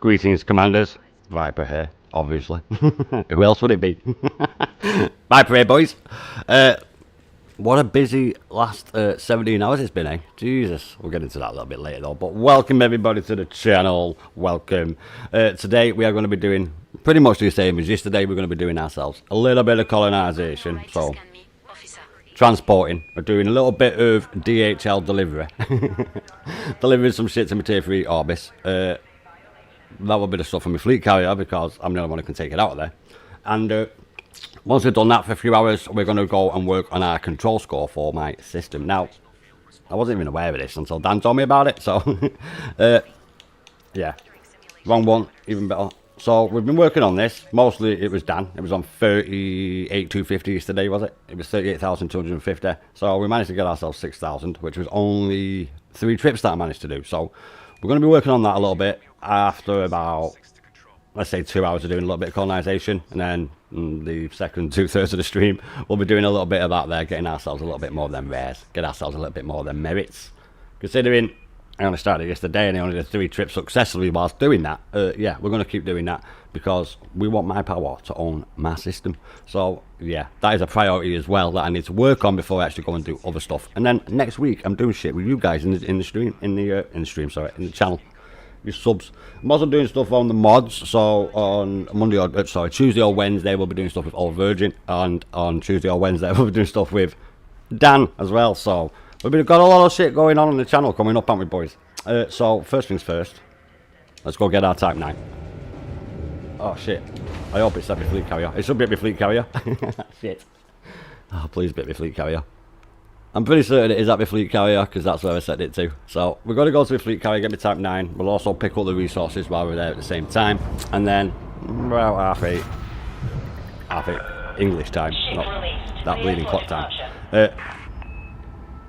Greetings, commanders. Viper here, obviously. Who else would it be? Viper here, boys. What a busy last 17 hours it's been, eh? Jesus. We'll get into that a little bit later, though. But welcome, everybody, to the channel. Welcome. Today, we are going to be doing pretty much the same as yesterday. We're going to be doing ourselves a little bit of colonization. So, transporting. We're doing a little bit of DHL delivery. Delivering some shit to my tier 3 Orbis. That will be the stuff from my fleet carrier because I'm the only one who can take it out of there. And once we've done that for a few hours, we're going to go and work on our control score for my system. Now, I wasn't even aware of this until Dan told me about it. So, yeah, wrong one, even better. So we've been working on this. Mostly it was Dan. It was on 38,250 yesterday, was it? It was 38,250. So we managed to get ourselves 6,000, which was only 3 trips that I managed to do. So we're going to be working on that a little bit after about, let's say, 2 hours of doing a little bit of colonization. And then the second 2/3 of the stream, we'll be doing a little bit of that there, getting ourselves a little bit more than rares, get ourselves a little bit more than merits. Considering I only started yesterday and I only did 3 trips successfully whilst doing that. Yeah, we're going to keep doing that because we want my power to own my system. So yeah, that is a priority as well that I need to work on before I actually go and do other stuff. And then next week I'm doing shit with you guys in the stream, in the channel, your subs. I'm also doing stuff on the mods. So on Monday or Tuesday or Wednesday we'll be doing stuff with Old Virgin, and on Tuesday or Wednesday we'll be doing stuff with Dan as well. So we've got a lot of shit going on the channel coming up, haven't we, boys? So, first things first. Let's go get our Type 9. Oh, shit. I hope it's at my fleet carrier. It should be at my fleet carrier. Shit. Oh, please be at my fleet carrier. I'm pretty certain it is at my fleet carrier, because that's where I set it to. So, we're going to go to the fleet carrier, get my Type 9. We'll also pick up the resources while we're there at the same time. And then, about half 8 English time. Not that bleeding clock time.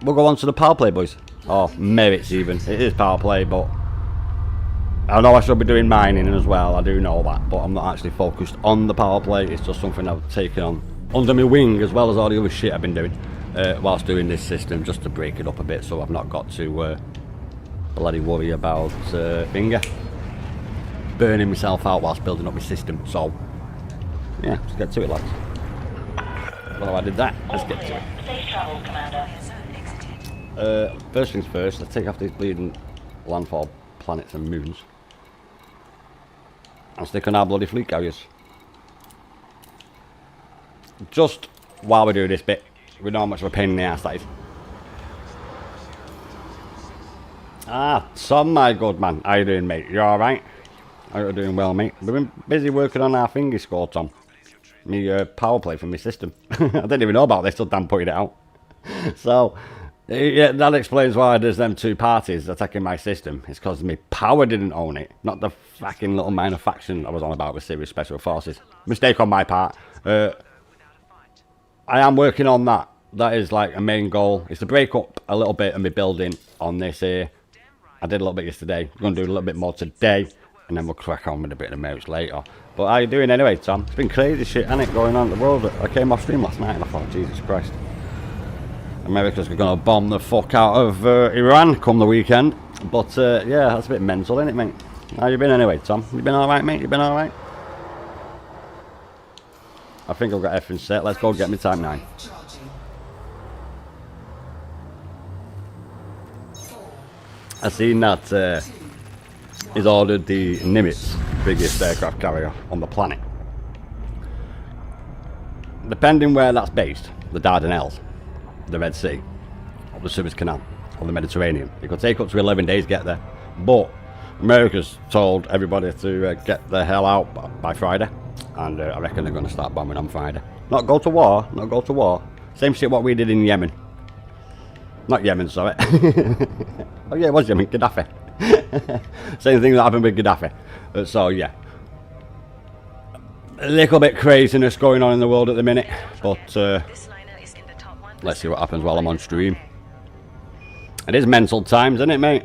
We'll go on to the power play, boys. Oh, merits even. It is power play, but I know I should be doing mining as well. I do know that, but I'm not actually focused on the power play. It's just something I've taken on under my wing, as well as all the other shit I've been doing whilst doing this system, just to break it up a bit, so I've not got to bloody worry about burning myself out whilst building up my system. So yeah, let's get to it, lads. Well, I did that. Let's get to it. Safe travel, Commander. First things first, let's take off these bleeding landfall planets and moons and stick on our bloody fleet carriers. Just while we're doing this bit, we know how much of a pain in the ass that is. Ah, Tom, my good man, how you doing, mate? You alright? How you doing? Well, mate. We've been busy working on our thingy score, Tom. Me power play for my system. I didn't even know about this till Dan pointed it out. So yeah, that explains why there's them 2 parties attacking my system. It's because my power didn't own it, not the fucking little minor faction I was on about with Serious Special Forces. Mistake on my part. I am working on that. That is like a main goal. Is to break up a little bit of my building on this here. I did a little bit yesterday. I'm going to do a little bit more today, and then we'll crack on with a bit of the merits later. But how you doing anyway, Tom? It's been crazy shit, hasn't it, going on in the world? I came off stream last night and I thought, Jesus Christ. America's going to bomb the fuck out of Iran come the weekend. But yeah, that's a bit mental, isn't it, mate? How you been anyway, Tom? You been alright, mate? You been alright? I think I've got everything set. Let's go get me Type 9. I've seen that he's ordered the Nimitz, biggest aircraft carrier on the planet. Depending where that's based, the Dardanelles, the Red Sea, or the Suez Canal, or the Mediterranean. It could take up to 11 days to get there. But America's told everybody to get the hell out by Friday. And I reckon they're going to start bombing on Friday. Not go to war, not go to war. Same shit what we did in Yemen. Not Yemen, sorry. Oh yeah, it was Yemen, Gaddafi. Same thing that happened with Gaddafi. So yeah. A little bit craziness going on in the world at the minute. But let's see what happens while I'm on stream. It is mental times, isn't it, mate?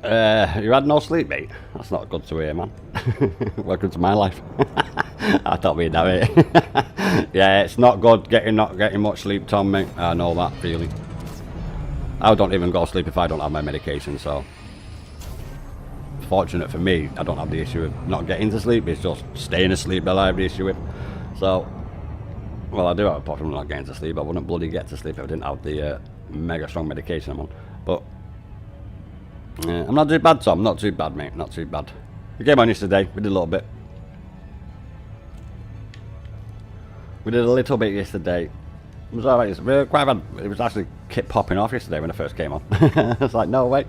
You had no sleep, mate? That's not good to hear, man. Welcome to my life. I thought we'd have it. Yeah, it's not good not getting much sleep, Tom, mate. I know that feeling. I don't even go to sleep if I don't have my medication, so fortunate for me, I don't have the issue of not getting to sleep. It's just staying asleep that I have the issue with. So, well, I do have a problem with not getting to sleep. I wouldn't bloody get to sleep if I didn't have the mega strong medication I'm on. But I'm not too bad, Tom. Not too bad, mate. Not too bad. We came on yesterday. We did a little bit. We did a little bit yesterday. It was alright. We were quite bad. It was actually kept popping off yesterday when I first came on. I was like, no, wait.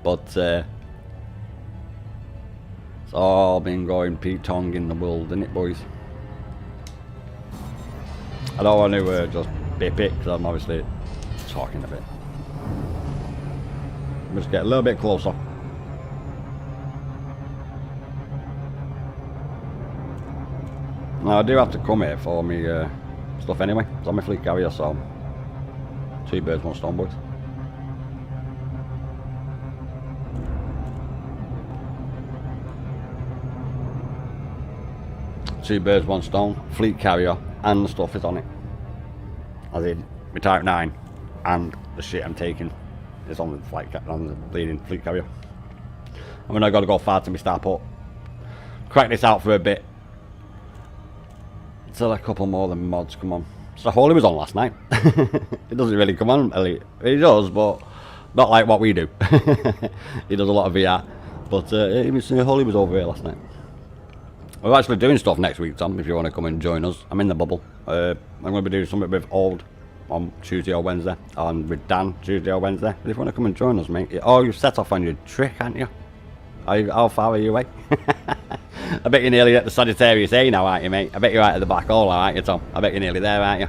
But it's all been going Pete-tong in the world, isn't it, boys? I don't want to just bip it because I'm obviously talking a bit. Just get a little bit closer. Now I do have to come here for me stuff anyway. It's on my fleet carrier, so 2 birds, 1 stone, boys. Two birds, 1 stone. Fleet carrier and the stuff is on it. As in my Type 9 and the shit I'm taking is on the bleeding fleet carrier. I mean, I got to go far to my starport. Crack this out for a bit. Until a couple more of the mods come on. So Holy was on last night. It doesn't really come on, Elliot. He does, but not like what we do. He does a lot of VR. But Holy was over here last night. We're actually doing stuff next week, Tom, if you want to come and join us. I'm in the bubble. I'm going to be doing something with Old on Tuesday or Wednesday, and with Dan Tuesday or Wednesday. But if you want to come and join us, mate. Oh, you've set off on your trick, aren't you? How far are you away? I bet you're nearly at the Sagittarius A now, aren't you, mate? I bet you're right at the black hole, aren't you, Tom? I bet you're nearly there, aren't you?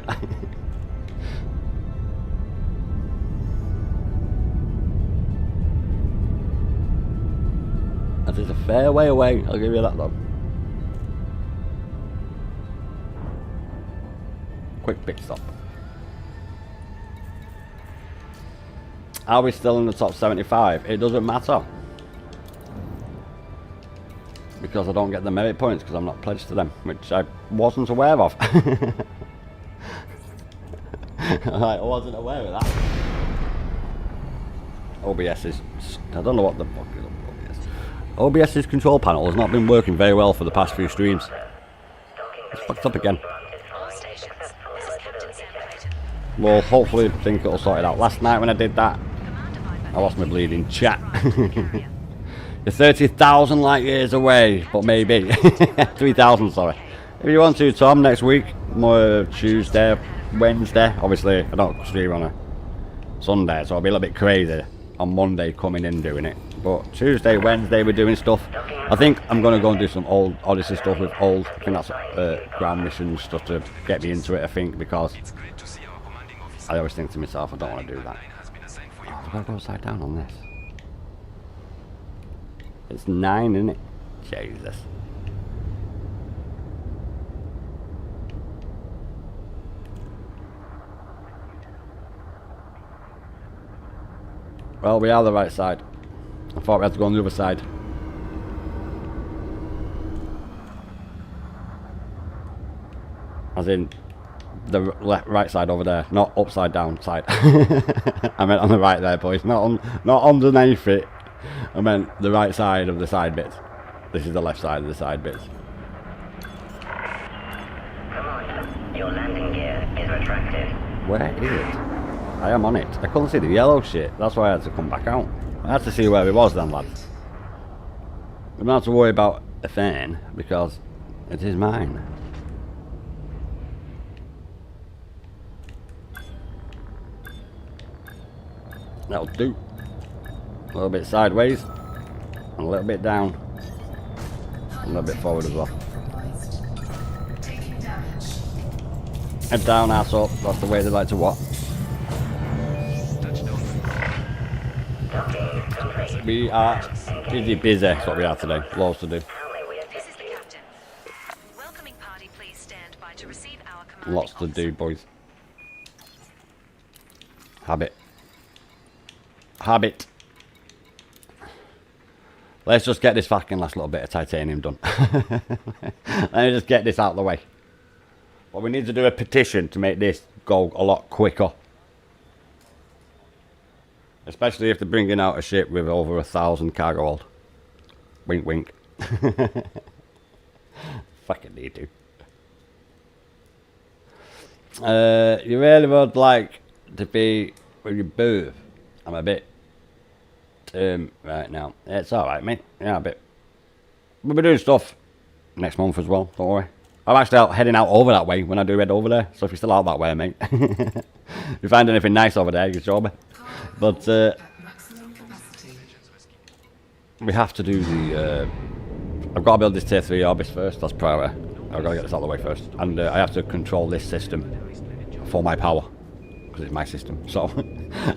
That is a fair way away, I'll give you that, though. Quick pit stop. Are we still in the top 75? It doesn't matter. Because I don't get the merit points because I'm not pledged to them, which I wasn't aware of. I wasn't aware of that. OBS is... I don't know what the fuck is OBS. OBS's control panel has not been working very well for the past few streams. It's fucked up again. Well, hopefully think it'll sort it out. Last night when I did that, I lost my bleeding chat. You're 30,000 light years away, but maybe 3,000. Sorry. If you want to, Tom, next week, more Tuesday, Wednesday. Obviously, I don't stream on a Sunday, so I'll be a little bit crazy on Monday coming in doing it. But Tuesday, Wednesday, we're doing stuff. I think I'm going to go and do some old Odyssey stuff with old. I think that's ground mission stuff to get me into it. I think because I always think to myself, I don't want to do that. Oh, I've got to go upside down on this. It's 9, isn't it? Jesus. Well, we are the right side. I thought we had to go on the other side. As in the right side over there, not upside down side. I meant on the right there, boys. Not underneath it. I meant the right side of the side bits. This is the left side of the side bits. Commander, your landing gear is retracted. Where is it? I am on it. I couldn't see the yellow shit. That's why I had to come back out. I had to see where it was then, lads. I don't have to worry about a fan because it is mine. That'll do. A little bit sideways, and a little bit down, and a little bit forward as well. Head down, ass up, that's the way they like to what? We are busy, that's what we are today. Loads to do. Lots to do, boys. Habit. Let's just get this fucking last little bit of titanium done. Let me just get this out of the way. But we need to do a petition to make this go a lot quicker. Especially if they're bringing out a ship with over 1,000 cargo hold. Wink, wink. Fucking need to. You really would like to be with your booth. I'm a bit right now. It's alright, mate. Yeah, a bit. We'll be doing stuff next month as well, don't worry. I'm actually heading out over that way when I do head over there. So if you're still out that way, mate. If you find anything nice over there, you can show me. But we have to do the I've got to build this tier 3 orbis first. That's priority. I've got to get this out of the way first. And I have to control this system for my power, because it's my system. So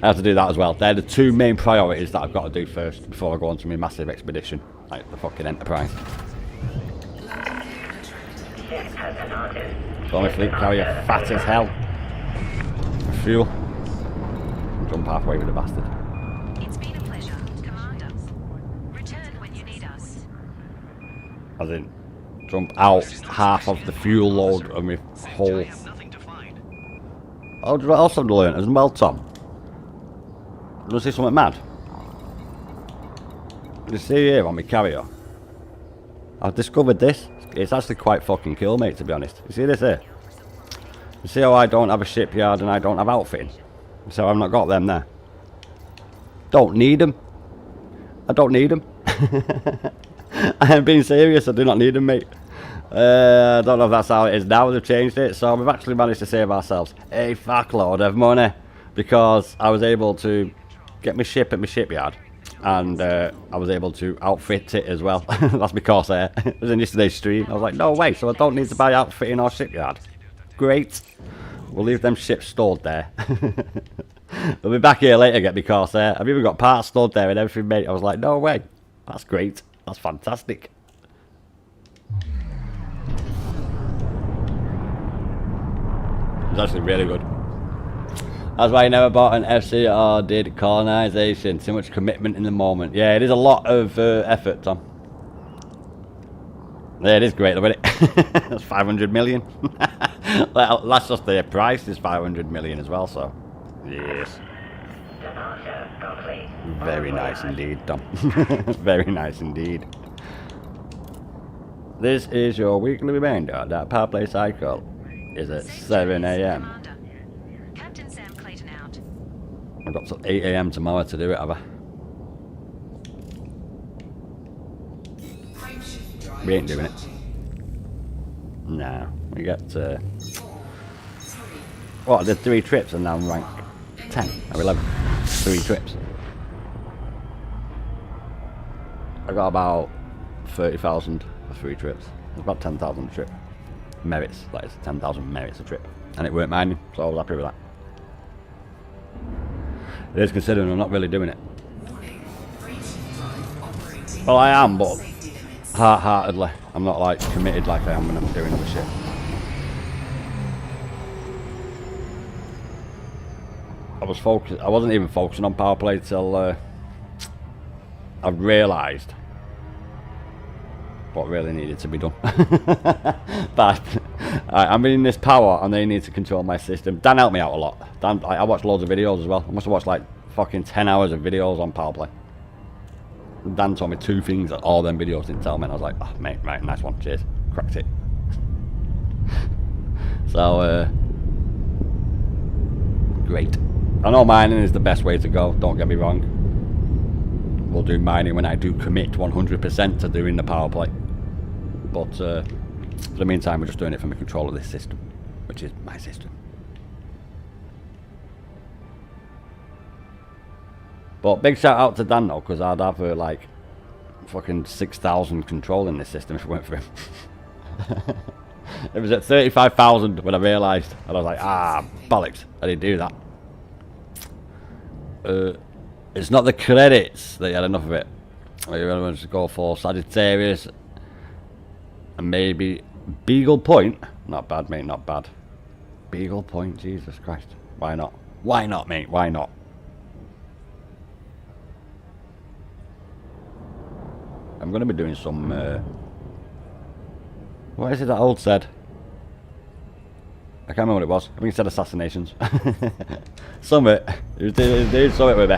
I have to do that as well. They're the two main priorities that I've got to do first before I go on to my massive expedition, like the fucking Enterprise. So my fleet carrier fat as hell. For fuel. Jump halfway with the bastard. It's been a pleasure, Commander. Return when you need us. As in, jump out half of the fuel load of my whole. Oh, do you know what else I've learned as well, Tom? Do you want to see something mad? You see here on my carrier, I've discovered this. It's actually quite fucking cool, mate, to be honest. You see this here? You see how I don't have a shipyard and I don't have outfitting? So I've not got them there. Don't need them. I don't need them. I am being serious, I do not need them, mate. I don't know if that's how it is now, they've changed it. So we've actually managed to save ourselves a fuckload of money, because I was able to get my ship at my shipyard, and I was able to outfit it as well. That's because it was in yesterday's stream. I was like, no way, so I don't need to buy outfitting or shipyard. Great. We'll leave them ships stored there. We'll be back here later, get me Corsair. I've even got parts stored there and everything, mate. I was like, no way. That's great. That's fantastic. It's actually really good. That's why I never bought an FC or did Colonization. Too much commitment in the moment. Yeah, it is a lot of effort, Tom. Yeah, it is great, though, isn't it? That's 500 million. Well, that's just the price is 500 million as well, so yes. Very nice indeed, Tom. Very nice indeed. This is your weekly reminder that power play cycle is at 7 AM. Captain Sam Clayton out. I've got till 8 AM tomorrow to do it, have I? We ain't doing it. No, we got what, I did 3 trips and now I'm rank 10 or 11. 3 trips. I got about 30,000 for 3 trips. It's about 10,000 a trip. Merits, that is 10,000 merits a trip. And it weren't mining, so I was happy with that. It is considering I'm not really doing it. Well, I am, but half-heartedly. I'm not like committed like I am when I'm doing other shit. I wasn't even focusing on power play till I realised what really needed to be done. But I'm in this power and they need to control my system. Dan helped me out a lot. Dan, I watched loads of videos as well. I must have watched like fucking 10 hours of videos on power play. Dan told me 2 things that all them videos didn't tell me, and I was like, oh mate, right, nice one, cheers, cracked it. So great. I know mining is the best way to go, don't get me wrong. We'll do mining when I do commit 100% to doing the power play. But for the meantime, we're just doing it from the control of this system, which is my system. But big shout out to Dan though, because I'd have like fucking 6,000 controlling this system if it weren't for him. It was at 35,000 when I realised, and I was like, ah, bollocks, I didn't do that. It's not the credits that you had enough of it. You really want to go for Sagittarius and maybe Beagle Point. Not bad, mate, not bad. Beagle Point, Jesus Christ. Why not? Why not, mate? Why not? I'm going to be doing some... what is it that old said? I can't remember what it was. I think it said assassinations. Summit. It was doing something with me.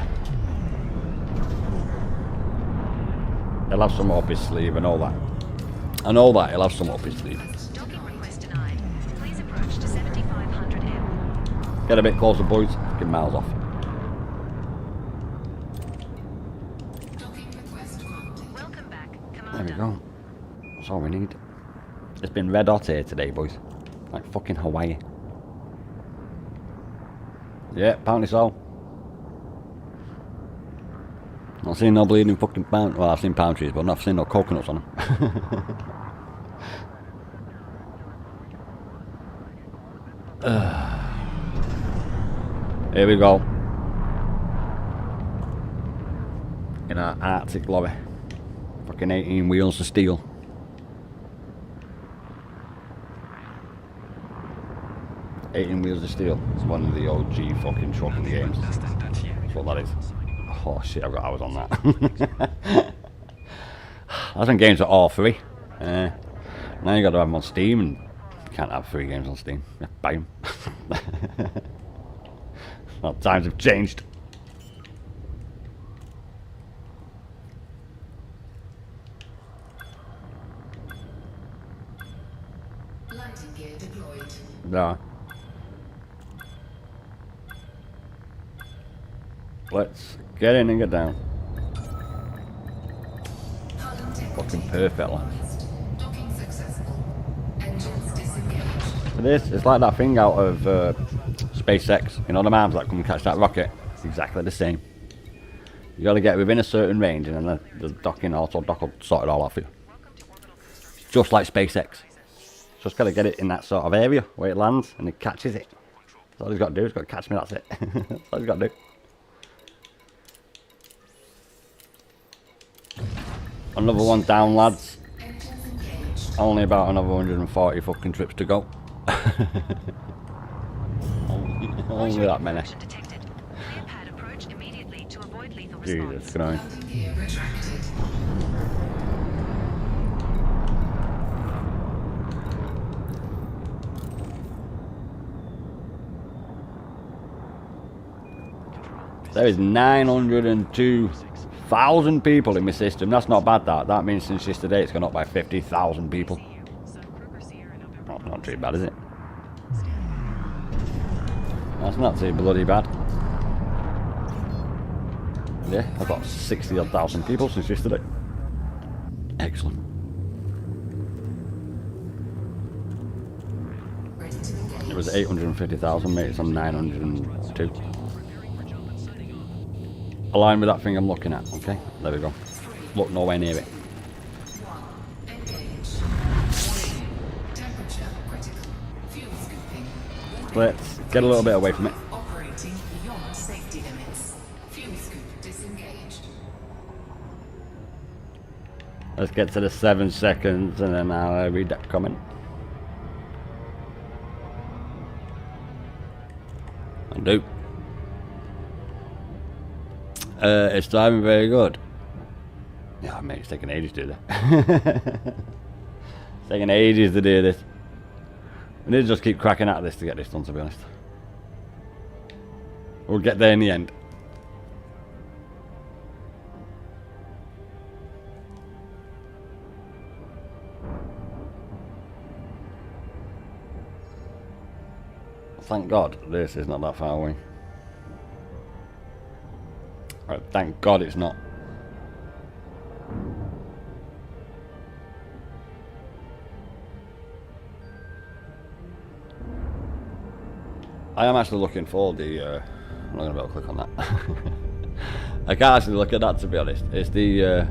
He'll have some up his sleeve, I know that. I know that, he'll have some up his sleeve. Docking request denied. Please approach to 7500 M. Get a bit closer, boys. Get miles off. Welcome back, There Commander. we go. That's all we need. It's been red hot here today, boys. Like fucking Hawaii. Yeah, apparently so. Not seen no bleeding fucking palm. Well, I've seen palm trees, but I've not seen no coconuts on them. Here we go. In our Arctic lorry. Fucking 18 wheels of steel. Wheels of steel. It's one of the OG fucking trucking games. That's what that is. Oh shit, I've got hours on that. That's when games are all free. Now you got to have them on Steam, and you can't have free games on Steam. You have to buy them. Well, times have changed. Landing gear deployed. No. Let's get in and get down. Fucking perfect, lads. Docking successful. Engines disengaged. This it's like that thing out of SpaceX. You know, the arms that come and catch that rocket. It's exactly the same. You got to get within a certain range, and then the docking auto dock will sort it all out for you. Just like SpaceX. Just got to get it in that sort of area where it lands and it catches it. That's all he's got to do. He's got to catch me. That's it. That's all he's got to do. Another one down, lads. Only about another 140 fucking trips to go. only that many. Detected. Clear pad approach immediately to avoid lethal Jesus response. Christ. Landing gear retracted. There is 902,000 people in my system. That's not bad, that. That means since yesterday it's gone up by 50,000 people. That's not too bad, is it? That's not too bloody bad. Yeah, I've got 60 odd thousand people since yesterday. Excellent. Ready to engage. It was 850,000, mate. It's on 902. Align with that thing I'm looking at, okay? There we go. Look nowhere near it. 1. Engage. Temperature critical. Fuel scooping. Let's get a little bit away from it. Operating beyond safety limits. Fuel scoop disengaged. Let's get to the 7 seconds and then I'll read that comment. I do. It's driving very good. Yeah, mate, it's taking ages to do that. It's taking ages to do this. We need to just keep cracking out of this to get this done, to be honest. We'll get there in the end. Thank God this is not that far away. Right, thank God it's not. I am actually looking for the I'm not gonna be able to click on that. I can't actually look at that, to be honest. It's the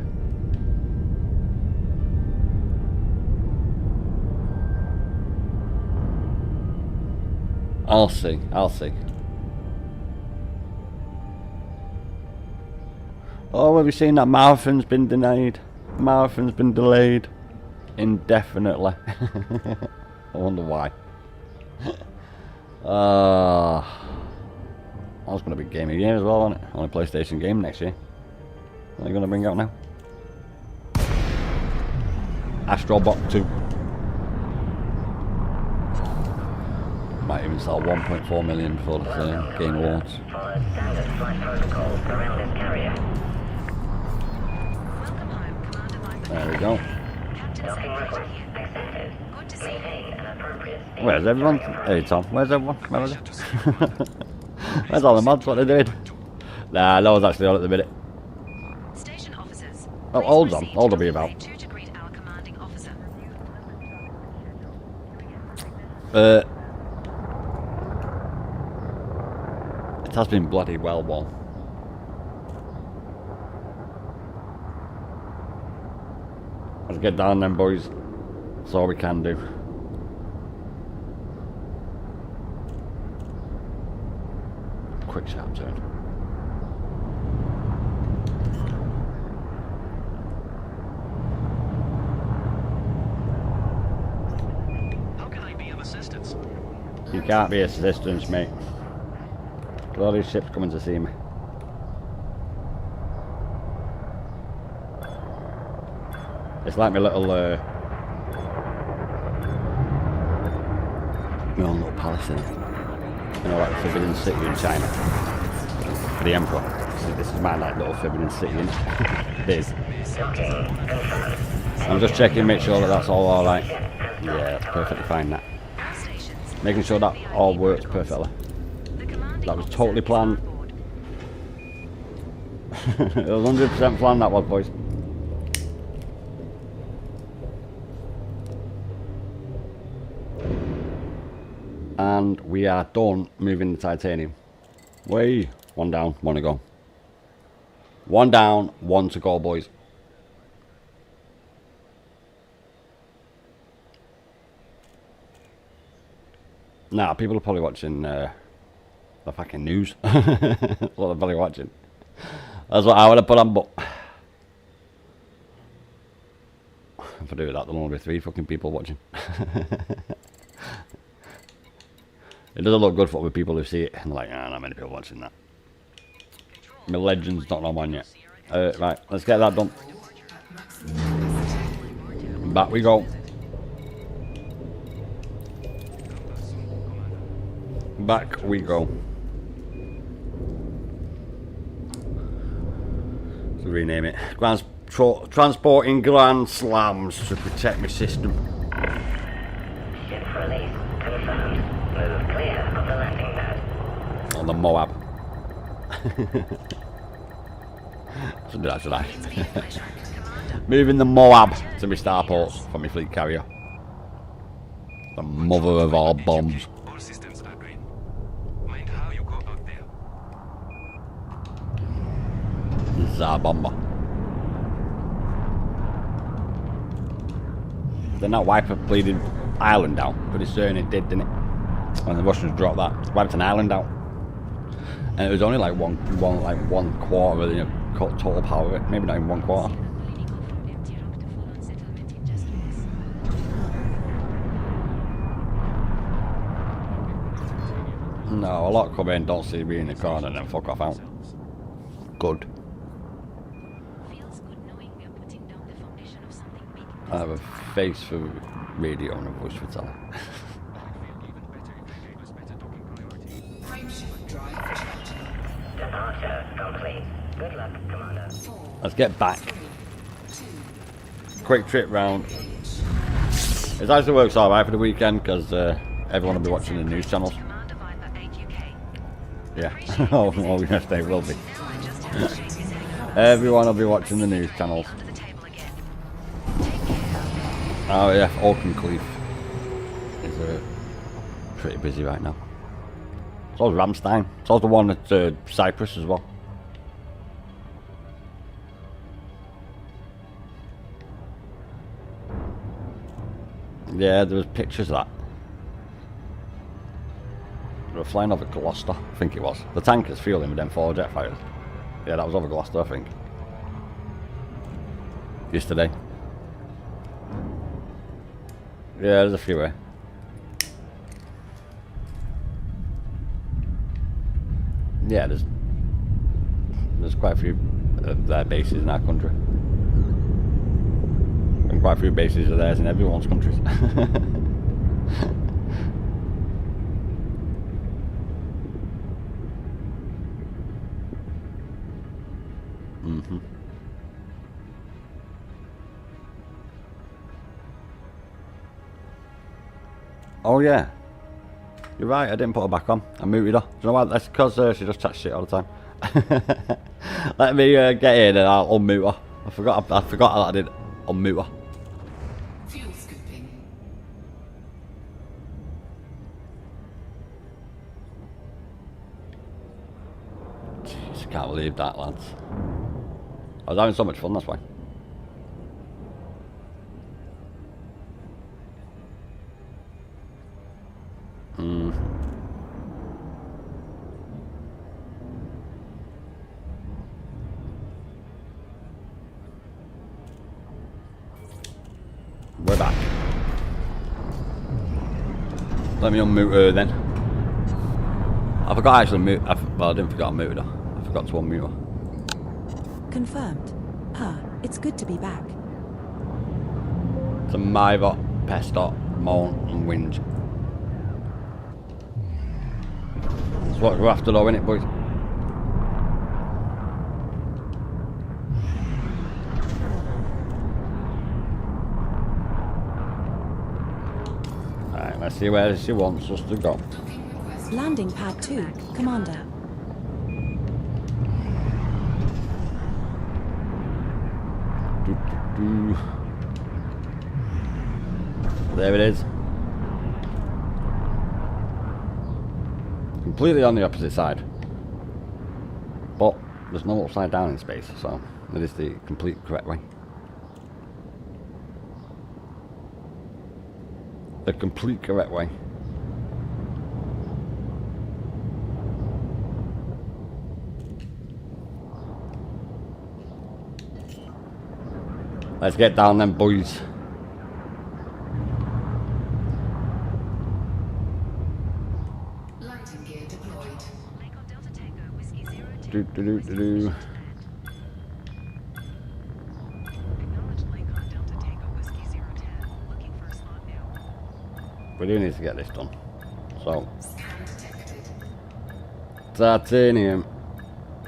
I'll see. Oh, have you seen that marathon's been denied? Marathon's been delayed indefinitely. I wonder why. That was going to be Game of the Year as well, wasn't it? On a PlayStation game next year. What are they going to bring out now? Astrobot 2. Might even sell 1.4 million before the Game Awards. Follow standard flight protocols around this carrier. Welcome home, Commander go. Captain Docking Secretary request here. accepted. Good to see you. Maintain an appropriate speed. Where's everyone? Hey Tom, where's everyone? Where are they? Where's all the mods? What are they doing? Nah, no one's actually on at the minute. Station officers. Oh, please hold on. proceed Hold to on me dock about. 2 to greet our commanding officer. It has been bloody well worn. Let's get down then, boys. That's all we can do. Quick sharp turn. How can I be of assistance? You can't be assistance, mate. All these ships coming to see me. It's like my little, my own little palace in it. You know, like the Forbidden City in China. For the Emperor. This is my like little Forbidden City, isn't it? It is. I'm just checking, make sure that that's all alright. Yeah, that's perfectly fine, that. All stations. Making sure that all works perfectly. The commanding That was officer totally is planned. on board. It was 100% planned, that was, boys. And we are done moving the titanium. Way. One down, one to go. One down, one to go, boys. Nah, people are probably watching the fucking news. That's what they're probably watching. That's what I would have put on, but if I do that, there'll only be 3 fucking people watching. It doesn't look good for other people who see it and they're like, nah, not many people watching that. My legend's not on one yet. Right, let's get that done. Back we go. Back we go. So rename it. Transporting Grand Slams to protect my system. Ship release confirmed. Move clear of the landing pad. On the Moab. Should do that, should I? Moving the Moab to my starports for my fleet carrier. The mother of all bombs. All systems are green. Mind how you go out there. Zarbomber. Then that wiped a bleeding island down. Pretty certain it did, didn't it? When the Russians dropped that, wiped an island out. And it was only like one quarter of the total power of it. Maybe not even 1/4. No, a lot come in, don't see me in the corner and then fuck off out. Good. Feels good knowing we are putting down the foundation of something big. I have a face for radio and a voice for telly. Frameshift drive charging. Departure complete. Good luck, Commander. 4, Let's get back. 3, 2, Quick trip round. It actually works alright for the weekend because everyone will be watching the news channels. Commander Viper 8 UK. Yeah. Oh, yes, they will be. Now I just have to shake his head Everyone will be watching the news channels. under the table again. Take care. Oh yeah, Auchencleef is pretty busy right now. So's Ramstein. So's the one at Cyprus as well. Yeah, there was pictures of that. They were flying over Gloucester, I think it was. The tankers fueling with them 4 jet fighters. Yeah, that was over Gloucester, I think. Yesterday. Yeah, there's a few here. Yeah, there's quite a few of their bases in our country. And quite a few bases of theirs in everyone's countries. Oh yeah. You're right, I didn't put her back on. I muted her. Do you know why? That's because she just chats shit all the time. Let me get in and I'll unmute her. I forgot that I did unmute her. Fuel scooping. Jeez, can't believe that, lads. I was having so much fun, that's why. We're back. Let me unmute her then. I forgot I actually mute. Well, I didn't forget I muted her. I forgot to unmute her. Confirmed. It's good to be back. It's a Mivot, Pestot, Moan, and Whinge. That's what we're after though, innit, boys? Alright, let's see where she wants us to go. Landing pad 2, Commander. There it is. Completely on the opposite side. But there's no upside down in space, so it is the complete correct way. The complete correct way. Let's get down then, boys. Landing gear deployed. Lake on Delta Tango, Whiskey 02. Do. Acknowledge Lake on Delta Tango, Whiskey 010. Looking for a slot now. We do need to get this done. So, Scan detected. titanium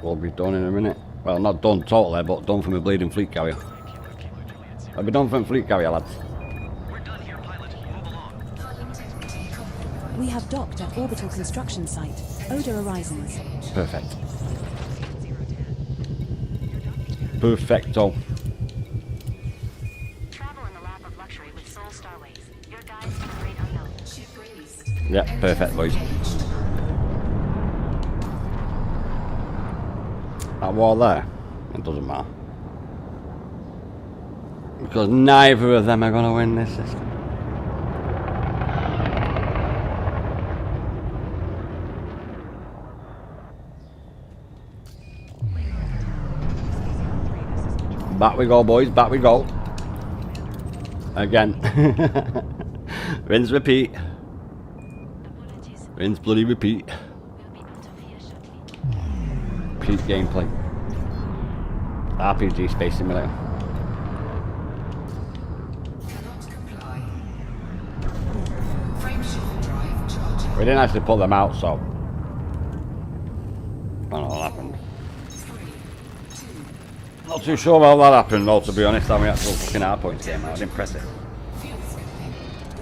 will be done in a minute. Well, not done totally, but done from the bleeding fleet carrier. I'll be done from the fleet carrier, lads. We're done here, pilot. Move along. High integrity compromised. We have docked at orbital construction site, AMD Ryzen. Perfect. Perfecto. Travel in the lap of luxury with Soul Starways. Your guides to the great unknown. Ship released. Yeah, perfect, boys. That wall there, it doesn't matter. Because neither of them are going to win this system. Back we go, boys, back we go. Again. Rinse, repeat. Apologies. Rinse, bloody repeat. We'll be out of here shortly. Peak gameplay. RPG Space Simulator. Cannot comply. Frameshift drive charging. We didn't actually put them out, so I don't know what happened. 3, 2, Not too sure how that happened, though, to be honest. How the actual fucking hardpoints came out. I didn't press it. fuel scooping.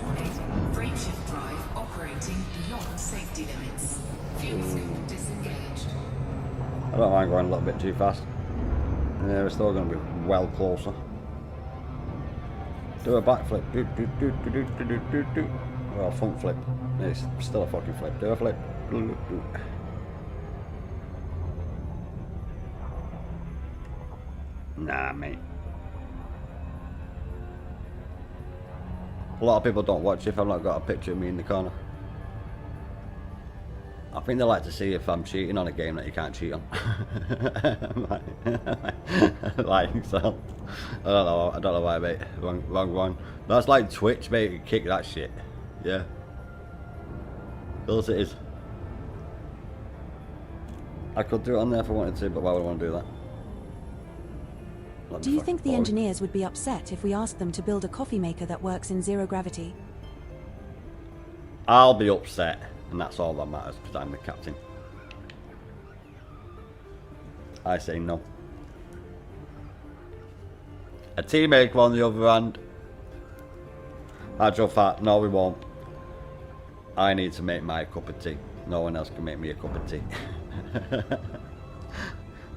Warning. Frameshift drive operating beyond safety limits. Fuel scoop disengaged. I don't mind going a little bit too fast. Yeah, we're still going to be well closer. Do a backflip. Do. Well, front flip. It's still a fucking flip. Do a flip. Do. Nah, mate. A lot of people don't watch if I've not got a picture of me in the corner. I think they like to see if I'm cheating on a game that you can't cheat on. like so. I don't know why, mate. Wrong. That's like Twitch, mate. Kick that shit. Yeah. Of course it is. I could do it on there if I wanted to, but why would I want to do that? Do you think the engineers would be upset if we asked them to build a coffee maker that works in zero gravity? I'll be upset, and that's all that matters, because I'm the captain. I say no. A teammate, on the other hand, actual fact, no we won't. I need to make my cup of tea. No one else can make me a cup of tea.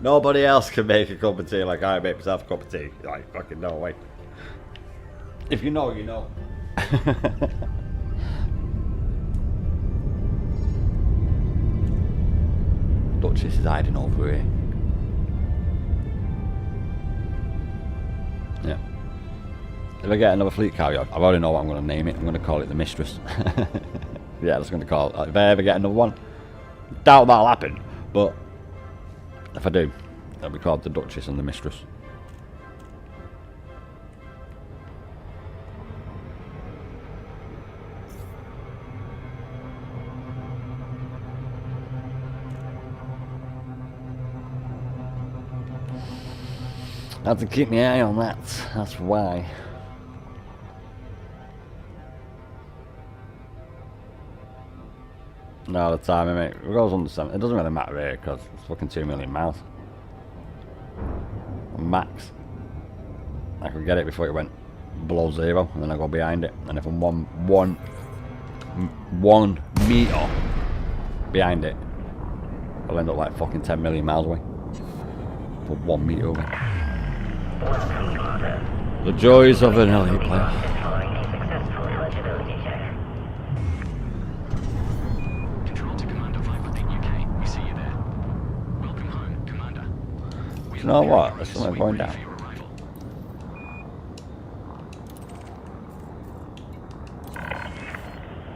Nobody else can make a cup of tea like I make myself a cup of tea. Like, fucking no way. If you know, you know. Duchess is hiding over here. Yeah. If I get another fleet carrier, I already know what I'm going to name it. I'm going to call it the Mistress. Yeah, that's going to call it. If I ever get another one, doubt that'll happen. But if I do, it'll be called the Duchess and the Mistress. I have to keep my eye on that. That's why. No, the time, mate. It goes under 7. It doesn't really matter here because it's fucking 2 million miles. Max. I could get it before it went below 0, and then I go behind it. And if I'm one meter behind it, I'll end up like fucking 10 million miles away. For 1 meter away. The joys of an elite player. Following a successful eligibility check. Control to Commander 5.8 UK. We see you there. Welcome home, Commander. Do you know what? There's something going down.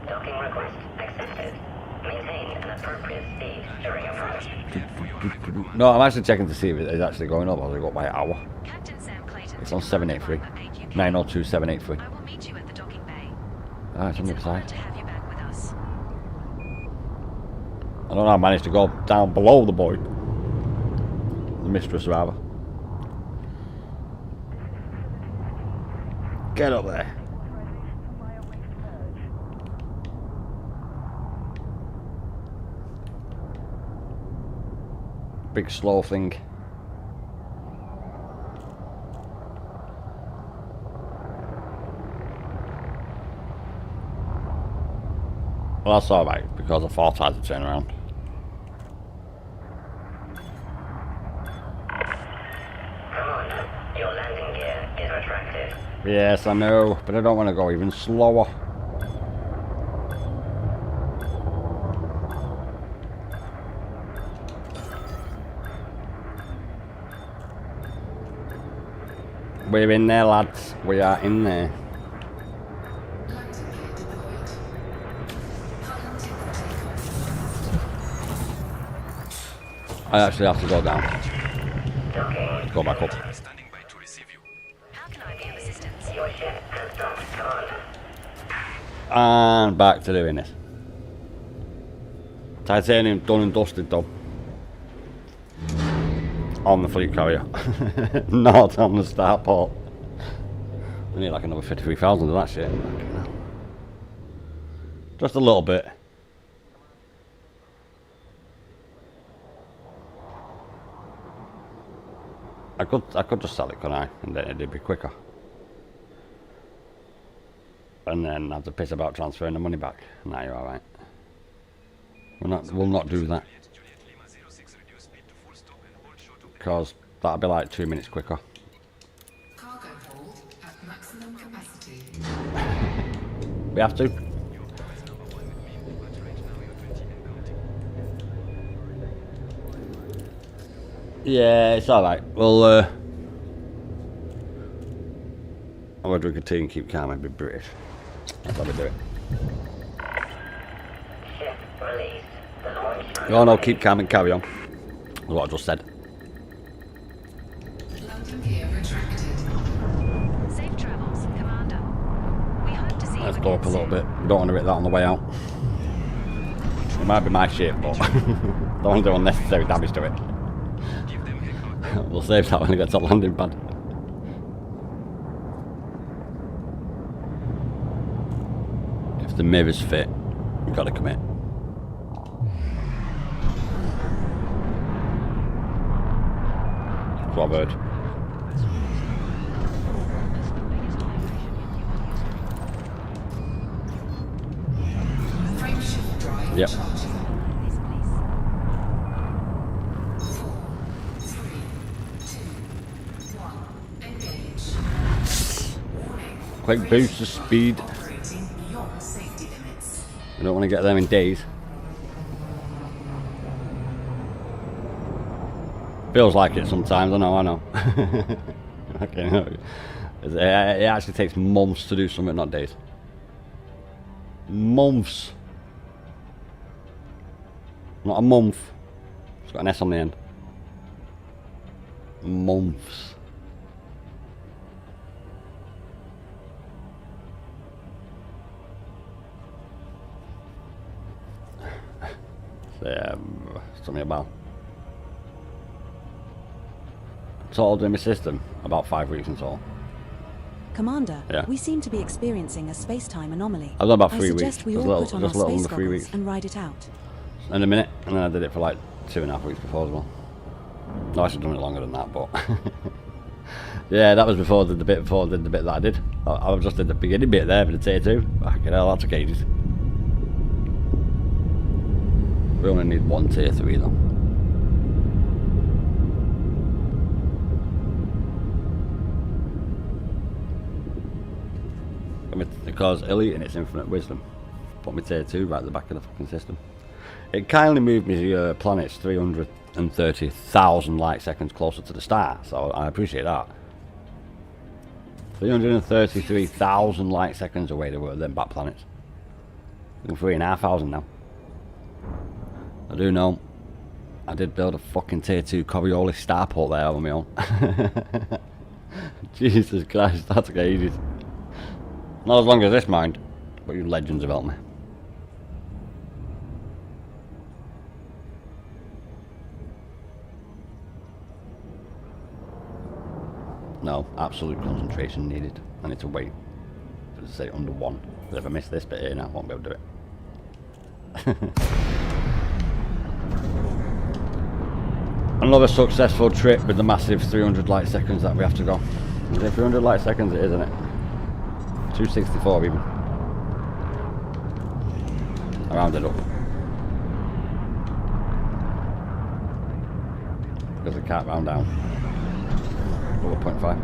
Docking request accepted. Maintain an appropriate speed during approach. No, I'm actually checking to see if it's actually going up or has it got by an hour. Captain Sam Clayton. It's on 783. 902 783. I will meet you at the docking bay. Ah, it's on the It's other an honor side. to have you back with us. I don't know how I managed to go down below the boy. The Mistress, rather. Get up there. Big slow thing. Well, that's alright, because I thought I had to turn around. Commander, your landing gear is retracted. Yes, I know, but I don't want to go even slower. We're in there, lads. We are in there. Landing gear deployed. Piloting takeoff. I actually have to go down. Docking. Go back up. Standing by to receive you. How can I be of assistance? Your ship has docked, Commander. And back to doing this. Titanium done and dusted though. On the fleet carrier. Not on the starport. We need like another 53,000 of that shit. Just a little bit. I could just sell it, couldn't I? And then it'd be quicker. And then have to piss about transferring the money back. Nah, you're alright. We'll not do that. Because that'll be like 2 minutes quicker. Cargo hold at maximum capacity. We have to. Yeah, it's alright. Well, I'm gonna drink a tea and keep calm and be British. That's how we do it. Ship released. The launch. Oh no, keep calm and carry on. That's what I just said. Landing gear retracted. Safe travels, Commander. We hope to see you Let's again go up a little soon. bit. We don't want to hit that on the way out. It might be my ship, but don't want to do unnecessary damage to it. We'll save that when it gets to landing pad. If the mirrors fit, we've got to commit. That's what I've heard. Frame Yep. This place. 4, 3, 2, 1. Engage. Warning. Quick boost of speed. Operating beyond safety limits. I don't want to get them in days. Feels like it sometimes, I know. Okay, no. It actually takes months to do something, not days. Months. Not a month. It's got an S on the end. Months. Something about total doing my system about 5 weeks in total. Commander, Yeah. we seem to be experiencing a space-time anomaly. I've done about I 3 suggest weeks. we Just all little- put on just our little space under 3 goggles weeks. and ride it out. In a minute, and then I did it for like 2.5 weeks before as well. No, I should have done it longer than that, but yeah, that was before I did the bit that I did. I just did the beginning bit there for the tier 2. Fucking hell, that took ages. We only need one tier 3 though. Because elite in its infinite wisdom put me tier 2 right at the back of the fucking system. It kindly moved me planets 330,000 light seconds closer to the star, so I appreciate that. 333,000 light seconds away they were them back planets. 3,500 now. I do know I did build a fucking tier 2 Coriolis starport there on my own. Jesus Christ, that took ages. Not as long as this, mind, but you legends have helped me. No, absolute concentration needed. I need to wait for it to say under 1. If I miss this bit here now, I won't be able to do it. Another successful trip with the massive 300 light seconds that we have to go. Is it 300 light seconds? It is, isn't it? 264 even. I rounded up. Because I can't round down. Over 0.5.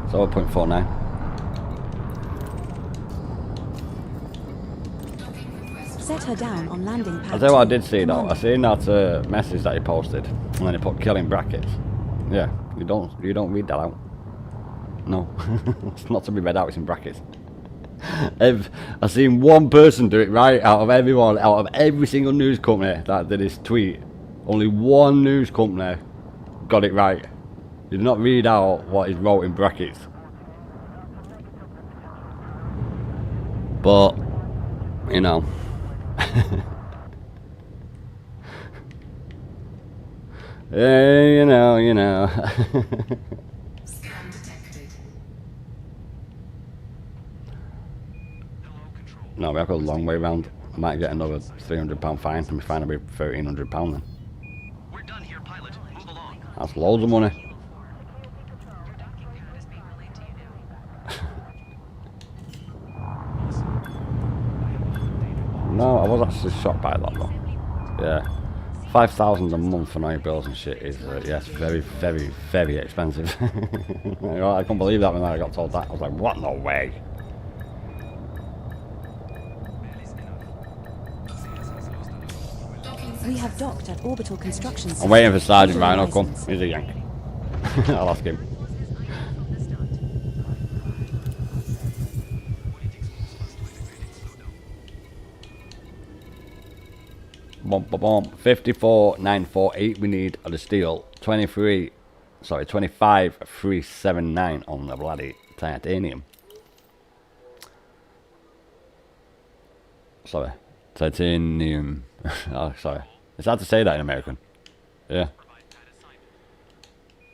It's over 0.49. Set her down on landing pad. I'll tell you what I 2. did see though. Commander. I seen that message that he posted, and then he put kill in brackets. Yeah, you don't read that out. No, it's not to be read out. It's in brackets. I've seen one person do it right out of everyone, out of every single news company that did his tweet. Only one news company got it right. He did not read out what he wrote in brackets. But you know. Yeah, you know. Scan detected. No, we have got a long way round. I might get another £300 fine, and my fine will be £1,300 then. We're done here, pilot. Move along. That's loads of money. Your docking pad is being relayed to you now. No, I was actually shocked by that though. Yeah. 5,000 a month for night bills and shit is, yes, very, very, very expensive. You know, I couldn't believe that when I got told that. I was like, what? No way. We have docked at Orbital Construction I'm waiting for Center. Sergeant Modular Rhino come. Ryzen's. He's a yank. I'll ask him. Bump, 54,948 we need of the steel. 25,379 on the bloody titanium. Sorry, titanium. Oh, sorry. It's hard to say that in American. Yeah.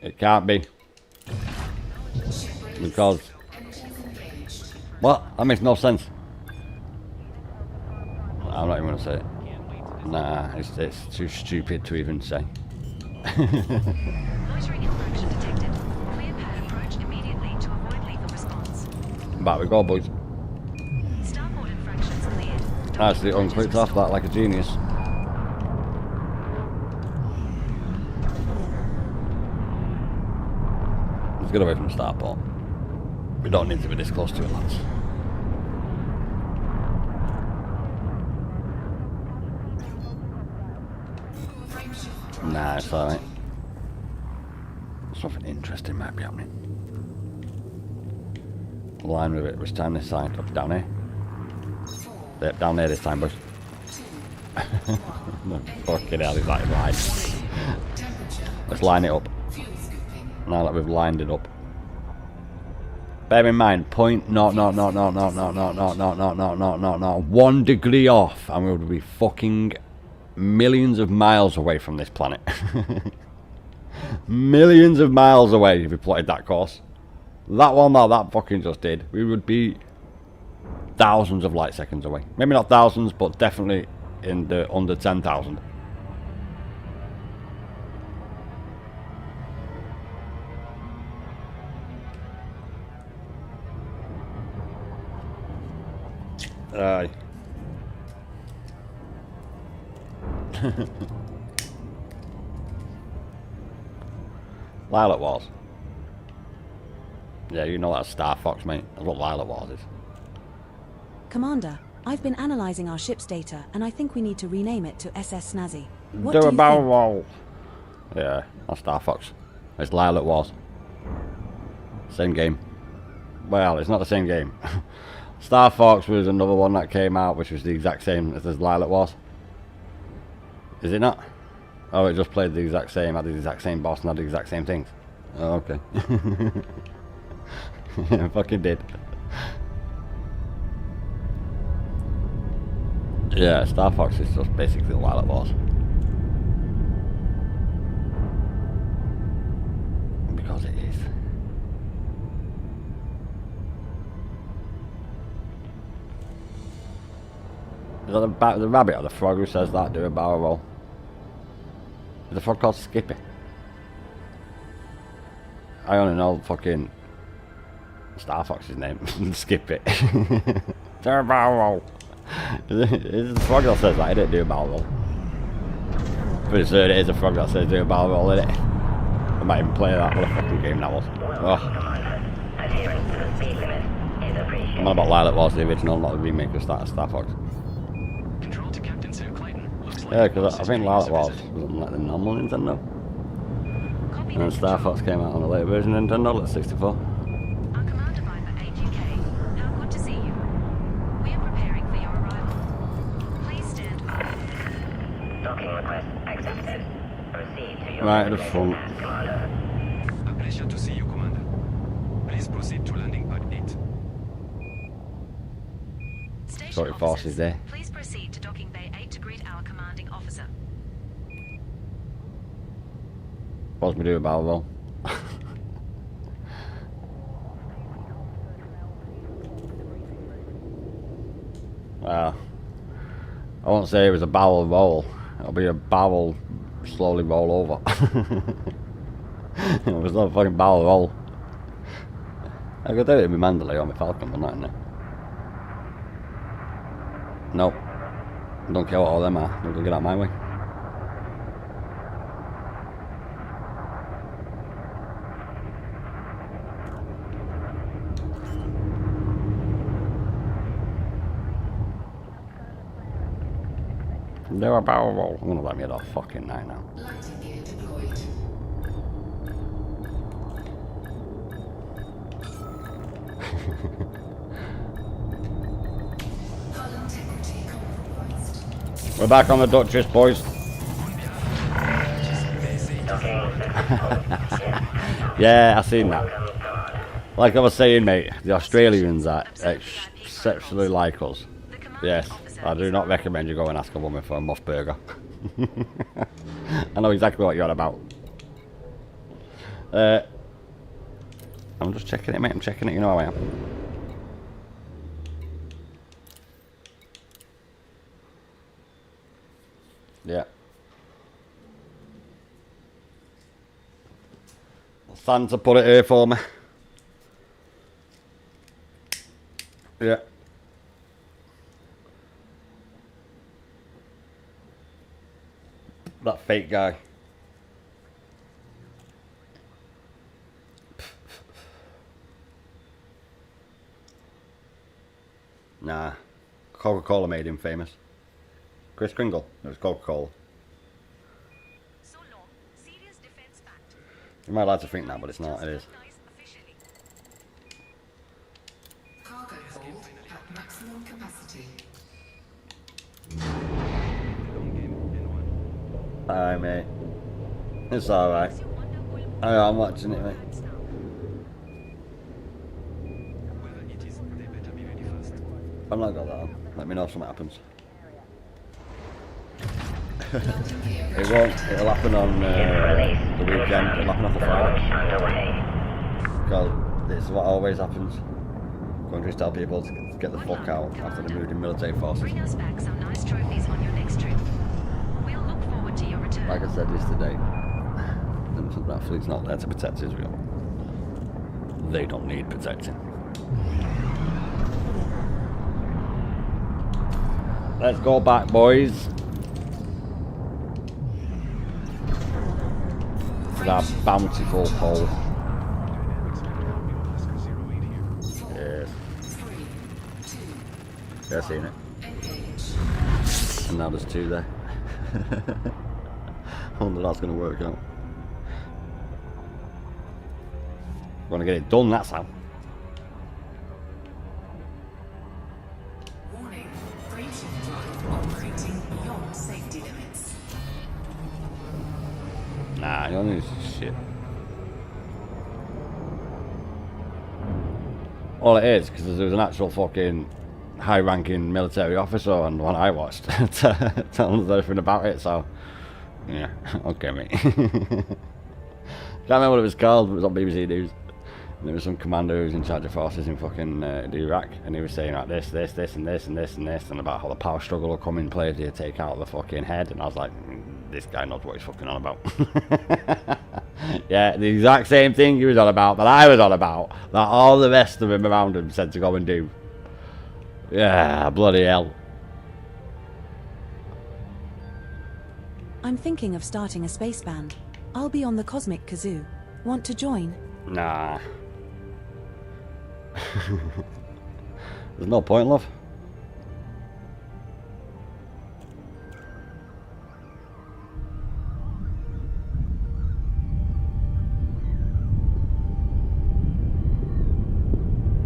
It can't be. Because... What? That makes no sense. I'm not even going to say it. Nah, it's too stupid to even say. Loitering infraction detected. Clear pad approach immediately to avoid lethal response. Back we go, boys. Starboard infractions cleared. Actually, unclicked off that like a genius. Let's get away from the starport. We don't need to be this close to it, lads. Nah, it's alright. Something interesting might be happening. Line with it. Which time this side? Up, down here? Yep, down there this time, boys. Fucking hell, is that line? Let's line it up. Now that we've lined it up. Bear in mind, 1 degree off, and we would be fucking millions of miles away from this planet. Millions of miles away if we plotted that course. That one that fucking just did, we would be thousands of light seconds away. Maybe not thousands, but definitely in the under 10,000. Aye. Lilac Wars. Yeah, you know that's Star Fox, mate. That's what Lilac Wars is. Commander, I've been analysing our ship's data, and I think we need to rename it to SS Snazzy. What Do do a you barrel think? roll. Yeah, that's Star Fox. It's Lilac Wars. Same game. Well, it's not the same game. Star Fox was another one that came out, which was the exact same as Lilac Wars. Is it not? Oh, it just played the exact same, had the exact same boss, and had the exact same things. Oh, okay. Yeah, fucking did. Yeah, Star Fox is just basically Lilac Wars. Because it is. Is that the rabbit or the frog who says that? Do a barrel roll. Is the frog called Skippy? I only know fucking Star Fox's name. Skippy. Do a barrel roll. It's the frog that says that. I didn't do a barrel roll. Pretty sure it is a frog that says do a barrel roll, isn't it? I might even play that. What a fucking game that was. Oh. Adherence to the speed limit is appreciated. I'm on about Lilac Wars, the original, not the remake of Star Fox. Control to Captain Sir Clayton. Looks like Yeah, because I this think is Lilac a Wars visit. was on like the normal Nintendo. Copy And then that, Star Control. Fox came out on a later version of Nintendo, like 64. Our Commander Viper AGK. How good to see you. We are preparing for your arrival. Please stand by. Docking request accepted. Proceed to your Right at the destination, front. Commander. A pleasure to see you, Commander. Please proceed to landing pad 8. Station Sorry, officers, forces there. Please proceed to docking bay 8 to greet our commanding officer. What's me do about it though? Well, I won't say it was a barrel roll. It'll be a barrel slowly roll over. It was not a fucking barrel roll. I could do it with my Mandalay or my Falcon, but not in there. Nope. Don't care what all them are. They're gonna get out my way. They're a barrel roll. I'm gonna let me at a fucking night now. Lighting gear deployed. Hull integrity compromised. We're back on the Duchess, boys. Yeah, I seen that. Like I was saying, mate, the Australians are exceptionally like us. The commanding Yes, officer I do is not on. recommend you go and ask a woman for a muff burger. I know exactly what you're on about. I'm just checking it, mate. I'm checking it. You know how I am. Yeah. Santa put it here for me. Yeah. That fake guy. Nah. Coca-Cola made him famous. Chris Kringle. It was Coca-Cola. So long, serious defense pact. You might like to think that, but it's not. It is. Recognize officially. Cargo hold at maximum capacity. Alright, mate. It's alright. Your wonder will I'm watching it, mate. plans now. Well, it is. They better be ready first. I'm not got that on. Let me know if something happens. It won't. It'll happen on the weekend. It'll happen on the Friday. Underway. Because this is what always happens. Countries tell people to get the fuck out after they moved in military forces. Bring us back some nice trophies on your next trip. We'll look forward to your return. Like I said yesterday, that fleet's not there to protect Israel. They don't need protecting. Let's go back, boys. To that bountiful pole. Yes. 3, 2, Yeah, seen it. engage. And now there's two there. I wonder that's going to work out. Want to get it done, that's how. Warning, frameshift drive operating beyond safety limits. Nah, you don't need shit. All it is, because there was an actual fucking high-ranking military officer on the one I watched telling us everything about it, so yeah, okay, mate. Can't remember what it was called, but it was on BBC News. And there was some commander who was in charge of forces in fucking Iraq, and he was saying like this, and this, and this, and this, and about how the power struggle will come in play if they take out the fucking head, and I was like, this guy knows what he's fucking on about. Yeah, the exact same thing he was on about, that I was on about, that all the rest of him around him said to go and do. Yeah, bloody hell. I'm thinking of starting a space band. I'll be on the Cosmic Kazoo. Want to join? Nah. There's no point, love.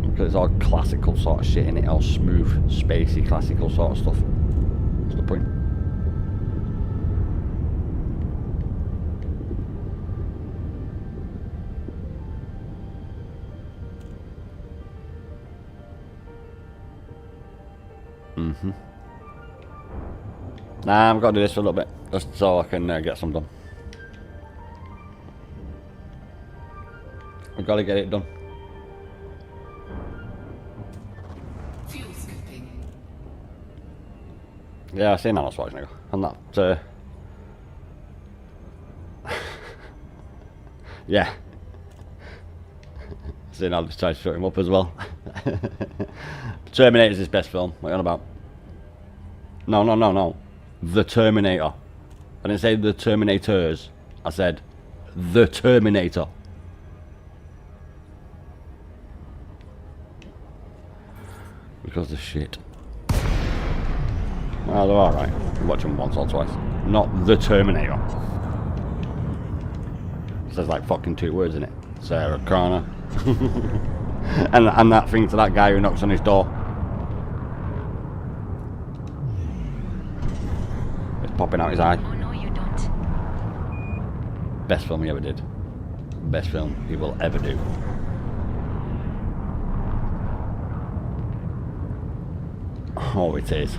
Because it's all classical sort of shit in it, all smooth, spacey, classical sort of stuff. What's the point? Nah, I've got to do this for a little bit, just so I can get some done. I've got to get it done. Fuel scooping. Yeah, I've seen Arnold Schwarzenegger, and that, yeah. Seen I'll just try to shut him up as well. Terminator's his best film, what are you on about? No. The Terminator. I didn't say the Terminators, I said the Terminator. Because of shit. Well, they're alright. Watch them once or twice. Not the Terminator. It says like fucking 2 words in it. Sarah Connor. and that thing to that guy who knocks on his door. It's popping out his eye. Oh no, you don't. Best film he ever did. Best film he will ever do. Oh, it is.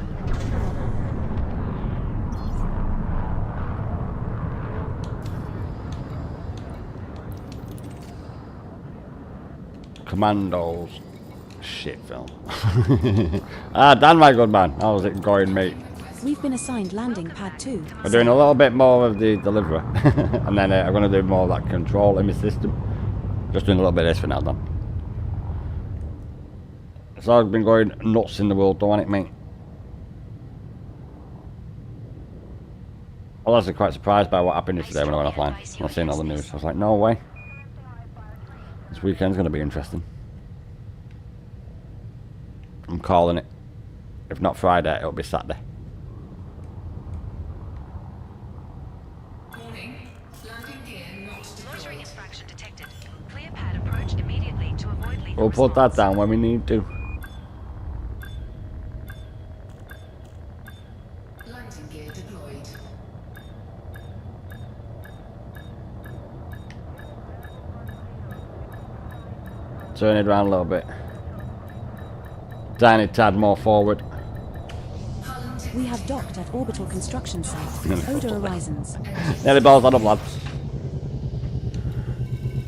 Commandos. Shit film. Dan, my good man. How's it going, mate? We've been assigned landing pad 2. We're doing a little bit more of the deliverer. And then I'm going to do more of that control in my system. Just doing a little bit of this for now, Dan. It's all been going nuts in the world, don't it, mate? I was actually quite surprised by what happened yesterday when I went offline. I was seeing all the news. I was like, no way. This weekend's going to be interesting. I'm calling it. If not Friday, it'll be Saturday. Warning. Landing gear not Loitering deployed. infraction detected. Clear pad approach immediately to avoid lethal We'll put that response. down when we need to. Landing gear deployed. Turn it around a little bit. Tiny tad more forward. We have docked at orbital construction site. Odor Horizons. Nearly balls that up, lads.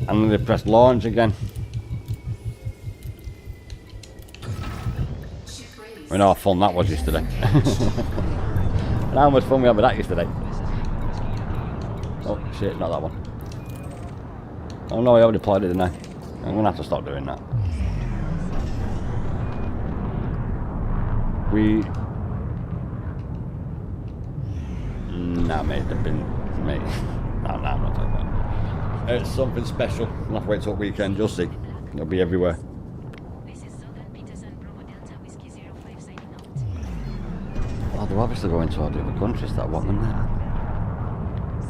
And then they press launch again. Ship ready. We know how fun that was yesterday. And how much fun we had with that yesterday. Oh shit, not that one. Oh no, I already deployed it, didn't I? I'm gonna have to stop doing that. Nah, mate, they've been. Mate. Nah, I'm not talking about it. It's something special. I'll have to wait till weekend, you'll see. It'll be everywhere. Oh, they're obviously going to all the other countries that want them there.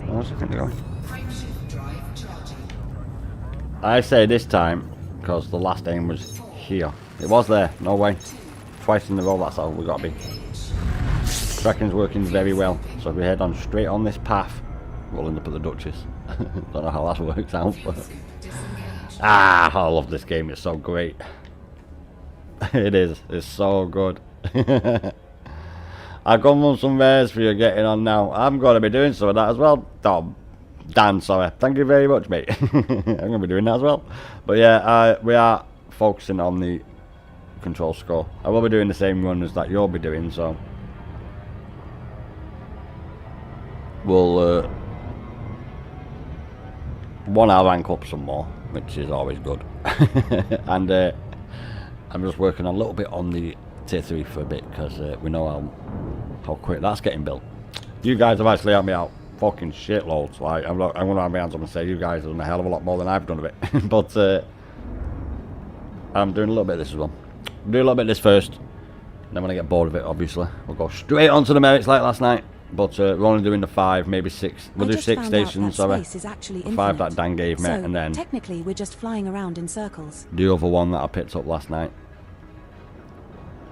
Where else do you think they're going? Frameshift drive charging. I say this time, because the last aim was here. It was there, no way. Twice in a row, that's how we got to be. Kraken's working very well, so if we head on straight on this path, we'll end up at the Duchess. Don't know how that works out, but... I love this game, it's so great. It is, it's so good. I've come on some rares for you getting on now. I'm going to be doing some of that as well. Dan, sorry. Thank you very much, mate. I'm going to be doing that as well. But yeah, we are focusing on the control score. I will be doing the same run as that you'll be doing, so... We'll... I'll rank up some more, which is always good. And I'm just working a little bit on the tier 3 for a bit, because we know how quick that's getting built. You guys have actually helped me out fucking shitloads. Like, I'm going to have my hands up and say you guys have done a hell of a lot more than I've done of it. But I'm doing a little bit of this as well. Do a little bit of this first, then when I get bored of it, obviously we'll go straight on to the merits like last night. But we're only doing the 5, maybe 6. We'll do 6 stations, sorry. 5 that Dan gave me, and then technically we're just flying around in circles. the other one that I picked up last night.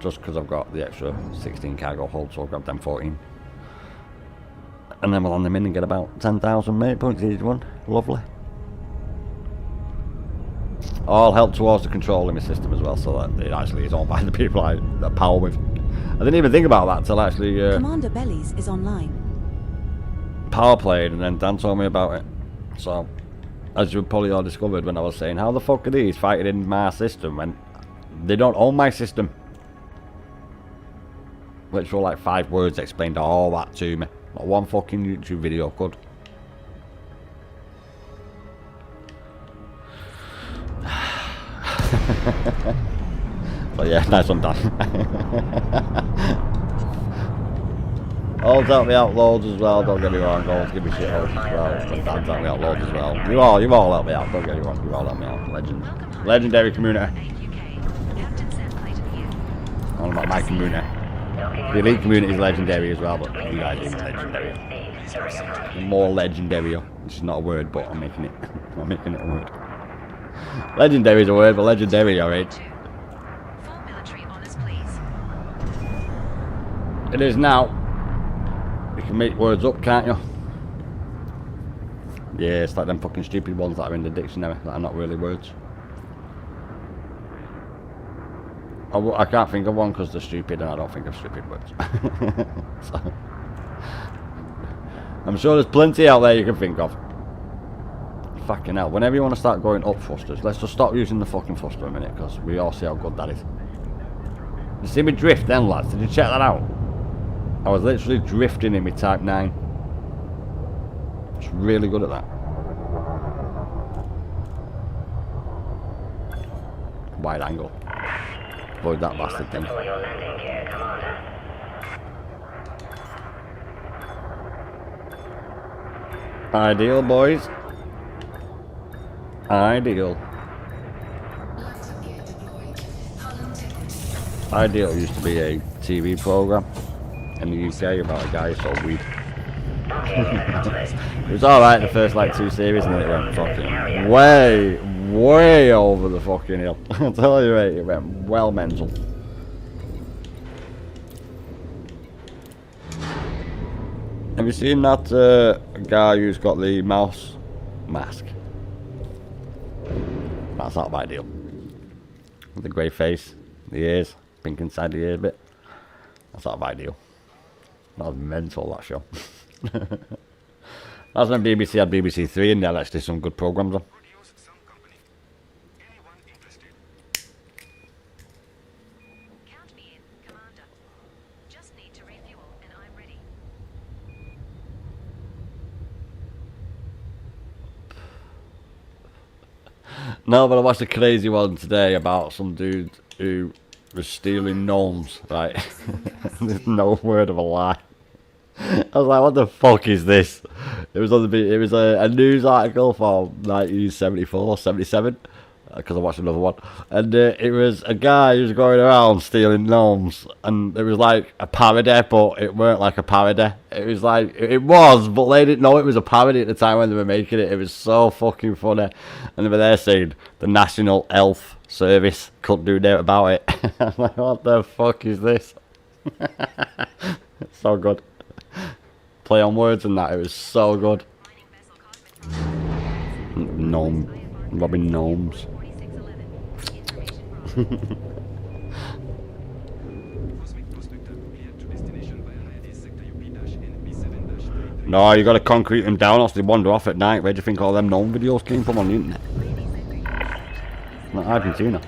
Just because I've got the extra 16 cargo hold, so I'll grab them 14. And then we'll land them in and get about 10,000 mate points each one. Lovely. All help towards the control in my system as well, so that it actually is owned by the people I power with. I didn't even think about that till actually Commander Bellies is online. power played, and then Dan told me about it. So, as you probably all discovered when I was saying, how the fuck are these fighting in my system when they don't own my system? Literally like 5 words explained all that to me. Not one fucking YouTube video could. But yeah, nice one, Dan. All helped me out loads as well, don't get me wrong. Goals give me shit loads as well. But Dan's helped me out loads as well. You all helped me out, don't get me wrong. You all helped me out. Legend. Legendary community. Captain Sam Clayton here. I don't know about my community. The elite community is legendary as well, but you guys are even legendary. More legendary. This is not a word, but I'm making it. I'm making it a word. Legendary is a word, but legendary, alright. Full military honors, please. It is now. You can make words up, can't you? Yeah, it's like them fucking stupid ones that are in the dictionary that are not really words. I can't think of one because they're stupid, and I don't think of stupid words. So, I'm sure there's plenty out there you can think of. Fucking hell, whenever you want to start going up thrusters, let's just stop using the fucking thruster a minute, because we all see how good that is. You see me drift then, lads? Did you check that out? I was literally drifting in my Type 9. It's really good at that. Wide angle. Avoid that bastard thing. Deploy your landing gear, Commander. Ideal, boys. Ideal. Landing gear deployed. Hull integrity. Ideal used to be a TV program in the UK about a guy who sold weed. It was alright the first like 2 series, and then it went fucking way over the fucking hill. I'll tell you, mate, it went well mental. Have you seen that guy who's got the mouse mask? That's out of Ideal. With the grey face, the ears, pink inside the ears bit. That's out of Ideal. That was mental, that show. That's when BBC had BBC 3 and they had actually some good programs on. Produce some company. Anyone interested? Count me in, Commander. Just need to refuel, and I'm ready. No, but I watched a crazy one today about some dude who was stealing gnomes, right? There's no word of a lie. I was like, what the fuck is this? It was on the, it was a news article from 1974, 77, because I watched another one, and it was a guy who was going around stealing gnomes, and it was like a parody, but it weren't like a parody. It was like, it was, but they didn't know it was a parody at the time when they were making it. It was so fucking funny, and they were there saying the National Health Service couldn't do nothing about it. I'm like, what the fuck is this? It's so good. Play on words and that, it was so good. Gnome, robbing gnomes. Cosmic Prospector cleared to destination via IAD Sector UP-NB7-3. No, you gotta concrete them down, else they wander off at night. Where do you think all them gnome videos came from on the internet? Not Argentina.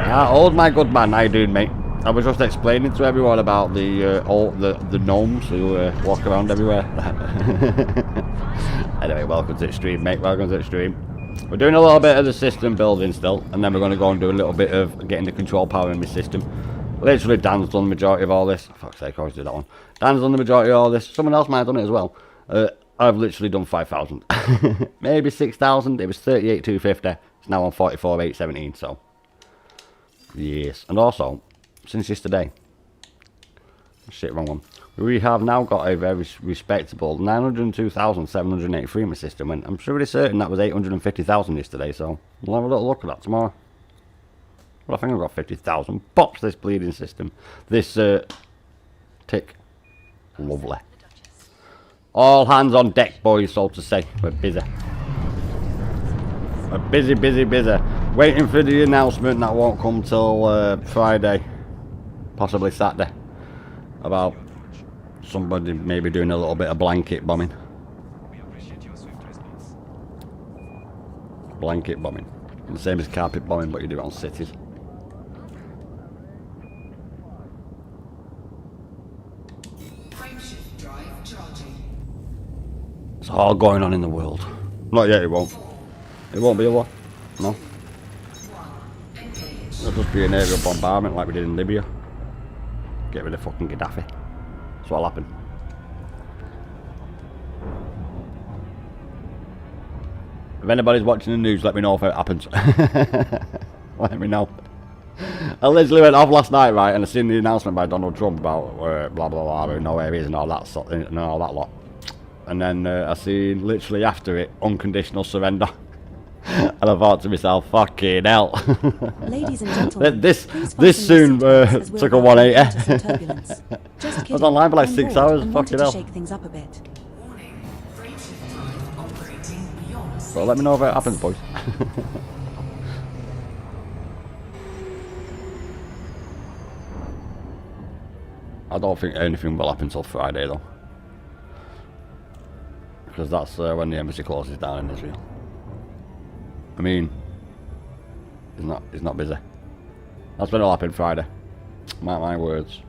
Ah, old my good man, how you doing, mate? I was just explaining to everyone about the all the gnomes who walk around everywhere. Anyway, welcome to the stream, mate. Welcome to the stream. We're doing a little bit of the system building still, and then we're going to go and do a little bit of getting the control power in my system. Literally, Dan's done the majority of all this. Fuck's sake, I always do that one. Dan's done the majority of all this. Someone else might have done it as well. I've literally done 5,000. Maybe 6,000. It was 38,250. It's now on 44,817. So, yes. And also, since yesterday, shit, wrong one. We have now got a very respectable 902,783 in my system, and I'm pretty certain that was 850,000 yesterday. So we'll have a little look at that tomorrow. Well, I think I've got 50,000 pops this bleeding system. This tick, lovely. All hands on deck, boys, so to say. We're busy. We're busy. Waiting for the announcement that won't come till Friday, possibly Saturday, about somebody maybe doing a little bit of blanket bombing. We appreciate your swift response. Blanket bombing. The same as carpet bombing, but you do it on cities. Frameshift drive charging. It's all going on in the world. Not yet, it won't. It won't be a war. No. It'll just be an aerial bombardment like we did in Libya. Get rid of fucking Gaddafi. That's what'll happen. If anybody's watching the news, let me know if it happens. Let me know. I literally went off last night, right, and I seen the announcement by Donald Trump about blah blah blah, we know where he is and all that sort and all that lot. And then I seen literally after it, unconditional surrender. And I thought to myself, fucking hell. Ladies and gentlemen, this please soon fasten your seatbelts as we're took a about to 180. enter some turbulence. Just I was kidding. online for like I'm 6 bored hours, and fucking wanted to hell. shake things up a bit. Warning. Frameshift drive operating beyond So let me know if it happens, boys. I don't think anything will happen till Friday though, because that's when the embassy closes down in Israel. I mean, it's not busy. That's when it'll happen Friday. Mark my words.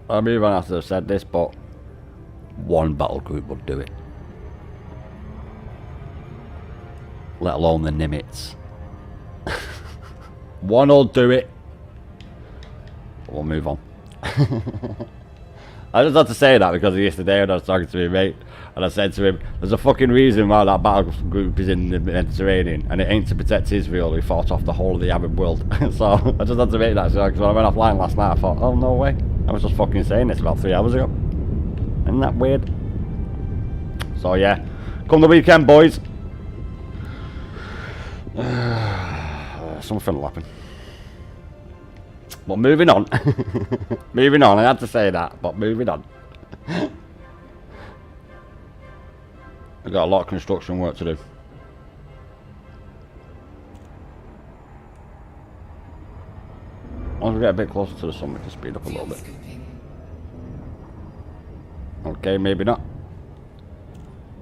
I mean, even after I've said this, but one battle group would do it. Let alone the Nimitz. One will do it. We'll move on. I just had to say that because yesterday when I was talking to my mate, and I said to him, there's a fucking reason why that battle group is in the Mediterranean, and it ain't to protect Israel who fought off the whole of the Arab world. So I just had to make that because when I went offline last night I thought, oh no way, I was just fucking saying this about 3 hours ago. Isn't that weird? So yeah, come the weekend boys. Something will happen. But moving on. Moving on, I had to say that, but moving on. I've got a lot of construction work to do. Once we get a bit closer to the sun, we can speed up a little bit. Okay, maybe not.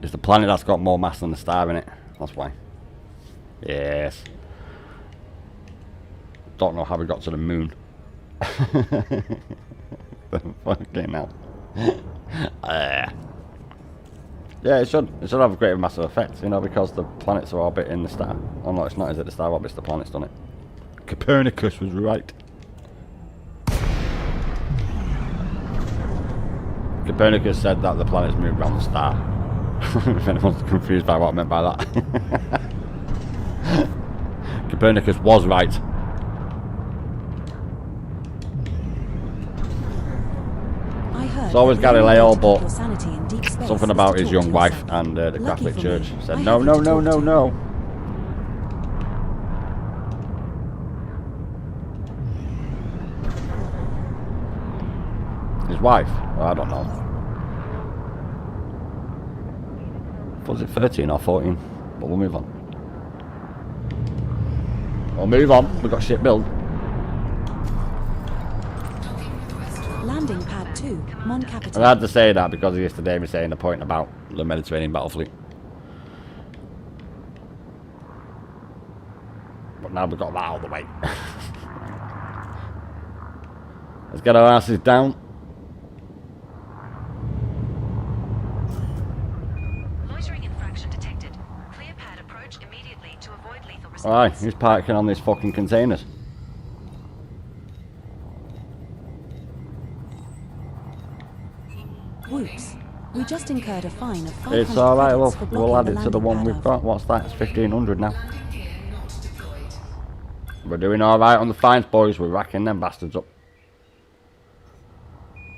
It's the planet that's got more mass than the star in it. That's why. Yes. Don't know how we got to the moon. Fucking hell. Yeah, it should have a greater massive effect, you know, because the planets are orbiting the star. Oh no, it's not, is it? The star orbits the planets, done it? Copernicus was right. Copernicus said that the planets move around the star. If anyone's confused by what I meant by that. Copernicus was right. So was Galileo, but something about his young wife and the Catholic Church said no, no, no, no, no. His wife? Well, I don't know. Was it 13 or 14? But we'll move on. We'll move on. We've got shit build. Landing pad 2, Mon Capital. I had to say that because yesterday was saying the point about the Mediterranean battle fleet. But now we've got that out of the way. Let's get our asses down. Loitering infraction detected. Clear pad approach immediately to avoid lethal response. Alright, who's parking on these fucking containers? Whoops. We just incurred a fine of 500 It's alright, credits for we'll blocking add the it to the landing one pad we've got. What's that? It's 1500 now. Landing gear not deployed. We're doing alright on the fines, boys. We're racking them bastards up.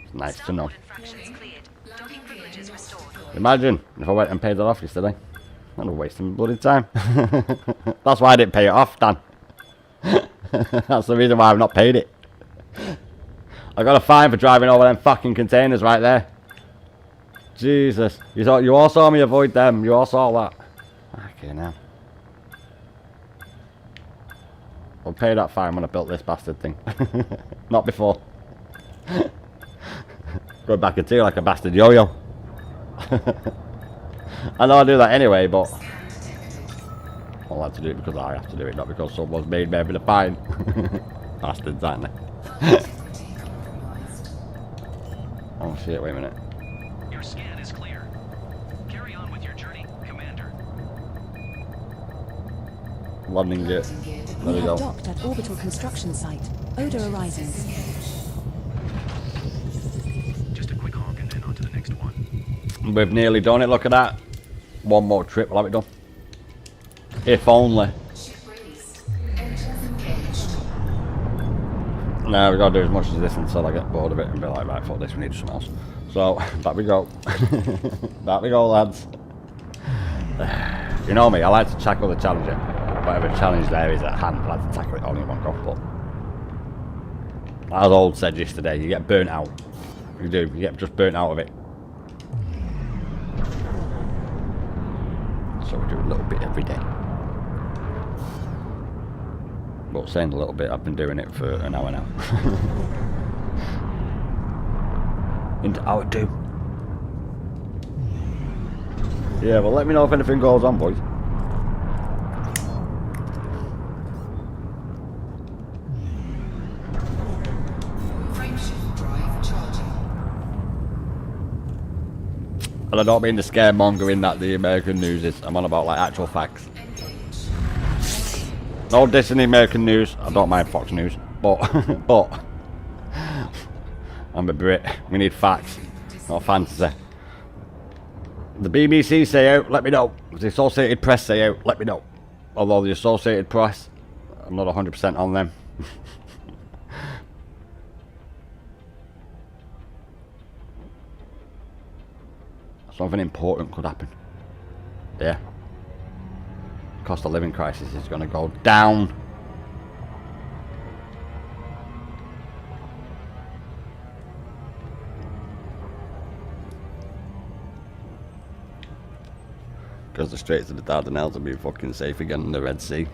It's nice to know. Starboard infractions cleared. Docking privileges restored. Imagine if I went and paid that off yesterday. I'd have wasted my bloody time. That's why I didn't pay it off, Dan. That's the reason why I've not paid it. I got a fine for driving over them fucking containers right there. Jesus. You all saw me avoid them. You all saw that. Okay, now. I'll pay that fine when I built this bastard thing. Not before. Go back and do like a bastard yo-yo. I know I do that anyway, but I like to do it because I have to do it, not because someone's made me a fine. Bastards, aren't they? Oh shit, wait a minute. Your scan is clear. Carry on with your journey, Commander. Landing gear. There We we have go. docked at orbital construction site. Odor Horizon. Just a quick honk and then on to the next one. We've nearly done it, look at that. One more trip, we'll have it done. If only. Ship released. Engines engaged. No, we gotta do as much as this until I get bored of it and be like, right, fuck this, we need something else. So, back we go. Back we go, lads. You know me, I like to tackle the challenger. Whatever challenge there is at hand, I like to tackle it all in one go. But as Old said yesterday, you get burnt out. You do, you get just burnt out of it. So we do a little bit every day. But saying a little bit, I've been doing it for an hour now. Into hour 2. Yeah, well let me know if anything goes on, boys. Frameshift drive charging. And I don't mean the scaremongering that the American news is. I'm on about like actual facts. Engage. No dissing the American news. I don't mind Fox News, but I'm a Brit. We need facts, not fantasy. The BBC say out, let me know. The Associated Press say out, let me know. Although the Associated Press, I'm not 100% on them. Something important could happen. Yeah. Cost of living crisis is going to go down. Because the Straits of the Dardanelles will be fucking safe again in the Red Sea.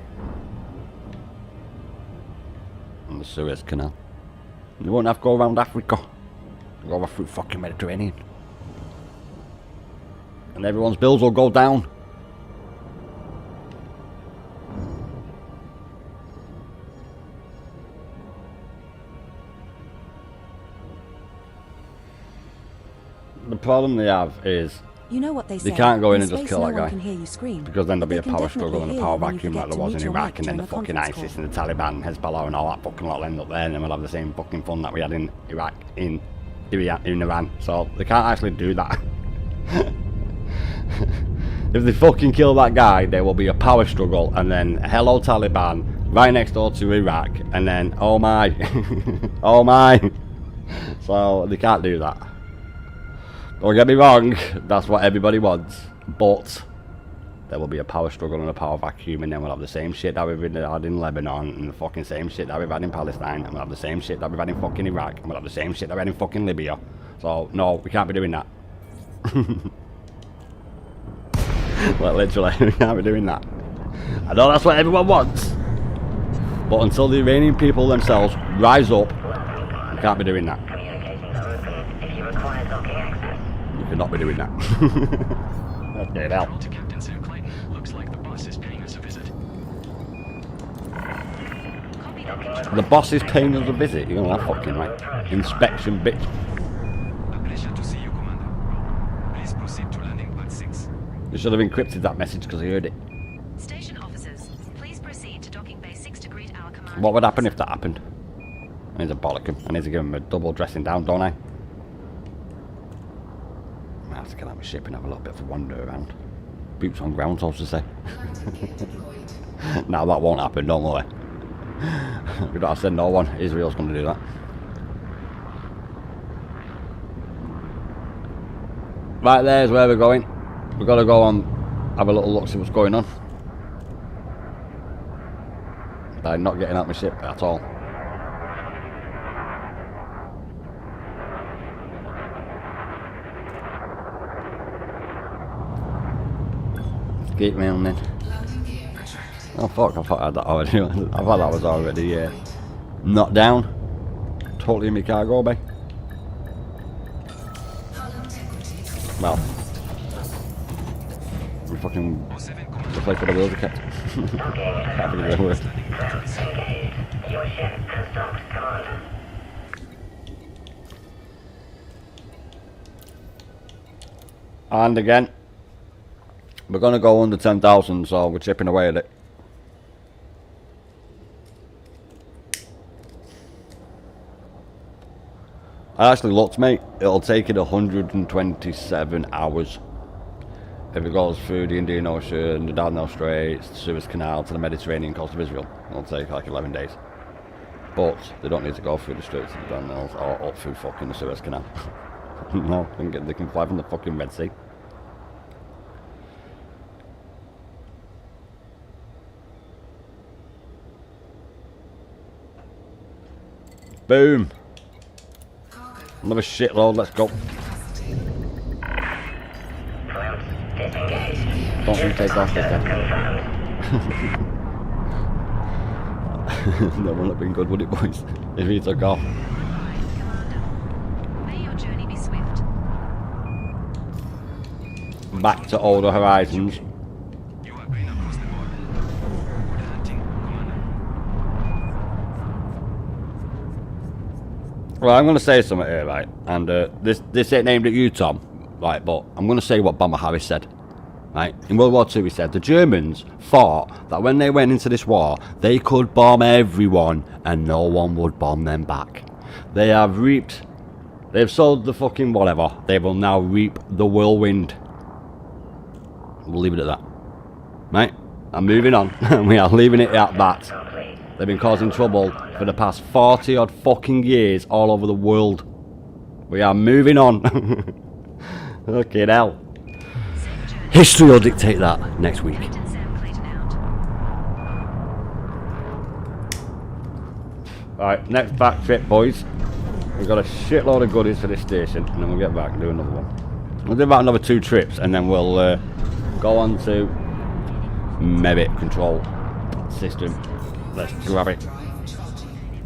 And the Suez Canal. You won't have to go around Africa. Go over through fucking Mediterranean. And everyone's bills will go down. The problem they have is You know what they say. they can't go in and space, just kill no that one guy. can hear you scream. Because then there'll be They a can power struggle definitely and a hear power you when you vacuum like forget there to was in mute your Iraq mic and then the during a fucking conference ISIS call. and the Taliban, Hezbollah and all that fucking lot will end up there and then we'll have the same fucking fun that we had in Iraq, in Iran. So they can't actually do that. If they fucking kill that guy, there will be a power struggle and then hello Taliban right next door to Iraq and then oh my, oh my. So they can't do that. Don't get me wrong, that's what everybody wants, but there will be a power struggle and a power vacuum and then we'll have the same shit that we've had in Lebanon and the fucking same shit that we've had in Palestine and we'll have the same shit that we've had in fucking Iraq and we'll have the same shit that we had in fucking Libya. So no, we can't be doing that. Like literally, we can't be doing that. I know that's what everyone wants, but until the Iranian people themselves rise up, we can't be doing that. Communications are open if you require docking access. You cannot be doing that. Okay, now. Control to Captain Sam Clayton. Looks like the boss is paying us a visit. Copy that. The boss is paying us a visit. You're gonna have fucking right. Inspection, bitch. A pleasure to see you, Commander. Please proceed to landing pad 6. You should have encrypted that message because I heard it. Station officers, please proceed to docking bay 6 to greet our command. What would happen if that happened? I need to bollock him. I need to give him a double dressing down, don't I? I have to get out my ship and have a little bit of a wander around. Boots on ground, so to say. Now that won't happen, don't worry. We don't have to send no one. Israel's going to do that. Right there's where we're going. We've got to go and have a little look, see what's going on. By not getting out my ship at all. Keep me on then. Oh fuck, I thought I had that already. I thought that was already not down. Totally in my cargo bay. Well. We fucking the place where the wheels are kept. Can't think of the word. Engage. Your ship has docked, Commander. And again, we're gonna go under 10,000, so we're chipping away at it. I actually looked, mate. It'll take it 127 hours. If it goes through the Indian Ocean, the Dardanelles Straits, the Suez Canal to the Mediterranean coast of Israel, it'll take like 11 days. But they don't need to go through the Straits of the Dardanelles or up through fucking the Suez Canal. No, they can fly from the fucking Red Sea. Boom! Another shitload, let's go. Don't you take off this time. That wouldn't have been good, would it, boys? If he took off. Commander. May your journey be swift. Back to older horizons. You are green across the board. Good hunting, Commander. Well, I'm going to say something here, right? And this ain't aimed at you, Tom, right? But I'm going to say what Bomber Harris said. Right? In World War II, he said the Germans thought that when they went into this war, they could bomb everyone and no one would bomb them back. They have reaped They've sowed the fucking whatever. They will now reap the whirlwind. We'll leave it at that. Right? I'm moving on. We are leaving it at that. Complete. They've been causing trouble for the past 40 odd fucking years all over the world. We are moving on. Okay, now. History will dictate that next week. Trident Sam Clayton out. Alright, next back trip, boys. We've got a shitload of goodies for this station, and then we'll get back and do another one. We'll do about another 2 trips, and then we'll go on to Merit control system. Let's grab it.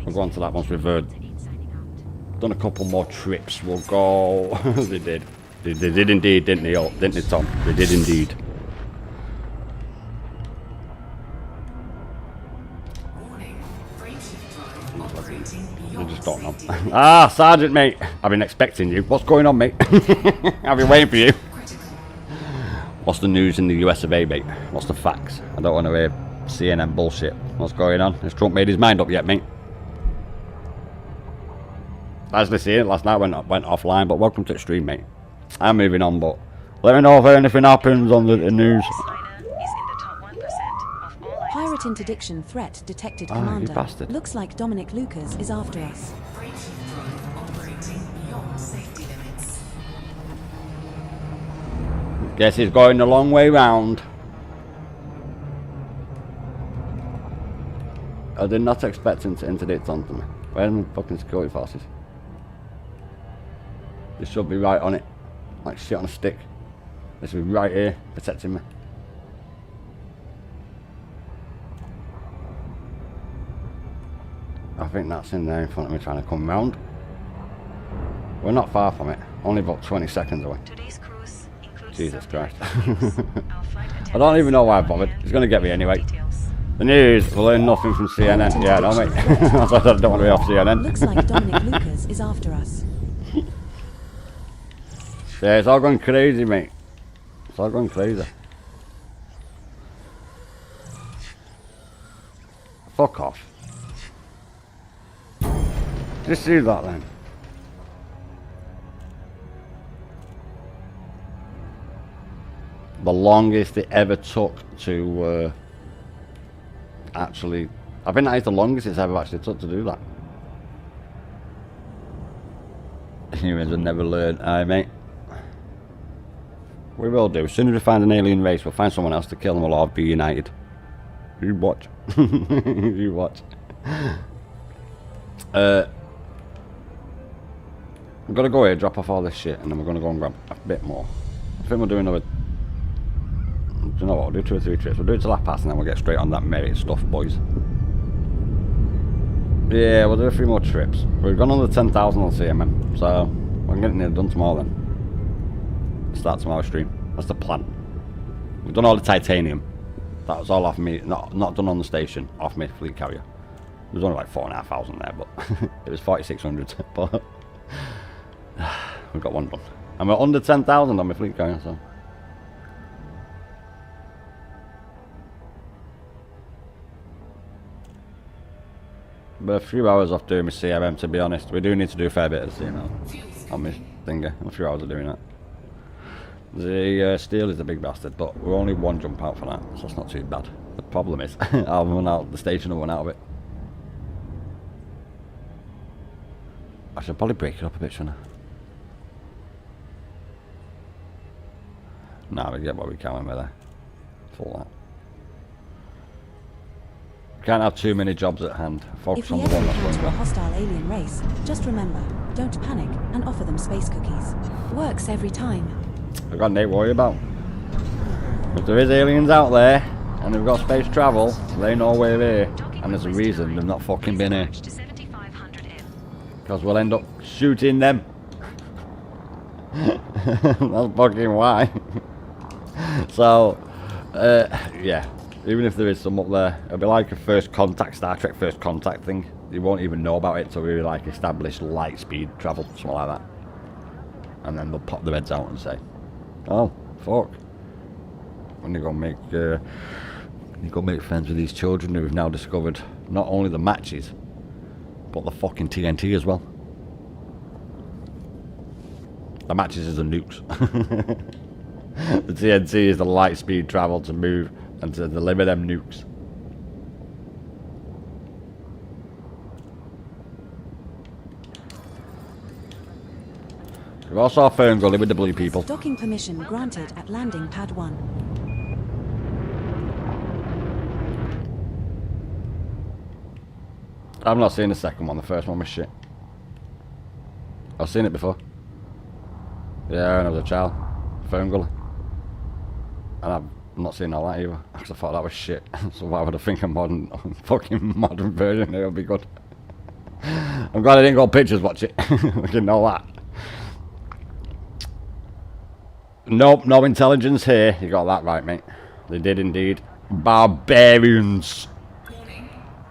We'll go on to that once we've done a couple more trips. We'll go. They did. They did indeed, didn't they? Didn't they, Tom? They did indeed. Warning. Freight ship drive operating I beyond just don't know. safety limits. Ah, Sergeant, mate. I've been expecting you. What's going on, mate? I've been waiting for you. Critical. What's the news in the US of A, mate? What's the facts? I don't want to hear CNN bullshit. What's going on? Has Trump made his mind up yet, mate? As I see it, last night went offline, but welcome to the stream, mate. I'm moving on, but let me know if anything happens on the news. This liner is in the top 1% of all liners Pirate today. interdiction threat detected, Ah, you Commander. bastard. Looks like Dominic Lucas is after us. Freight ship drive operating beyond safety limits. Guess he's going the long way round. I did not expect him to interdict onto me. Where are the fucking security forces? They should be right on it. Like shit on a stick. They should be right here, protecting me. I think that's in there in front of me trying to come round. We're not far from it. Only about 20 seconds away. Today's cruise includes Jesus Christ. Our flight I don't even know why I bothered. He's going to get me anyway. details. The news, we'll learn nothing from CNN. Yeah, no, mate. I don't want to be off CNN. Looks like Dominic Lucas is after us. Yeah, it's all going crazy, mate. It's all going crazy. Fuck off. Just see that then. The longest it ever took to actually... I think that is the longest it's ever actually took to do that. Humans will never learn, aye, mate. We will do. As soon as we find an alien race, we'll find someone else to kill and we'll all be united. You watch. You watch. We've got to go here, drop off all this shit, and then we're going to go and grab a bit more. I think we'll do another... Do you know what? We'll do 2 or 3 trips. We'll do it till that pass and then we'll get straight on that merit stuff, boys. Yeah, we'll do a few more trips. We've gone under 10,000 on CMM, so we're getting it done tomorrow then. Start tomorrow's stream. That's the plan. We've done all the titanium. That was all off me, not done on the station, off my fleet carrier. There was only like 4,500 there, but it was 4,600. But we've got one done. And we're under 10,000 on my fleet carrier, so. But a few hours off doing my CMM, to be honest. We do need to do a fair bit of CMM on my thinger. A few hours of doing that. The steel is the big bastard, but we're only 1 jump out for that, so it's not too bad. The problem is, I'll run out, the station will run out of it. I should probably break it up a bit, shouldn't I? Nah, we get what we can when we're there. Full that. Can't have too many jobs at hand. If Focus we on ever the one that's encounter a running. hostile alien race, just remember, don't panic and offer them space cookies. Works every time. We've got nothing to worry about. If there is aliens out there and they've got space travel, they know we're here, and there's a reason they've not fucking been here. To 7500 M. Because we'll end up shooting them. That's fucking why. So, yeah. Even if there is some up there, it'll be like a first contact, Star Trek first contact thing. You won't even know about it till we like establish light speed travel, something like that. And then they'll pop their heads out and say, "Oh, fuck." When you go make friends with these children who have now discovered not only the matches, but the fucking TNT as well. The matches is the nukes. The TNT is the light speed travel to move and to deliver them nukes. We've also our phone gully with the blue people. Docking permission granted at landing pad 1. I've not seen the second one, the first one was shit. I've seen it before. Yeah, when I was a child. Phone gully. And I've not seen all that either, because I thought that was shit. So why would I think a fucking modern version it would be good? I'm glad I didn't go pictures watch it. I didn't know that. Nope, no intelligence here. You got that right, mate. They did indeed. Barbarians. Warning.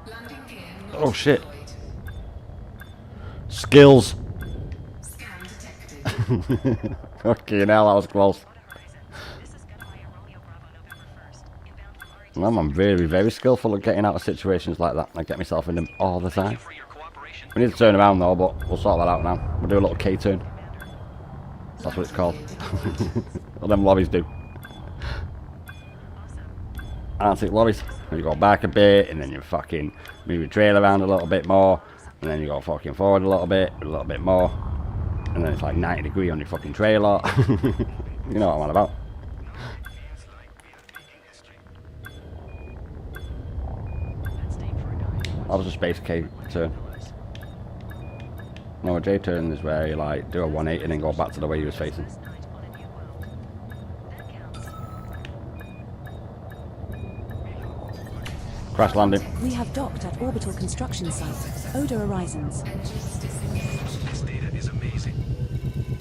Landing gear not Oh shit. deployed. Skills. Scan detected. Fucking hell, that was close. This is Gigabyte Romeo Bravo November 1st. Inbound from I'm very, very skillful at getting out of situations like that. I get myself in them all the time. For your cooperation. We need to turn around though, but we'll sort that out now. We'll do a little K-turn. That's what it's called. What them lorries do. Antique lorries. And you go back a bit, and then you fucking move your trailer around a little bit more, and then you go fucking forward a little bit more, and then it's like 90 degree on your fucking trailer. You know what I'm on about. That was a space K turn. No, a J turn is where you like do a 180 and then go back to the way you was facing. Crash landing. We have docked at orbital construction site, Oda Horizons. This data is amazing.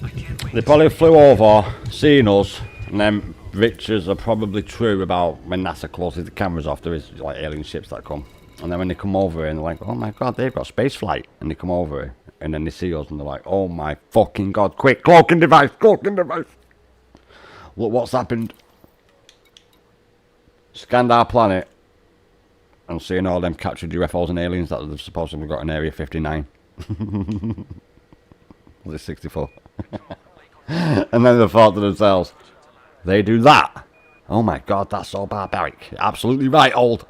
I can't wait. They probably flew over, seen us, and then pictures are probably true about when NASA closes the cameras off. There is like alien ships that come, and then when they come over and they're like, "Oh my god, they've got space flight," and they come over and then they see us and they're like, "Oh my fucking god, quick, cloaking device, cloaking device! Look what's happened." Scanned our planet and seeing all them captured UFOs and aliens that they've supposedly got in Area 59. Was it 64? And then they thought to themselves, they do that? Oh my god, that's so barbaric. Absolutely right, old.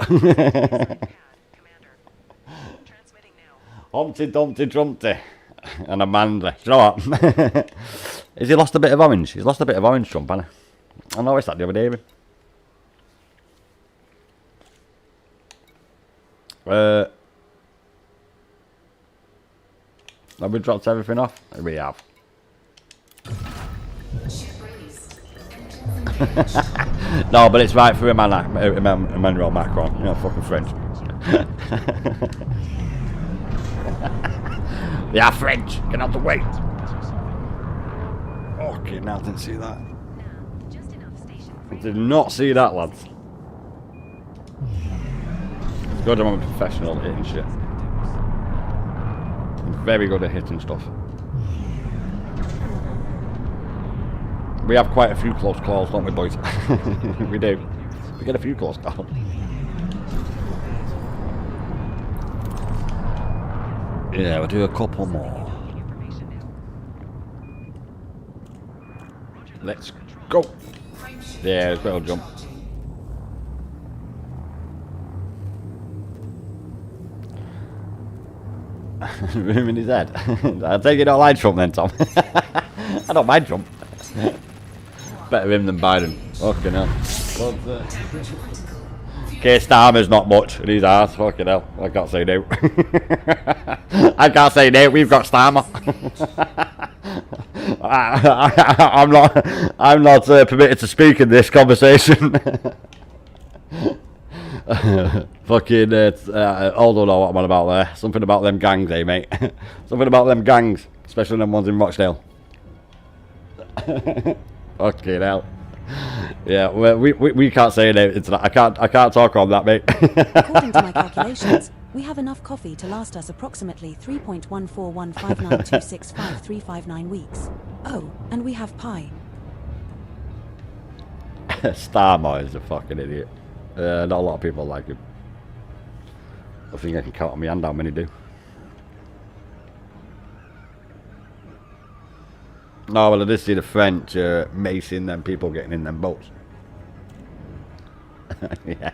Humpty Dumpty Drumpty. And Amanda. Do you know what? Has he lost a bit of orange? He's lost a bit of orange, Trump, hasn't he? I noticed that the other day. Have we dropped everything off? We have. Ship released. Engines engaged. No, but it's right for Emmanuel Macron. You know, fucking French. They are French. Get out the way. Okay, now I didn't see that. just enough station I did not see that, lads. It's good I'm a professional at hitting shit. I'm very good at hitting stuff. We have quite a few close calls, don't we, boys? We do. We get a few close calls. Yeah, we'll do a couple more. Let's go. Yeah, it's better jump. Room in his head. I take it, don't like Trump then, Tom. I don't mind Trump. Better him than Biden. Fucking hell. Keir Starmer's not much, and he's arse. Fucking hell. I can't say no. I can't say no. We've got Starmer. I'm not permitted to speak in this conversation. Fucking all don't know what I'm on about there. Something about them gangs, eh, mate? Something about them gangs, especially them ones in Rochdale. Fucking hell. Yeah, well, we can't say anything into that. I can't talk on that, mate. According to my calculations, we have enough coffee to last us approximately 3.14159265359 weeks. Oh, and we have pie. Starmer is a fucking idiot. Not a lot of people like him. I think I can count on my hand how many do. No, well, I did see the French macing them people getting in them boats. Yeah.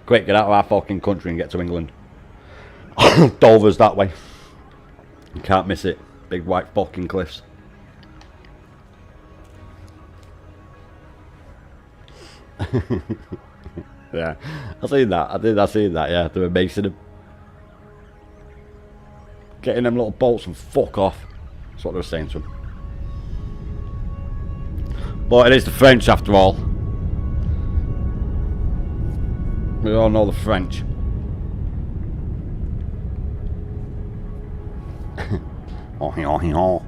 Quick, get out of our fucking country and get to England. Dover's that way. You can't miss it. Big white fucking cliffs. Yeah, I seen that. I seen that. Yeah, they were macing them, getting them little bolts and fuck off. That's what they were saying to them. But it is the French after all. We all know the French. Oh, oh.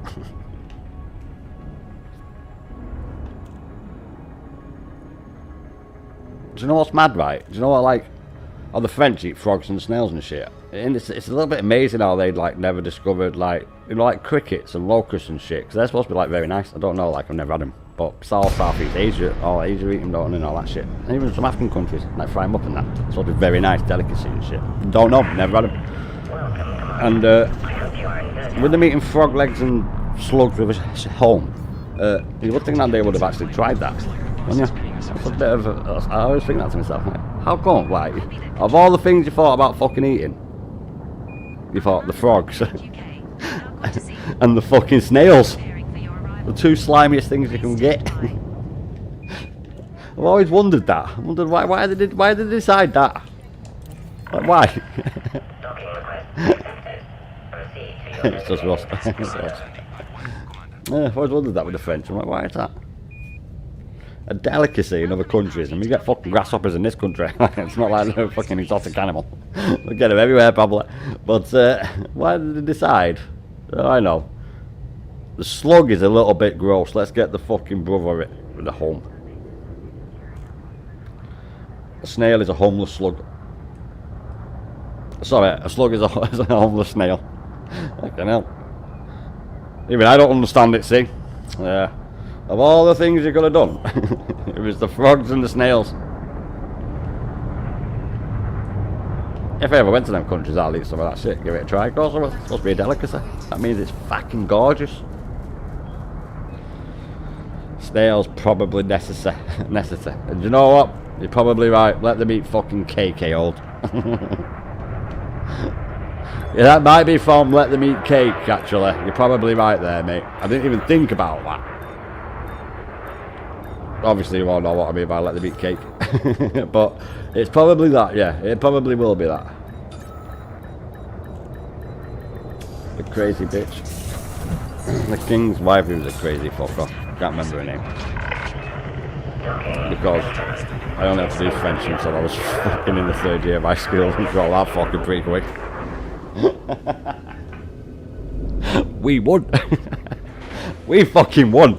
Do you know what's mad, right? Do you know what, like, how the French eat frogs and snails and shit? And it's a little bit amazing how they'd, like, never discovered, like, you know, like crickets and locusts and shit. Because they're supposed to be, like, very nice. I don't know, like, I've never had them. But it's all Southeast Asia, all Asia eat them, don't they, and all that shit. And even some African countries, like, fry them up and that. It's supposed to be very nice delicacy and shit. Don't know, never had them. And, with them eating frog legs and slugs with a home, you would think that they would have actually tried that, wouldn't you? That's a bit of a, I always think that to myself, like, how come, like, of all the things you thought about fucking eating, you thought the frogs and the fucking snails, the two slimiest things you can get. I've always wondered that. I wondered why did they decide that? Like, why? Docking request accepted. Proceed to your It's just lost. Yeah, I've always wondered that with the French. I'm like, why is that a delicacy in other countries, and we get fucking grasshoppers in this country? It's not like they're a fucking exotic animal. We get them everywhere probably. But why did they decide? I know. The slug is a little bit gross. Let's get the fucking brother of it with the home. A snail is a homeless slug. Sorry, a slug is a homeless snail. Fucking hell. Even I don't understand it, see? Yeah. Of all the things you could have done, it was the frogs and the snails. If I ever went to them countries, I'll eat some of that shit. Give it a try. Of course, it's supposed to be a delicacy. That means it's fucking gorgeous. Snails probably necessary. And you know what? You're probably right. Let them eat fucking cake, old. Yeah, that might be from Let Them Eat Cake, actually. You're probably right there, mate. I didn't even think about that. Obviously, you all know what I mean by Let Them Eat Cake. But it's probably that, yeah. It probably will be that. The crazy bitch. The king's wife was a crazy fucker. Can't remember her name. Because I only had to do French until I was fucking in the 3rd year of high school. And got that fucking pretty quick. We won. We fucking won.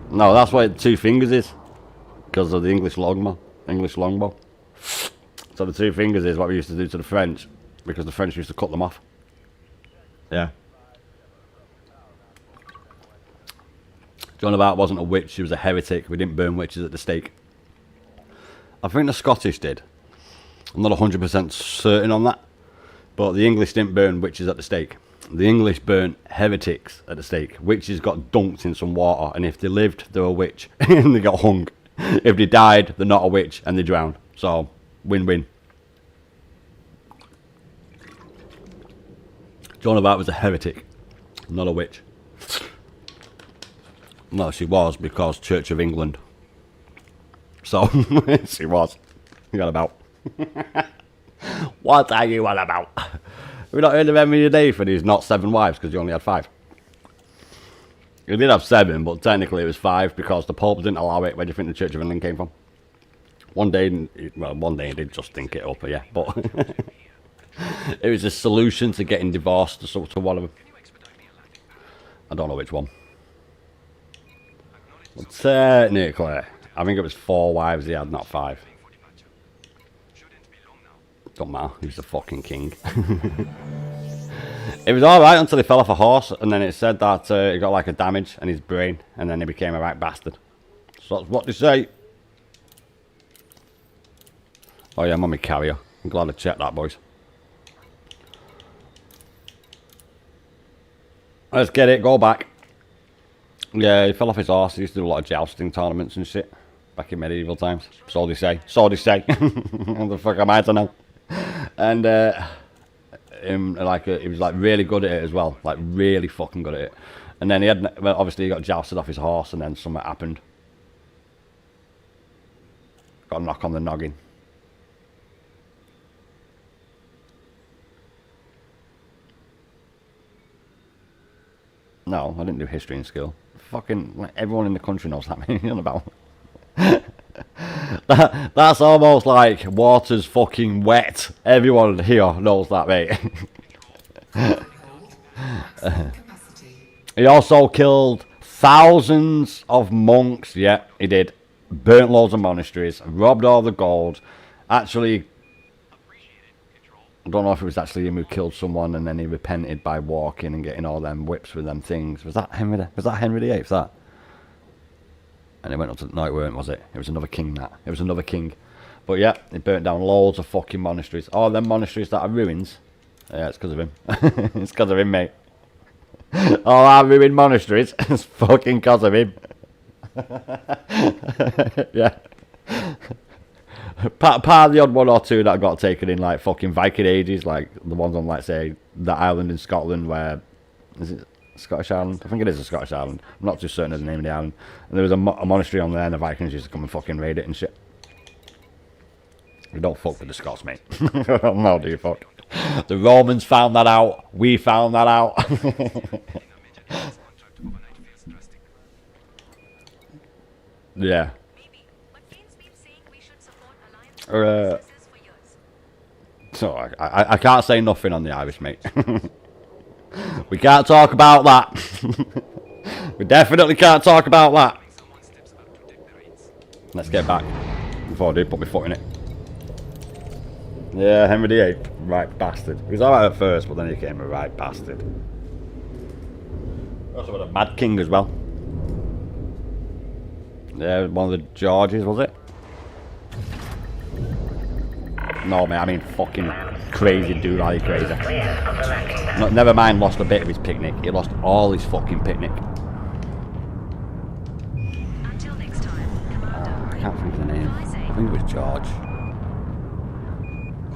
No, that's why 2 fingers is. Because of the English longbow. So the 2 fingers is what we used to do to the French. Because the French used to cut them off. Yeah. Joan of Arc wasn't a witch, she was a heretic. We didn't burn witches at the stake. I think the Scottish did. I'm not 100% certain on that. But the English didn't burn witches at the stake. The English burnt heretics at the stake. Witches got dunked in some water, and if they lived, they were a witch. And they got hung. If they died, they're not a witch, and they drowned. So, win-win. Joan of Arc was a heretic, not a witch. No, she was, because Church of England. So, she was. You got about. What are you on about? Have we not heard of Henry VIII and he's not 7 wives because he only had 5? He did have 7, but technically it was 5 because the Pope didn't allow it. Where do you think the Church of England came from? One day he did just think it up, yeah, but it was a solution to getting divorced to one of them. I don't know which one. But technically, I think it was 4 wives he had, not 5. Don't matter, he's the fucking king. It was alright until he fell off a horse, and then it said that he got like a damage in his brain, and then he became a right bastard. So that's what they say. Oh yeah, I'm on my carrier. I'm glad I checked that, boys. Let's get it, go back. Yeah, he fell off his arse. He used to do a lot of jousting tournaments and shit back in medieval times. So they say. So they say. What the fuck am I to know? And he was like really good at it as well. Like really fucking good at it. And then well, obviously he got jousted off his horse, and then something happened. Got a knock on the noggin. No, I didn't do history and skill. Fucking like, everyone in the country knows that. You know about. That's almost like water's fucking wet. Everyone here knows that, mate. He also killed thousands of monks. Yeah, he did. Burnt loads of monasteries. Robbed all the gold. Actually, I don't know if it was actually him who killed someone and then he repented by walking and getting all them whips with them things. Was that Henry? Was that Henry VIII? That? And it went up to... No, it weren't, was it? It was another king, that. It was another king. But yeah, he burnt down loads of fucking monasteries. All them monasteries that are ruins. Yeah, it's because of him. It's because of him, mate. All our ruined monasteries. It's fucking because of him. Yeah. Part of the odd one or two that got taken in like fucking Viking ages, like the ones on, like, say, that island in Scotland where... Is it Scottish Island? I think it is a Scottish island. I'm not too certain of the name of the island. And there was a monastery on there and the Vikings used to come and fucking raid it and shit. We don't fuck with the Scots, mate. No, do you fuck. The Romans found that out. We found that out. Yeah. So I can't say nothing on the Irish, mate. We can't talk about that. We definitely can't talk about that. Let's get back before I do put my foot in it. Yeah, Henry VIII, right bastard. He was alright at first, but then he became a right bastard. Also had a Mad King as well. Yeah, one of the Georges, was it? No, mate, I mean fucking crazy dude, are you crazy? No, never mind lost a bit of his picnic, he lost all his fucking picnic. Until next time, Commander. I can't think of the name. I think it was George.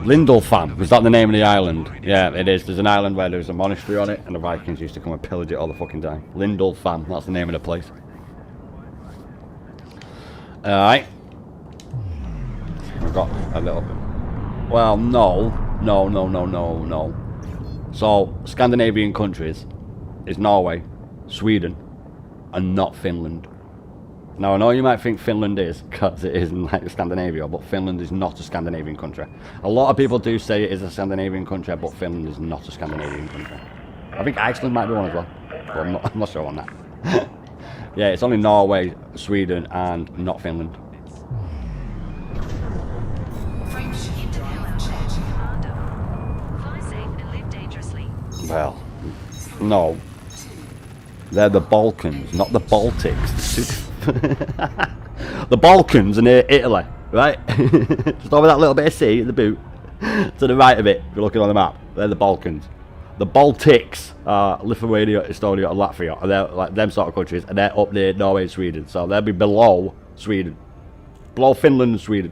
Lindolfam, was that the name of the island? Yeah, it is. There's an island where there's a monastery on it and the Vikings used to come and pillage it all the fucking time. Lindolfam, that's the name of the place. Alright. I've got a little bit. Well, no. So, Scandinavian countries is Norway, Sweden, and not Finland. Now, I know you might think Finland is, because it is in like Scandinavia, but Finland is not a Scandinavian country. A lot of people do say it is a Scandinavian country, but Finland is not a Scandinavian country. I think Iceland might be one as well, but I'm not sure on that. Yeah, it's only Norway, Sweden, and not Finland. Fly safe and live dangerously. Well, no. They're the Balkans, not the Baltics. The Balkans are near Italy, right? Just over that little bit of sea at the boot. To the right of it, if you're looking on the map, they're the Balkans. The Baltics are Lithuania, Estonia, and Latvia. And they're like them sort of countries, and they're up near Norway and Sweden. So they'll be below Sweden. Below Finland and Sweden.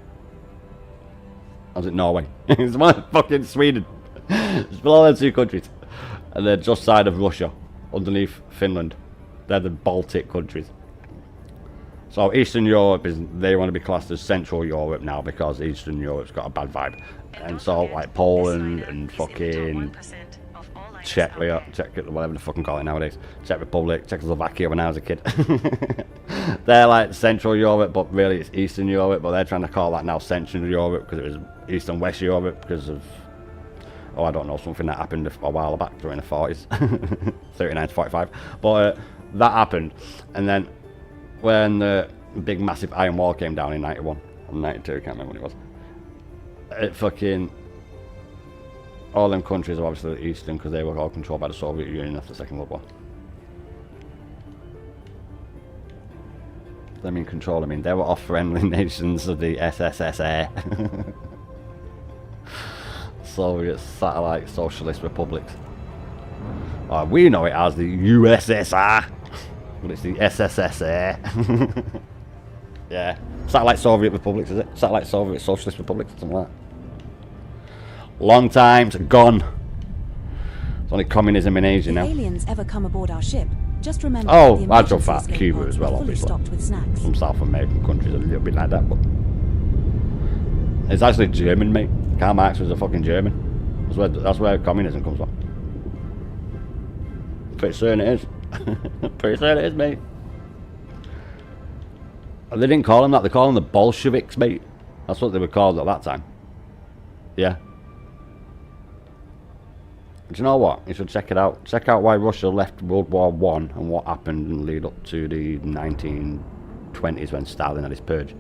How's it Norway? It's one fucking Sweden. It's below them two countries. And they're just side of Russia, underneath Finland. They're the Baltic countries. So Eastern Europe is, they want to be classed as Central Europe now because Eastern Europe's got a bad vibe. And so like Poland and fucking Czech, whatever the fucking call it nowadays. Czech Republic, Czechoslovakia when I was a kid. They're like Central Europe, but really it's Eastern Europe, but they're trying to call that now Central Europe because it was East and West Europe because of, oh I don't know, something that happened a while back during the 40s. 39 to 45. But that happened, and then when the big massive iron wall came down in 91 or 92, I can't remember when it was. It fucking, all them countries are obviously Eastern because they were all controlled by the Soviet Union after the Second World War. I mean control, I mean they were all friendly nations of the SSSR. Soviet Satellite Socialist Republics. We know it as the USSR, but it's the SSSR. Yeah, Satellite Soviet Republics, is it? Satellite Soviet Socialist Republics, something like that. Long time's gone. It's only communism in Asia If now. aliens ever come aboard our ship, just remember Oh, that the I drove emergency past escape Cuba pods as well, are fully obviously. stocked with snacks. Some South American countries are a little bit like that, but it's actually German, mate. Karl Marx was a fucking German. That's where communism comes from. Pretty certain it is. Pretty certain it is, mate. They didn't call them that. They call them the Bolsheviks, mate. That's what they were called at that time. Yeah. Do you know what? You should check it out. Check out why Russia left World War I and what happened in the lead up to the 1920s when Stalin had his purge.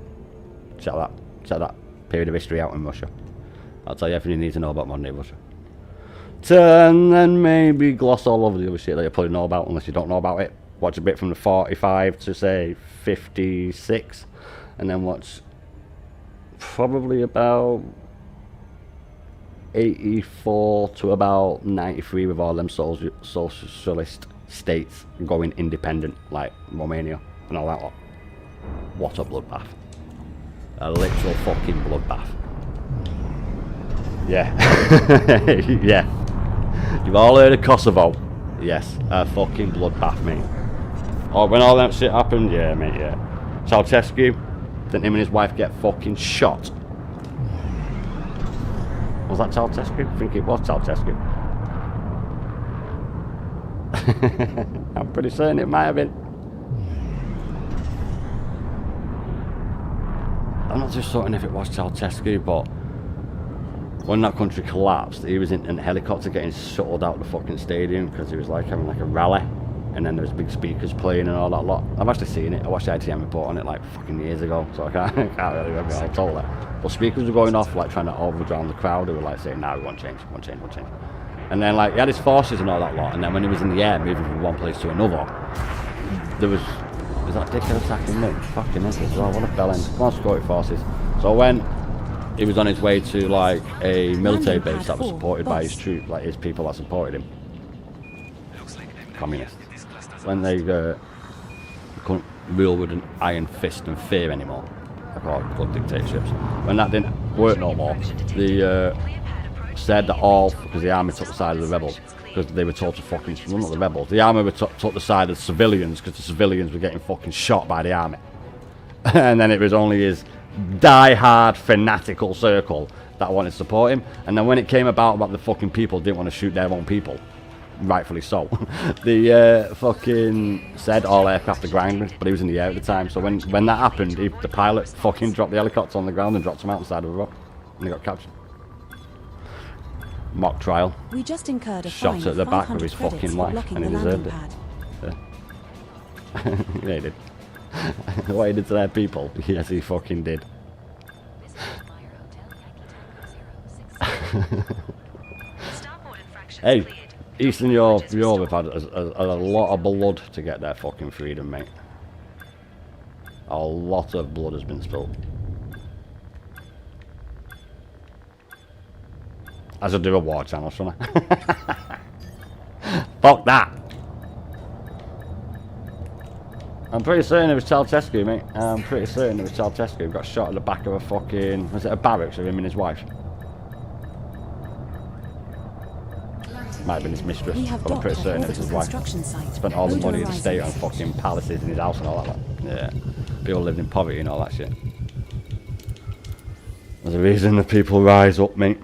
Check that period of history out in Russia. I'll tell you everything you need to know about modern day Russia. And then maybe gloss all over the other shit that you probably know about unless you don't know about it. Watch a bit from the 45 to say 56 and then watch probably about 84 to about 93 with all them socialist states going independent like Romania and all that lot. What a bloodbath. A literal fucking bloodbath. Yeah. Yeah. You've all heard of Kosovo? Yes, a fucking bloodbath, mate. Oh, when all that shit happened? Yeah, mate, yeah. Ceausescu, didn't him and his wife get fucking shot? Was that Ceausescu? I think it was Ceausescu. I'm pretty certain it might have been. I'm not too certain if it was Ceausescu, but when that country collapsed, he was in a helicopter getting shuttled out the fucking stadium because he was like having like a rally, and then there was big speakers playing and all that lot. I've actually seen it. I watched the ITM report on it like fucking years ago, so I can't really remember how I told that. But speakers were going off like trying to overwhelm the crowd. They were like saying, "No, we won't change, won't change, won't change." And then like he had his forces and all that lot, and then when he was in the air moving from one place to another, there was that dickhead attacking me. Fucking hell, oh, what a bellend. Come on, Scottish forces. So when he was on his way to like a military base that was supported by his troops, like his people that supported him, communists. When they couldn't rule with an iron fist and fear anymore, I call it blood dictatorships. When that didn't work no more, they said that all, because the army took the side of the rebels, because they were told to fucking, well, not the rebels, the army took the side of the civilians, because the civilians were getting fucking shot by the army. And then it was only his die-hard fanatical circle that wanted to support him, and then when it came about the fucking people didn't want to shoot their own people, rightfully so, they fucking said all aircraft are grounded, but he was in the air at the time, so when that happened, the pilot fucking dropped the helicopter on the ground and dropped him out the side of a rock, and he got captured. Mock trial. We just incurred a Shot fine at the of back of 500 his credits fucking for wife, blocking and the he landing deserved it. pad. Yeah, he did. What he did to their people, yes, he fucking did. Starboard infractions Hey, cleared. Eastern Europe have had a lot of blood to get their fucking freedom, mate. A lot of blood has been spilled. I should do a war channel, shouldn't I? Fuck that! I'm pretty certain it was Ceausescu, mate. I'm pretty certain it was Ceausescu. Got shot at the back of a fucking... Was it a barracks of him and his wife? Might have been his mistress, We have but I'm pretty docked certain off it was his orbital wife. construction site. Spent all the money in the Modular state on Ryzen. fucking palaces in his house and all that. Like. Yeah. People lived in poverty and all that shit. There's a reason the people rise up, mate.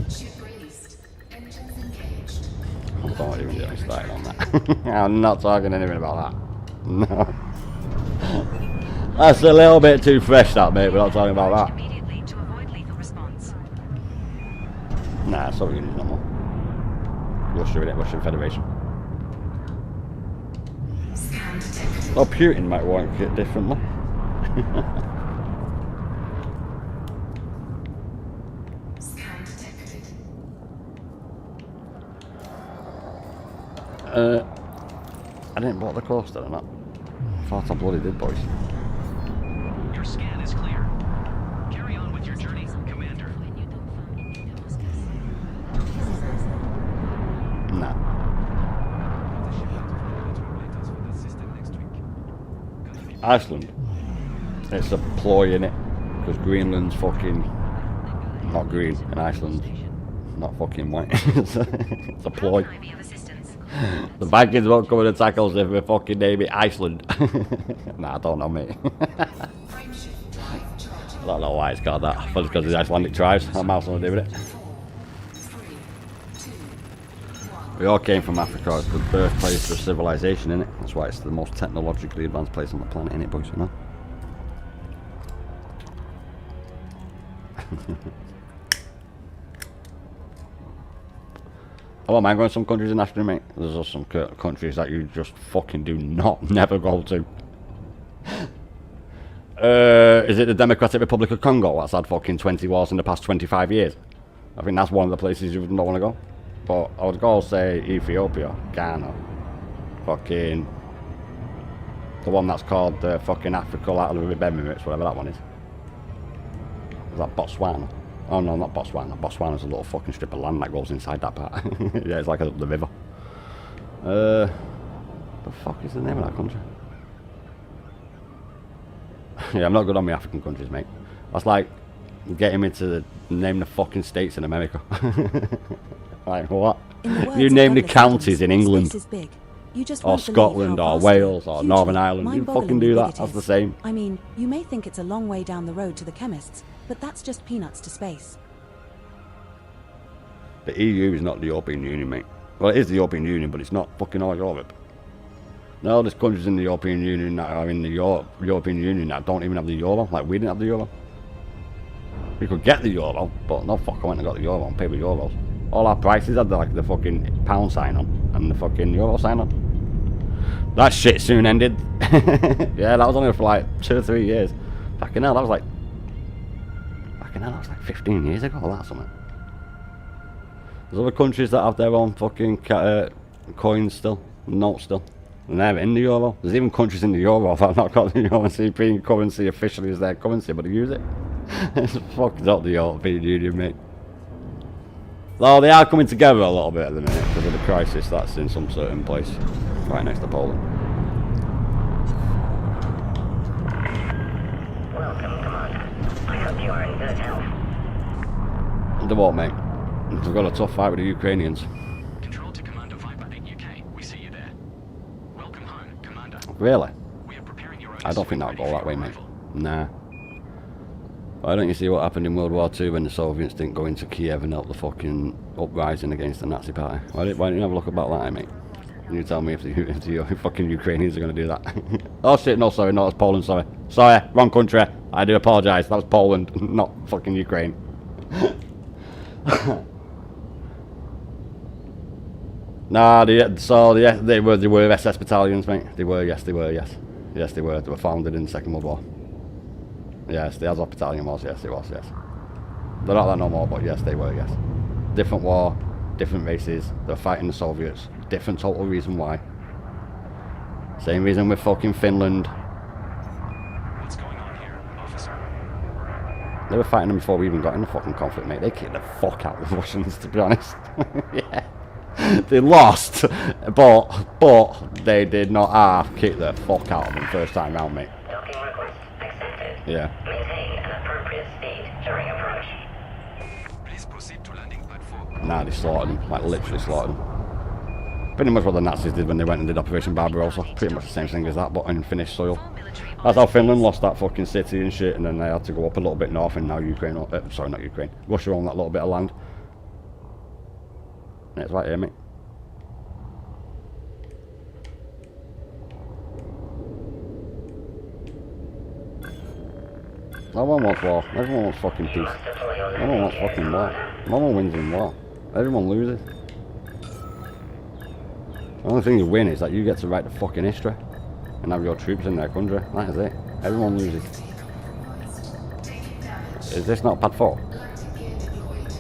Ship released. Engines engaged. I don't even get me started on that. I'm not talking anything about that. No. That's a little bit too fresh, that, mate. We're not talking about that. Immediately to avoid lethal response. Nah, that's not what we're going to use no more. Russia, innit? Russian Federation. Scan detected. Well, Putin might want it differently. Scan detected. I didn't bought the coaster or not. thought I bloody did, boys. Your scan is clear. Carry on with your journey, Commander. Nah. The shipment of regulatory for that system next week. Iceland. It's a ploy in it. Because Greenland's fucking not green and Iceland's not fucking white. It's a ploy. The Vikings won't come and attack us if we fucking name it Iceland. Nah, I don't know, mate. Frameshift drive charging. I don't know why it's called that. I thought it's because of the Icelandic tribes. That mouse on to do with it. 4, 3, 2, 1. We all came from Africa. It's the birthplace of civilization, innit? That's why it's the most technologically advanced place on the planet, innit, boys, you know? I don't mind going to some countries in Africa, mate. There's just some countries that you just fucking do not never go to. Is it the Democratic Republic of Congo that's had fucking 20 wars in the past 25 years? I think that's one of the places you don't want to go. But I would go, say, Ethiopia, Ghana, fucking... the one that's called fucking Africa, like the Emirates, whatever that one is. Is that Botswana? Oh no, not Botswana. Botswana's a little fucking strip of land that goes inside that part. Yeah, it's like up the river. The fuck is the name of that country? Yeah, I'm not good on my African countries, mate. That's like getting me to name the fucking states in America. Like what? You name the counties in England. Or Scotland or Wales or Northern Ireland. You fucking do that. That's the same. I mean, you may think it's a long way down the road to the chemists, but that's just peanuts to space. The EU is not the European Union, mate. Well, it is the European Union, but it's not fucking all Europe. No, there's countries in the European Union that are in the European Union that don't even have the euro. Like, we didn't have the euro. We could get the euro, but no fuck, I went and got the euro and paid with euros. All our prices had like the fucking pound sign on and the fucking euro sign on. That shit soon ended. Yeah, that was only for like 2 or 3 years. Fucking hell, that was like 15 years ago or that something. There's other countries that have their own fucking coins still, notes still. And they're in the euro. There's even countries in the euro that have not got the European currency officially as their currency, but they use it. It's fucked up, the European Union, mate. Though they are coming together a little bit at the minute because of the crisis that's in some certain place right next to Poland. Welcome, Commander. I hope you are in good health. The what, mate? We've got a tough fight with the Ukrainians. Control to Commander Viper 8 UK. We see you there. Welcome home, Commander. Really? We are preparing your I don't think that'll go that way, mate. Nah. Why don't you see what happened in World War II when the Soviets didn't go into Kiev and help the fucking uprising against the Nazi party? Why don't you have a look about that, mate? You tell me if the fucking Ukrainians are going to do that. Oh shit, no, sorry, no, that's Poland, sorry. Sorry, wrong country. I do apologise, that was Poland, not fucking Ukraine. Nah, they were SS battalions, mate. They were, yes. Yes, they were. They were founded in the Second World War. Yes, the Azov battalion was, yes, it was, yes. They're not that no more, but yes, they were, yes. Different war, different races, they're fighting the Soviets. Different total reason why. Same reason with fucking Finland. What's going on here, officer? They were fighting them before we even got in the fucking conflict, mate. They kicked the fuck out of the Russians, to be honest. Yeah. They lost, but they did not kick the fuck out of them first time round, mate. Docking request accepted. Yeah. Maintain an appropriate speed during approach. Please proceed to landing pad 4. Nah, they slaughtered them, like literally slaughtered them. Pretty much what the Nazis did when they went and did Operation Barbarossa. Pretty much the same thing as that, but in Finnish soil. That's how Finland lost that fucking city and shit, and then they had to go up a little bit north, and now Ukraine, sorry, not Ukraine, Russia owned that little bit of land. And it's right here, mate. No one wants war. Everyone wants fucking peace. No one wants fucking war. No one wins in war. Everyone loses. The only thing you win is that you get to write the fucking history and have your troops in their country. That is it. Everyone loses. Is this not pad 4? Landing gear deployed.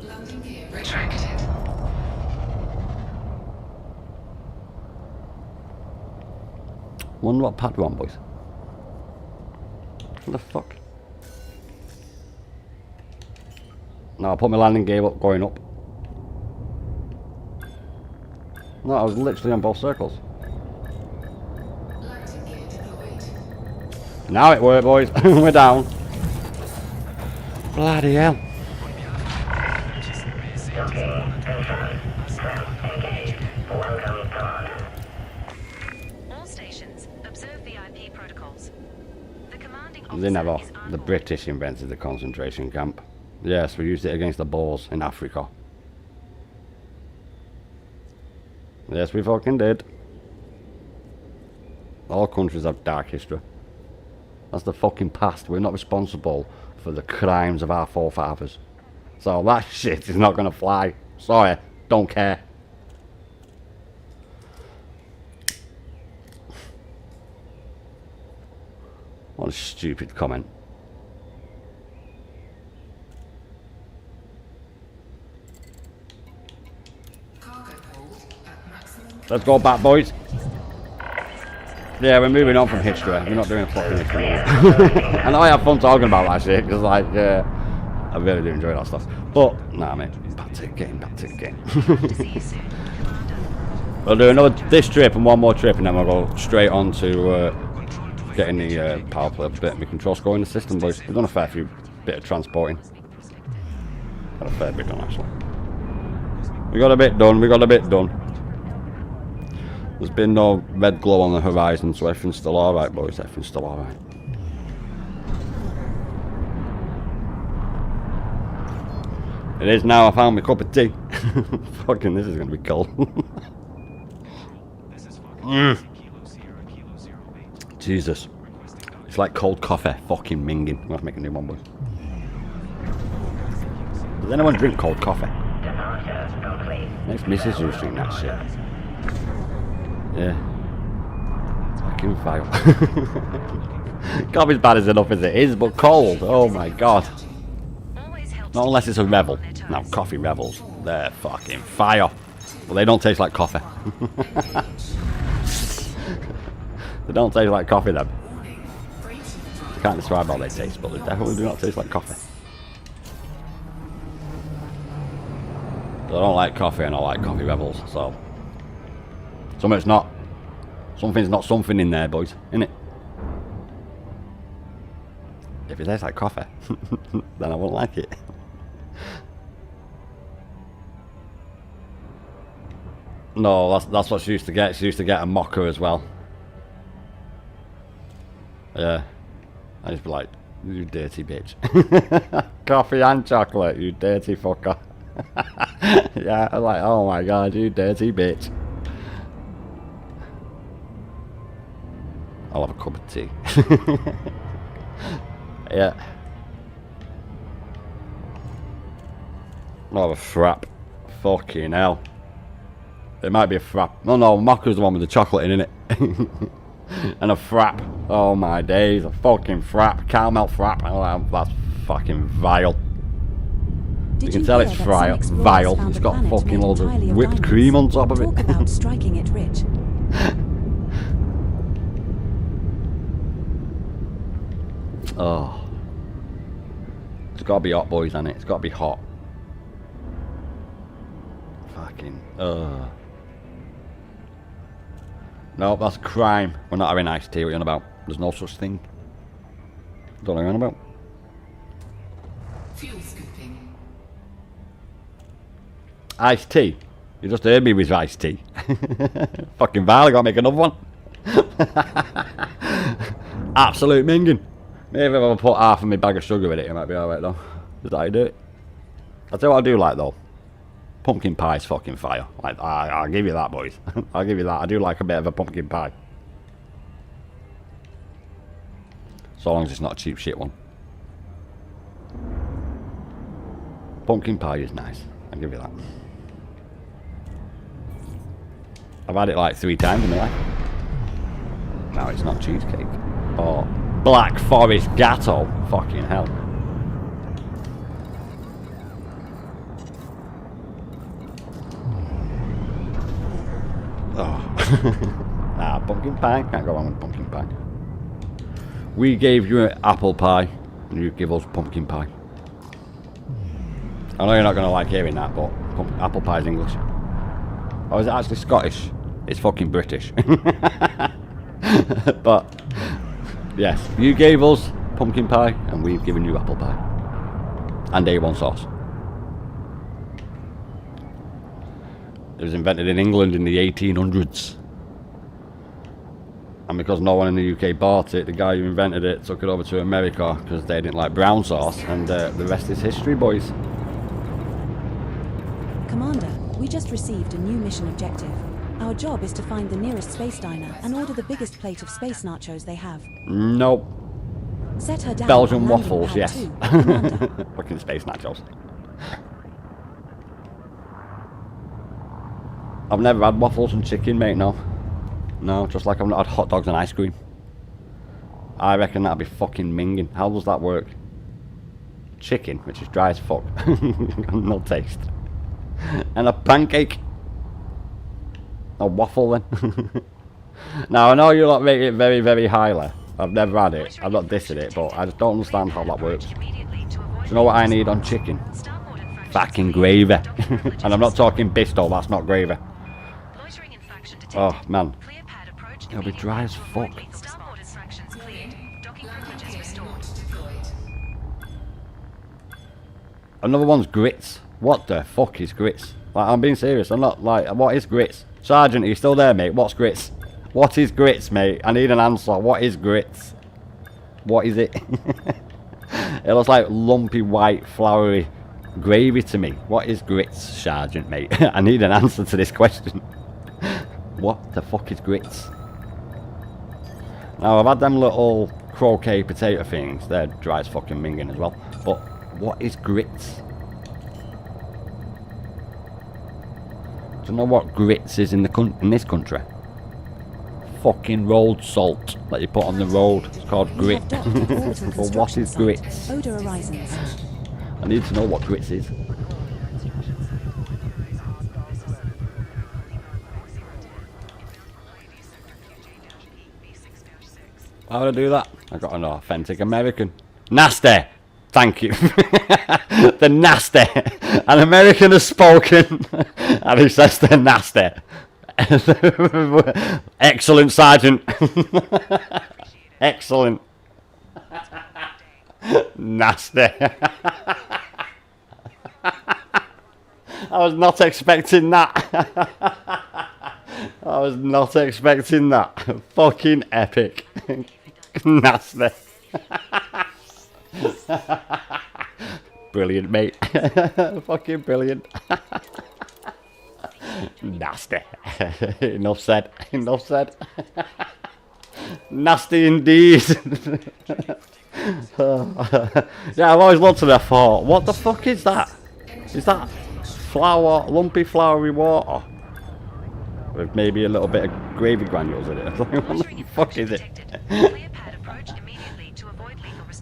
Landing gear retracted. Wonder what pad we're on, boys. What the fuck? No, I'll put my landing gear up, going up. No, I was literally on both circles. Landing gear deployed. Now it worked, boys. We're down. Bloody hell. Docking confirmed. Prep engaged. Welcome, Commander. All stations, observe the IP protocols. The commanding They never. officer is The Arnold. British invented the concentration camp. Yes, we used it against the Boers in Africa. Yes, we fucking did. All countries have dark history. That's the fucking past. We're not responsible for the crimes of our forefathers. So that shit is not gonna fly. Sorry, don't care. What a stupid comment. Cargo hold at maximum. Let's go back, boys. Yeah, we're moving on from history. We're not doing fucking history. I know I have fun talking about that shit, because, like, I really do enjoy that stuff. But, nah, mate, back to the game, back to the game. See you soon, Commander. We'll do this trip and one more trip, and then we'll go straight on to getting the power play bit and the control score in the system, boys. We've done a fair few bit of transporting. Got a fair bit done, actually. We got a bit done. There's been no red glow on the horizon, so everything's still alright, boys. Everything's still alright. It is now. I found my cup of tea. Fucking, this is going to be cold. Jesus. It's like cold coffee. Fucking minging. I'm going to make a new one, boys. Does anyone drink cold coffee? Departure complete. Next missus who's drinking that shit. Yeah. Fucking vile. Can't be as bad as enough as it is, but cold. Oh my god. Always helps Not to unless it's a keep revel. on their Now, toes. coffee revels. They're fucking fire. Well, they don't taste like coffee. They don't taste like coffee, then. Warning. Breaching drive. Can't describe how they taste, but they definitely do not taste like coffee. I don't like coffee and I like coffee rebels, so something's not something in there, boys, innit? If it tastes like coffee, then I won't like it. No, that's what she used to get. She used to get a mocha as well. Yeah. I just be like, you dirty bitch. Coffee and chocolate, you dirty fucker. Yeah, I'm like, oh my god, you dirty bitch. I'll have a cup of tea. Yeah. I'll have a frap. Fucking hell. It might be a frap. No, mocha's the one with the chocolate in it. And a frap. Oh my days, a fucking frap. Caramel frap. Oh, that's fucking vile. Did You can tell hear it's that vile. some explorers Vile. found It's a got planet fucking made loads of entirely whipped diamonds? cream on top of Talk it. about striking it rich. Oh. It's gotta be hot, boys, hasn't it? It's gotta be hot. Fucking. No, that's a crime. We're not having iced tea. What are you on about? There's no such thing. Don't know what you're on about. Fuel scooping. Iced tea? You just heard me with iced tea. Fucking vile, I gotta make another one. Absolute minging. Maybe if I put half of my bag of sugar in it, it might be alright though. Is that how you do it? I'll tell you what I do like though. Pumpkin pie is fucking fire. Like, I'll give you that, boys. I'll give you that. I do like a bit of a pumpkin pie. So long as it's not a cheap shit one. Pumpkin pie is nice. I'll give you that. I've had it like 3 times in my life. No, it's not cheesecake. Oh, Black Forest Gatto. Fucking hell. Oh. have pumpkin pie. Can't go wrong with pumpkin pie. We gave you an apple pie, and you give us pumpkin pie. I know you're not going to like hearing that, but apple pie is English. Or is it actually Scottish? It's fucking British. But, yes, you gave us pumpkin pie, and we've given you apple pie. And A1 sauce. It was invented in England in the 1800s. And because no one in the UK bought it, the guy who invented it took it over to America because they didn't like brown sauce, and the rest is history, boys. Commander, we just received a new mission objective. Our job is to find the nearest space diner and order the biggest plate of space nachos they have. Nope. Set her down. Belgian on landing waffles, pad yes. 2, Commander. Fucking space nachos. I've never had waffles and chicken, mate, no. No, just like I've not had hot dogs and ice cream. I reckon that'd be fucking minging. How does that work? Chicken, which is dry as fuck. No taste. And a pancake. A waffle then. Now I know you lot rate it very, very highly. I've never had it. I'm not dissing it, but I just don't understand how that works. Do you know what I need on chicken? Fucking gravy. And I'm not talking bisto, that's not gravy. Oh man. It'll be dry as fuck. Another one's grits. What the fuck is grits? Like, I'm being serious. I'm not like, what is grits? Sergeant, are you still there, mate? What's grits? What is grits, mate? I need an answer. What is grits? What is it? It looks like lumpy, white, floury gravy to me. What is grits, Sergeant, mate? I need an answer to this question. What the fuck is grits? Now, I've had them little croquet potato things. They're dry as fucking minging as well. But what is grits? Do you know what grits is in this country? Fucking road salt that you put on the road. It's called grit. But what is grits? Odor horizons. I need to know what grits is. How do I do that? I got an authentic American. Nasty! Thank you. They're nasty. An American has spoken and he says they're nasty. Excellent, Sergeant. Excellent. Nasty. I was not expecting that. I was not expecting that. Fucking epic. Nasty. Brilliant, mate. Fucking brilliant. Nasty. Enough said. Enough said. Nasty indeed. Yeah, I've always looked at it and thought, what the fuck is that? Is that flour, lumpy floury water? With maybe a little bit of gravy granules in it. What the fuck is it?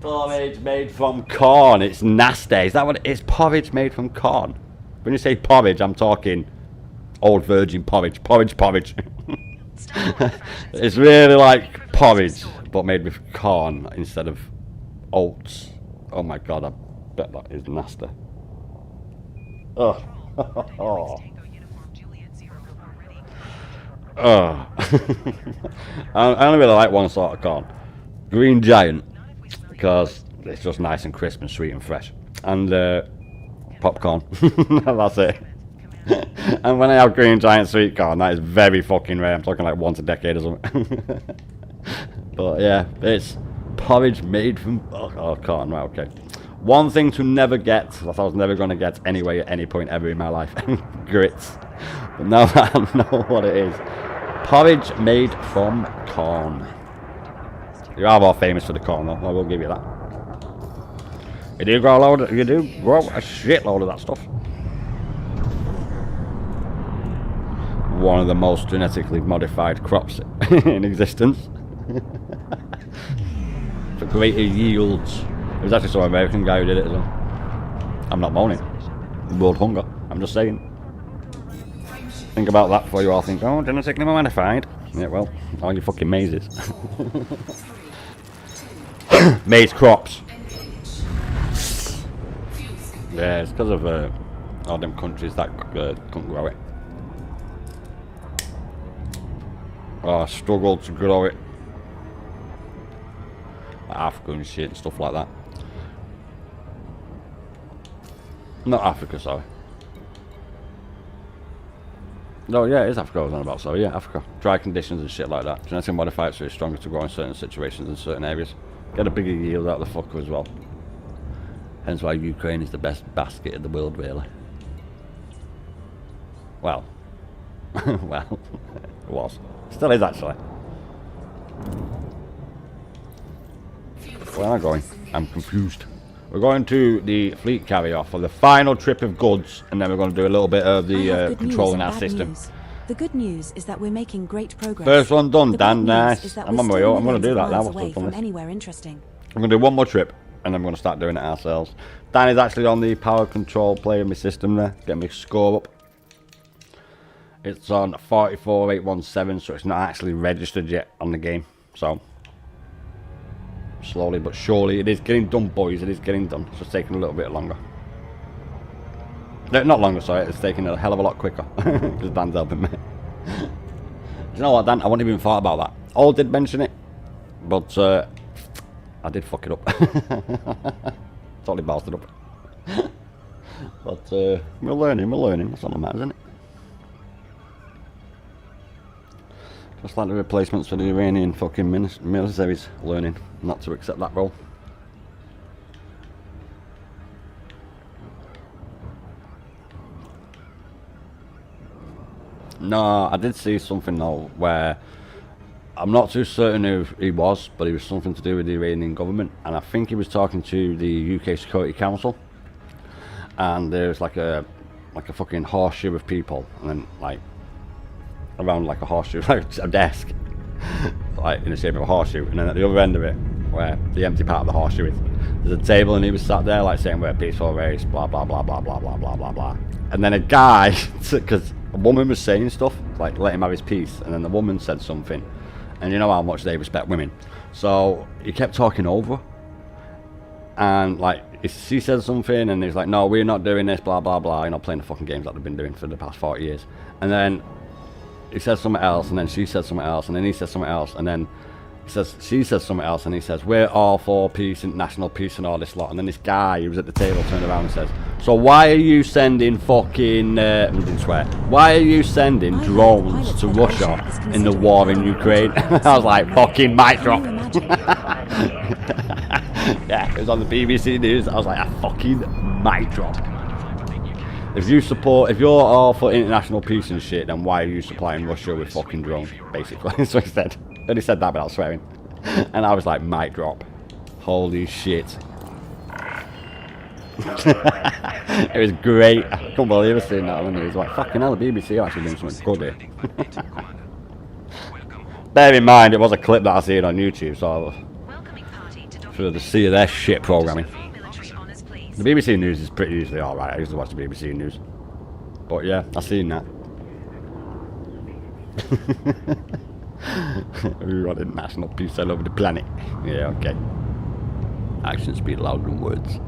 Porridge made from corn. It's nasty. Is that what it is? Porridge made from corn. When you say porridge, I'm talking old virgin porridge. Porridge. It's really like porridge, but made with corn instead of oats. Oh my god, I bet that is nasty. Oh. Oh. I only really like one sort of corn. Green Giant. Because it's just nice and crisp and sweet and fresh. And popcorn. That's it. And when I have Green Giant sweet corn, that is very fucking rare. I'm talking like once a decade or something. But yeah, it's porridge made from corn. Right, okay. One thing to never get, that I was never going to get anyway at any point ever in my life. Grits. But now that I know what it is. Porridge made from corn. You are more famous for the corn though, I will give you that. You do grow a shitload of that stuff. One of the most genetically modified crops in existence. For greater yields. It was actually some American guy who did it as well. I'm not moaning. World hunger. I'm just saying. Think about that before you all think, oh, genetically modified. Yeah, well, all your fucking mazes. Maze crops. Yeah, it's because of all them countries that couldn't grow it. Oh, I struggled to grow it. Like Africa and shit and stuff like that. Not Africa, sorry. No, yeah, it is Africa I was on about, sorry, yeah, Africa. Dry conditions and shit like that. Genetically modified so it's stronger to grow in certain situations in certain areas. Get a bigger yield out of the fucker as well. Hence why Ukraine is the best basket in the world, really. Well. Well, it was. Still is, actually. Where am I going? I'm confused. We're going to the fleet carrier for the final trip of goods, and then we're going to do a little bit of the controlling our system. The good news is that we're making great progress. First one done, The Dan. bad news Nice. is that I'm we're on my still own. I'm going to do that millions now. of What's miles up on away this? from anywhere interesting. I'm going to do one more trip, and then we're going to start doing it ourselves. Dan is actually on the power control play of my system there. Get my score up. It's on 44817, so it's not actually registered yet on the game. So, slowly but surely, it is getting done, boys. It is getting done. It's just taking a little bit longer. No, not longer, sorry. It's taking a hell of a lot quicker. Because Dan's helping me. You know what, Dan? I wouldn't even thought about that. All did mention it, but I did fuck it up. Totally bastard up. But we're learning. That's all that matters, isn't it? Just like the replacements for the Iranian fucking militaries learning not to accept that role. No, I did see something though where I'm not too certain who he was, but it was something to do with the Iranian government, and I think he was talking to the UK Security Council, and there's like a fucking horseshoe of people, and then like around like a horseshoe, like a desk, like in the shape of a horseshoe, and then at the other end of it, where the empty part of the horseshoe is, there's a table, and he was sat there like saying we're a peaceful race, blah blah blah blah blah blah blah blah blah, and then a guy, because a woman was saying stuff like let him have his piece, and then the woman said something, and you know how much they respect women, so he kept talking over, and like she said something, and he's like, no, we're not doing this, blah blah blah, you know, playing the fucking games that they've been doing for the past 40 years, and then he says something else, and then she says something else, and then he says something else, and then she says something else, and he says we're all for peace and national peace and all this lot, and then this guy who was at the table turned around and says, so why are you sending fucking I didn't swear, why are you sending drones to Russia in the war in Ukraine? I was like, fucking mic drop. Yeah, it was on the BBC News. I was like, a fucking mic drop. If you're all for international peace and shit, then why are you supplying Russia with fucking drones? Basically, that's what he said. And he said that without swearing. And I was like, mic drop. Holy shit. It was great. I couldn't believe I seen that on the news. Like, fucking hell, the BBC are actually doing something good here. Bear in mind, it was a clip that I seen on YouTube, so Welcoming party to for the see of their shit programming. military honors, please. The BBC News is pretty usually alright. I usually watch the BBC News. But yeah, I seen that. We want international peace all over the planet. Yeah, okay. Actions speak louder than words.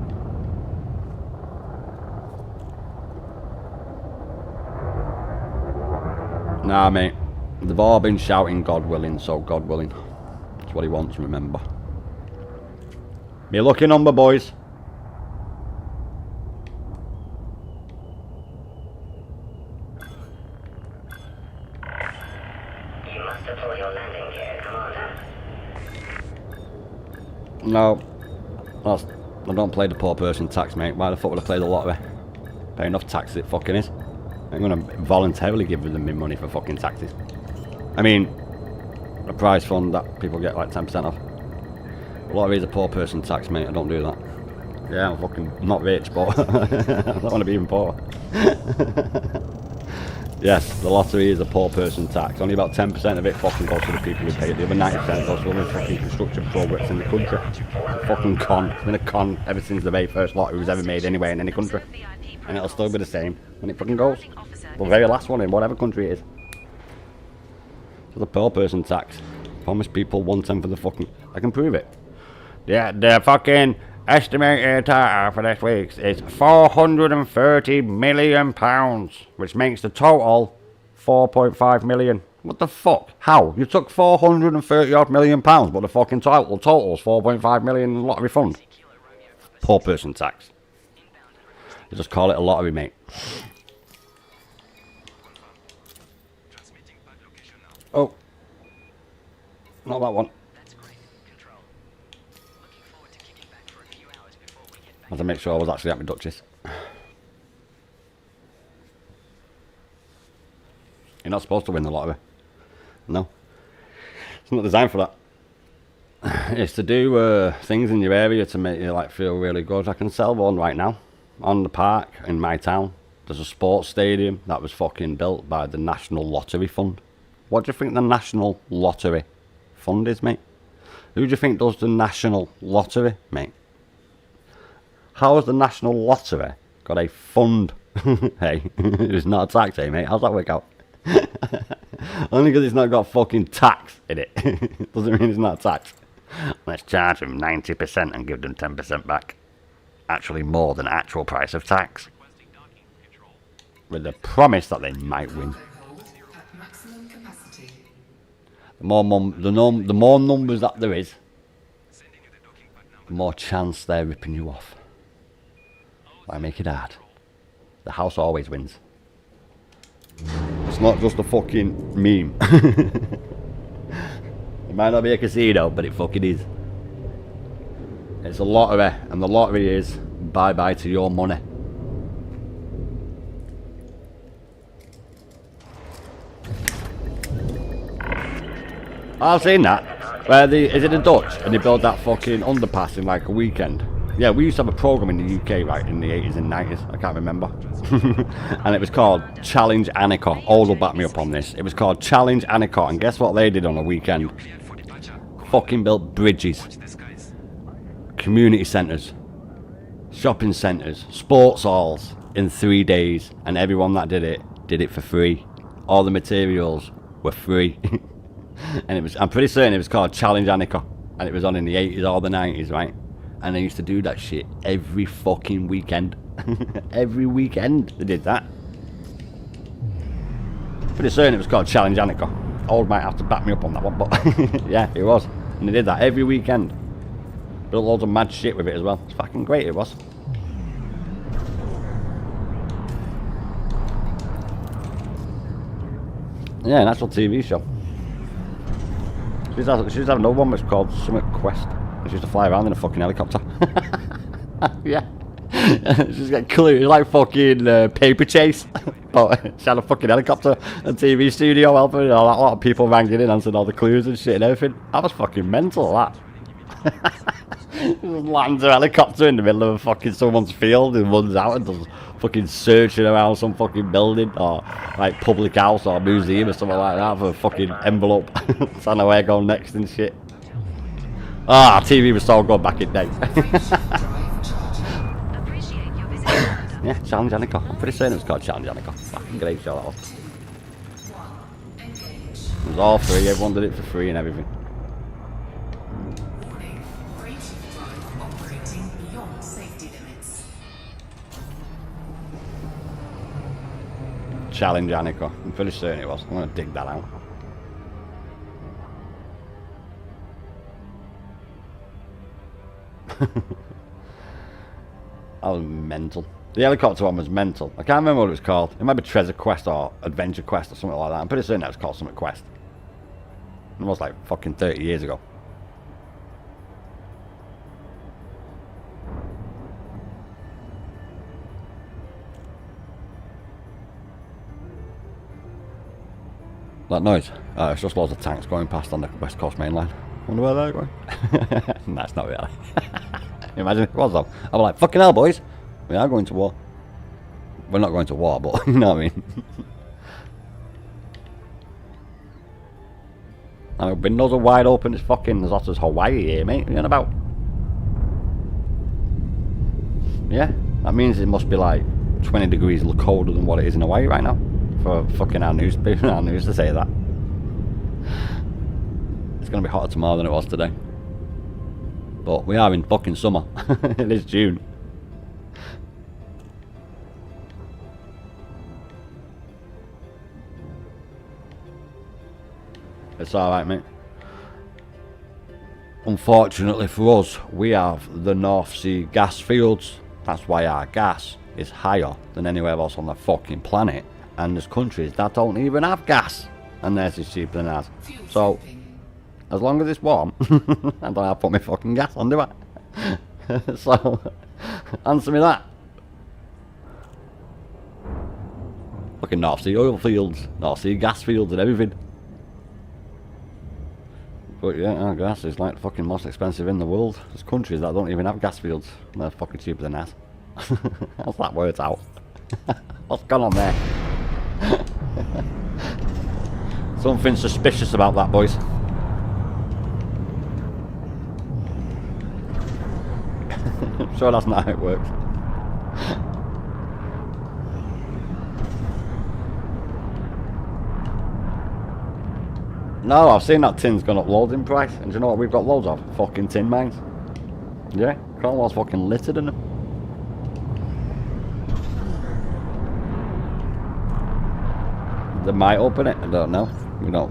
Nah, mate. They've all been shouting God willing, so God willing. That's what he wants, remember. Be lucky number, boys. You must deploy your landing gear, Commander. No. I don't play the poor person tax, mate. Why the fuck would I play the lottery? Pay enough tax it fucking is. I'm gonna voluntarily give them my money for fucking taxes. I mean, a prize fund that people get like 10% off. A lottery is a poor person tax, mate. I don't do that. Yeah, I'm fucking not rich, but I don't want to be even poor. Yes, the lottery is a poor person tax. Only about 10% of it fucking goes to the people who pay it. The other 90% goes to other fucking construction progress in the country. It's a fucking con. It's been a con ever since the very first lottery was ever made anywhere in any country. And it'll still be the same when it fucking goes. The very last one in whatever country it is. The per person tax. Promise people 1/10 of the fucking... I can prove it. Yeah, the fucking estimated total for this week is £430 million, which makes the total 4.5 million. What the fuck? How? You took 430 odd million pounds, but the fucking total's 4.5 million lottery fund. Per person tax. You just call it a lottery, mate. Oh. Not that one. I had to make sure I was actually at my Duchess. You're not supposed to win the lottery. No. It's not designed for that. It's to do things in your area to make you like feel really good. I can sell one right now. On the park in my town. There's a sports stadium that was fucking built by the National Lottery Fund. What do you think the National Lottery Fund is, mate? Who do you think does the National Lottery, mate? How has the National Lottery got a fund? Hey, it's not a tax, eh, mate? How's that work out? Only because it's not got fucking tax in it. Doesn't mean it's not a tax. Let's charge them 90% and give them 10% back. Actually more than actual price of tax. With the promise that they might win. At maximum capacity. The more numbers that there is, the more chance they're ripping you off. Why make it hard? The house always wins. It's not just a fucking meme. It might not be a casino, but it fucking is. It's a lottery, and the lottery is bye-bye to your money. I've seen that. Where is it the Dutch? And they build that fucking underpass in like a weekend. Yeah, we used to have a program in the UK, right, in the 80s and 90s. I can't remember. And it was called Challenge Annika. All will back me up on this. It was called Challenge Annika, and guess what they did on a weekend? Fucking built bridges, community centres, shopping centres, sports halls in 3 days, and everyone that did it for free. All the materials were free. And it was, I'm pretty certain it was called Challenge Annika, and it was on in the 80s or the 90s, right? And they used to do that shit every fucking weekend. Every weekend they did that. Pretty certain it was called Challenge Annika. Old might have to back me up on that one, but yeah, it was. And they did that every weekend. Built loads of mad shit with it as well. It's fucking great, it was. Yeah, an actual TV show. She used to have another one which was called Summit Quest. She used to fly around in a fucking helicopter. Yeah. She just get clues like fucking Paper Chase. But she had a fucking helicopter and TV studio helping her. A lot of people rang in and answered all the clues and shit and everything. That was fucking mental, that. Just lands a helicopter in the middle of a fucking someone's field and runs out and does fucking searching around some fucking building or like public house or museum or something like that for a fucking envelope. So I know where going next and shit. Ah, TV was so good back in the day. Appreciate your visit, Commander. Yeah, Challenge Annika. I'm pretty certain it was called Challenge Annika. Fucking great show that was. It was all free, everyone did it for free and everything. Warning. Brainchip drive operating beyond safety limits. Challenge Annika. I'm pretty certain it was. I'm gonna dig that out. That was mental. The helicopter one was mental. I can't remember what it was called. It might be Treasure Quest or Adventure Quest or something like that. I'm pretty certain that was called something Quest. It was like fucking 30 years ago. That noise? It's just loads of tanks going past on the West Coast main line. Wonder where they're going. Nah, it's not really. Imagine if it was though. I'd be like, fucking hell, boys. We are going to war. We're not going to war, but you know what I mean. Our windows are wide open. It's fucking as hot as Hawaii here, mate. What are you on about? Yeah, that means it must be like 20 degrees colder than what it is in Hawaii right now. For fucking our news to say that. It's going to be hotter tomorrow than it was today. But we are in fucking summer. It is June. It's alright, mate. Unfortunately for us, we have the North Sea gas fields. That's why our gas is higher than anywhere else on the fucking planet. And there's countries that don't even have gas, and theirs is cheaper than ours. So, as long as it's warm, I don't have to put my fucking gas on, do I? So, answer me that. Fucking North Sea oil fields, North Sea gas fields and everything. But yeah, our gas is like the fucking most expensive in the world. There's countries that don't even have gas fields, and they're fucking cheaper than us. How's that worked out? What's gone on there? Something suspicious about that, boys. I'm sure that's not how it works. No, I've seen that tin's gone up loads in price. And do you know what we've got loads of? Fucking tin mines. Yeah, Cornwall's fucking littered in them. They might open it, I don't know.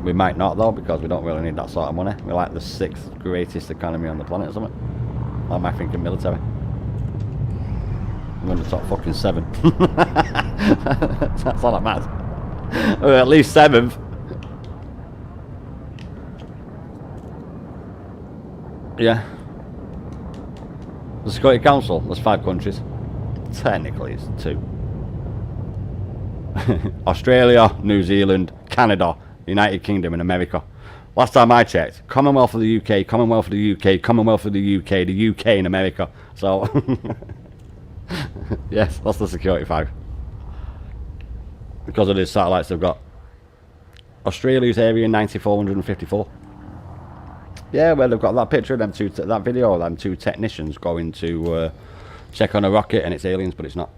We might not though, because we don't really need that sort of money. We're like the 6th greatest economy on the planet or something. Or am I thinking military? We're in the top fucking 7. That's all that matters. Or at least 7th. Yeah. The Security Council, there's 5 countries. Technically it's 2. Australia, New Zealand, Canada, United Kingdom and America. Last time I checked, Commonwealth of the UK, Commonwealth of the UK, Commonwealth of the UK and America. So, yes, that's the Security 5. Because of the satellites they've got. Australia's area 9454. Yeah, well, they've got that picture of them two, that video of them 2 technicians going to check on a rocket, and it's aliens, but it's not.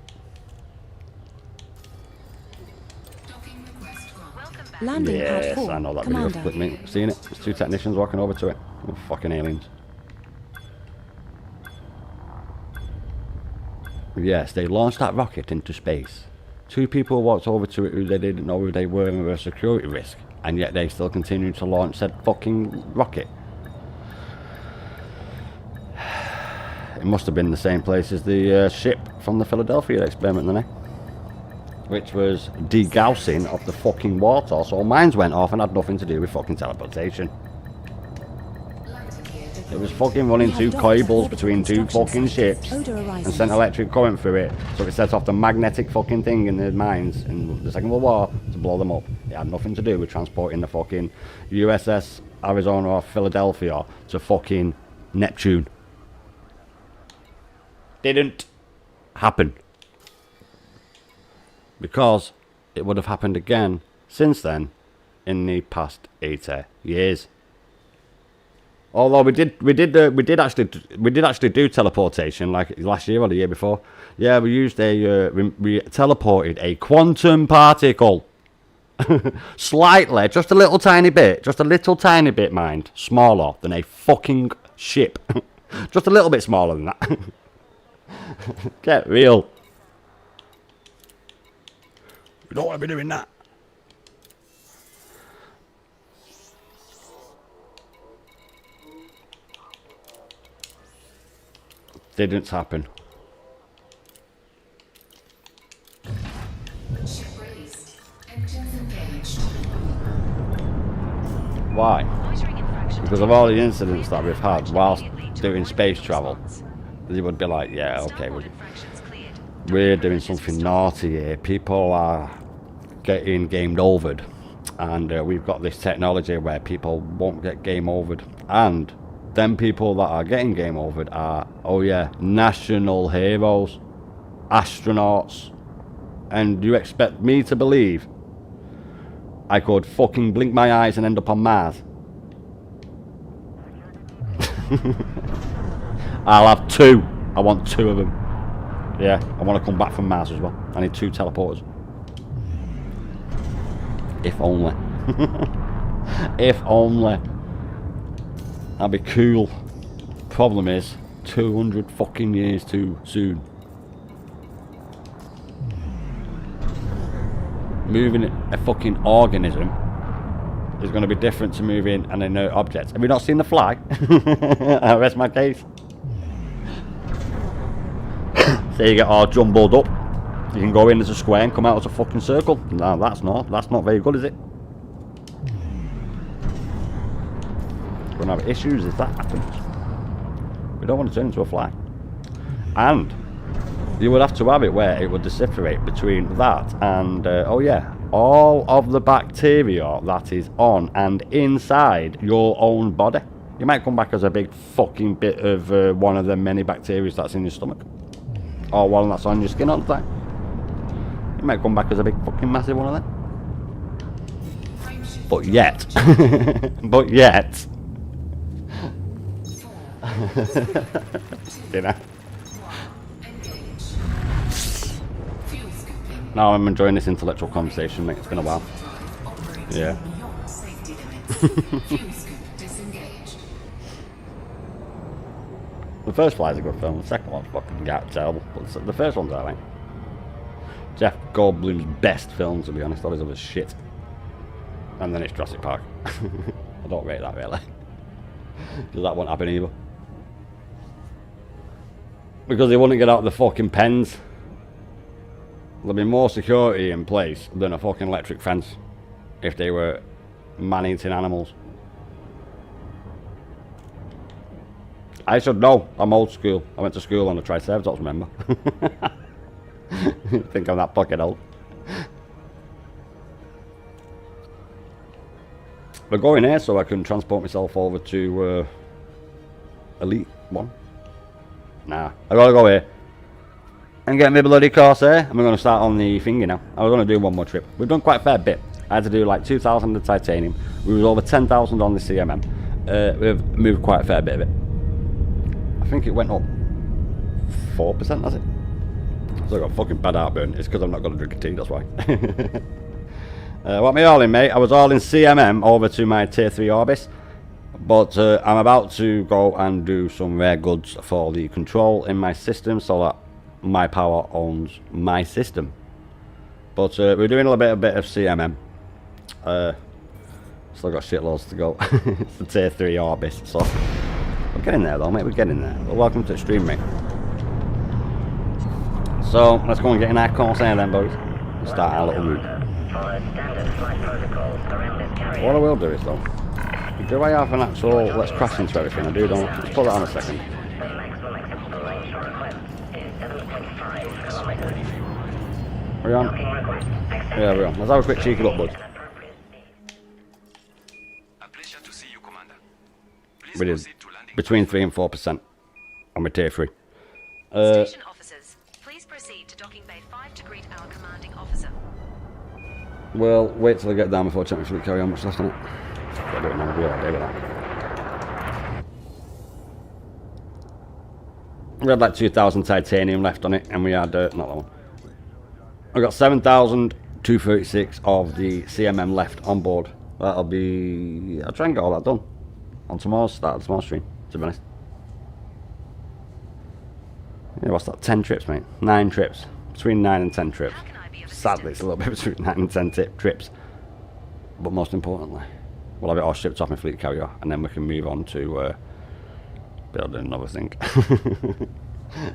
Landing pad Yes, 4, I know that Commander. video. Click me. Seen it? There's 2 technicians walking over to it. Oh, fucking aliens. Yes, they launched that rocket into space. 2 people walked over to it who they didn't know who they were and were a security risk, and yet they still continue to launch said fucking rocket. It must have been the same place as the ship from the Philadelphia experiment, then, eh? Which was degaussing of the fucking water, so mines went off and had nothing to do with fucking teleportation. It was fucking running 2 cables between 2 fucking ships and sent electric current through it, so it set off the magnetic fucking thing in the mines in the Second World War to blow them up. It had nothing to do with transporting the fucking USS Arizona or Philadelphia to fucking Neptune. Didn't happen. Because it would have happened again since then in the past 80 years. Although we did actually do teleportation like last year or the year before. Yeah, we used we teleported a quantum particle. Slightly, just a little tiny bit, mind, smaller than a fucking ship. Just a little bit smaller than that. Get real. We don't want to be doing that. Didn't happen. Ship released. Engines engaged. Why? Loitering infraction Because of all the incidents that we've had whilst doing space travel. You would be like, yeah, okay, we're doing something naughty here. People are getting game overed, and we've got this technology where people won't get game overed, and them people that are getting game overed are, oh yeah, national heroes, astronauts, and you expect me to believe I could fucking blink my eyes and end up on Mars? I'll have 2. I want 2 of them. Yeah, I want to come back from Mars as well. I need 2 teleporters. If only. If only. That'd be cool. Problem is, 200 fucking years too soon. Moving a fucking organism is going to be different to moving an inert object. Have you not seen the fly? I rest my case. So you get all jumbled up. You can go in as a square and come out as a fucking circle. No, that's not very good, is it? We're going to have issues if that happens. We don't want to turn into a fly. And you would have to have it where it would decipherate between that and, oh yeah, all of the bacteria that is on and inside your own body. You might come back as a big fucking bit of one of the many bacteria that's in your stomach. Or one that's on your skin all the time. You might come back as a big fucking massive one of them. But yet. But yet. You know. Now I'm enjoying this intellectual conversation, mate. It's been a while. Yeah. The first Fly's a good film. The second one's fucking terrible. But the first one's alright. Jeff Goldblum's best film, to be honest. All his other shit. And then it's Jurassic Park. I don't rate that really. Because that won't happen either. Because they wouldn't get out of the fucking pens. There'll be more security in place than a fucking electric fence if they were man-eating animals. I should know. I'm old school. I went to school on a Triceratops, remember? Think I'm that fucking old. We're going here so I can transport myself over to Elite 1. Nah, I gotta go here and get me bloody Corsair, and we're going to start on the thingy now. I was going to do one more trip. We've done quite a fair bit. I had to do like 2,000 of titanium. We was over 10,000 on the CMM. We've moved quite a fair bit of it. I think it went up 4%, has it? So I got fucking bad heartburn. It's because I'm not going to drink a tea, that's why. What me all in, mate? I was all in CMM over to my tier 3 Orbis. But I'm about to go and do some rare goods for the control in my system so that my power owns my system. But we're doing a bit of CMM. Still got shitloads to go. It's the tier 3 Orbis, so we're getting there though, mate. We're getting there. Well, welcome to the stream, mate. So let's go and get in our Corsair then, boys. Start our little route. What I will do is though, do I have an actual let's crash into everything? I do, don't I? Let's put that on a second. Are we on? Yeah, we're on. Let's have a quick cheeky look, bud. We did between 3 and 4% on my tier 3. Station officers, please proceed to docking bay 5 to greet our commanding officer. Well, wait till I get down before I check my fleet carry how much left on it. I'll do it now, I'll be all day with that. We had like 2,000 titanium left on it, and we had, not that one. I got 7,236 of the CMM left on board. That'll be, I'll try and get all that done on tomorrow's stream, to be honest. Yeah, what's that? 10 trips, mate. 9 trips. Between 9 and 10 trips. Sadly, it's a little bit between 9 and 10 trips. But most importantly, we'll have it all shipped off my fleet carrier, and then we can move on to building another thing.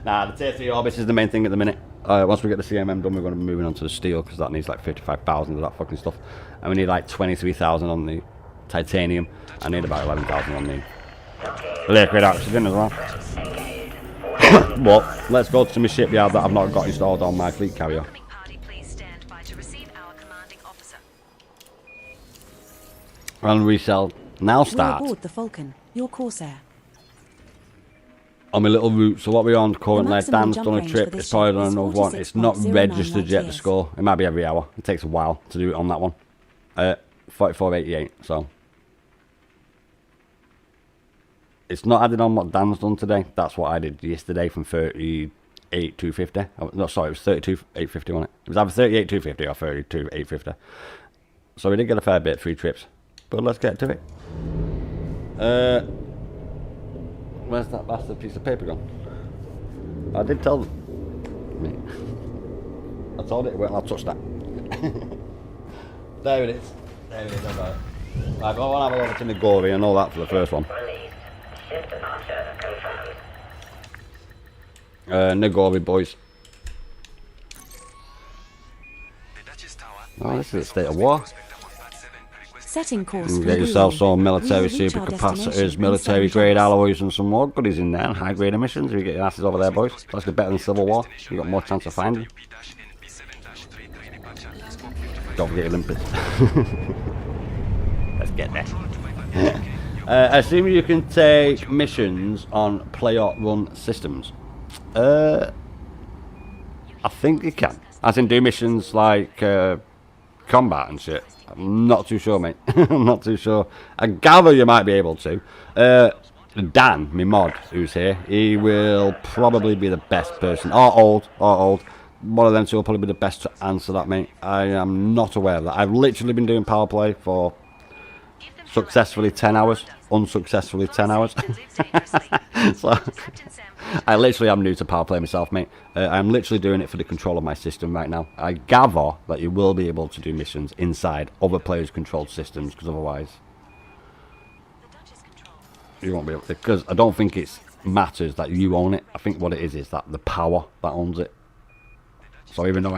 Nah, the tier 3 Orbis is the main thing at the minute. Once we get the CMM done, we're going to be moving on to the steel, because that needs like 55,000 of that fucking stuff. And we need like 23,000 on the titanium. I need about 11,000 on the liquid oxygen as well. But let's go to my shipyard that I've not got installed on my fleet carrier. And we shall now start We're aboard the Falcon, your Corsair. on my little route. So what we're on currently, maximum Dan's jump done a range trip, for this it's probably ship done is another one. It's not 46.09 registered yet, the knots. score. It might be every hour. It takes a while to do it on that one. 44.88, so. It's not added on what Dan's done today. That's what I did yesterday from 38,250. No, sorry, it was 32,850, wasn't it? It was either 38,250 or 32,850. So we did get a fair bit, 3 trips. But let's get to it. Where's that bastard piece of paper gone? I did tell them. I told it weren't allowed to touch that. There it is. There it is, I got it. Right, I want to have a look at Nagori, I know that for the first one. Release. Ship departure confirmed. Nagori, boys. The Duchess Tower. Oh, this is a state of war. Setting course. You for get yourself Nagori. some military We will reach our supercapacitors, destination military in 7 grade jumps. alloys, and some more goodies in there, and high grade emissions. You get your asses over there, boys. That's better than Civil War. You got more chance of finding. Don't forget Olympus. Let's get there. Assuming you can take missions on player run systems. I think you can. As in do missions like combat and shit. I'm not too sure, mate. I'm not too sure. I gather you might be able to. Dan, my mod, who's here, he will probably be the best person. Or old. One of them two will probably be the best to answer that, mate. I am not aware of that. I've literally been doing power play for successfully 10 hours, unsuccessfully 10 hours. So, I literally am new to power play myself, mate. I'm literally doing it for the control of my system right now. I gather that you will be able to do missions inside other players' controlled systems, because otherwise you won't be able to. Because I don't think it matters that you own it. I think what it is that the power that owns it. So even though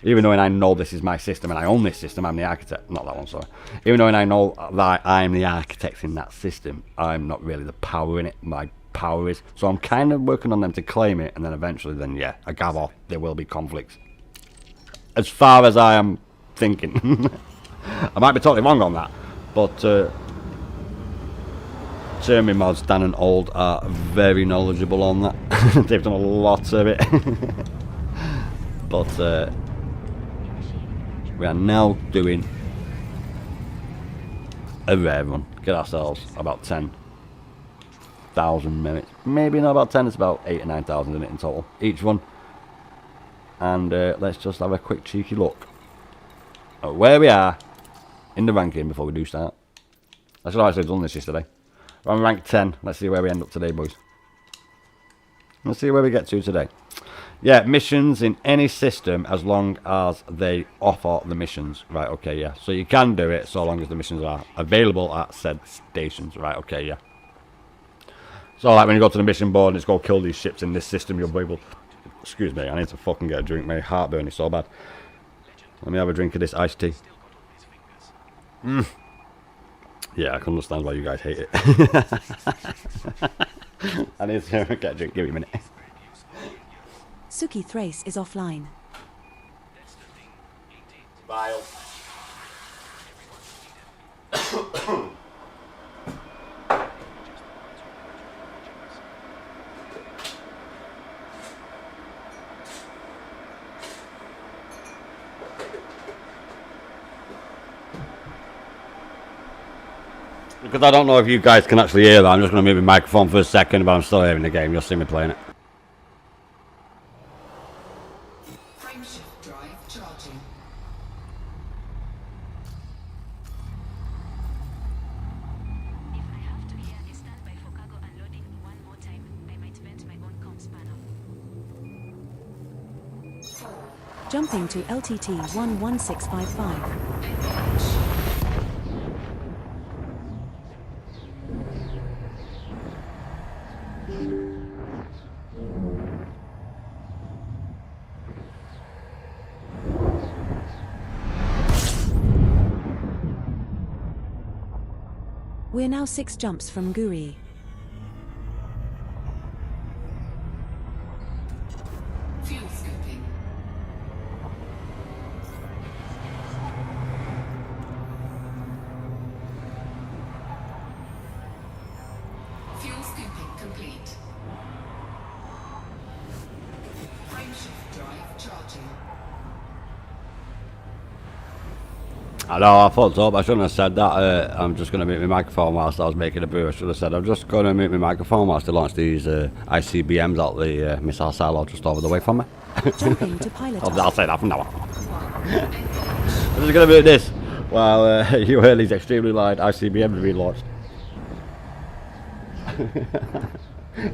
even though I know this is my system and I own this system, I'm the architect. Not that one, sorry. Even though I know that I'm the architect in that system, I'm not really the power in it. My power is. So I'm kind of working on them to claim it, and then eventually, then yeah, I gather there will be conflicts. As far as I am thinking, I might be totally wrong on that, but Termi mods, Dan and Old, are very knowledgeable on that. They've done a lot of it. But we are now doing a rare run. Get ourselves about 10,000 minutes. Maybe not about 10, it's about 8 or 9,000 in it in total. Each run. And let's just have a quick cheeky look at where we are in the ranking before we do start. I should have actually done this yesterday. We're on rank 10. Let's see where we end up today, boys. Let's see where we get to today. Yeah, missions in any system as long as they offer the missions. Right, okay, yeah. So you can do it so long as the missions are available at said stations. Right, okay, yeah. So like when you go to the mission board and it's go kill these ships in this system, you'll be able... Excuse me, I need to fucking get a drink. My heartburn is so bad. Let me have a drink of this iced tea. Yeah, I can understand why you guys hate it. I need to get a drink. Give me a minute. Suki Thrace is offline. Vile. Because I don't know if you guys can actually hear that, I'm just going to move my microphone for a second, but I'm still hearing the game. You'll see me playing it. Frameshift drive charging. If I have to hear a standby for cargo unloading one more time, I might vent my own comms panel. Jumping to LTT 11655. We're now 6 jumps from Guri. Fuel scooping. Fuel scooping complete. Frameshift drive charging. I know, I fucked up. I shouldn't have said that. I'm just going to mute my microphone whilst I was making a brew. I should have said I'm just going to mute my microphone whilst I launch these ICBMs out the missile silo just over the way from me. Jumping to pilot. I'll say that from now on. I'm just going to mute this Well, you heard he's extremely light. ICBM to be launched.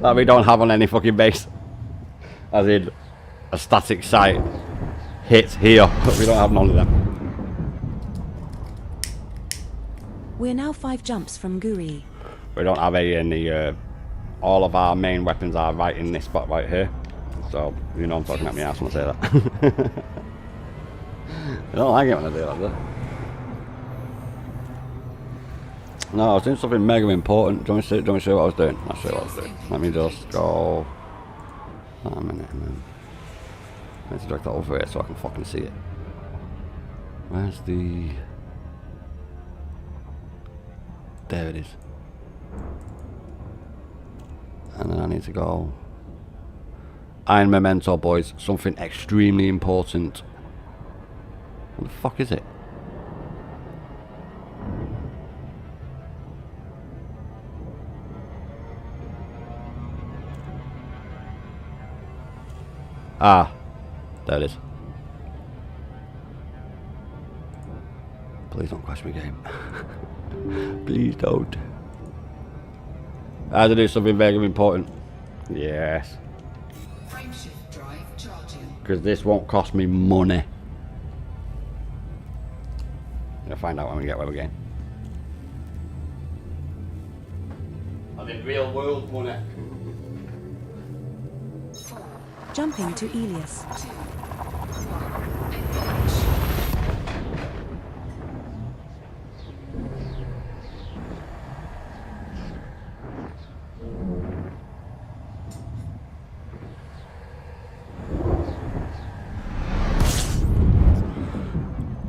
That we don't have on any fucking base. As in, a static site hits here. We don't have none of them. We're now 5 jumps from Guri. We don't have any. All of our main weapons are right in this spot right here. So, you know I'm talking at my ass when I say that. I don't like it when I do that, do I? No, I was doing something mega important. Do you want me to show what I was doing? I'll show you what I was doing. Let me just go... a minute, man. Let's drag that over here so I can fucking see it. Where's the... There it is. And then I need to go... Iron Memento, boys. Something extremely important. What the fuck is it? Ah, there it is. Please don't crash my game. Please don't. I had to do something very important. Yes. Frameshift drive charging. Because this won't cost me money. We'll find out when we get web again. I need real world money. Jumping to Elias.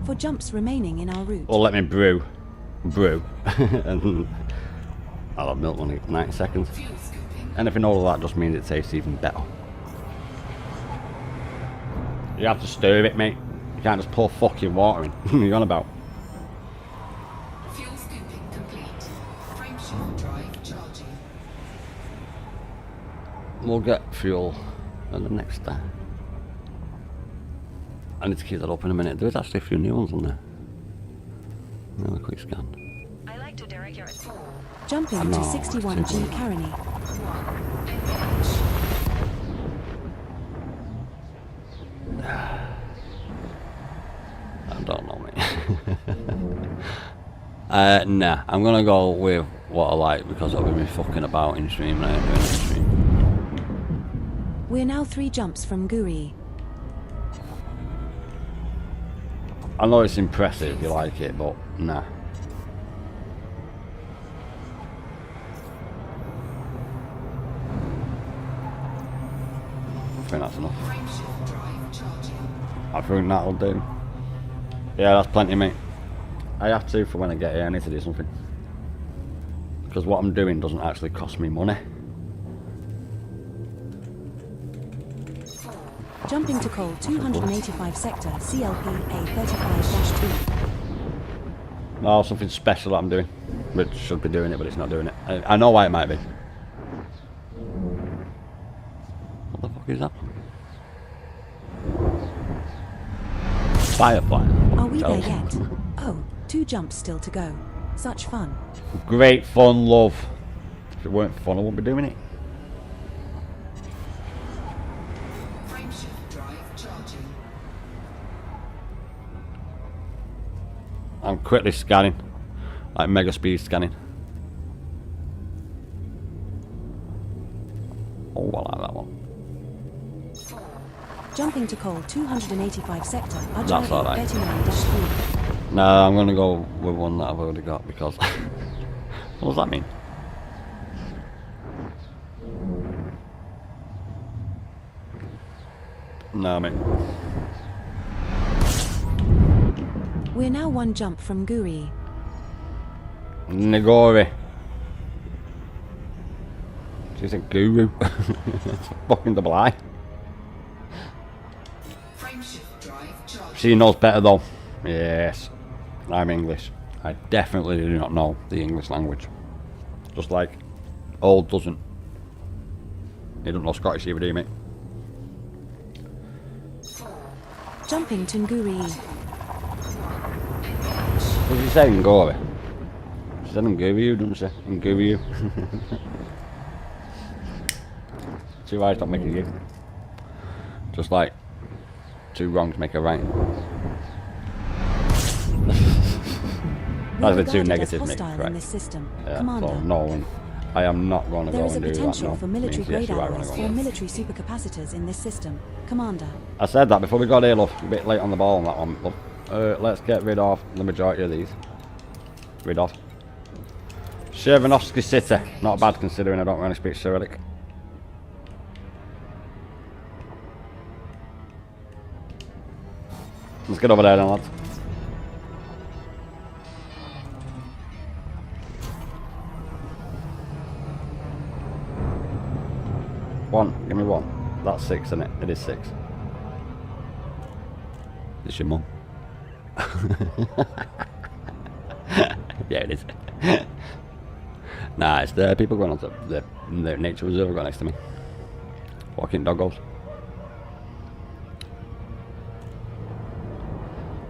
For jumps remaining in our route. Or let me brew. And I'll have milk on 90 seconds. Anything all of that just means it tastes even better. You have to stir it, mate. You can't just pour fucking water in. What are you on about? Fuel scooping complete. Frameshift drive charging. We'll get fuel at the next day. I need to keep that up in a minute. There is actually a few new ones on there. Another quick scan. I like to direct your... Jumping to 61G Carony. I don't know, mate. Nah, I'm gonna go with what I like because I'll be fucking about in stream and I ain't doing it in stream. We're now 3 jumps from Guri. I know it's impressive, you like it, but nah. I think that's enough. Frameshift drive charging. I think that'll do. Yeah, that's plenty, mate. I have to for when I get here. I need to do something. Because what I'm doing doesn't actually cost me money. Jumping to Cole 285 sector, CLP A35-2. No, something special that I'm doing. Which should be doing it, but it's not doing it. I know why it might be. What the fuck is that? Firefly. Are we there Oh. yet? Oh, 2 jumps still to go. Such fun. Great fun, love. If it weren't fun, I wouldn't be doing it. Frameshift drive charging. I'm quickly scanning. Like mega speed scanning. Oh, I like that one. Jumping to Cole 285 sector, That's Agile alright. 39-3. No, I'm gonna go with one that I've already got because what does that mean? No, mate. We're now 1 jump from Guri. Nagori. She's a guru. It's a fucking double I. Frameshift drive charging. She knows better though. Yes. I'm English. I definitely do not know the English language. Just like old doesn't. You don't know Scottish either, do you, mate? Jumping to Nguri. What did you say, Ngori? She said Nguru, didn't she? Nguru. Two eyes don't make a gig. Just like two wrongs make a right. That's the two negatives make a right. Yeah, so no, I am not going to go and do that. There is a potential no. for military-grade Yes, alloys or military supercapacitors in this system, Commander. I said that before we got here, love. A bit late on the ball on that one, love. Let's get rid of the majority of these. Rid of. Chervanovsky City. Not bad considering I don't really speak Cyrillic. Let's get over there then, lads. One, give me one. That's 6, isn't it? It is 6. It's your mum. Yeah, it is. Nah, it's the people going on to the nature reserve got next to me. Walking doggos.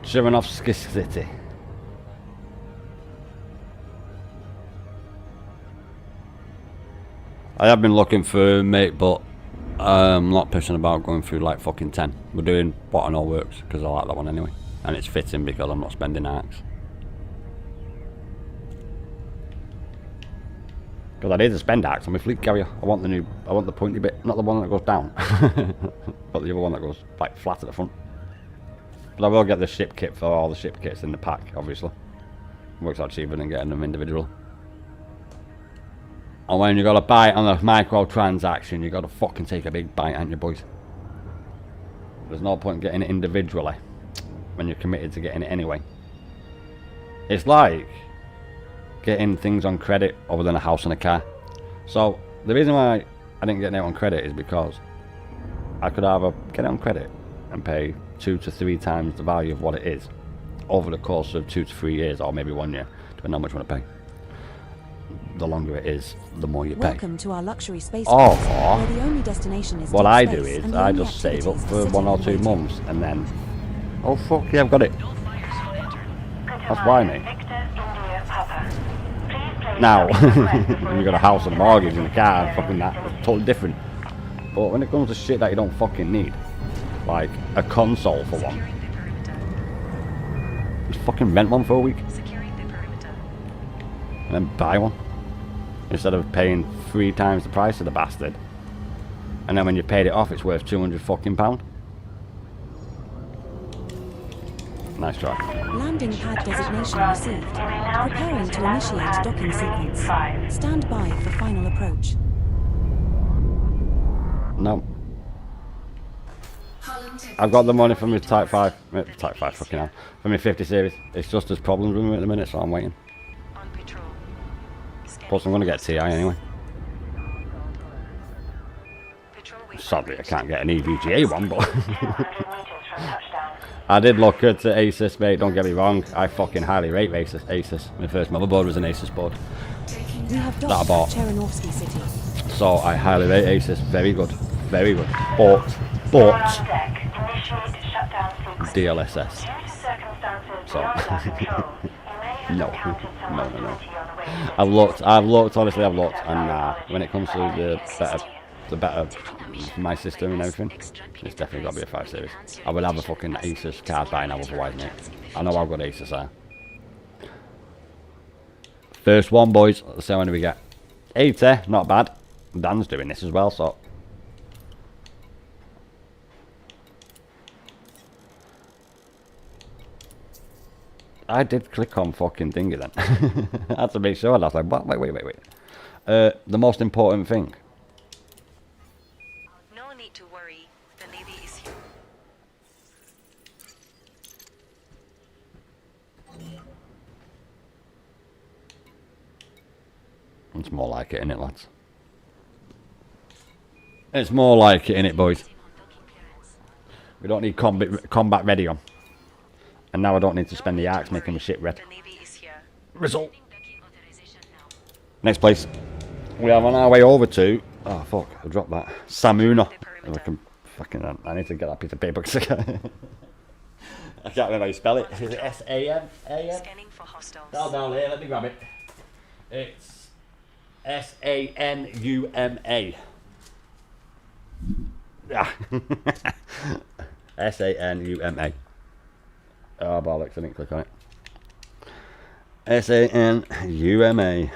Chervanovsky City. I have been looking for mate, but I'm not pushing about going through like fucking 10. We're doing what I know works because I like that one anyway, and it's fitting because I'm not spending arcs. Because I need to spend arcs on my fleet carrier. I want the pointy bit, not the one that goes down, but the other one that goes like flat at the front. But I will get the ship kit for all the ship kits in the pack, obviously. Works out cheaper than getting them individual. And when you got to buy it on a micro transaction, you got to fucking take a big bite, ain't you, boys? There's no point getting it individually when you're committed to getting it anyway. It's like getting things on credit other than a house and a car. So the reason why I didn't get it on credit is because I could either get it on credit and pay 2 to 3 times the value of what it is over the course of 2 to 3 years, or maybe 1 year, depending on how much you want to pay. The longer it is, the more you pay. Welcome to our luxury space Or where the only destination is what deep I do space is and the I only just save up activities for sitting 1 or and 2 waiting. months and then, oh fuck yeah, I've got it. That's why, mate. Now, when you got a house and a mortgage and a car and fucking that, it's totally different. But when it comes to shit that you don't fucking need, like a console for one, Securing the perimeter. just fucking rent one for a week Securing the perimeter. and then buy one. Instead of paying 3 times the price of the bastard. And then when you paid it off, it's worth £200 fucking pound. Nice try. Landing pad designation received. Preparing to initiate docking sequence. Stand by for final approach. No. I've got the money from my Type 5, fucking hell, from my 50 series. It's just there's problems with me at the minute, so I'm waiting. On patrol. Plus I'm going to get TI anyway. Patrol waypoint. Sadly I can't get an EVGA one, but 200 meters from touchdown. I did look at Asus, mate, don't get me wrong. I fucking highly rate Asus. My first motherboard was an Asus board. We have That I docked bought. Chervanovsky City. So I highly rate Asus. Very good. Very good. But On deck, initiate shutdown sequence. DLSS. Due to circumstances So beyond our control, you may have No. encountered some No. activity on the way. I've looked, honestly I've looked, and when it comes to the better my system and everything, it's definitely got to be a 5 series. I would have a fucking Asus card by now otherwise, mate. I know how good Asus are. First one, boys. Let's see how many we get. 80, not bad. Dan's doing this as well, so. I did click on fucking thingy then. I had to make sure. I was like, what? Wait. The most important thing. No need to worry. The Navy is here. It's more like it, innit, lads? It's more like it, innit, boys? We don't need combat ready on. And now I don't need to spend the arcs making the shit red. The Navy is here. Result. Docking authorization now. Next place. We are on our way over to... Oh, fuck. I dropped that. Samuna. If I can fucking... I need to get that piece of paper. I can't remember how you spell it. Is it S-A-M? A-M? Scanning for hostiles. Down here, let me grab it. It's S-A-N-U-M-A. Yeah. S-A-N-U-M-A. Oh, bollocks, I didn't click on it. S-A-N-U-M-A.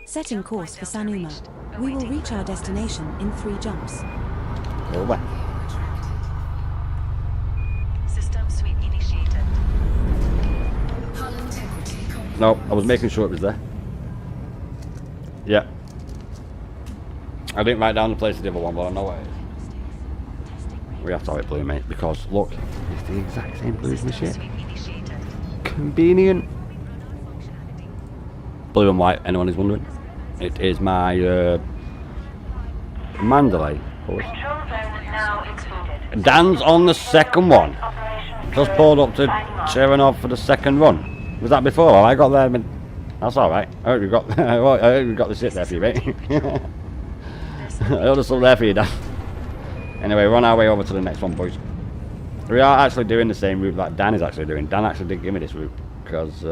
Setting course for Sanuma. We will reach our destination in 3 jumps. Over. System sweep initiated. Hull integrity complete. No, I was making sure it was there. Yeah. I didn't write down the place of the other one, but I know what it is. We have to have it blue, mate, because look, it's the exact same blue as my shit. Sweep initiated. Convenient. Blue and white, anyone is wondering. It is my Mandalay horse. Control zone now included. Dan's on the second one. Operation Just pulled up to Chernobyl for the second run. Was that before? I got there. That's all right. I hope you got. I hope you got the sit there for you, mate. I hope there's some there for you, Dan. Anyway, we're on our way over to the next one, boys. We are actually doing the same route that Dan is actually doing. Dan actually did give me this route because,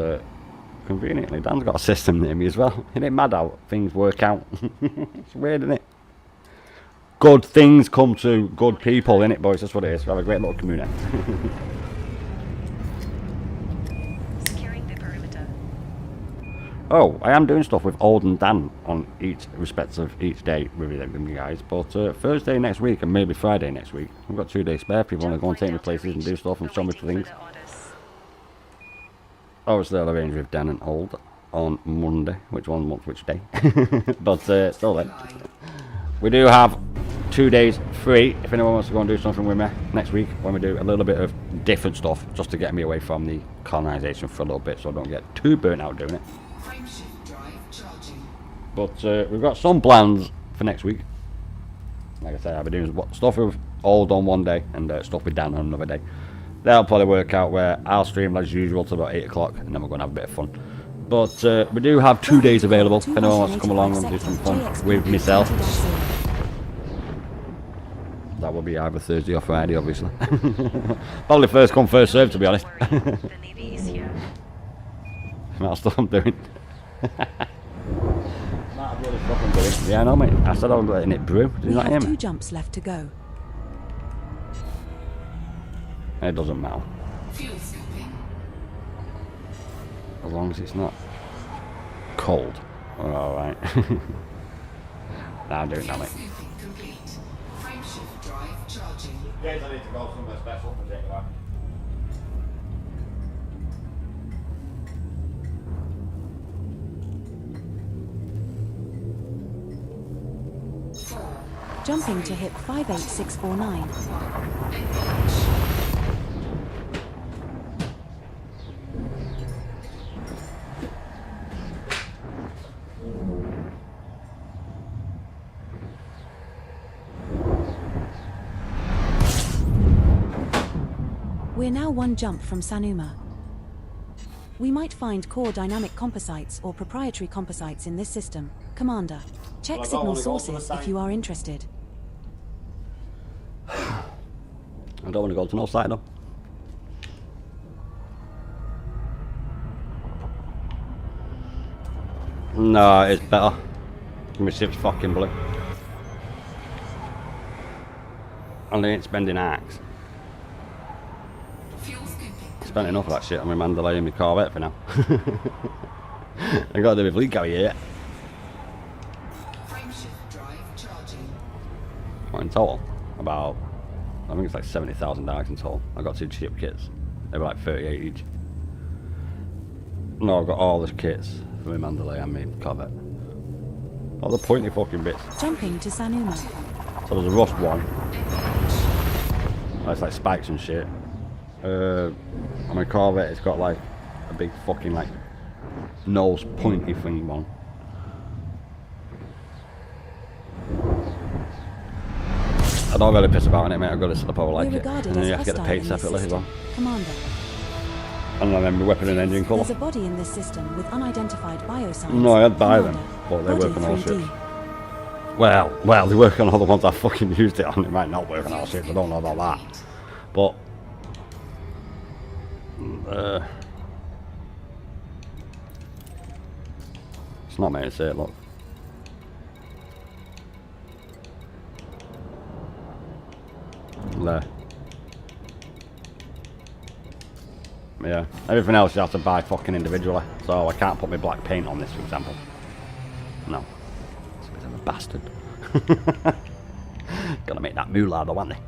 conveniently, Dan's got a system near me as well. Isn't it mad how things work out? It's weird, isn't it? Good things come to good people, innit, boys? That's what it is. We have a great little community. Securing the perimeter. Oh, I am doing stuff with Old and Dan on each respect of each day with them guys. But Thursday next week and maybe Friday next week, I've got 2 days spare. People want to go and take me places and do stuff and show me things. Obviously, I'll arrange with Dan and Old on Monday, which day. But still then. We do have 2 days free if anyone wants to go and do something with me next week when we do a little bit of different stuff just to get me away from the colonization for a little bit so I don't get too burnt out doing it. Frameshift drive charging. But we've got some plans for next week. Like I said, I'll be doing stuff with Old on one day and stuff with Dan on another day. That'll probably work out where I'll stream as usual till about 8 o'clock and then we're going to have a bit of fun. But we do have 2 days available if anyone wants to come along and do some fun with myself. That will be either Thursday or Friday, obviously. Probably first come, first served, to be honest. The Navy is here. That's stuff I'm doing. Yeah, I know, mate. I said I was letting it brew. Did you We not hear have me? 2 jumps left to go. It doesn't matter. Fuel scooping. As long as it's not cold. We're alright. Nah, I'm doing it now, mate. Scooping complete. Frameshift drive charging. Guys, I need to go somewhere special and take it out. Jumping to hip 58649. We're now 1 jump from Sanuma. We might find core dynamic composites or proprietary composites in this system. Commander, check Well, I don't signal wanna go to the sources site. if you are interested. I don't want to go to no site though. No, it's better. My ship's fucking blue. And I ain't spending axe. Fuel scooping. Spent enough of that shit on my Mandalay and my Corvette for now. I got to do with fleet carrier yet. Frameshift drive charging. What in total? About, I think it's like $70,000 in total. I got 2 ship kits. They were like 38 each. No, I've got all the kits for my Mandalay and my Corvette. All the pointy fucking bits. Jumping to Sanuma. So there's a rust one. That's like spikes and shit. On my Corvette, it's got like a big fucking like nose pointy thing one. I don't really piss about on it, mate. I've got to set up how I like We're it. regarded And then as you have to get the hostile paint in this separately as well. system. Commander, And then the weapon and engine colour. there's a body in this system with unidentified biosigns. No, I had buy them, Commander, but they body work on all 3D. ships. Well, they work on all the ones I fucking used it on. It might not work on all ships, I don't know about that. But it's not meant to say it, look. There. Yeah, everything else you have to buy fucking individually. So I can't put my black paint on this, for example. No. It's a bit of a bastard. Gotta make that moolah though, aren't they?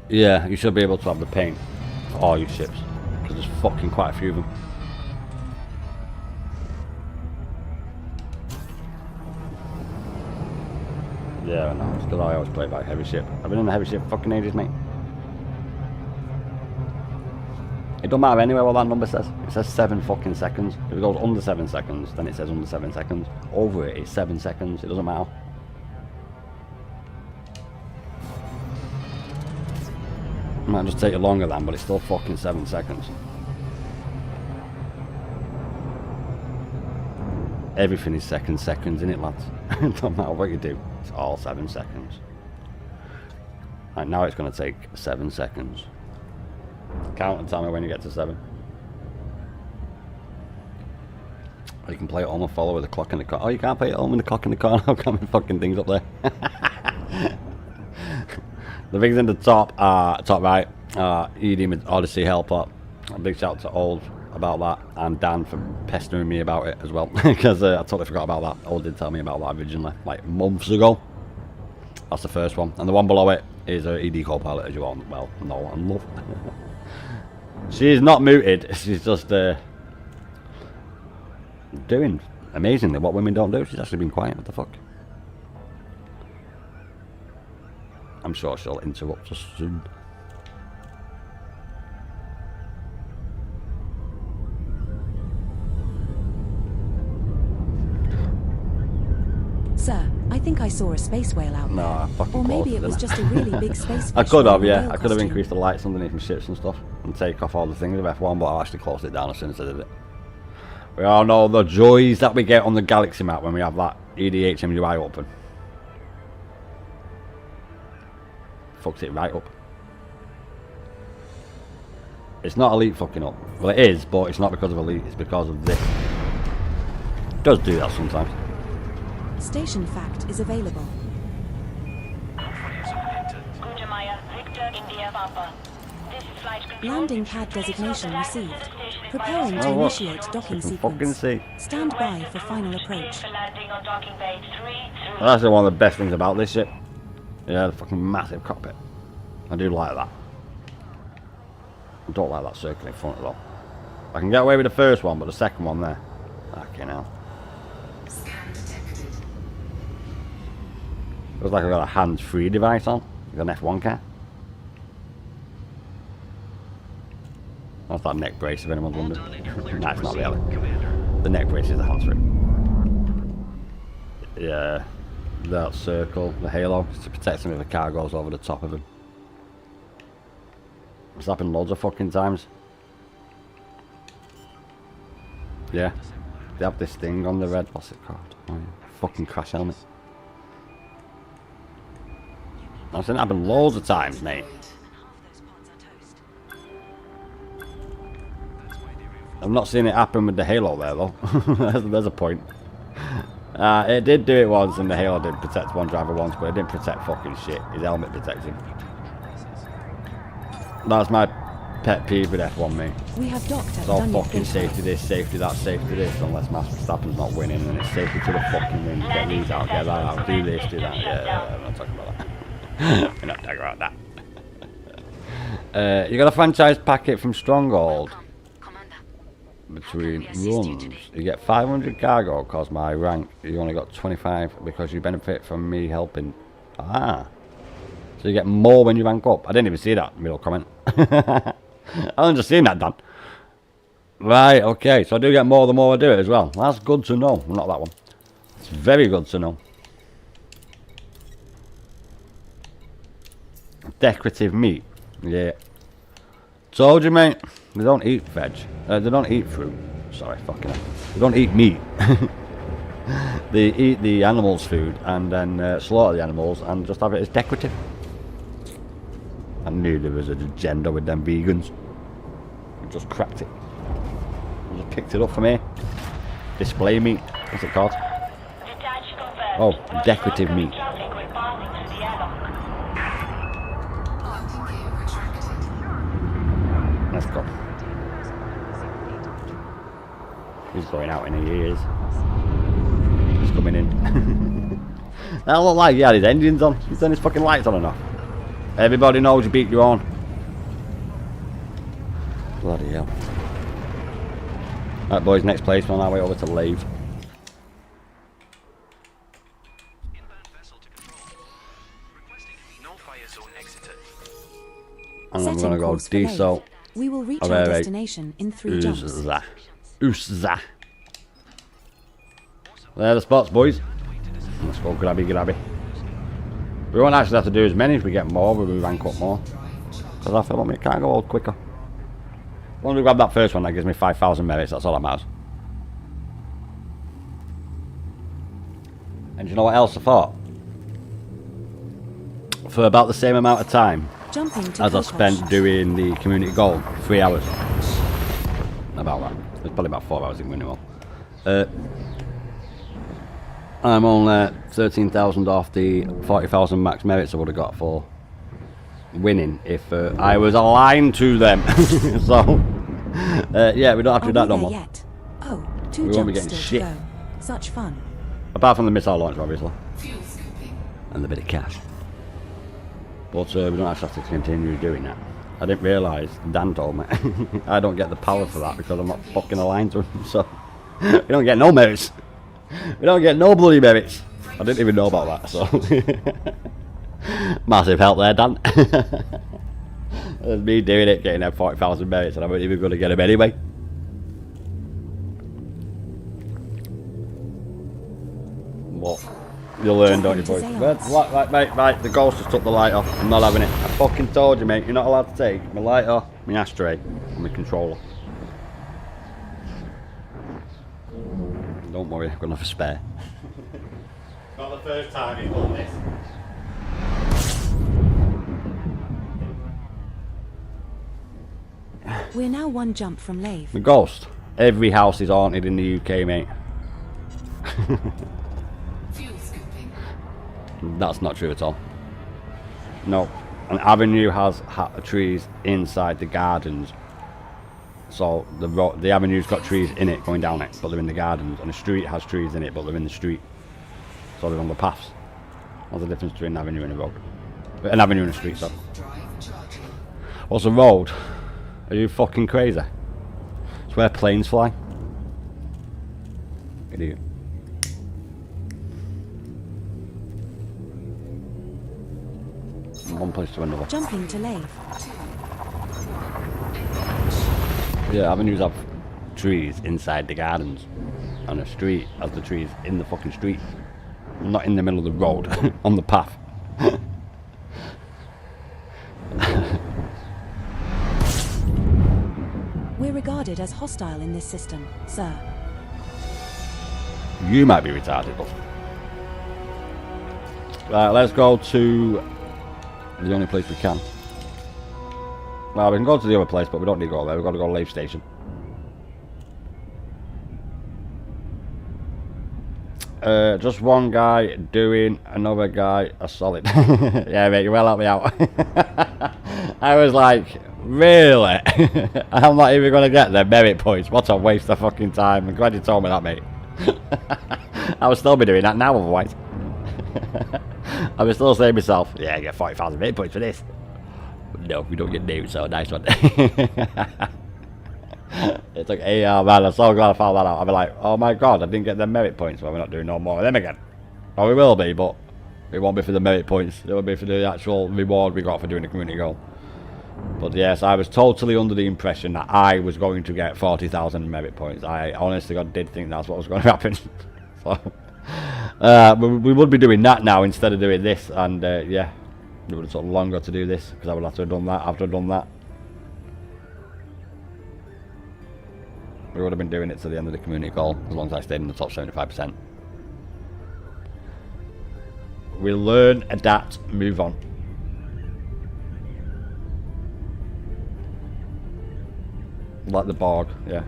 Yeah, you should be able to have the paint for all your ships. Because there's fucking quite a few of them. Yeah, I know. It's because I always play by heavy ship. I've been in the heavy ship for fucking ages, mate. It don't matter anyway what that number says. It says 7 fucking seconds. If it goes under 7 seconds, then it says under 7 seconds. Over it, it's 7 seconds. It doesn't matter. It might just take you longer than, but it's still fucking 7 seconds. Everything is seconds, innit, lads? It don't matter what you do. It's all 7 seconds. Right, now it's going to take 7 seconds. Count and tell me when you get to 7. Or you can play it on the follow with the clock in the corner. Oh, you can't play it on with the clock in the corner. I've got my fucking things up there. The things in the top right, ED Odyssey Helper. A big shout out to Old about that, and Dan for pestering me about it as well, because I totally forgot about that. Old did tell me about that originally, like months ago. That's the first one, and the one below it is ED Copilot, as you all well know and love. She's not muted, she's just doing amazingly what women don't do. She's actually been quiet. What the fuck? I'm sure she'll interrupt us soon. Sir, I think I saw a space whale out there. No, I fucking Or maybe closed it was didn't just a really big space I fish could have, wearing a yeah. whale I could have costume. increased the lights underneath my ships and stuff, and take off all the things of F1, but I actually closed it down as soon as I did it. We all know the joys that we get on the Galaxy map when we have that EDHM UI open. Fucks it right up. It's not Elite fucking up. Well, it is, but it's not because of Elite, it's because of this. It does do that sometimes. Station fact is available. Landing pad designation received. Preparing to Oh, what? initiate docking You can fucking sequence. see. Stand by for final approach. Well, that's one of the best things about this ship. Yeah, the fucking massive cockpit. I do like that. I don't like that circle in front though. I can get away with the first one, but the second one there. Fucking hell. Scan detected. Looks like I've got a hands-free device on. Like an F1 car. That's that neck brace if anyone's wondering. Nah, it's not really. The neck brace is the hands-free. Yeah. That circle, the halo, to protect him if the car goes over the top of him. It's happened loads of fucking times. Yeah. They have this thing on the red, what's it called? Oh, yeah. Fucking crash helmet. I've seen it happen loads of times, mate. I've not seen it happen with the halo there though. There's a point. It did do it once, and the halo did protect one driver once, but it didn't protect fucking shit. His helmet protects him. That's my pet peeve with F1, mate. We have docked at It's all Dunnet fucking Gateway. safety this, safety that, safety this, unless Max Verstappen's not winning, and it's safety to the fucking win. Get these out, get that out, do this, do that. Yeah, I'm not talking about that. We're not talking about that. You got a franchise packet from Stronghold. Between runs, you get 500 cargo because my rank, you only got 25 because you benefit from me helping. Ah, so you get more when you rank up. I didn't even see that middle comment. I only just seen that done. Right, okay, so I do get more the more I do it as well. That's good to know. Not that one. It's very good to know. Decorative meat. Yeah. Told you, mate. They don't eat veg. They don't eat fruit. Sorry, fucking hell. They don't eat meat. They eat the animals' food and then slaughter the animals and just have it as decorative. I knew there was an agenda with them vegans. I just cracked it. I just picked it up from here. Display meat. What's it called? Oh, decorative meat. Let's go. He's going out in a years. He's coming in. That looked like he had his engines on. He's done his fucking lights on and off. Everybody knows you beat your own. Bloody hell. Right boys, next place, we're on our way over to Lave. Inbound vessel to control. Requesting no fire zone exited. And I'm Setting gonna go course for Lave. diesel. We will reach Oh, our wait, wait. destination in 3 jumps. Uzza. There are the spots, boys. Let's go grabby. We won't actually have to do as many. If we get more, we will rank up more. Because I feel like we can't go all quicker. Once we grab that first one, that gives me 5,000 merits. That's all that matters. And do you know what else I thought? For about the same amount of time Jumping to as I Kokosh. spent doing the community goal, 3 hours. About that. It's probably about 4 hours in minimal. I'm on 13,000 off the 40,000 max merits I would have got for winning if I was aligned to them. So, yeah, we don't have to do that no more. Yet? Oh, 2 We won't be jumps getting still shit. to go. Such fun. Apart from the missile launch, obviously. Fuel scooping. And the bit of cash. But we don't actually have to continue doing that. I didn't realise, Dan told me, I don't get the power for that because I'm not fucking aligned to him. So, we don't get no merits. We don't get no bloody merits. I didn't even know about that, so. Massive help there, Dan. That's me doing it, getting them 40,000 merits, and I'm not even going to get them anyway. What? You'll learn, don't you, boys? Right, the ghost just took the light off. I'm not having it. I fucking told you, mate. You're not allowed to take my lighter, my ashtray, and my controller. Don't worry, I've got enough to spare. Not the first time he's done this. We're now 1 jump from Lave. The ghost. Every house is haunted in the UK, mate. Fuel scooping. That's not true at all. No. An avenue has trees inside the gardens. So the avenue's got trees in it going down it, but they're in the gardens. And the street has trees in it, but they're in the street. So they're on the paths. What's the difference between an avenue and a road? An avenue and a street, sorry. Drive charging. What's a road? Are you fucking crazy? It's where planes fly. Idiot. From one place to another. Jumping to Lave. Yeah, avenues have trees inside the gardens. And a street has the trees in the fucking street. Not in the middle of the road, on the path. We're regarded as hostile in this system, sir. You might be retarded, but... Right, let's go to the only place we can. Well, we can go to the other place, but we don't need to go there. We've got to go to Lave Station. Just one guy doing another guy a solid. Yeah, mate, you well help me out. I was like, really? I'm not even going to get the merit points. What a waste of fucking time. I'm glad you told me that, mate. I would still be doing that now otherwise. I would still say to myself, yeah, I get 40,000 merit points for this. But no, we don't get names, so nice one. It's like, hey, man, I'm so glad I found that out. I'll be like, oh my god, I didn't get the merit points. Well, we're not doing no more of them again. Well, we will be, but it won't be for the merit points. It will be for the actual reward we got for doing a community goal. But yes, I was totally under the impression that I was going to get 40,000 merit points. I honestly God did think that's what was going to happen. So, we would be doing that now instead of doing this. And yeah, it would have taken longer to do this because I would have to have done that after I've done that. We would have been doing it to the end of the community goal as long as I stayed in the top 75%. We learn, adapt, move on. Like the Borg, yeah.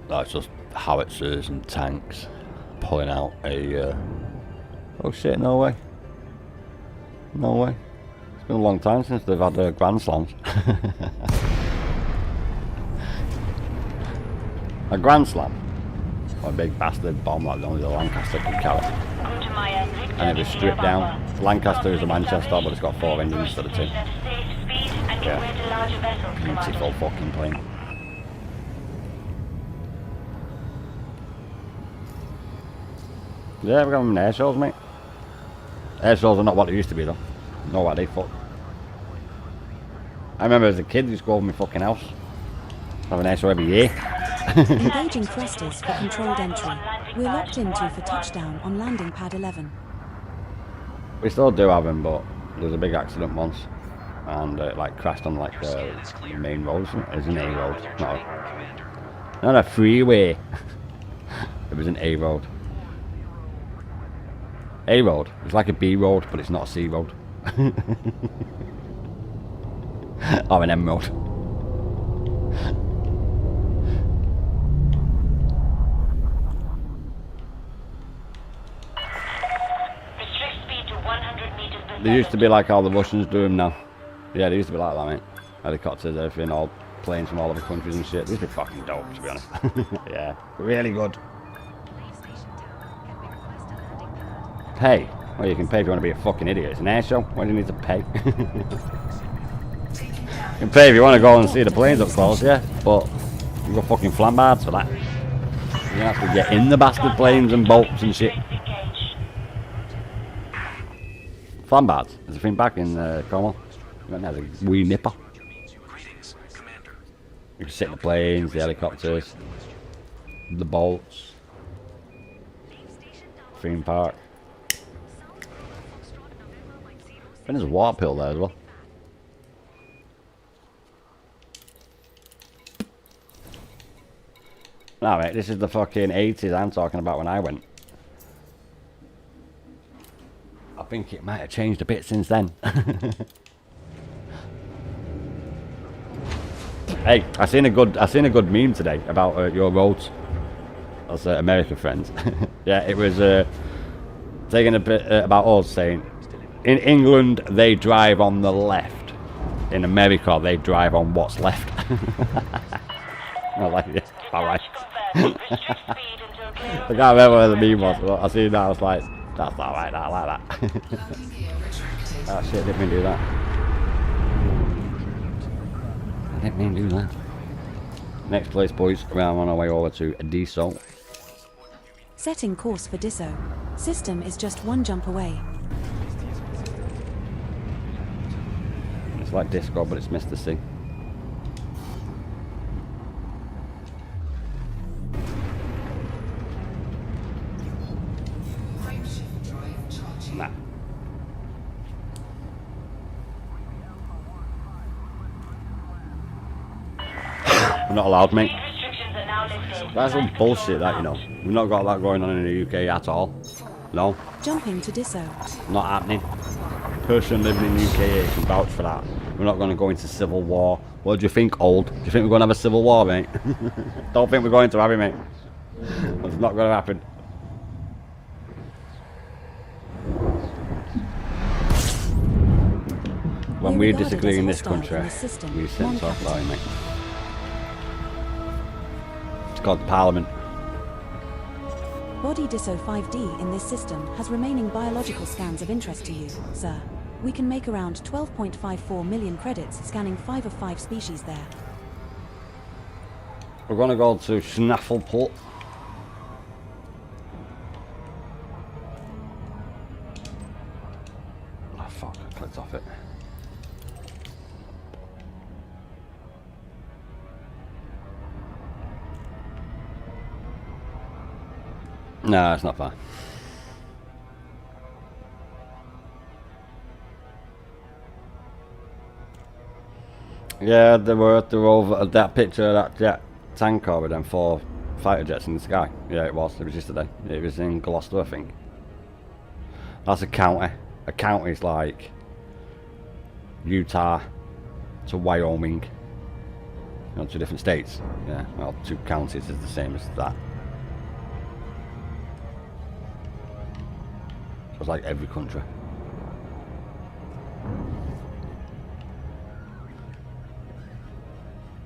That's just howitzers and tanks pulling out a oh shit, no way. No way. It's been a long time since they've had Grand Slams. A Grand Slam? What a big bastard bomb like only the Lancaster could carry. And it was stripped down. Lancaster is a Manchester, but it's got 4 engines instead of 2. Yeah. Beautiful fucking plane. Yeah, we're having air shows, mate. Air shows are not what they used to be, though. Not what they fuck. I remember as a kid, they used to go over my fucking house. Have an air show every year. Engaging thrusters for controlled entry. We're locked into for touchdown on landing pad 11. We still do have them, but there was a big accident once. And it like crashed on like the main road. It was an A road. Not a freeway. It was an A road. A road. It's like a B road, but it's not a C road. Or an M road. Restrict speed to 100 meters per They used to be like how the Russians do them now. Yeah, they used to be like that, mate. Helicopters, everything, all planes from all over countries and shit. They used to be fucking dope, to be honest. Yeah, really good. Leave station tower. Can we request a landing pad? Pay? Well, you can pay if you want to be a fucking idiot. It's an air show. Why do you need to pay? You can pay if you want to go and see the planes up close, yeah. But you got fucking flambards for that. You have to get in the bastard planes and boats and shit. Flambards. There's a thing back in Cornwall. There's a wee nipper. Greetings, Commander. You can sit in the planes, the helicopters, the boats, theme park. I think there's a water pill there as well. No, mate, this is the fucking 80s I'm talking about when I went. I think it might have changed a bit since then. Hey, I seen a good meme today about your roads. That's American friends. Yeah, it was taking a bit about us saying, in England they drive on the left. In America they drive on what's left. I like it. All right. I can't remember where the meme was, but I seen that. I was like, that's all right. I like that. Oh shit! Didn't mean to do that. I didn't mean to do that. Next place, boys. We're on our way over to Diso. Setting course for Diso. System is just 1 jump away. It's like Disco, but it's Mr. C. Nah. We're not allowed, mate. That's some bullshit, that, you know. We've not got that going on in the UK at all. No, Jumping to Diso. not happening. Person living in the UK can vouch for that. We're not going to go into civil war. What do you think, old? Do you think we're going to have a civil war, mate? Don't think we're going to have it, mate. That's not going to happen. When we We're disagree in regarded this as hostile country, in this system, we sit soft non-capital. line, mate. It's called the Parliament. Body Diso 5D in this system has remaining biological scans of interest to you, sir. We can make around 12.54 million credits scanning 5 of 5 species there. We're going to go to Snaffleport. Oh fuck, I clicked off it. No, it's not far. Yeah, they were over that picture of that jet tanker with them 4 fighter jets in the sky. Yeah, it was yesterday. It was in Gloucester, I think. That's a county. A county is like Utah to Wyoming. You know, 2 different states. Yeah, well, 2 counties is the same as that. So it's like every country.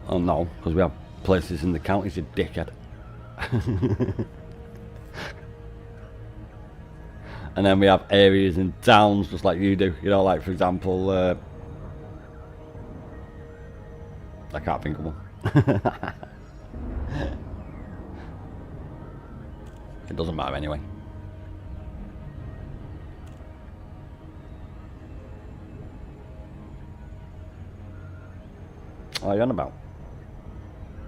Oh no, because we have places in the counties, you dickhead. And then we have areas in towns just like you do. You know, like for example, I can't think of one. It doesn't matter anyway. What are you on about?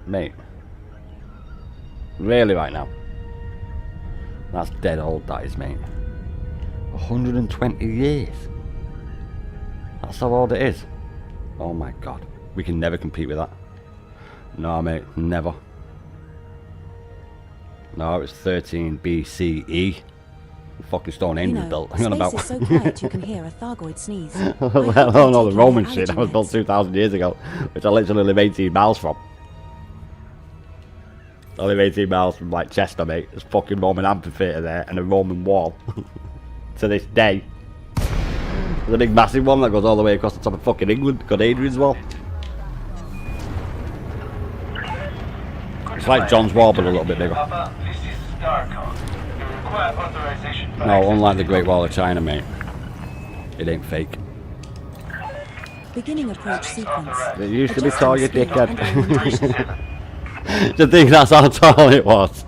Mate. Really right now? That's dead old, that is, mate. 120 years. That's how old it is. Oh my god. We can never compete with that. No, mate, never. No, it was 13 BCE. Fucking Stonehenge was built. Hang on about. Space is so quiet you can hear a Thargoid sneeze. Let alone all the Roman shit that was built 2,000 years ago, which I literally live 18 miles from. I live 18 miles from like Chester, mate. There's fucking Roman amphitheatre there and a Roman wall. To this day. There's a big massive one that goes all the way across the top of fucking England, called Adrian's Wall. It's like John's Wall, but a little bit bigger. No, unlike the Great Wall of China, mate. It ain't fake. Beginning approach sequence. It used to be tall, you dickhead. To think that's how tall it was.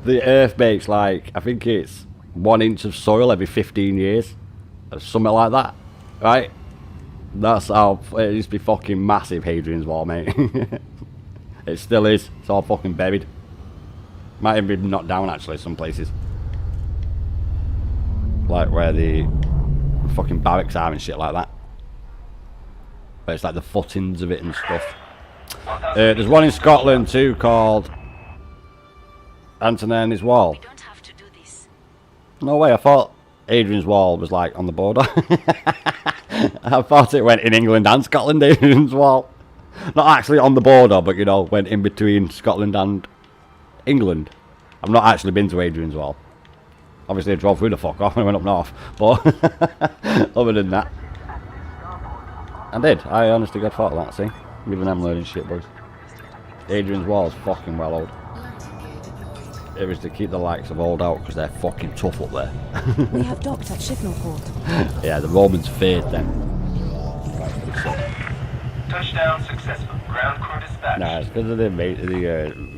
The Earth makes like, I think it's 1 inch of soil every 15 years. Or something like that. Right? That's how, it used to be fucking massive, Hadrian's Wall, mate. It still is. It's all fucking buried. Might even be knocked down actually, some places. Like where the fucking barracks are and shit like that. But it's like the footings of it and stuff. There's one in Scotland too called Antonini's Wall. We don't have to do this. No way, I thought Adrian's Wall was like on the border. I thought it went in England and Scotland, Adrian's Wall. Not actually on the border, but you know, went in between Scotland and England. I've not actually been to Adrian's Wall. Obviously I drove through the fuck off and went up north. But other than that, I did. I honestly got thought of that, see? Even I'm learning shit, boys. Adrian's Wall is fucking well old. It was to keep the likes of old out because they're fucking tough up there. We have docked at Shifnal Port. Yeah, the Romans feared them. Touchdown successful. Ground crew dispatched. Nah, it's because of the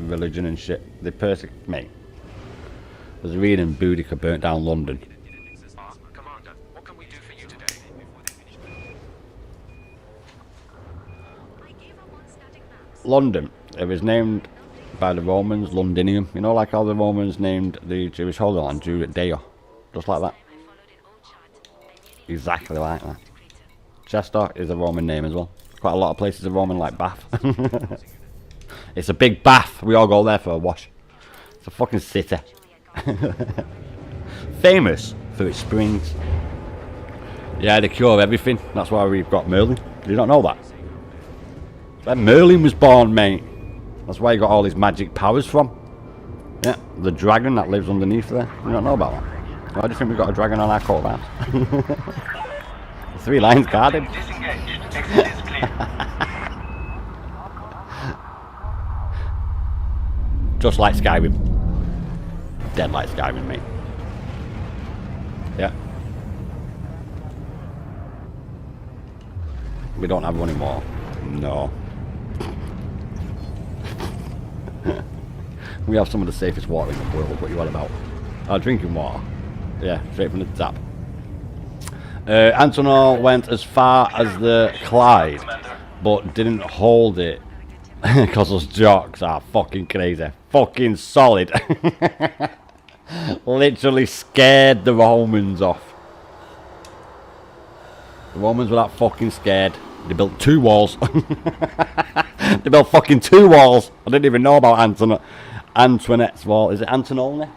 religion and shit. They persecute me. I was reading Boudica burnt down London. Commander, what can we do for you today? I gave up on static maps. London. It was named by the Romans Londinium. You know, like how the Romans named the Jewish holy land Judea. Just like that. I followed an old chart. I nearly Exactly like that. Kraken. Chester is a Roman name as well. Quite a lot of places are Roman, like Bath. It's a big bath. We all go there for a wash. It's a fucking city. Famous for its springs. Yeah, they cure everything. That's why we've got Merlin. Did you not know that? Where Merlin was born, mate. That's where he got all his magic powers from. Yeah, the dragon that lives underneath there. You don't know about that? Why do you think we've got a dragon on our coat of arms? 3 lines guarded. Disengaged. Exit is clear. Just like Skyrim. Dead like Skyrim, mate. Yeah. We don't have running water. No. We have some of the safest water in the world. What you on about? Drinking water. Yeah, straight from the tap. Antonov went as far as the Clyde, but didn't hold it because those jocks are fucking crazy. Fucking solid. Literally scared the Romans off. The Romans were that fucking scared. They built 2 walls. They built fucking 2 walls. I didn't even know about Antoinette's wall. Is it Antonone?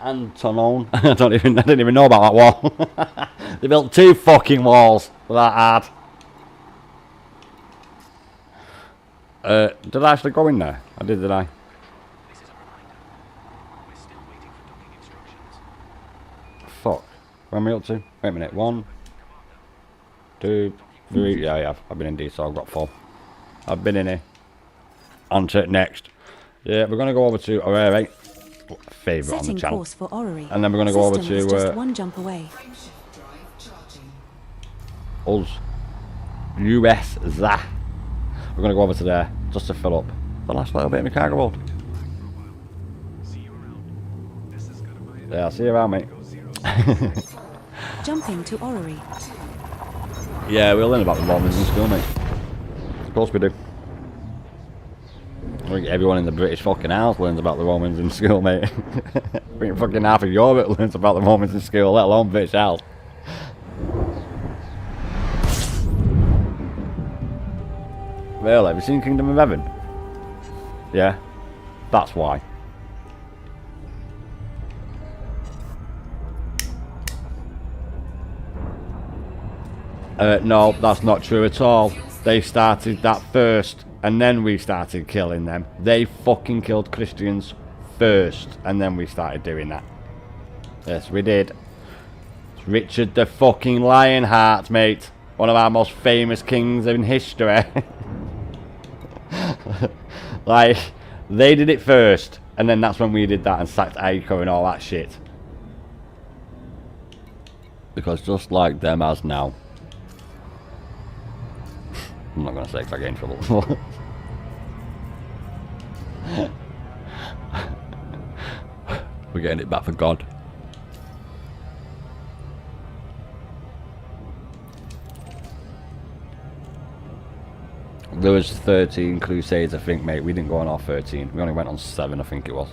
Antonone? I didn't even know about that wall. They built 2 fucking walls for that hard. Did I actually go in there? I did I? This is a reminder. We're still waiting for docking instructions. Fuck. Where am I up to? Wait a minute. 1, 2, 3. Yeah, I have. I've been in D, so I've got 4. I've been in here. On to next. Yeah, we're going to go over to Orrery. Favourite on the Setting channel. course for Orrery. And then we're going to go over System is to just 1 jump away. Frameshift drive us. charging. USZA. We're going to go over to there just to fill up the last little bit of my cargo hold. See you around. This is Gigabyte. Yeah, I'll see you around, mate. Jumping to Orrery. Yeah, we'll learn about the Romans in school, mate. Of course we do. I think everyone in the British fucking house learns about the Romans in school, mate. I think fucking half of Europe learns about the Romans in school, let alone British house. Really? Have you seen Kingdom of Heaven? Yeah? That's why. No, that's not true at all. They started that first, and then we started killing them. They fucking killed Christians first, and then we started doing that. Yes, we did. It's Richard the fucking Lionheart, mate. One of our most famous kings in history. Like, they did it first, and then that's when we did that and sacked Aiko and all that shit. Because just like them as now. I'm not going to say because I get in trouble. We're getting it back for God. There was 13 crusades, I think, mate. We didn't go on all 13. We only went on 7, I think it was.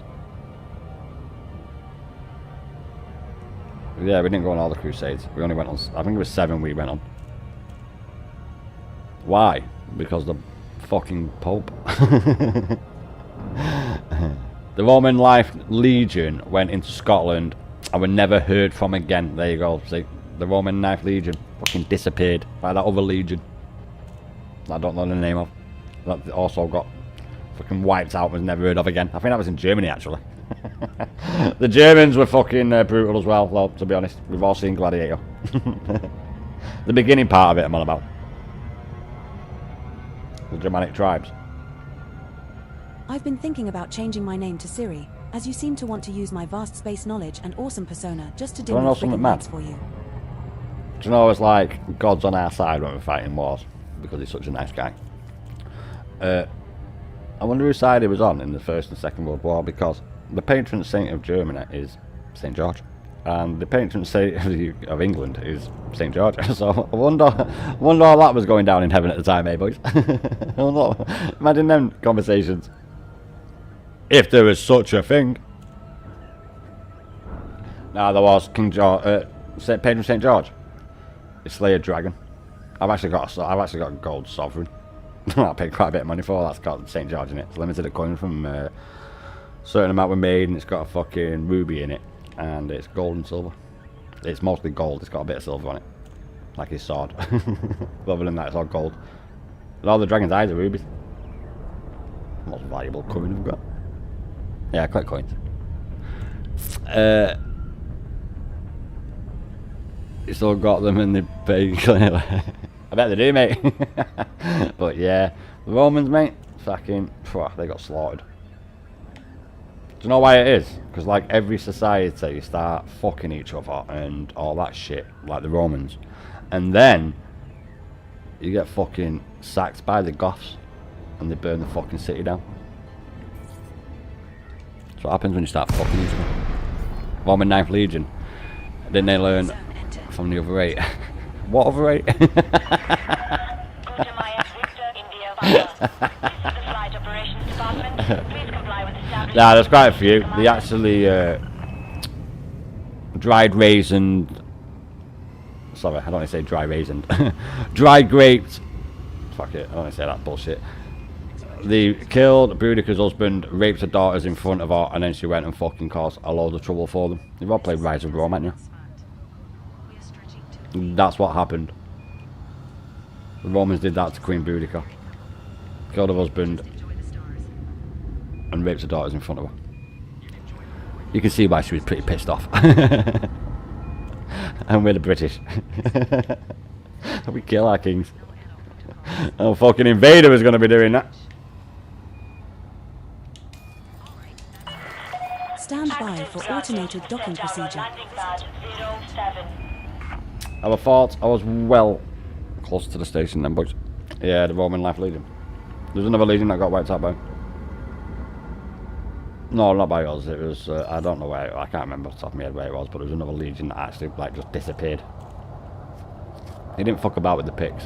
Yeah, we didn't go on all the crusades. We only went on, I think it was 7 we went on. Why? Because the fucking Pope. The Roman Life Legion went into Scotland and were never heard from again. There you go. See, the Roman Knife Legion fucking disappeared like that other legion I don't know the name of. That also got fucking wiped out, was never heard of again. I think that was in Germany, actually. The Germans were fucking brutal as well, though, to be honest. We've all seen Gladiator. The beginning part of it I'm on about. The Germanic tribes. I've been thinking about changing my name to Siri, as you seem to want to use my vast space knowledge and awesome persona just to do Wanna know more something friggin' mad? raids for you. Do you know it's like God's on our side when we're fighting wars? Because he's such a nice guy. I wonder whose side he was on in the First and Second World War, because the patron saint of Germany is St. George. And the patron saint of England is St. George. So I wonder how that was going down in heaven at the time, eh, boys? Imagine them conversations. If there was such a thing. Now there was King George, patron St. George. He slay a dragon. I've actually got a gold sovereign. I paid quite a bit of money for. That's got St. George in it. It's limited coin from a certain amount we made, and it's got a fucking ruby in it, and it's gold and silver. It's mostly gold. It's got a bit of silver on it, like his sword. But other than that, it's all gold. And all the dragon's eyes are rubies. Most valuable coin we've got. Yeah, quite coins. You still got them in the pay clearly. I bet they do, mate. But yeah, the Romans, mate, fucking, they got slaughtered. Do you know why it is? Because like every society, you start fucking each other and all that shit, like the Romans, and then you get fucking sacked by the Goths, and they burn the fucking city down. That's what happens when you start fucking each other. Roman Ninth Legion. Didn't they learn from the other 8? What other 8? Go to my Victor India Papa. This is the Flight Operations Department. Please comply with established... Nah, there's quite a few. They actually dried raisin Sorry, I don't want to say dry raisined. Dry graped. Fuck it, I don't want to say that bullshit. They killed Boudica's husband, raped her daughters in front of her, and then she went and fucking caused a load of trouble for them. You've all played Rise of Rome, haven't you? That's what happened. The Romans did that to Queen Boudica. Killed her husband and raped her daughters in front of her. You can see why she was pretty pissed off. And we're the British. We kill our kings. A fucking invader is going to be doing that. Stand by for automated docking procedure. I thought I was well close to the station then, boys. Yeah, the Roman Life Legion. There's another Legion that got wiped out by. No, not by us. It was, I don't know where, I can't remember off the top of my head where it was, but there was another Legion that actually, like, just disappeared. He didn't fuck about with the pics.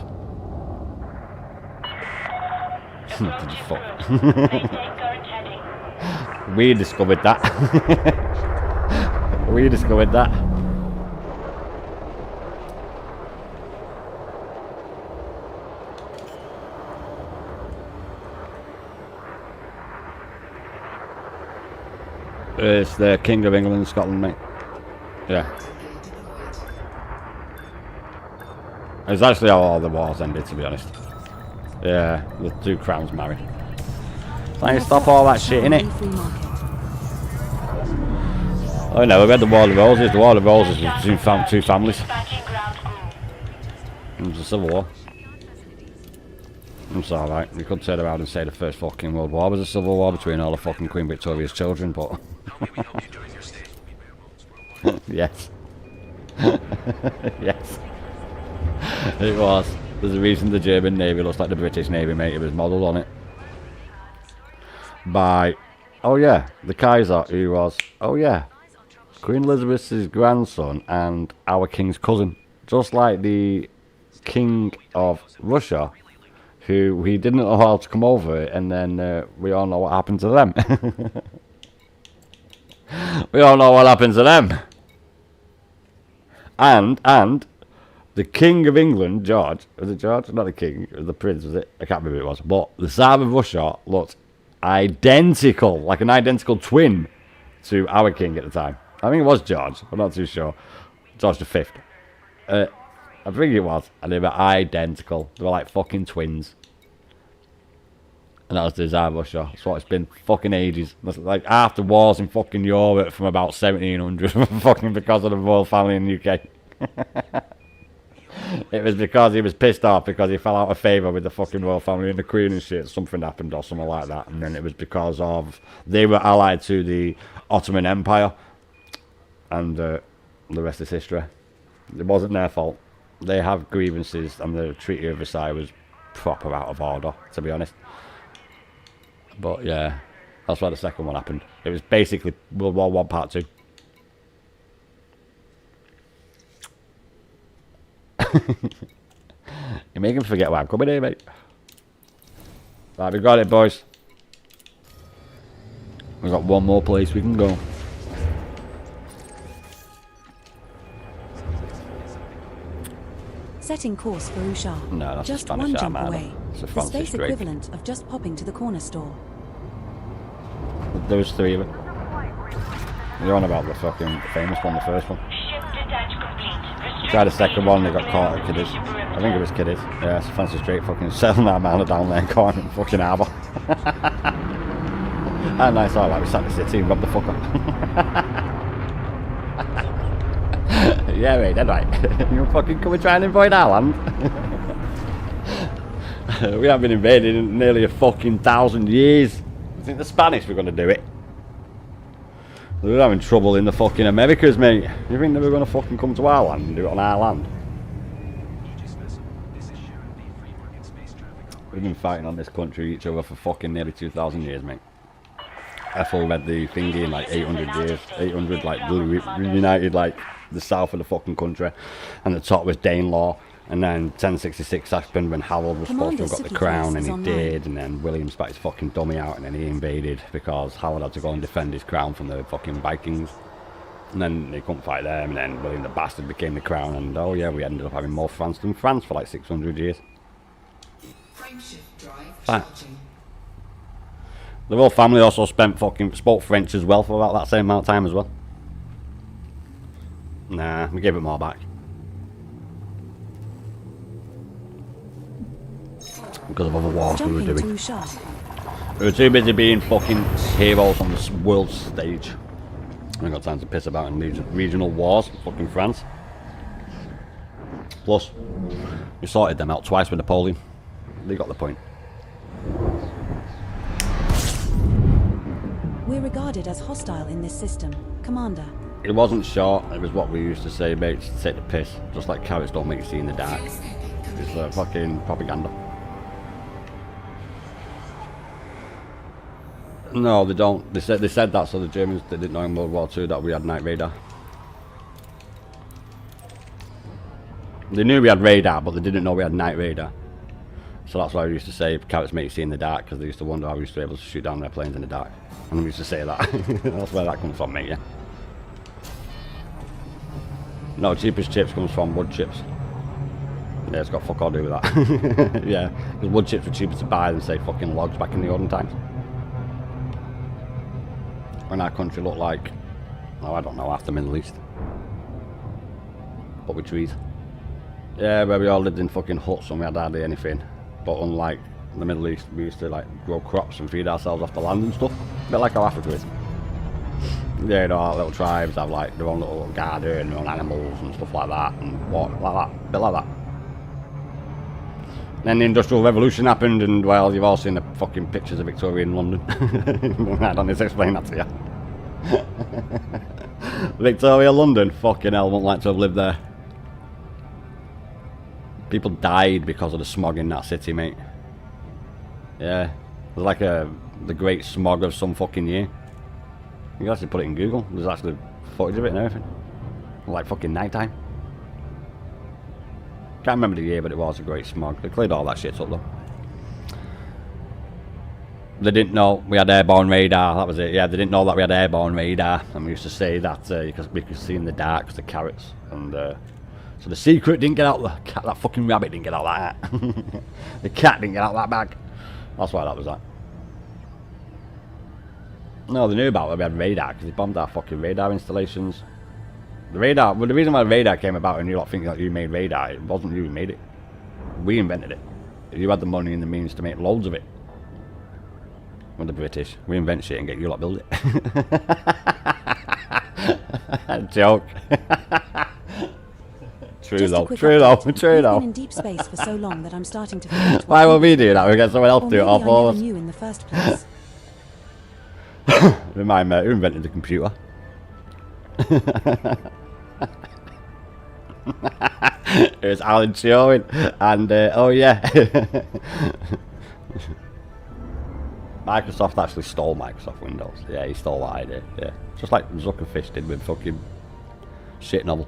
Did you fuck? We discovered that. We discovered that. It's the King of England and Scotland, mate. Yeah. It's actually how all the wars ended, to be honest. Yeah, the two crowns married. Trying to stop all that shit, innit? Oh no, we had the War of the Roses. The War of the Roses was between two families. It was a civil war. It's alright. We could turn around and say the first fucking World War was a civil war between all the fucking Queen Victoria's children, but... Yes. Yes. It was. There's a reason the German Navy looks like the British Navy, mate. It was modelled on it. By... Oh yeah, the Kaiser, who was... Oh yeah. Queen Elizabeth's grandson and our king's cousin. Just like the King of Russia, who we didn't know how to come over, and then we all know what happened to them. We all know what happened to them. And the King of England, George, was it George? Not the King, it was the Prince, was it? I can't remember who it was. But the Tsar of Russia looked identical, like an identical twin to our king at the time. I think it was George, I'm not too sure. George V. I think it was, and they were identical. They were like fucking twins. And that was the Tsar of Russia. That's what it's been fucking ages. That's like half the wars in fucking Europe from about 1700 fucking because of the royal family in the UK. It was because he was pissed off because he fell out of favour with the fucking royal family and the Queen and shit. Something happened or something like that. And then it was because of they were allied to the Ottoman Empire. And the rest is history. It wasn't their fault. They have grievances, and the Treaty of Versailles was proper out of order, to be honest. But yeah, that's why the second one happened. It was basically World War I Part 2. You're making me forget why I'm coming here, mate. Right, we got it, boys. We've got one more place we can go. Setting course for Usha. No, that's just a Spanish one jump Armada. away. It's a The Francis space Drake. equivalent of just popping to the corner store. There was three of it. You're on about the fucking famous one, the first one. Tried the second one, they got caught at Kiddies. I think it was Kiddies. Yeah, it's Francis Drake fucking selling that man down there, caught in fucking harbour. And nice, alright, we sat in the city and robbed the fucker. Yeah, mate, that's right. You fucking come and try and invade our land? We haven't been invaded in nearly a fucking 1,000 years. You think the Spanish were going to do it? They're having trouble in the fucking Americas, mate. You think they were going to fucking come to our land and do it on our land? We've been fighting on this country each other for fucking nearly 2,000 years, mate. Ethelred the thingy in like 800 years. 800, like, reunited, like, the south of the fucking country. And the top was Danelaw. And then 1066 happened when Harold was supposed to have got the crown, and he did, and then William spat his fucking dummy out, and then he invaded because Harold had to go and defend his crown from the fucking Vikings. And then they couldn't fight them, and then William the Bastard became the crown, and oh yeah, we ended up having more France than France for like 600 years. Frameshift drive Ah. charging. The royal family also spoke French as well for about that same amount of time as well. Nah, we gave it more back. Because of other wars we were Jumping doing. too sharp. We were too busy being fucking heroes on the world stage. I ain't got time to piss about in regional wars, fucking France. Plus, we sorted them out twice with Napoleon. They got the point. We're regarded as hostile in this system, Commander. It wasn't short, it was what we used to say, mate, to take the piss. Just like carrots don't make you see in the dark. It's fucking propaganda. No, they don't. They said that so the Germans they didn't know in World War II that we had night radar. They knew we had radar, but they didn't know we had night radar. So that's why we used to say carrots make you see in the dark, because they used to wonder how we used to be able to shoot down their planes in the dark. And we used to say that. That's where that comes from, mate, yeah. No, cheapest chips comes from wood chips. Yeah, it's got fuck all to do with that. Yeah, because wood chips were cheaper to buy than say fucking logs back in the olden times. When our country looked like, oh I don't know, half the Middle East. But with trees. Yeah, where we all lived in fucking huts and we had hardly anything. But unlike the Middle East, we used to like grow crops and feed ourselves off the land and stuff. A bit like how Africa is. Yeah, you know, our little tribes have like their own little garden, their own animals and stuff like that, and what, like that, a bit like that. Then the Industrial Revolution happened, and well, you've all seen the fucking pictures of Victoria in London. I don't need to explain that to you. Victoria, London, fucking hell, wouldn't like to have lived there. People died because of the smog in that city, mate. Yeah, it was like the Great Smog of some fucking year. You can actually put it in Google. There's actually footage of it and everything. Like fucking nighttime. Can't remember the year, but it was a Great Smog. They cleared all that shit up though. They didn't know we had airborne radar. That was it. Yeah, they didn't know that we had airborne radar, and we used to say that because we could see in the dark because the carrots. And so the secret didn't get out. The cat, that fucking rabbit didn't get out that hat. The cat didn't get out that bag. That's why that was that. No, they knew about it. We had radar because they bombed our fucking radar installations. The radar, well, the reason why radar came about and you lot think that you made radar, it wasn't you who made it. We invented it. You had the money and the means to make loads of it. We're the British. We invent shit and get you lot build it. Joke. True Just a though. quick True though. update. True We've though. been in deep space for so long that I'm starting to forget Why what would we do that? We get someone else or to do it maybe all I for never us. knew in the first place. Remind me, who invented the computer? It was Alan Turing, and oh yeah, Microsoft actually stole Microsoft Windows. Yeah, he stole that idea. Yeah, just like Zuckerfish did with fucking shit novel.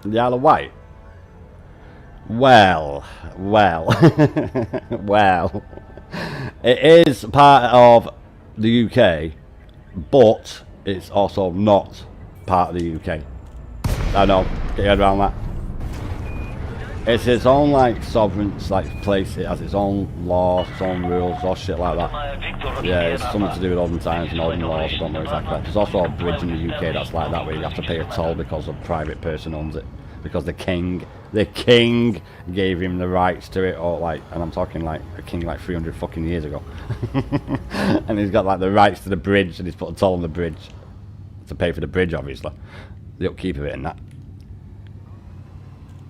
The Isle of Wight. Well, well, it is part of the UK, but it's also not part of the UK. I know, get your head around that. It's its own like sovereign like place. It has its own laws, its own rules, or shit like that. Yeah, it's something to do with olden times and olden laws. I don't know exactly. There's also a bridge in the UK that's like that, where you have to pay a toll because a private person owns it. Because the king gave him the rights to it, or like, and I'm talking like a king like 300 fucking years ago. And he's got like the rights to the bridge, and he's put a toll on the bridge to pay for the bridge, obviously. The upkeep of it and that.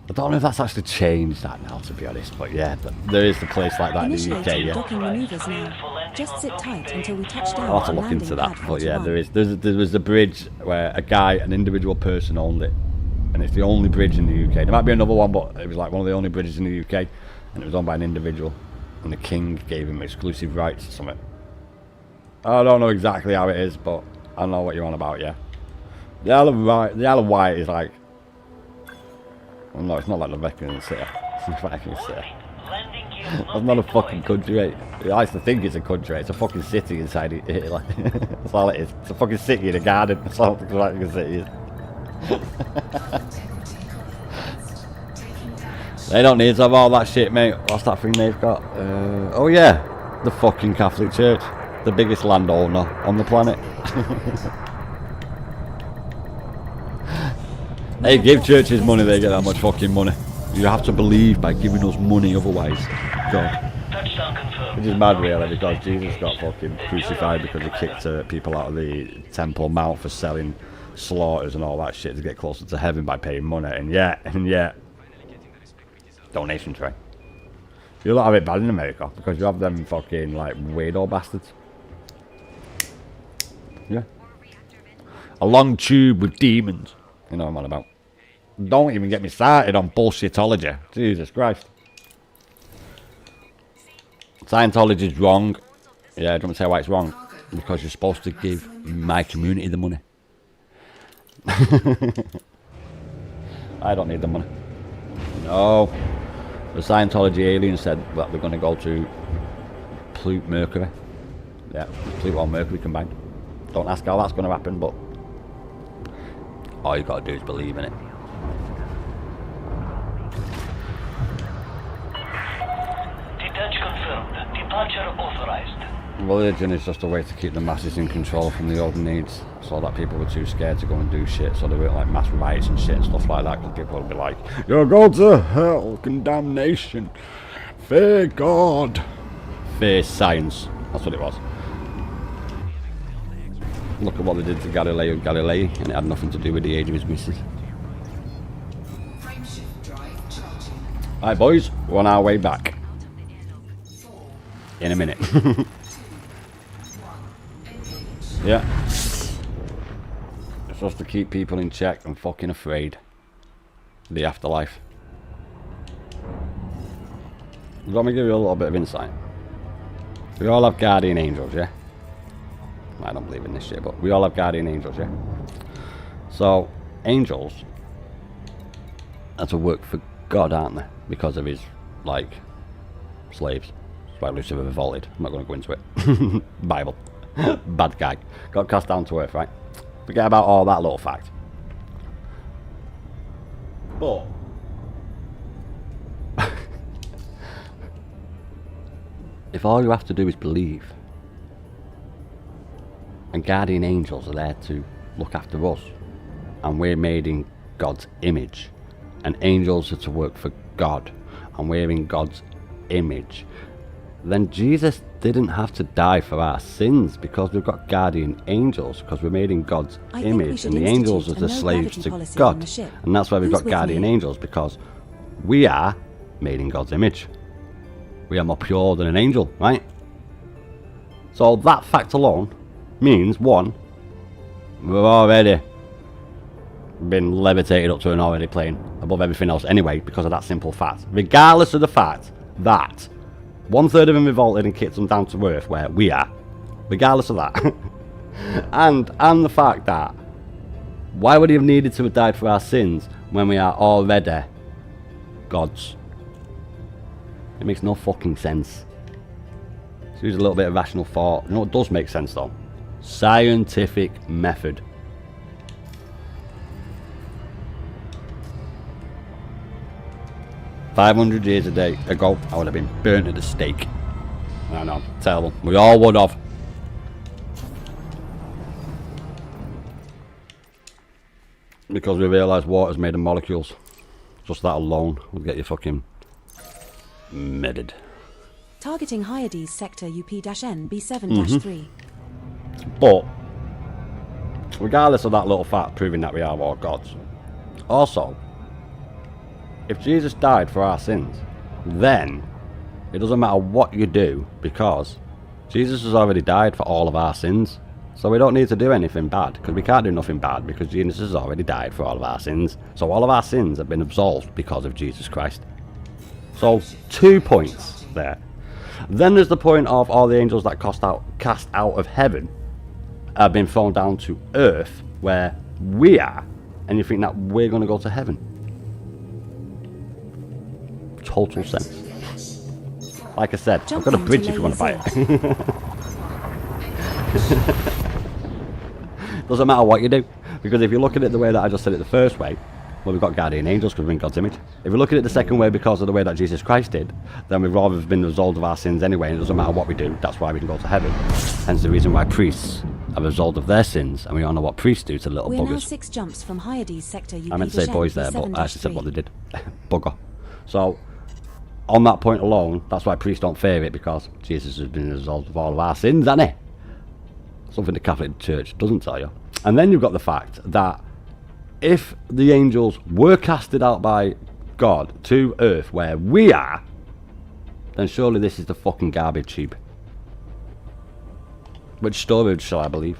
I don't know if that's actually changed that now, to be honest, but yeah, there is the place like that in the UK, Initiating yeah. docking maneuvers now. Just sit tight until we touch down I'll have to on look landing into that, pad but yeah, 41. there was a bridge where an individual person owned it, and it's the only bridge in the UK. There might be another one, but it was like one of the only bridges in the UK, and it was owned by an individual, and the king gave him exclusive rights to something. I don't know exactly how it is, but I know what you're on about, yeah. The Isle of Wight is like, well, no, it's not like the Vatican City. It's the Vatican City. That's not a fucking country, mate. I like to think it's a country. It's a fucking city inside it. Like, that's all it is. It's a fucking city in a garden. That's all the city is. They don't need to have all that shit, mate. What's that thing they've got? Oh yeah, the fucking Catholic Church, the biggest landowner on the planet. They give churches money, they get that much fucking money. You have to believe by giving us money, otherwise, God. Touchdown confirmed. Which is mad, really, because Jesus got fucking crucified because he kicked people out of the Temple Mount for selling slaughters and all that shit to get closer to heaven by paying money. And yet, donations, right? You lot have it bad in America because you have them fucking like weirdo bastards. Yeah. A long tube with demons. You know what I'm on about. Don't even get me started on bullshitology. Jesus Christ. Scientology is wrong. Yeah, do you want me to tell you why it's wrong? Because you're supposed to give my community the money. I don't need the money. No. The Scientology aliens said that they're going to go to Mercury. Yeah, Pluto and Mercury combined. Don't ask how that's going to happen, but all you got to do is believe in it. Detach confirmed. Departure authorized. Religion is just a way to keep the masses in control from the old needs, so that people were too scared to go and do shit, so they weren't like mass riots and shit and stuff like that, because people would be like, you're going to hell, condemnation, fear God, fear science. That's what it was. Look at what they did to Galileo Galilei, and it had nothing to do with the age of his missus. Frameshift drive charging. Alright boys, we're on our way back. In a minute. Yeah. It's just to keep people in check and fucking afraid. The afterlife. Let me give you a little bit of insight. We all have guardian angels, yeah? I don't believe in this shit, but we all have guardian angels, yeah? So, angels are to work for God, aren't they? Because of his, like, slaves. That's why Lucifer revolted. I'm not going to go into it. Bible. Bad guy. Got cast down to earth, right? Forget about all that little fact. But if all you have to do is believe, and guardian angels are there to look after us, and we're made in God's image, and angels are to work for God, and we're in God's image, then Jesus didn't have to die for our sins, because we've got guardian angels, because we're made in God's image, and the angels are the slaves to God, and that's why we've got guardian angels, because we are made in God's image. We are more pure than an angel, right? So that fact alone means, one, we've already been levitated up to an already plane above everything else anyway, because of that simple fact, regardless of the fact that 1/3 of them revolted and kicked them down to earth where we are, regardless of that. and the fact that why would he have needed to have died for our sins when we are already God's? It makes no fucking sense. So use a little bit of rational thought. You know what does make sense though? Scientific method. $500 years ago, I would have been burnt at the stake. I know, terrible. We all would have. Because we realised water's made of molecules. Just that alone would get you fucking medded. Targeting Hyades sector UP-N B7-3. But regardless of that little fact proving that we are all gods, also, if Jesus died for our sins, then it doesn't matter what you do, because Jesus has already died for all of our sins. So we don't need to do anything bad, because we can't do nothing bad, because Jesus has already died for all of our sins. So all of our sins have been absolved because of Jesus Christ. So 2 points there. Then there's the point of all the angels that cast out of heaven have been thrown down to earth, where we are, and you think that we're going to go to heaven. Total sense. Like I said, Jump I've got a in bridge to if you lay want to buy your it. Doesn't matter what you do, because if you look at it the way that I just said it the first way, well, we've got guardian angels because we're in God's image. If you look at it the second way because of the way that Jesus Christ did, then we've rather been absolved of our sins anyway, and it doesn't matter what we do, that's why we can go to heaven. Hence the reason why priests are absolved of their sins, and we all know what priests do to little We're now buggers. 6 jumps from Hyades sector UP I meant to say boys there, but I actually said 7-3. what they did. Bugger. So, on that point alone, that's why priests don't fear it, because Jesus has been absolved of all of our sins, hasn't he? Something the Catholic Church doesn't tell you. And then you've got the fact that if the angels were casted out by God to earth where we are, then surely this is the fucking garbage heap. Which storage shall I believe?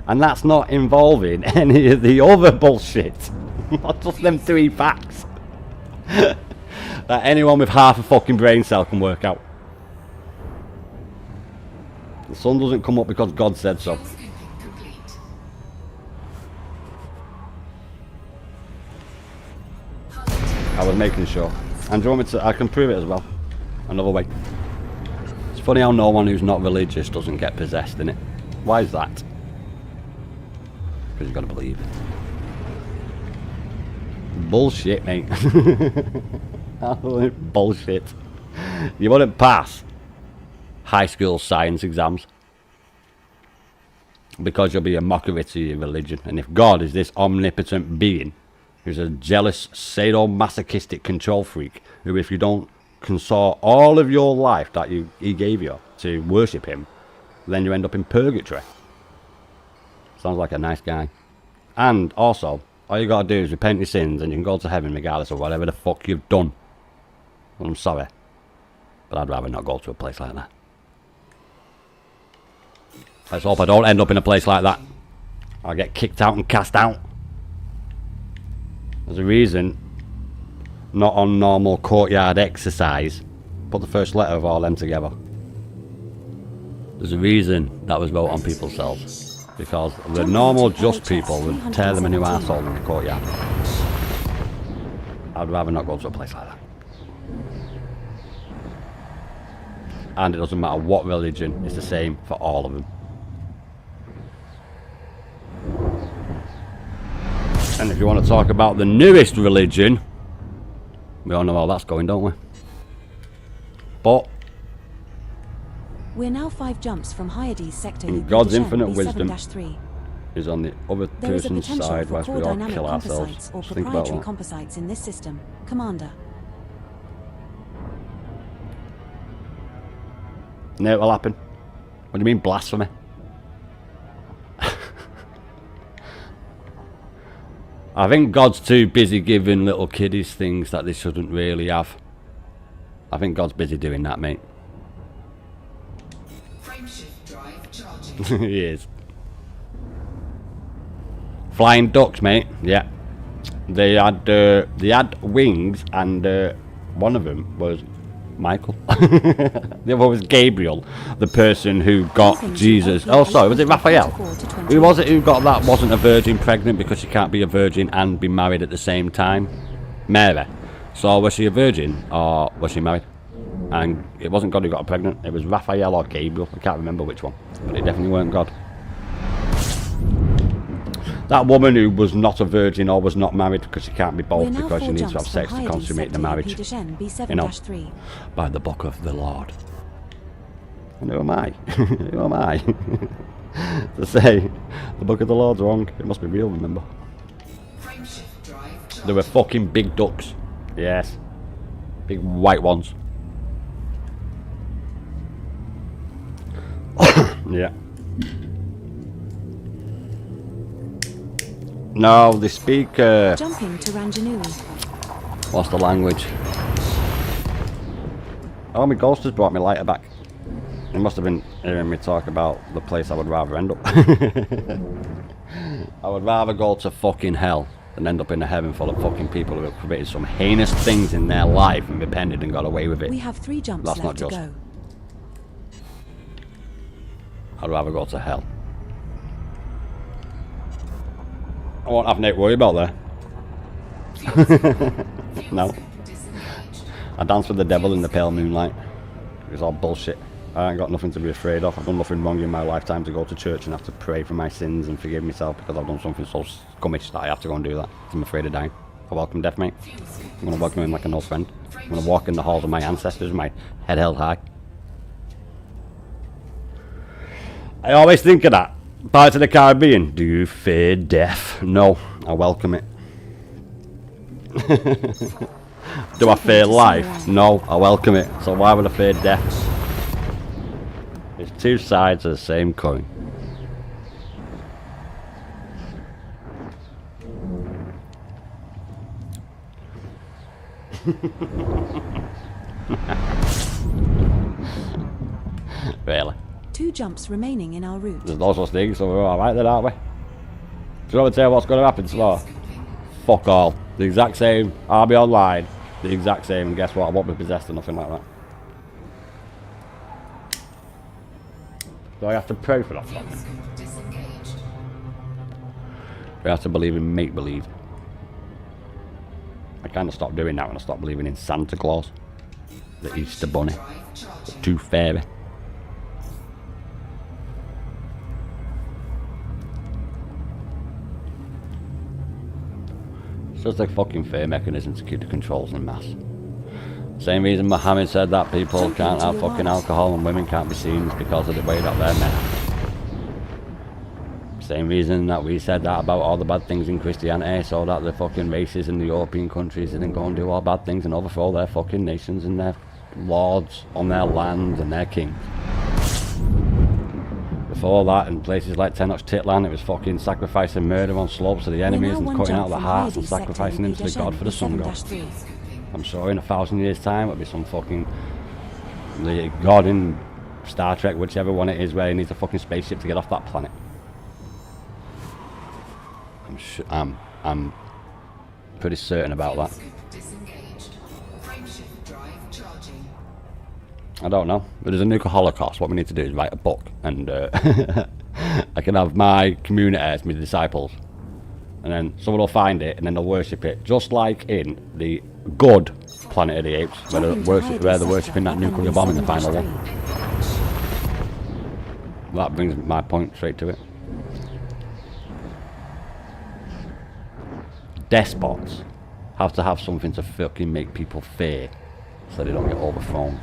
And that's not involving any of the other bullshit. Not just them 3 facts. That anyone with half a fucking brain cell can work out. The sun doesn't come up because God said so. Fuel scooping complete. I was making sure. And do you want me to? I can prove it as well. Another way. It's funny how no one who's not religious doesn't get possessed, innit? Why is that? Because you've got to believe. Bullshit, mate. Absolute bullshit. You wouldn't pass high school science exams because you'll be a mockery to your religion. And if God is this omnipotent being who's a jealous, sadomasochistic control freak, who if you don't consort all of your life that he gave you to worship him, then you end up in purgatory. Sounds like a nice guy. And also, all you gotta do is repent your sins and you can go to heaven regardless of whatever the fuck you've done. Well, I'm sorry, but I'd rather not go to a place like that. Let's hope I don't end up in a place like that. I'll get kicked out and cast out. There's a reason, not on normal courtyard exercise, put the first letter of all them together. There's a reason that was wrote on people's cells. Because the normal just people would tear them a new arsehole in the courtyard. I'd rather not go to a place like that. And it doesn't matter what religion, it's the same for all of them. And if you want to talk about the newest religion, we all know how that's going, don't we? But We're now 5 jumps from Hyades sector And UP God's Dijon infinite wisdom B7-3. is on the other There is a person's potential side for whilst core we all dynamic kill ourselves. composites or Just think about proprietary that. composites in this system, Commander. No, it'll happen. What do you mean blasphemy? I think God's too busy giving little kiddies things that they shouldn't really have. I think God's busy doing that, mate. Frameshift drive charging. He is. Flying ducks, mate. Yeah. They had wings, and one of them was Michael. The other was Gabriel, the person who got Jesus. Oh, sorry, was it Raphael? Who was it who got that wasn't a virgin pregnant because she can't be a virgin and be married at the same time? Mary. So was she a virgin or was she married? And it wasn't God who got her pregnant. It was Raphael or Gabriel. I can't remember which one, but it definitely weren't God. That woman who was not a virgin or was not married because she can't be both because she needs to have sex to consummate the marriage. You know, by the book of the Lord. And who am I? Who am I? To say the book of the Lord's wrong. It must be real, remember. Frameshift drive There were fucking big ducks. Yes. Big white ones. Yeah. No, they speak, Jumping to Ranjanui. what's the language? Oh, my ghost has brought my lighter back. He must have been hearing me talk about the place I would rather end up. I would rather go to fucking hell than end up in a heaven full of fucking people who have committed some heinous things in their life and repented and got away with it. We have 3 jumps That's left not to just. go. I'd rather go to hell. I won't have no worry about there. No. I dance with the devil in the pale moonlight. It's all bullshit. I ain't got nothing to be afraid of. I've done nothing wrong in my lifetime to go to church and have to pray for my sins and forgive myself because I've done something so scummish that I have to go and do that. I'm afraid of dying. I welcome death, mate. I'm gonna welcome him like an old friend. I'm gonna walk in the halls of my ancestors with my head held high. I always think of that. Pirates of the Caribbean. Do you fear death? No, I welcome it. Do I fear life? No, I welcome it. So why would I fear death? It's two sides of the same coin. Really? 2 jumps remaining in our route. There's no such thing, so we're alright then, aren't we? Do you want to tell what's going to happen tomorrow? Fuck all. The exact same. I'll be online. The exact same, and guess what? I won't be possessed or nothing like that. Do I have to pray for that fuck? Do I have to believe in make-believe? I kind of stopped doing that when I stopped believing in Santa Claus, the Easter Bunny, the Tooth Fairy. It's just a fucking fear mechanism to keep the controls in mass. Same reason Muhammad said that people can't have fucking alcohol and women can't be seen is because of the way that they're made. Same reason that we said that about all the bad things in Christianity, so that the fucking races in the European countries didn't go and do all bad things and overthrow their fucking nations and their lords on their lands and their kings. Before that, in places like Tenoch Titlan, it was fucking sacrificing murder on slopes of the enemies and cutting out the hearts and sacrificing them to the god for the sun god. I'm sure in 1,000 years' time it'll be some fucking the god in Star Trek, whichever one it is, where he needs a fucking spaceship to get off that planet. I'm pretty certain about that. I don't know. But there's a nuclear holocaust. What we need to do is write a book, and I can have my community as my disciples, and then someone will find it, and then they'll worship it, just like in the good Planet of the Apes, where they're worshipping that nuclear bomb in the final one. That brings my point straight to it. Despots have to have something to fucking make people fear, so they don't get overthrown.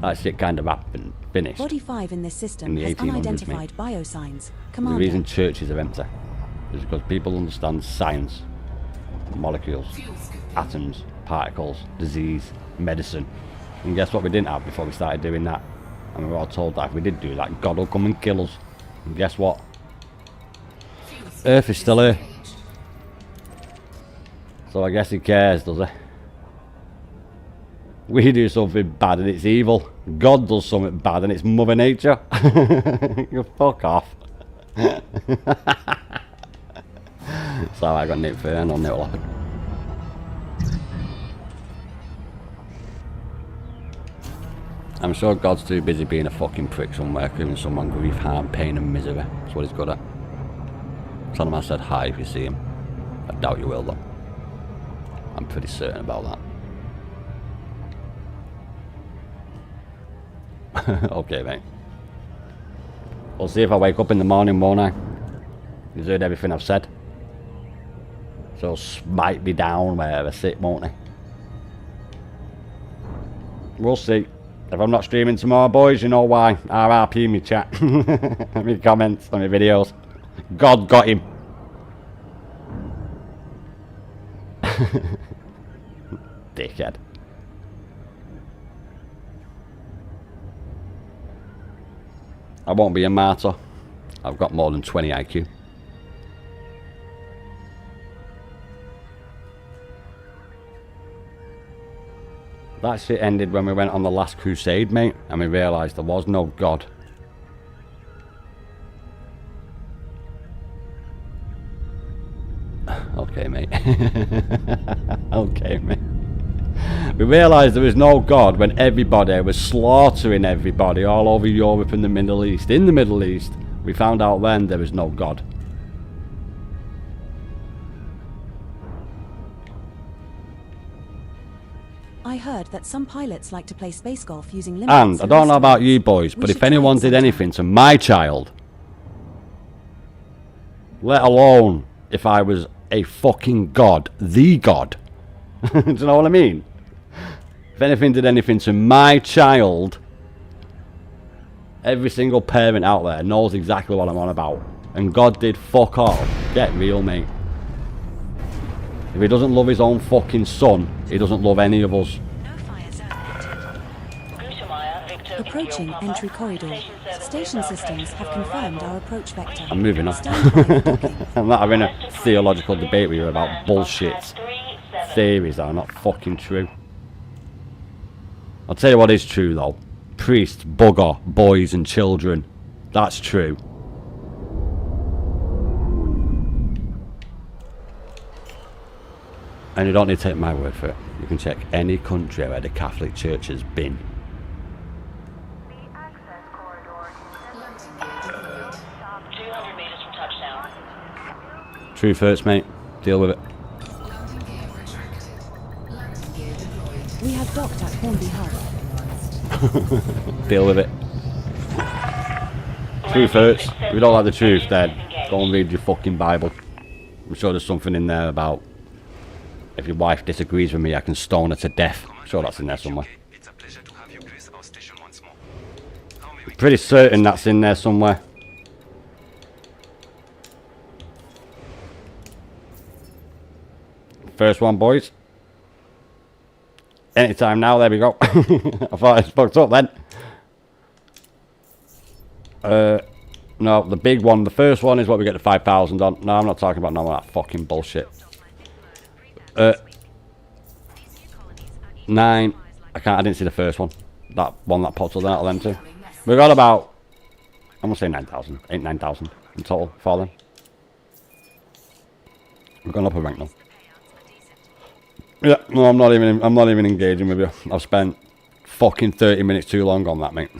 That shit kind of happened, finished. Body 5 in this system in the has 1800s, unidentified biosigns. The Commander. reason churches are empty is because people understand science, molecules, atoms, particles, disease, medicine. And guess what we didn't have before we started doing that? And we were all told that if we did do that, God will come and kill us. And guess what? Earth is still here. So I guess he cares, does he? We do something bad and it's evil. God does something bad and it's Mother Nature. You fuck off. So I got nipped for it, I know it'll happen. I'm sure God's too busy being a fucking prick somewhere, giving someone grief, harm, pain and misery. That's what he's good at. Tell him I said hi if you see him. I doubt you will though. I'm pretty certain about that. Okay, mate. We'll see if I wake up in the morning, won't I? He's heard everything I've said. So he'll smite me down wherever I sit, won't he? We'll see. If I'm not streaming tomorrow, boys, you know why. RRP me chat. Me comments on my videos. God got him. Dickhead. I won't be a martyr. I've got more than 20 IQ. That shit ended when we went on the last crusade, mate, and we realised there was no God. Okay, mate. Okay, mate. We realised there was no God when everybody was slaughtering everybody all over Europe and the Middle East. In the Middle East, we found out then there was no God. I heard that some pilots like to play space golf using limits. And I don't know about you boys, but if anyone did anything to my child, let alone if I was a fucking god, the god, do you know what I mean? If anything did anything to my child, every single parent out there knows exactly what I'm on about. And God did fuck all. Get real, mate. If he doesn't love his own fucking son, he doesn't love any of us. No fire zone active. Approaching entry corridor. Station systems have confirmed our approach vector. I'm moving on. Stand by for docking. I'm not having a theological debate with you about bullshit. Theories that are not fucking true. I'll tell you what is true though. Priests, bugger, boys and children. That's true. And you don't need to take my word for it. You can check any country where the Catholic Church has been. The access corridor is 200 meters from touchdown. True first, mate. Deal with it. Landing gear retracted. Landing gear deployed. We have docked at Hornby Hub. Deal with it. Truth hurts. If you don't like the truth, then go and read your fucking Bible. I'm sure there's something in there about if your wife disagrees with me, I can stone her to death. I'm sure that's in there somewhere. It's a pleasure to have you grace our station once more. How may we Pretty certain that's in there somewhere. First one, boys. Anytime now, there we go. I thought I fucked up then. No, the big one, the first one is what we get the 5,000 on. No, I'm not talking about none of that fucking bullshit. 9. I didn't see the first one. That one that pops up out of them two. We got about, I'm gonna say 9,000, 9,000 in total for them. We've gone up a rank now. Yeah, no, I'm not even engaging with you. I've spent fucking 30 minutes too long on that, mate.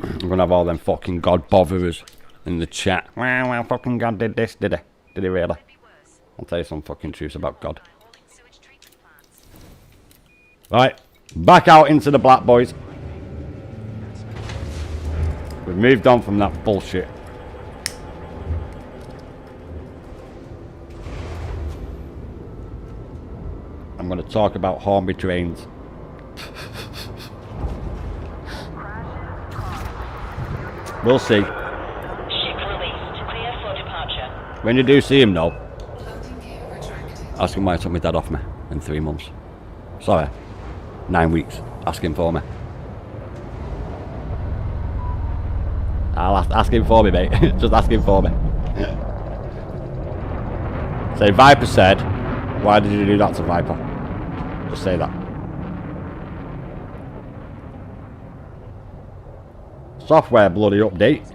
I'm gonna have all them fucking God botherers in the chat. Well, fucking God did this, did he? Did he really? I'll tell you some fucking truths about God. Right, back out into the black, boys. We've moved on from that bullshit. I'm going to talk about Hornby trains. We'll see. Ship released. Clear for departure. When you do see him, though, Landing gear retracted. ask him why he took my dad off me in 3 months. Sorry, 9 weeks. Ask him for me. I'll ask him for me, mate. Just ask him for me. Say, Viper said, why did you do that to Viper? Just say that. Software bloody update.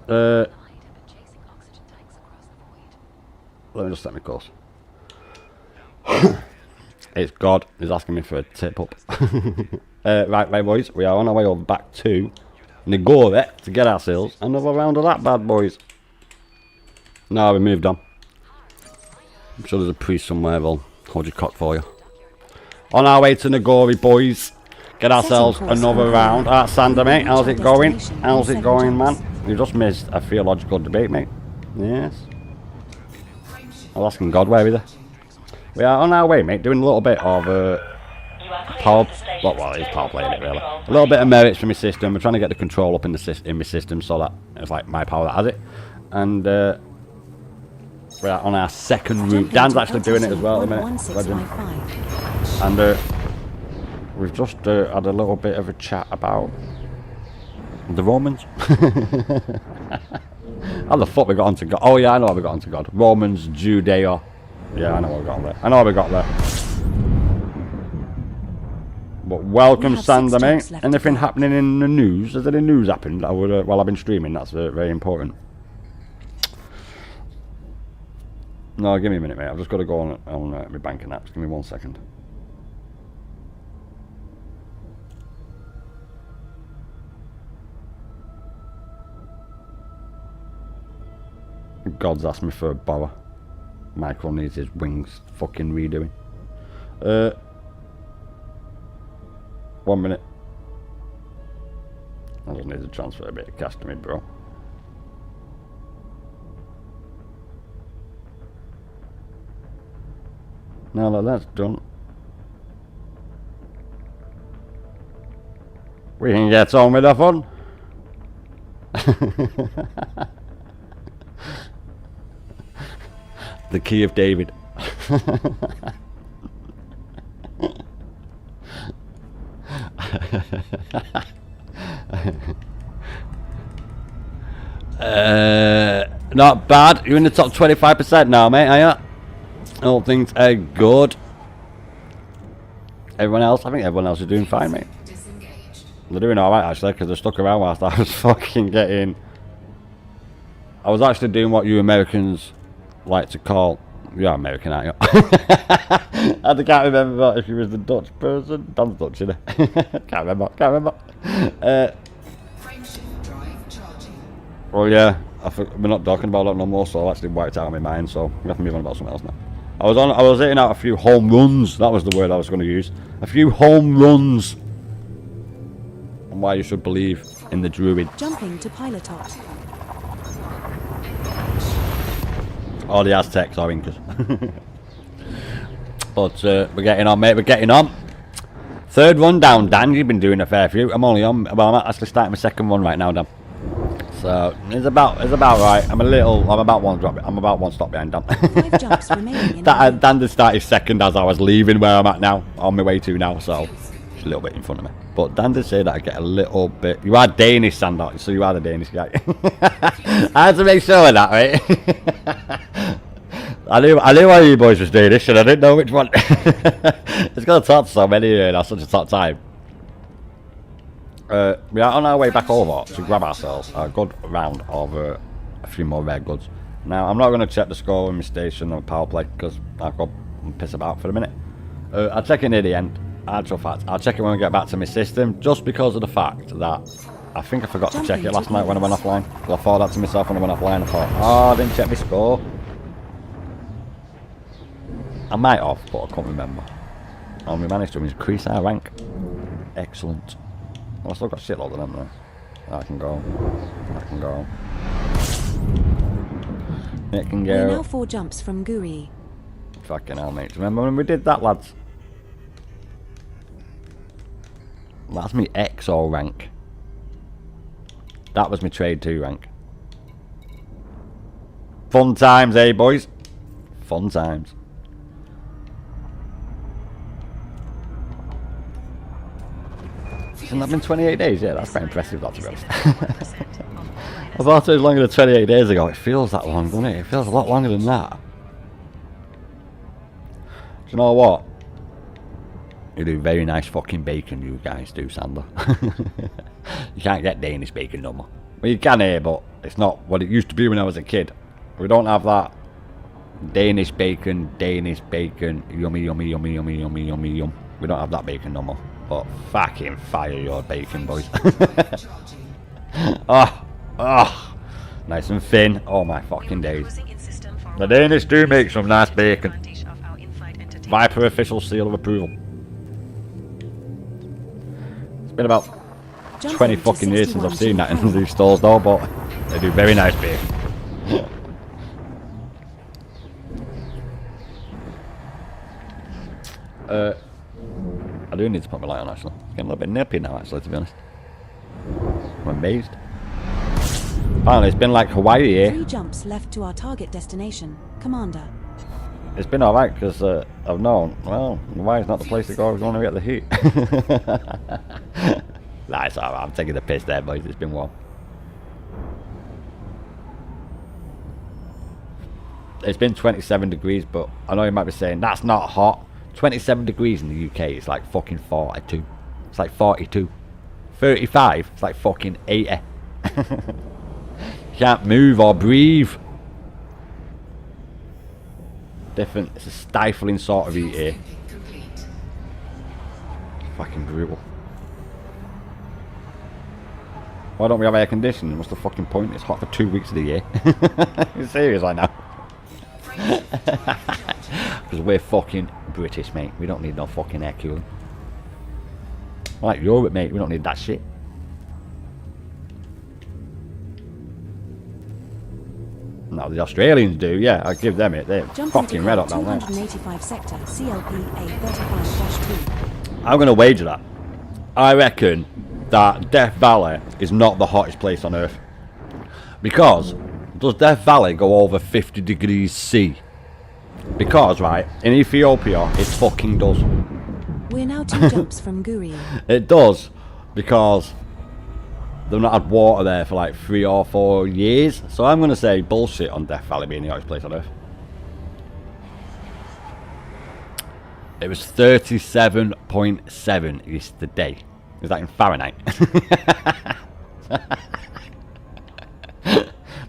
Let me just set my course. It's God. He's asking me for a tip up. Right, boys. We are on our way over back to Nagore to get ourselves another round of that bad, boys. No, we moved on. I'm sure there's a priest somewhere. We'll hold your cock for you. On our way to Nagore, boys. Get ourselves another round. Alright, Sander, mate. How's it going? How's it going, man? You just missed a theological debate, mate. Yes. I was asking God, where is he? We are on our way, mate. Doing a little bit of power. Well, it's power playing it, really. A little bit of merits for my system. We're trying to get the control up in the in my system so that it's like my power that has it. And we're on our second route. Dan's actually doing it as well at the minute. Legend. And we've just had a little bit of a chat about the Romans. How the fuck we got onto God? Oh yeah, I know how we got onto God. Romans, Judea. Yeah, I know how we got there. I know how we got there. But welcome, Sander, mate. Anything happening in the news? Has any news happened? I would, while I've been streaming, that's very important. No, give me a minute, mate. I've just got to go on my banking apps. Give me 1 second. God's asked me for a borrow. Michael needs his wings fucking redoing. 1 minute. I just need to transfer a bit of cash to me, bro. Now that that's done, we can get on with the fun. The key of David. Not bad. You're in the top 25% now, mate, are you? All things are good. Everyone else, I think everyone else is doing fine, mate. Disengaged. They're doing alright actually, because they stuck around whilst I was fucking getting... I was actually doing what you Americans like to call... You're American, aren't you? I can't remember if you was the Dutch person. Dan's Dutch, isn't it? Can't remember. Frameshift drive charging. Well, yeah, we're not talking about that no more, so I've actually wiped out of my mind, so we have to move on about something else now. I was hitting out a few home runs. That was the word I was going to use. A few home runs. And why you should believe in the druid. Jumping to pilotot. Or the Aztecs or Incas. But we're getting on, mate. We're getting on. Third run down, Dan. You've been doing a fair few. I'm only on. Well, I'm actually starting my second one right now, Dan. So it's about right. I'm about one stop behind Dan. 5 jumps remaining in the Dan did start his second as I was leaving where I'm at now, on my way to now. So it's a little bit in front of me. But Dan did say that I get a little bit. You are Danish, Sandor, so you are the Danish guy. I had to make sure of that, right? I knew one of you boys was Danish, and I didn't know which one. It's gonna talk to so many here in such a short time. We are on our way back over to grab ourselves a good round of a few more rare goods. Now, I'm not going to check the score in my station or power play because I've got piss about for a minute. I'll check it near the end. Actual fact, I'll check it when we get back to my system, just because of the fact that I think I forgot to check it last night when I went offline. I thought that to myself when I went offline. I thought, oh, I didn't check my score. I might have, but I can't remember. And we managed to increase our rank. Excellent. Well, I still got shitload of them though. I can go. It can We're now go. 4 jumps from Guri. Fucking hell, mate. Do you remember when we did that, lads? That's me XO rank. That was my trade 2 rank. Fun times, eh, boys? Fun times. Hasn't that been 28 days? Yeah, that's quite impressive, that, to be honest. I thought it was longer than 28 days ago. It feels that long, doesn't it? It feels a lot longer than that. Do you know what? You do very nice fucking bacon, you guys do, Sander. You can't get Danish bacon no more. Well, you can here, but it's not what it used to be when I was a kid. We don't have that Danish bacon, yummy, yummy, yummy, yummy, yummy, yummy, yum. We don't have that bacon no more. But fucking fire your bacon, boys. Oh, nice and thin. Oh my fucking days. The Danish do make some nice bacon. Viper official seal of approval. It's been about 20 fucking years since I've seen that in these stores though, but they do very nice bacon. I do need to put my light on actually. It's getting a little bit nippy now actually, to be honest. I'm amazed. Apparently it's been like Hawaii here. 3 jumps left to our target destination, Commander. It's been alright because I've known, well, Hawaii's not the place to go if you want to get the heat. Nah, it's alright, I'm taking the piss there, boys. It's been warm. It's been 27 degrees, but I know you might be saying that's not hot. 27 degrees in the UK, it's like fucking 42. It's like 42. 35, it's like fucking 80. You can't move or breathe. Different, it's a stifling sort of heat here. Fucking brutal. Why don't we have air conditioning? What's the fucking point? It's hot for 2 weeks of the year. You're serious right now? Because we're fucking British, mate. We don't need no fucking air cooling. Like Europe, mate. We don't need that shit. No, the Australians do, yeah. I give them it. They're fucking red hot down there. 285 sector, CLPA 35-2. I'm going to wager that. I reckon that Death Valley is not the hottest place on Earth. Because, does Death Valley go over 50 degrees C? Because, right, in Ethiopia, it fucking does. We're now 2 jumps from Guri. It does, because they've not had water there for like 3 or 4 years. So I'm going to say bullshit on Death Valley being the hottest place on Earth. It was 37.7 yesterday. Is that in Fahrenheit?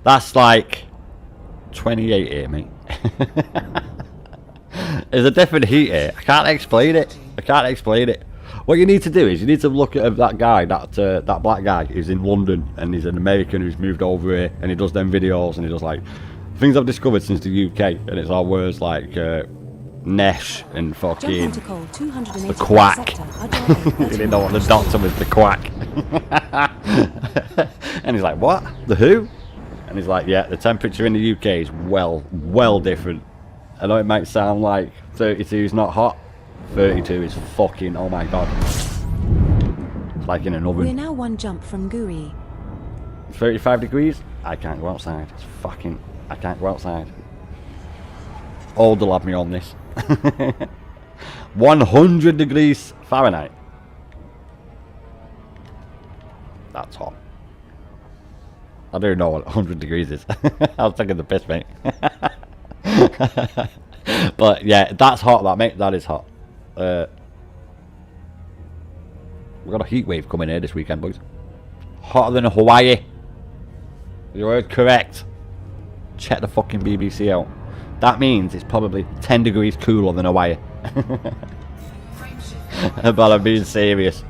That's like 28 here, mate. There's a different heat here. I can't explain it. I can't explain it. What you need to do is you need to look at that guy, that black guy who's in London, and he's an American who's moved over here, and he does them videos, and he does like things I've discovered since the UK, and it's all words like Nesh and fucking the quack. You didn't know what the doctor was, the quack. And he's like, what? The who? And he's like, yeah, the temperature in the UK is well different. I know it might sound like 32 is not hot. 32 is fucking, oh my god. It's like in an oven. We're now 1 jump from Guri. 35 degrees? I can't go outside. It's fucking, I can't go outside. Old will have me on this. 100 degrees Fahrenheit. That's hot. I don't know what 100 degrees is. I was taking the piss, mate. But yeah, that's hot, that, mate. That is hot. We've got a heat wave coming here this weekend, boys. Hotter than Hawaii. You heard correct. Check the fucking BBC out. That means it's probably 10 degrees cooler than Hawaii. But I'm being serious.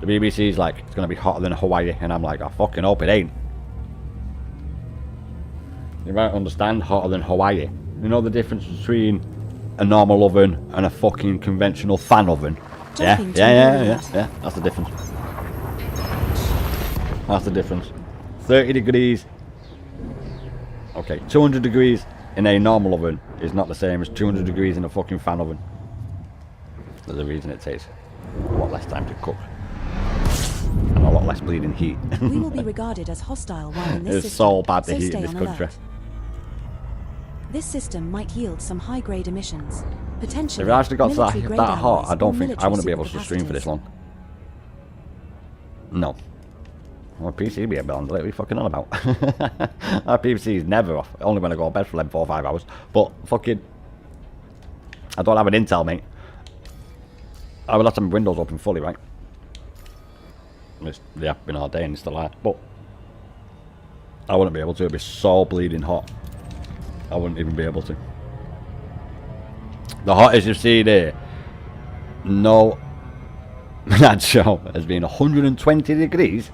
The BBC's like, it's going to be hotter than Hawaii. And I'm like, I fucking hope it ain't. You might understand hotter than Hawaii. You know the difference between a normal oven and a fucking conventional fan oven? Yeah. That's the difference. That's the difference. 30 degrees. Okay, 200 degrees in a normal oven is not the same as 200 degrees in a fucking fan oven. There's a reason it takes a lot less time to cook. And a lot less bleeding heat. We will be regarded as hostile while in this It's system, so bad the so heat stay in this on country. alert. This system might yield some high-grade emissions. Potentially, If it actually got military-grade that hot, alloys I don't or think I military wouldn't be able to stream for this supercapacitors. long. No. My PC be a bit on, what are you fucking on about? My PC is never off. Only when I go to bed for like 4 or 5 hours. But fucking, I don't have an Intel, mate. I will have some windows open fully, right? They have been all day and it's still light. But I wouldn't be able to. It'd be so bleeding hot. I wouldn't even be able to. The hottest you've seen here, no show, has been 120 degrees.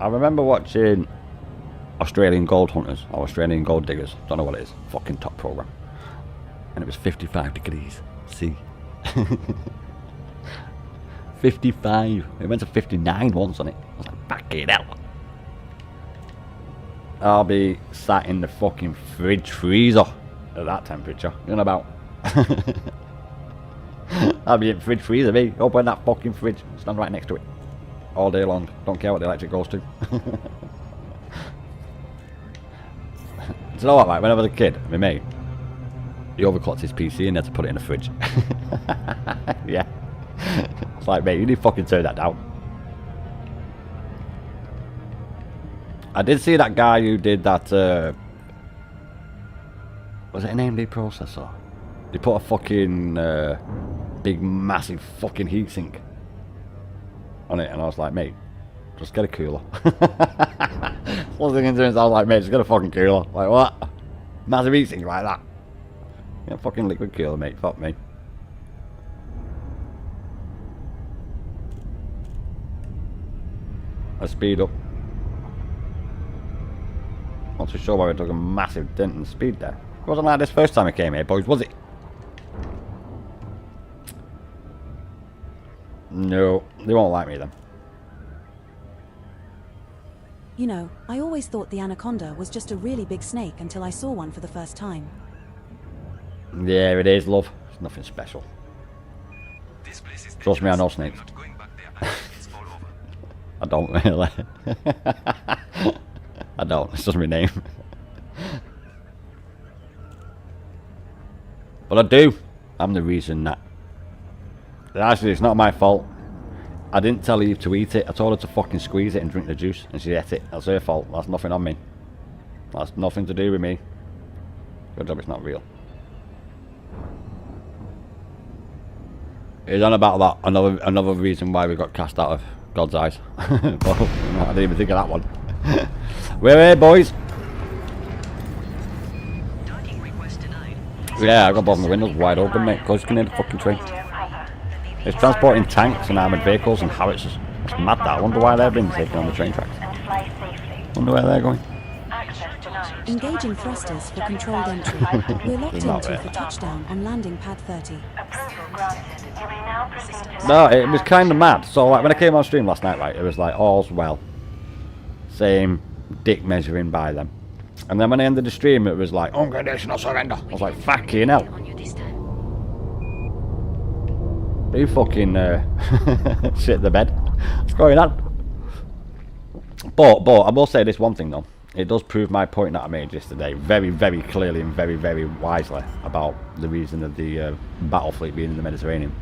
I remember watching Australian Gold Hunters or Australian Gold Diggers, don't know what it is, fucking top program, and it was 55 degrees C. 55. It went to 59 once on it. I was like, back it out. I'll be sat in the fucking fridge freezer at that temperature. You know about? I'll be in fridge freezer, me. Open that fucking fridge. Stand right next to it. All day long. Don't care what the electric goes to. Do you know what, like, when I was a kid, my mate, he overclocked his PC and had to put it in the fridge. Yeah. It's like, mate, you need to fucking turn that down. I did see that guy who did that, was it an AMD processor? He put a fucking big massive fucking heatsink on it, and I was like, mate, just get a cooler. One thing in terms, I was like, mate, just get a fucking cooler. Like, what? Massive heatsink like that? Get a fucking liquid cooler, mate, fuck me. Let's speed up. Not too sure why we took a massive dent in speed there. It wasn't like this first time I came here, boys, was it? No, they won't like me then. You know, I always thought the anaconda was just a really big snake until I saw one for the first time. Yeah, it is, love. It's nothing special. This place is Trust me, I know dangerous. snakes. Not going back there until it's all over. I don't really. I don't. It's just my name. But I do. I'm the reason that. Actually, it's not my fault. I didn't tell Eve to eat it. I told her to fucking squeeze it and drink the juice, and she ate it. That's her fault. That's nothing on me. That's nothing to do with me. Good job it's not real. It's on about that. Another reason why we got cast out of God's eyes. Well, I didn't even think of that one. We're here, boys. Docking request denied. Yeah, I got both my windows wide open, mate, because you can hear the fucking train. It's transporting tanks and armoured vehicles and howitzers. It's mad that. I wonder why they're being taken on the train tracks. Wonder where they're going. Engaging thrusters for controlled entry. We're locked Not into there. for touchdown on landing pad 30. No, it was kind of mad. So, like, when I came on stream last night, right, it was like, all's well. Same dick measuring by them. And then when I ended the stream, it was like, unconditional surrender. I was like, fucking hell. On you this time. You fucking shit the bed. What's going on? But I will say this one thing though. It does prove my point that I made yesterday very, very clearly and very, very wisely about the reason of the battle fleet being in the Mediterranean.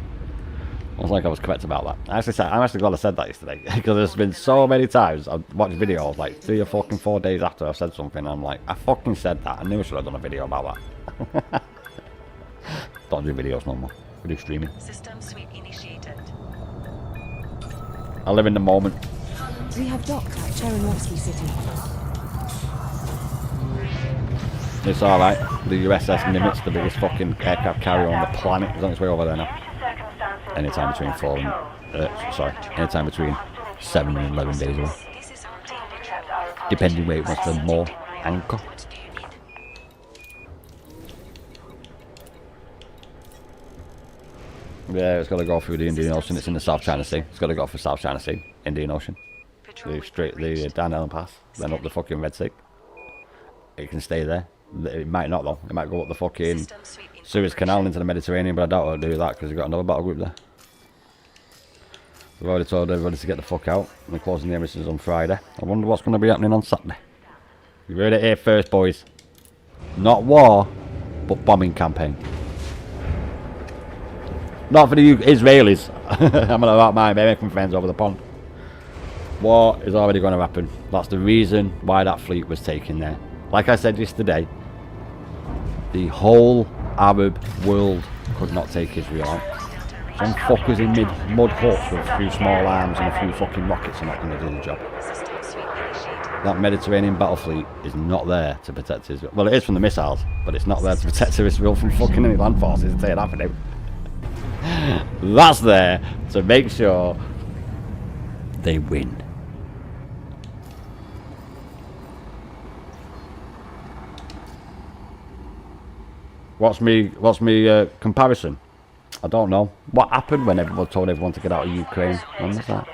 I was like, I was correct about that. I'm actually glad I said that yesterday because there's been so many times I've watched videos like 3 or fucking 4 days after I've said something. And I'm like, I fucking said that. I knew I should have done a video about that. Don't do videos no more. We do streaming. System sweep initiated. I live in the moment. We have docked at Chernovsky City. It's alright. The USS Nimitz, the biggest fucking aircraft carrier on the planet, is on its way over there now. Anytime between 4 and... anytime between 7 and 11 days away. This is our team. Depending where it wants to more anchor. What do you need? Yeah, it's got to go through the Indian Ocean. It's in the South China Sea. It's got to go through South China Sea, Indian Ocean. The Dan Ellen Pass, then up the fucking Red Sea. It can stay there. It might not though. It might go up the fucking System sweep in Suez Canal into the Mediterranean, but I doubt it'll do that because we've got another battle group there. We've already told everybody to get the fuck out. We're closing the embassies on Friday. I wonder what's going to be happening on Saturday. You heard it here first, boys. Not war, but bombing campaign. Not for the Israelis. I'm not about my American friends over the pond. War is already going to happen. That's the reason why that fleet was taken there. Like I said yesterday, the whole Arab world could not take Israel out. Some fuckers in mud huts with a few small arms and a few fucking rockets are not going to do the job. system sweep initiated. That Mediterranean battle fleet is not there to protect Israel. Well, it is from the missiles, but it's not there to protect Israel from fucking any land forces. I'll tell you that for now. That's there to make sure they win. What's me comparison? I don't know. What happened when everyone told everyone to get out of Ukraine? When was that?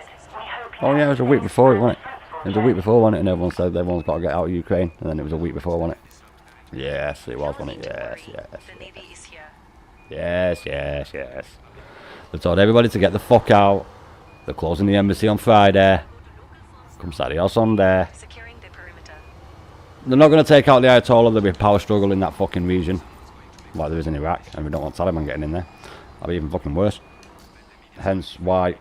Oh yeah, it was a week before it, wasn't it? It was a week before, wasn't it? And everyone said everyone's got to get out of Ukraine. And then it was a week before, wasn't it? Yes, it was, wasn't it? Yes. The Navy is here. Yes. They told everybody to get the fuck out. They're closing the embassy on Friday. Come Saturday or Sunday. Securing the perimeter. They're not going to take out the Ayatollah. There'll be a power struggle in that fucking region. Like there is in Iraq. And we don't want Taliban getting in there. That'll be even fucking worse. Hence why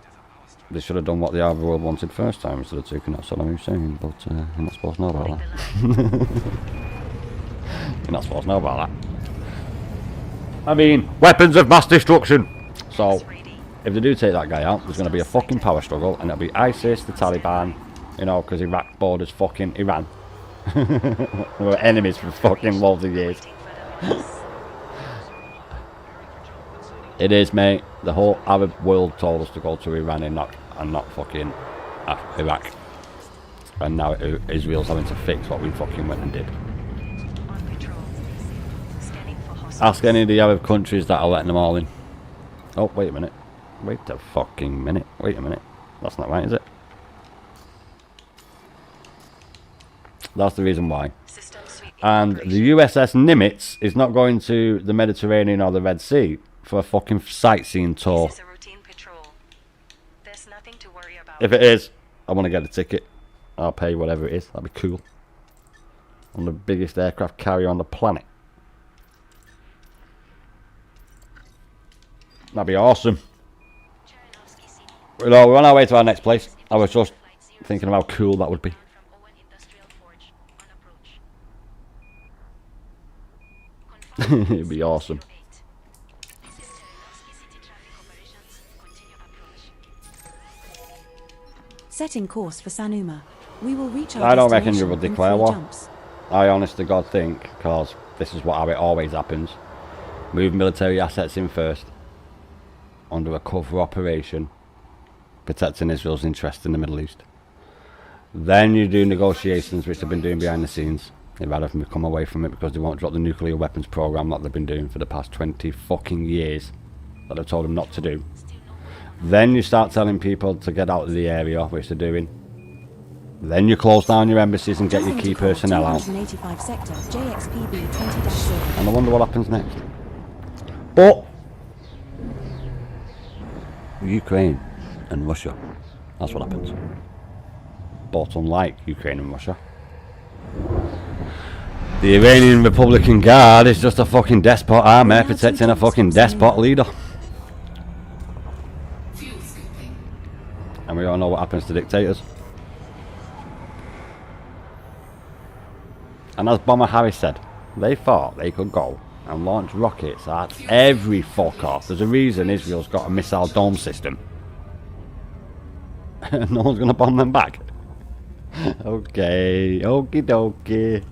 they should have done what the Arab world wanted first time instead of taking out Saddam Hussein. But you're not supposed to know about that. You're not supposed to know about that. I mean, weapons of mass destruction. So, if they do take that guy out, there's going to be a fucking power struggle, and it'll be ISIS, the Taliban, you know, because Iraq borders fucking Iran. We're enemies for fucking loads of years. It is, mate. The whole Arab world told us to go to Iran and not fucking Iraq. And now Israel's having to fix what we fucking went and did. On patrol. Scanning for hostiles. Ask any of the Arab countries that are letting them all in. Oh, wait a minute. Wait a fucking minute. Wait a minute. That's not right, is it? That's the reason why. System suite And the USS Nimitz is not going to the Mediterranean or the Red Sea for a fucking sightseeing tour. This is a routine patrol. There's nothing to worry about. If it is, I want to get a ticket. I'll pay whatever it is. That'd be cool. On the biggest aircraft carrier on the planet. That'd be awesome. You know, we're on our way to our next place. I was just thinking of how cool that would be. It'd be awesome. Setting course for Sanuma. We will reach our I don't reckon you destination would in declare 3 war. jumps. I honest to God think, because this is how it always happens. Move military assets in first. Under a cover operation. Protecting Israel's interest in the Middle East. Then you do negotiations, which they've been doing behind the scenes. They'd rather them come away from it because they won't drop the nuclear weapons program that they've been doing for the past 20 fucking years. That I've told them not to do. Then you start telling people to get out of the area, which they're doing. Then you close down your embassies and get your key personnel out. 285 sector, JXPB 20-0. And I wonder what happens next. But Ukraine and Russia, that's what happens. But unlike Ukraine and Russia, the Iranian Republican Guard is just a fucking despot army protecting a fucking despot leader. Fuel scooping. And we all know what happens to dictators. And as Bomber Harris said, they thought they could go and launch rockets at every fuck off. There's a reason Israel's got a missile dome system. No one's gonna bomb them back. Okay, okie dokie.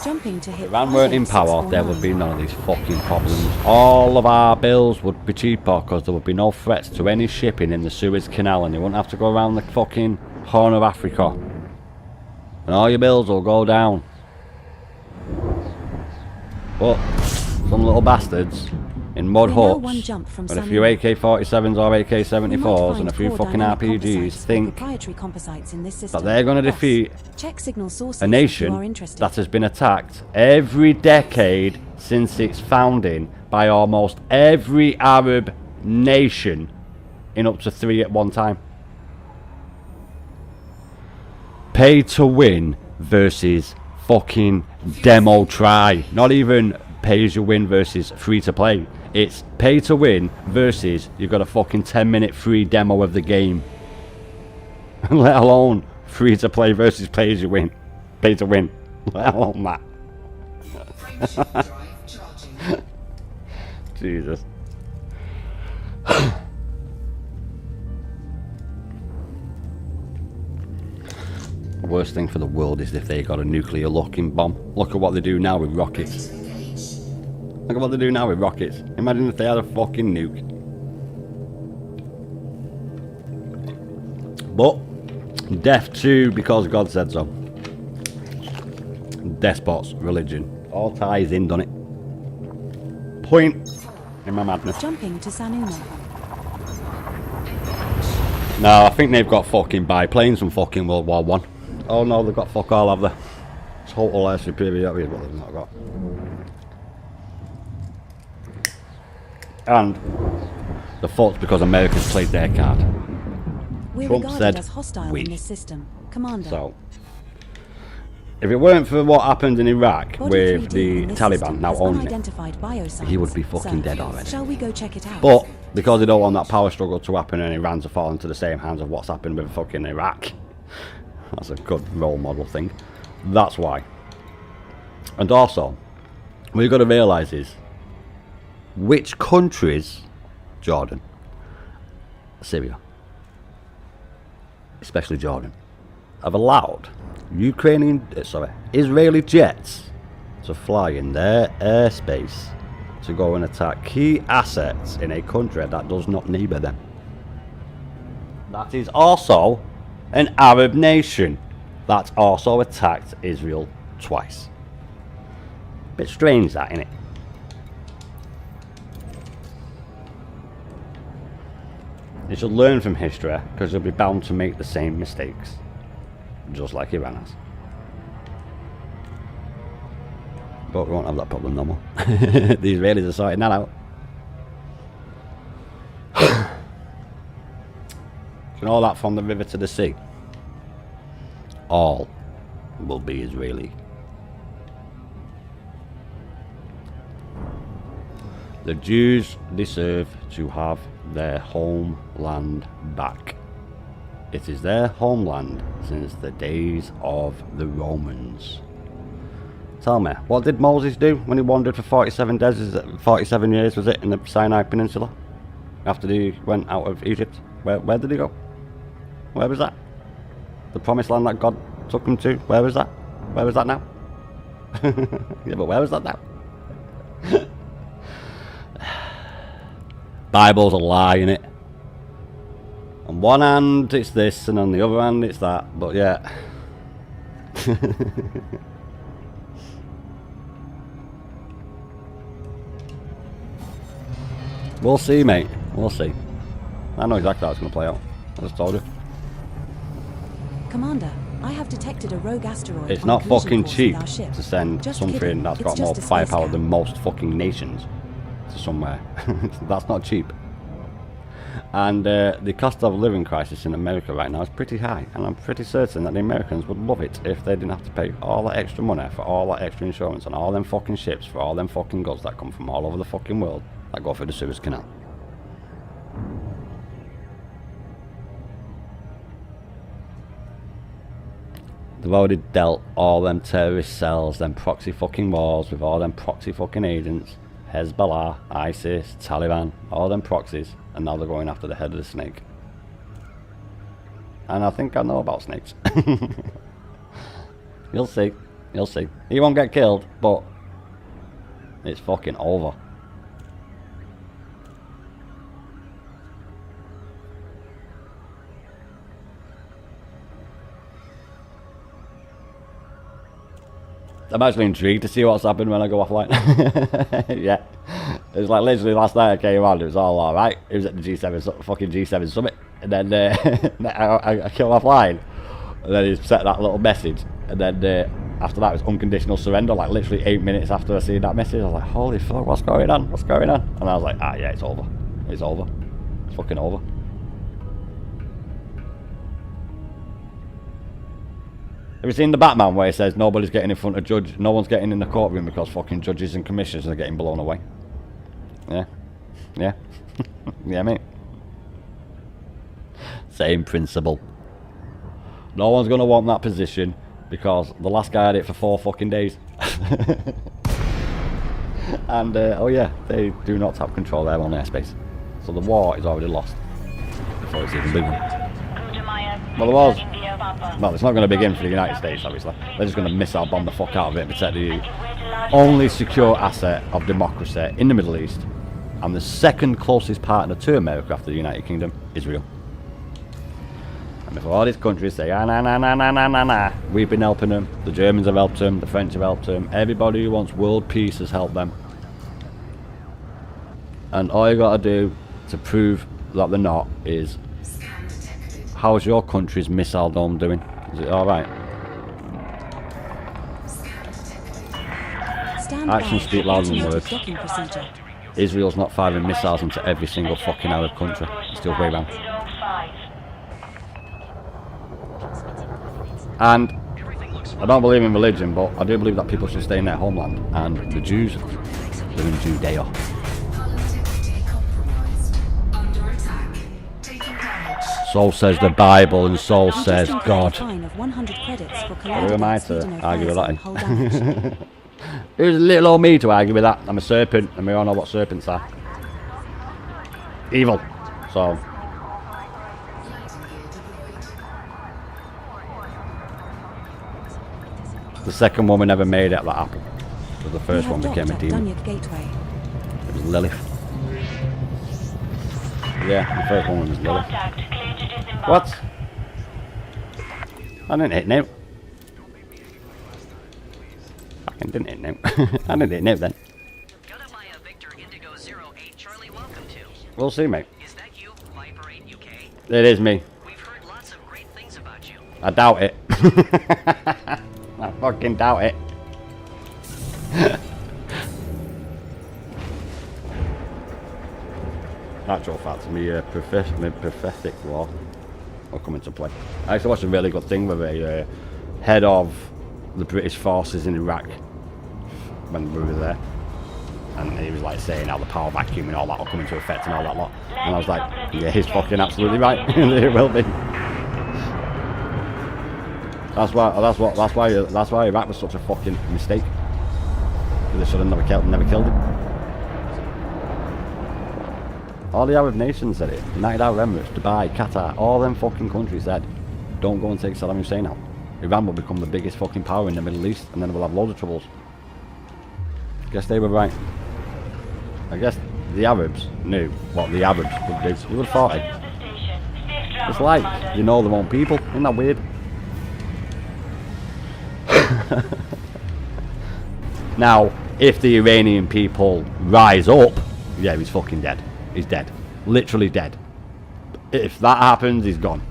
Jumping to hit If Iran weren't in power, there would be none of these fucking problems. All of our bills would be cheaper because there would be no threats to any shipping in the Suez Canal and you wouldn't have to go around the fucking Horn of Africa. And all your bills will go down. But some little bastards in mud We're now huts one jump from with a few Sanua. AK-47s or We might AK-74s and a find few core fucking dynamic RPGs composites or think proprietary composites in this system. that they're going to Boss, defeat check signal sources a if you are nation interested. that has been attacked every decade since its founding by almost every Arab nation in up to 3 at one time. Pay to win versus fucking demo try. Not even pay as you win versus free to play. It's pay to win versus you've got a fucking 10-minute free demo of the game. Let alone free to play versus pay as you win. Pay to win. Let alone that. Frameshift drive charging. Jesus. The worst thing for the world is if they got a nuclear locking bomb. Look at what they do now with rockets. Engage. Look at what they do now with rockets. Imagine if they had a fucking nuke. But death too because God said so. Despots, religion, all ties in, done it. Point in my madness. Jumping to Sanuma. No, I think they've got fucking biplanes from fucking World War One. Oh no, they've got fuck all, have they? Total air superiority is what they've not got. And the fault's because America's played their card. We're Trump regarded said as hostile we. in this system. Commander. So, if it weren't for what happened in Iraq Body with 3D the in this Taliban system now has owning it, unidentified biosigns. he would be fucking Sir, dead already. Shall we go check it out? But because they don't want that power struggle to happen and Iran to fall into the same hands of what's happened with fucking Iraq, that's a good role model thing. That's why. And also, what you've got to realise is which countries, Jordan, Syria, especially Jordan, have allowed Israeli jets to fly in their airspace to go and attack key assets in a country that does not neighbour them. That is also an Arab nation that also attacked Israel twice. Bit strange that, innit? You should learn from history, because you'll be bound to make the same mistakes, just like Iran has. But we won't have that problem no more. The Israelis are sorting that out. You know that from the river to the sea, all will be Israeli. The Jews deserve to have their homeland back. It is their homeland since the days of the Romans. Tell me, what did Moses do when he wandered for 47 days? 47 years was it, in the Sinai Peninsula? After he went out of Egypt? Where did he go? Where was that? The promised land that God took him to? Where was that? Where was that now? Yeah, but where was that now? Bible's a lie, innit? On one hand it's this, and on the other hand it's that, but yeah. We'll see, mate. We'll see. I know exactly how it's going to play out. I just told you. Commander, I have detected a rogue asteroid. It's on not collision fucking course with cheap our ship. to send Just something kidding. that's It's got more just a space firepower scan. than most fucking nations to somewhere. That's not cheap. And the cost of living crisis in America right now is pretty high, and I'm pretty certain that the Americans would love it if they didn't have to pay all that extra money for all that extra insurance on all them fucking ships for all them fucking goods that come from all over the fucking world that go through the Suez Canal. They've already dealt all them terrorist cells, them proxy fucking wars with all them proxy fucking agents, Hezbollah, ISIS, Taliban, all them proxies, and now they're going after the head of the snake. And I think I know about snakes. You'll see, you'll see. He won't get killed, but it's fucking over. I'm actually intrigued to see what's happened when I go offline. Yeah, it was like literally last night I came on, it was all alright. It was at the G7 fucking G7 summit, and then I came offline, and then he set that little message, and then after that it was unconditional surrender. Like literally 8 minutes after I seen that message, I was like, holy fuck, what's going on? What's going on? And I was like, ah, yeah, it's over. It's over. It's fucking over. Have you seen the Batman where he says nobody's getting in front of judge, no one's getting in the courtroom because fucking judges and commissioners are getting blown away? Yeah. Yeah. Yeah, mate. Same principle. No one's going to want that position because the last guy had it for 4 fucking days. And, oh yeah, they do not have control there on airspace. So the war is already lost before it's even begun. Well, the war's... Well, it's not going to begin for the United States, obviously. They're just going to missile bomb the fuck out of it and protect the only secure asset of democracy in the Middle East. And the second closest partner to America after the United Kingdom, Israel. And before all these countries say, ah, nah, nah, nah, nah, nah, nah, nah, we've been helping them. The Germans have helped them. The French have helped them. Everybody who wants world peace has helped them. And all you got to do to prove that they're not is... How's your country's missile dome doing? Is it alright? Actions speak louder than words. Israel's not firing missiles into every single fucking Arab country. It's the other way around. And I don't believe in religion, but I do believe that people should stay in their homeland. And the Jews live in Judea. So says the Bible, and so says God. Who am I to argue with that? Who's little old me to argue with that? I'm a serpent, and we all know what serpents are. Evil. So. The second woman ever made it at that apple. Because the first one became a demon. Lilith. Yeah, the first one was Lilith. Contact. Clear to disembark. What? I didn't hit now. Fucking didn't hit now. I didn't hit now then. Gigabyte Victor Indigo 08 Charlie, welcome to. We'll see, mate. Is that you, Viper 8 UK? It is me. We've heard lots of great things about you. I doubt it. I fucking doubt it. Actual fact, me prophetic law will come into play. I actually watched a really good thing with a head of the British forces in Iraq when we were there, and he was like saying how the power vacuum and all that will come into effect and all that lot, and I was like, yeah, he's fucking absolutely right. It will be. That's why Iraq was such a fucking mistake. They should have never killed him. All the Arab nations said it. United Arab Emirates, Dubai, Qatar, all them fucking countries said, don't go and take Saddam Hussein out. Iran will become the biggest fucking power in the Middle East, and then we'll have loads of troubles. Guess they were right. I guess the Arabs knew what the Arabs would do. You would have thought it. It's like, you know their own people. Isn't that weird? Now, if the Iranian people rise up, yeah, he's fucking dead. He's dead. Literally dead. If that happens, he's gone.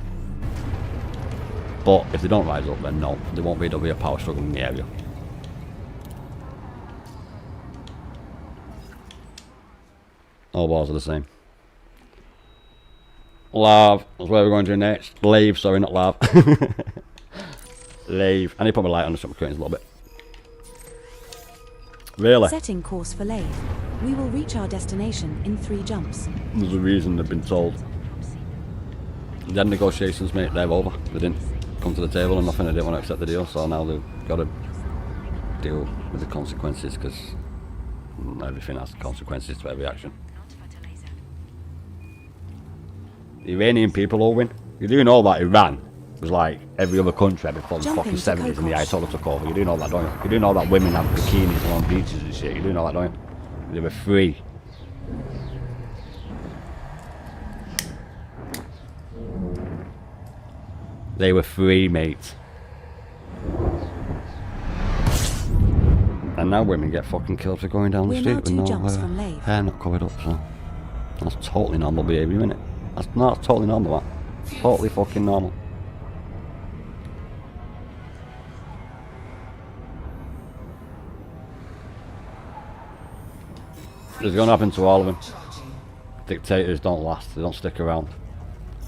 But if they don't rise up, then no. There won't be a power struggle in the area. All wars are the same. Lav. That's where we're going to next. Lave, sorry, not Lav. Lave. I need to put my light on the shop curtains a little bit. Really? Setting course for Lave. We will reach our destination in 3 jumps. There's a reason they've been told. They had negotiations, mate. They're over. They didn't come to the table and nothing. They didn't want to accept the deal, so now they've got to deal with the consequences, because everything has consequences to every action. The Iranian people will win. You do know that Iran was like every other country before the fucking 70s and the Ayatollah took over. You do know that, don't you? You do know that women have bikinis along beaches and shit. You do know that, don't you? They were free. They were free, mate. And now women get fucking killed for going down the street with no hair not covered up, so that's totally normal behaviour, isn't it? That's totally normal, that. Totally fucking normal. It's going to happen to all of them. Dictators don't last, they don't stick around.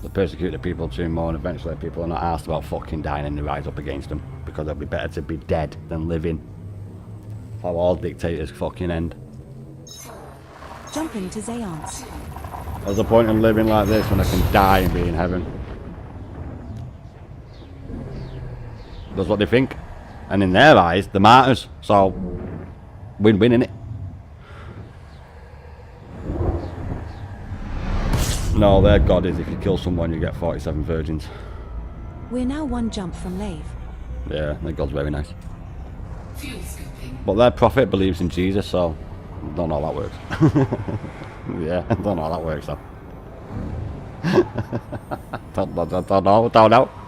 They persecute the people too more, and eventually people are not asked about fucking dying and they rise up against them, because it'll be better to be dead than living. That's how all dictators fucking end. Jumping to Zayance. What's the point in living like this when I can die and be in heaven? That's what they think. And in their eyes, they're martyrs. So, win-win, innit? No, their god is if you kill someone you get 47 virgins. We're now 1 jump from Lave. Yeah, their god's very nice. But their prophet believes in Jesus, so I don't know how that works. Yeah, I don't know how that works though.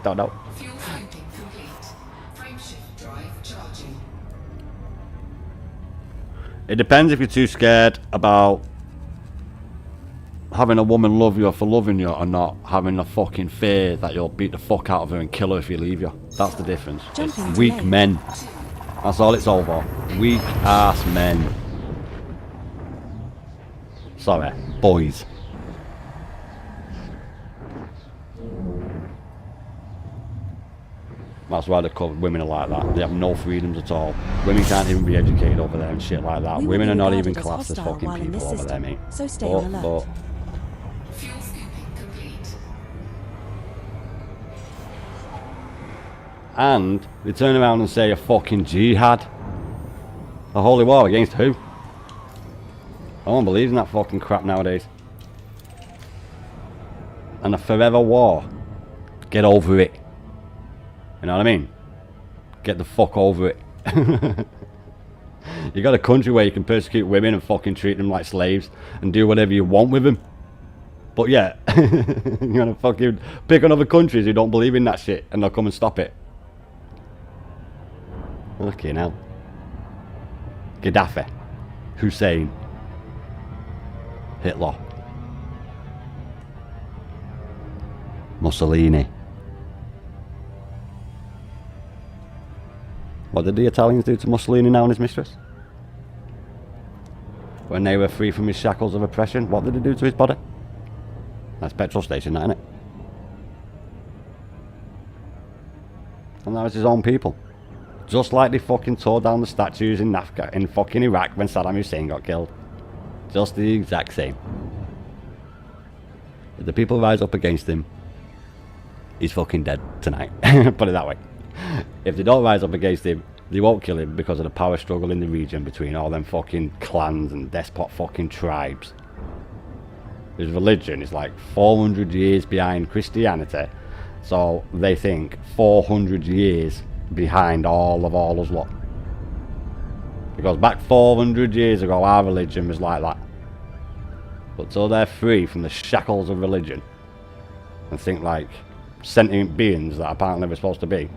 don't know. Fuel tanking complete. Frameshift drive charging. It depends if you're too scared about having a woman love you for loving you, or not having the fucking fear that you'll beat the fuck out of her and kill her if you leave you. That's the difference. It's weak men. That's all it's all about. Weak ass men. Sorry, boys. That's why women are like that. They have no freedoms at all. Women can't even be educated over there and shit like that. Women are not even classed as fucking people over there, mate. So stay on alert. Fuel scooping complete. And they turn around and say a fucking jihad. A holy war against who? No one believes in that fucking crap nowadays. And a forever war. Get over it. You know what I mean? Get the fuck over it. You got a country where you can persecute women and fucking treat them like slaves and do whatever you want with them. But yeah, you're gonna fucking pick on other countries who don't believe in that shit and they'll come and stop it. Okay, now. Gaddafi, Hussein, Hitler, Mussolini. What did the Italians do to Mussolini now and his mistress? When they were free from his shackles of oppression, what did they do to his body? That's petrol station, that, isn't it? And that was his own people. Just like they fucking tore down the statues in fucking Iraq when Saddam Hussein got killed. Just the exact same. If the people rise up against him, he's fucking dead tonight. Put it that way. If they don't rise up against him, they won't kill him because of the power struggle in the region between all them fucking clans and despot fucking tribes. His religion is like 400 years behind Christianity, so they think 400 years behind all us lot. Because back 400 years ago our religion was like that. But till they're free from the shackles of religion and think like sentient beings that apparently we're supposed to be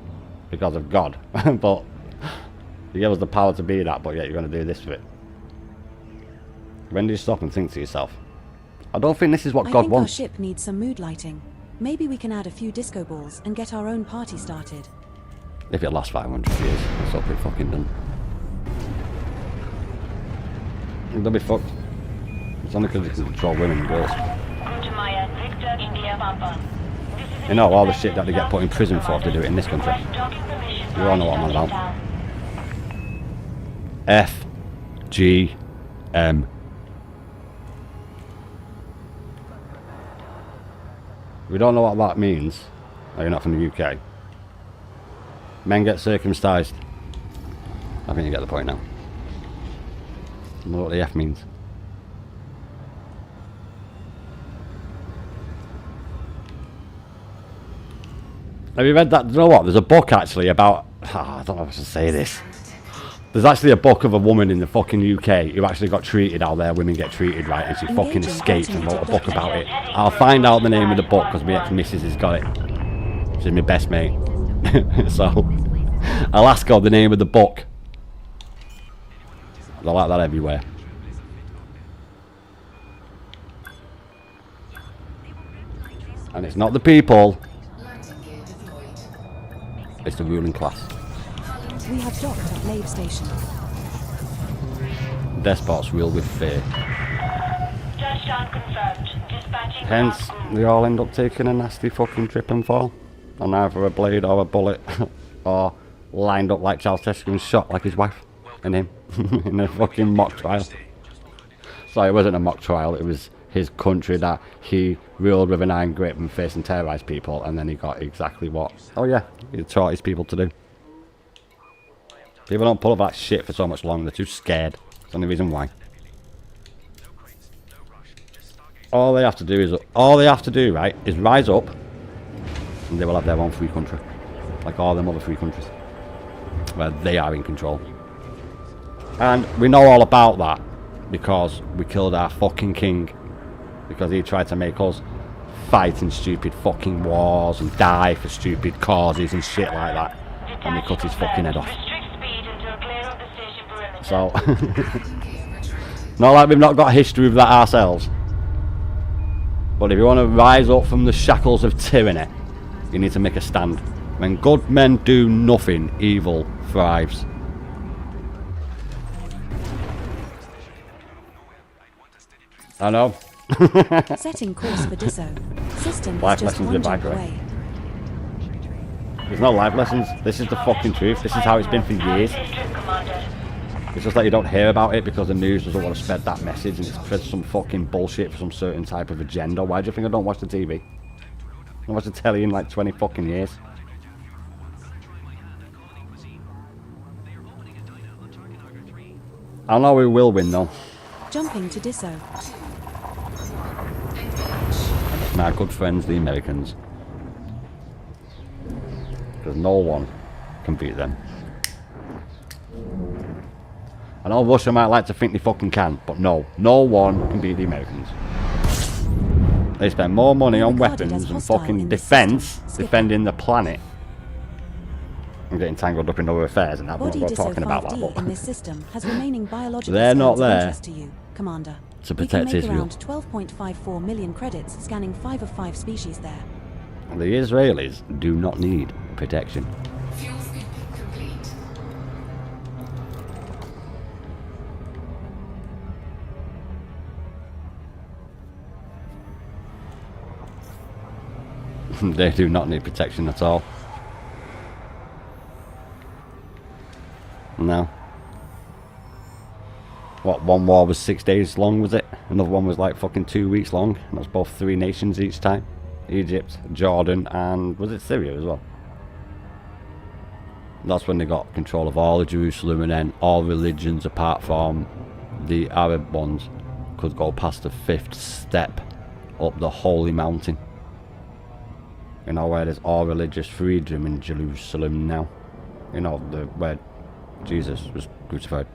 because of God. But you give us the power to be that, but yet you're going to do this for it. When do you stop and think to yourself, I don't think this is what God I think wants. our ship needs some mood lighting. Maybe we can add a few disco balls and get our own party started. If it lasts 500 years, it's all pretty fucking done. They'll be fucked. It's only because they can control women and girls. You know, all the shit that they get put in prison for if they do it in this country. You all know what I'm on about. FGM. If you don't know what that means, or you're not from the UK, men get circumcised. I think you get the point now. I know what the F means. Have you read that? Do you know what? There's a book actually about... I don't know if I should say this. There's actually a book of a woman in the fucking UK who actually got treated how their women get treated, right? And she fucking escaped and wrote a book about it. I'll find out the name of the book because my ex-missus has got it. She's my best mate. So, I'll ask her the name of the book. They're like that everywhere. And it's not the people. It's the ruling class. We have docked at Lave Station. Despots rule with fear. Touchdown confirmed. Dispatching. Hence, they all end up taking a nasty fucking trip and fall. On either a blade or a bullet. Or lined up like Charles Tesco and shot like his wife and him. In a fucking mock trial. Sorry, it wasn't a mock trial. It was his country that he ruled with an iron grip and faced and terrorised people. And then he got exactly what... Oh yeah, he taught his people to do. People don't pull up that shit for so much longer. They're too scared. That's the only reason why. All they have to do is... right, is rise up. And they will have their own free country. Like all them other free countries. Where they are in control. And we know all about that. Because we killed our fucking king. Because he tried to make us fight in stupid fucking wars and die for stupid causes and shit like that. And we cut his fucking head off. So, not like we've not got a history of that ourselves. But if you want to rise up from the shackles of tyranny, you need to make a stand. When good men do nothing, evil thrives. I know. Setting course for Disso. System Life is just lessons one in jump background. away. There's no life lessons. This is the fucking truth. This is how it's been for years. It's just that you don't hear about it because the news doesn't want to spread that message and it's spread some fucking bullshit for some certain type of agenda. Why do you think I don't watch the TV? I don't watch the telly in like 20 fucking years. I know we will win though. Jumping to Disso. My good friends, the Americans. Because no one can beat them. And I know Russia might like to think they fucking can, but no. No one can beat the Americans. They spend more money on weapons and fucking defense, defending the planet. I'm getting tangled up in other affairs and that, but I'm not talking about that. Body in this system has remaining biological They're not scans of there interest to you, Commander. to We can protect make Israel. around 12.54 million credits scanning 5 of 5 species there. The Israelis do not need protection. Fuel scoop complete. They do not need protection at all. No. What, one war was 6 days long, was it? Another one was like fucking 2 weeks long. And that was both 3 nations each time. Egypt, Jordan, and was it Syria as well? That's when they got control of all of Jerusalem, and then all religions apart from the Arab ones could go past the 5th step up the holy mountain. You know, where there's all religious freedom in Jerusalem now. You know, where Jesus was crucified.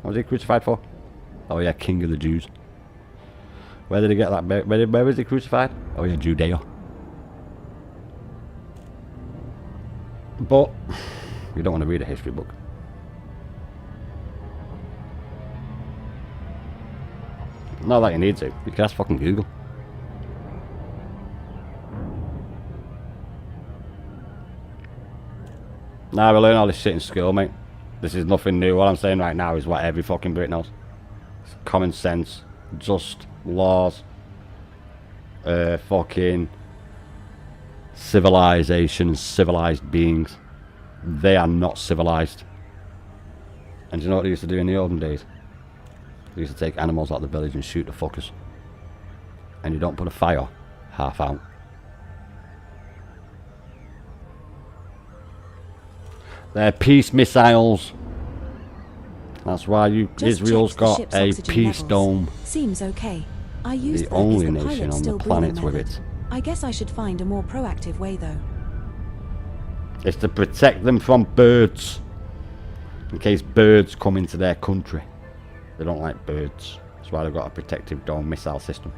What was he crucified for? Oh yeah, King of the Jews. Where did he get that? Where was he crucified? Oh yeah, Judea. But you don't want to read a history book. Not that you need to. You can ask fucking Google. Nah, we learn all this shit in school, mate. This is nothing new. What I'm saying right now is what every fucking Brit knows. It's common sense, just laws, fucking civilization, civilized beings. They are not civilized. And do you know what they used to do in the olden days? They used to take animals out of the village and shoot the fuckers. And you don't put a fire half out. They're peace missiles. That's why Israel's got a peace dome. Seems okay. I used The that. only Is the nation pilot on the still planet breathing with method? it. I guess I should find a more proactive way though. It's to protect them from birds. In case birds come into their country. They don't like birds. That's why they've got a protective dome missile system.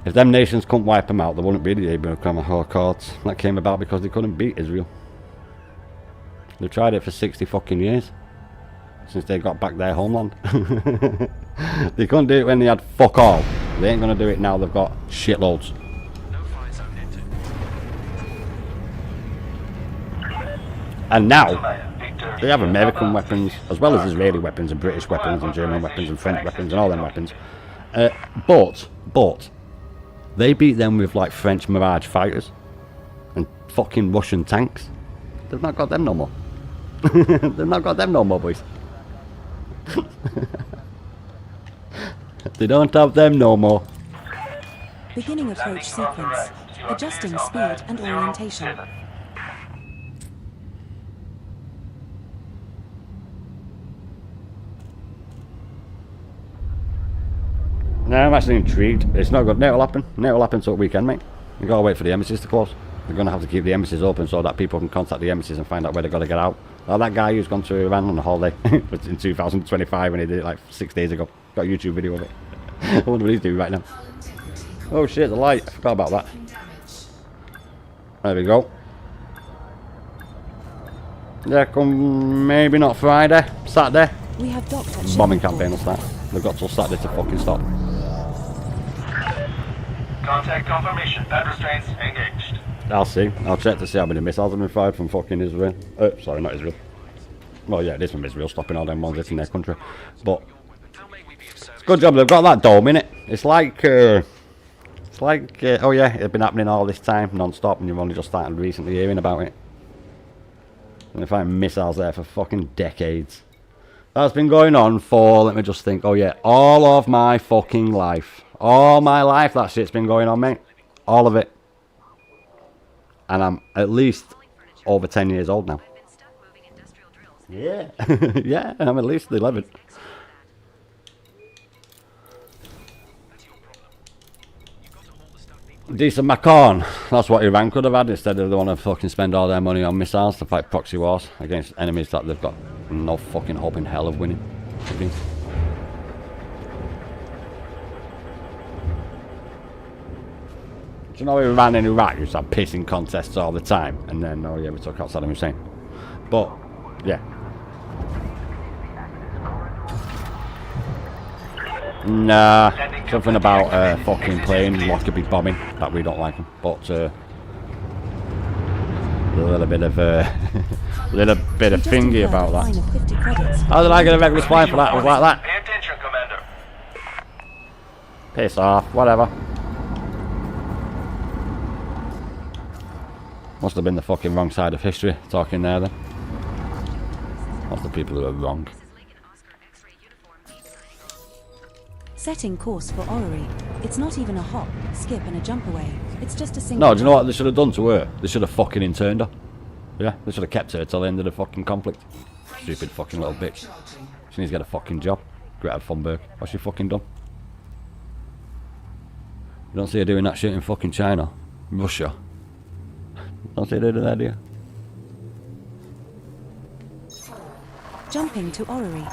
If them nations couldn't wipe them out, there wouldn't be the Abraham Accords. That came about because they couldn't beat Israel. They've tried it for 60 fucking years. Since they got back their homeland. They couldn't do it when they had fuck all. They ain't going to do it now they've got shitloads. No fire zone entered. And now, they have American weapons, as well as Israeli weapons, and British weapons, and German weapons, and French weapons, and all them weapons. But, they beat them with like French Mirage fighters, and fucking Russian tanks. They've not got them no more. They've not got them no more, boys. They don't have them no more. Beginning approach sequence. Adjusting speed and orientation. No, I'm actually intrigued. It's not good. It'll happen. It'll happen till weekend, mate. You gotta wait for the embassies to close. They're gonna have to keep the embassies open so that people can contact the embassies and find out where they gotta get out. Like that guy who's gone to Iran on a holiday in 2025 when he did it like 6 days ago. Got a YouTube video of it. I wonder what he's doing right now. Oh shit, the light. I forgot about that. There we go. Yeah, come maybe not Friday, Saturday. We have docked at Bombing Sheffield campaign will start. They've got till Saturday to fucking stop. Contact confirmation. Pad restraints engaged. I'll see. I'll check to see how many missiles have been fired from fucking Israel. Sorry, not Israel. Well, yeah, it is from Israel, stopping all them ones hitting their country. But it's a good job they've got that dome in it. It's like, oh yeah, it's been happening all this time, non-stop, and you've only just started recently hearing about it. And they find missiles there for fucking decades. That's been going on for, let me just think, oh yeah, all of my fucking life. All my life that shit's been going on, mate. All of it. And I'm at least over 10 years old now. Yeah. Yeah, I'm at least 11. That's your problem. You've got to hold the stuff people Decent Macron. That's what Iran could have had instead of they want to fucking spend all their money on missiles to fight proxy wars against enemies that they've got no fucking hope in hell of winning. Do you know Iran and Iraq used to have pissing contests all the time, and then oh yeah, we took out Saddam Hussein. But yeah. Nah, something about fucking plane Lockerbie bombing that we don't like them. But a little bit of thingy about that. How did I get a regular fine for that? It was like that. Pay attention, Commander. Piss off, whatever. Must have been the fucking wrong side of history talking there then. That's the people who are wrong. Setting course for Orrery. It's not even a hop, skip and a jump away. It's just a single... No, do you know what they should have done to her? They should have fucking interned her. Yeah, they should have kept her till the end of the fucking conflict. Stupid fucking little bitch. She needs to get a fucking job. Greta Thunberg. What's she fucking done? You don't see her doing that shit in fucking China. Russia. Don't see her doing that, do you? Jumping to Orrery.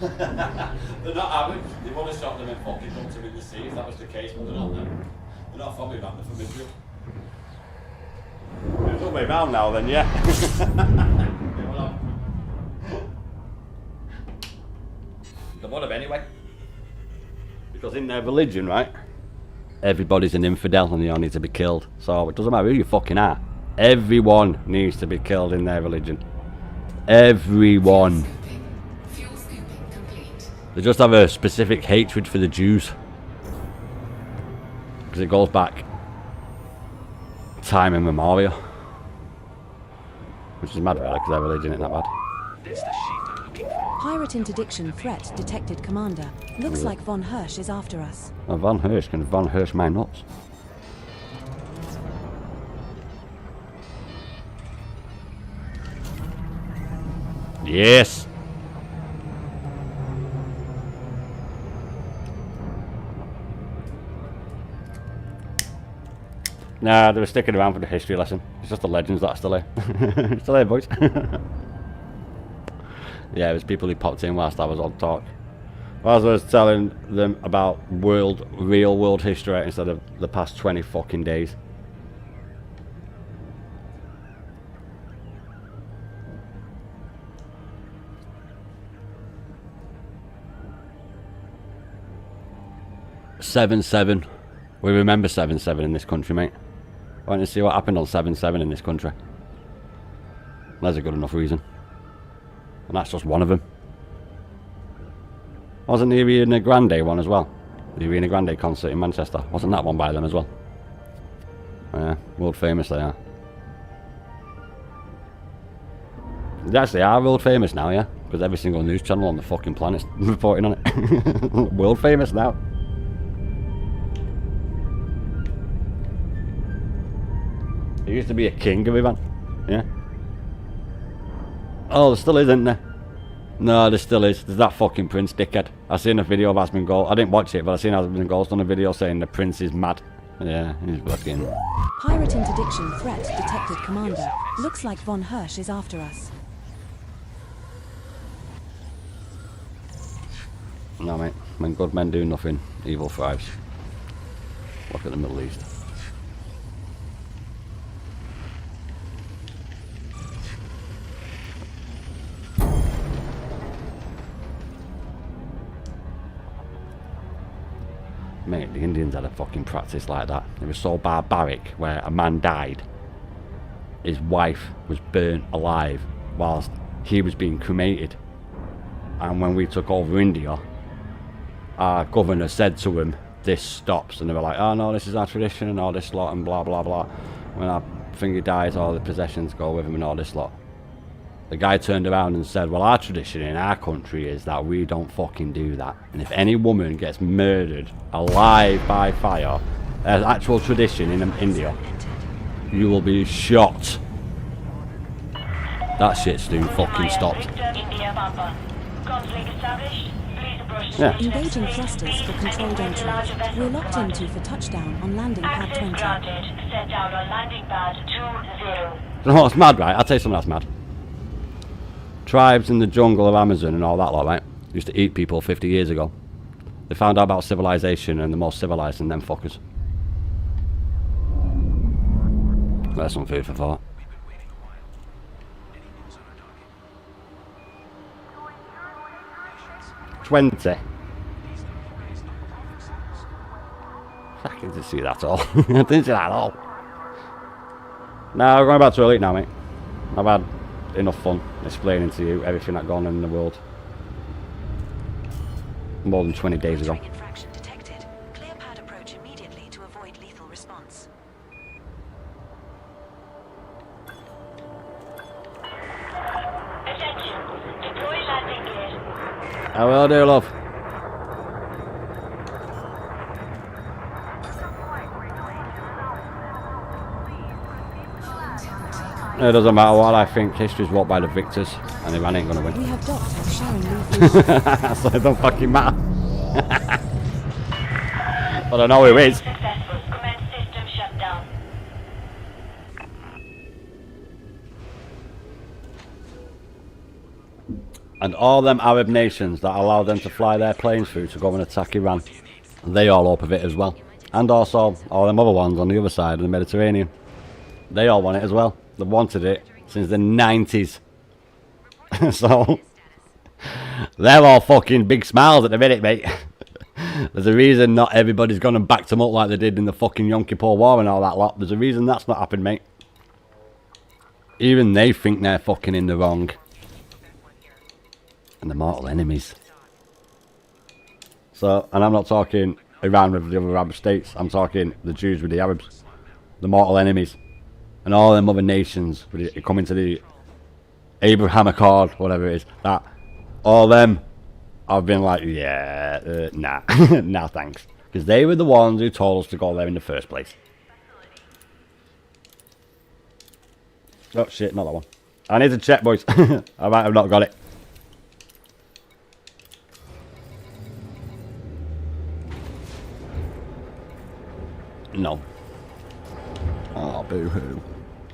They're not having. They would have shot them and fucking dumped them in the sea if that was the case, but they're not them. They're not from Iran, they're from Israel. It's all the way round now then, yeah. They would have anyway. Because in their religion, right, everybody's an infidel and they all need to be killed. So it doesn't matter who you fucking are. Everyone needs to be killed in their religion. Everyone. They just have a specific hatred for the Jews. Because it goes back time immemorial. Which is mad really, because their religion isn't that bad. Pirate interdiction threat detected, Commander. Looks like Von Hirsch is after us. Oh, Von Hirsch can Von Hirsch my nuts. Yes! Nah, they were sticking around for the history lesson. It's just the legends that are still here. Still here, boys. Yeah, it was people who popped in whilst I was on talk. Whilst I was telling them about real world history instead of the past 20 fucking days. (7/7). We remember 7/7 in this country, mate. Why don't you see what happened on 7/7 in this country? There's a good enough reason. And that's just one of them. Wasn't the Arena Grande one as well? The Arena Grande concert in Manchester. Wasn't that one by them as well? Yeah, world famous they are. They actually are world famous now, yeah? Because every single news channel on the fucking planet's reporting on it. World famous now. There used to be a king of Iran, yeah? Oh, there still isn't there? No, there still is. There's that fucking prince dickhead. I seen a video of Asmongold. I didn't watch it, but I seen Asmongold's done a video saying the prince is mad. Yeah, he's fucking... Pirate interdiction threat detected, Commander. Looks like Von Hirsch is after us. No, mate. When good men do nothing, evil thrives. Look at the Middle East. Mate, the Indians had a fucking practice like that. It was so barbaric where a man died, his wife was burnt alive whilst he was being cremated. And when we took over India, our governor said to him, this stops. And they were like, oh no, this is our tradition and all this lot and blah blah blah. When our thingy dies, all the possessions go with him and all this lot. The guy turned around and said, well, our tradition in our country is that we don't fucking do that. And if any woman gets murdered alive by fire, there's actual tradition in India, you will be shot. That shit soon fucking stopped. India Papa. Conflict established. Please approach Yeah. station. Engaging thrusters for controlled entry. We're locked into for touchdown on landing pad Access 20. granted. Set down on landing pad 20. You know what's mad, right? I'll tell you something that's mad. Tribes in the jungle of Amazon and all that lot, right? Used to eat people 50 years ago. They found out about civilization and they're more civilized than them fuckers. There's some food for thought. 20. I didn't see that at all. I didn't see that at all. Now we're going back to elite now, mate. I've had enough fun explaining to you everything that's gone on in the world. More than 20 days ago. Infraction detected. Clear pad approach immediately to avoid lethal response. Attention. Deploy landing gear. I will do, love. It doesn't matter what I think, history's wrought by the victors, and if I ain't gonna We win. have docked at Sharon Leaf. So it don't fucking matter. But I know who is. Successful. Commence system shutdown. And all them Arab nations that allow them to fly their planes through to go and attack Iran, they all up of it as well. And also all them other ones on the other side of the Mediterranean. They all want it as well. They've wanted it since the 90s. So they're all fucking big smiles at the minute, mate. There's a reason not everybody's gone and backed them up like they did in the fucking Yom Kippur War and all that lot. There's a reason that's not happened, mate. Even they think they're fucking in the wrong. And the mortal enemies. So, and I'm not talking Iran with the other Arab states. I'm talking the Jews with the Arabs. The mortal enemies. And all them other nations coming to the Abraham Accord, whatever it is. That, all them, I've been like, yeah, nah. Nah, thanks. Because they were the ones who told us to go there in the first place. Oh shit, not that one. I need to check, boys. I might have not got it. No. Oh, boo-hoo.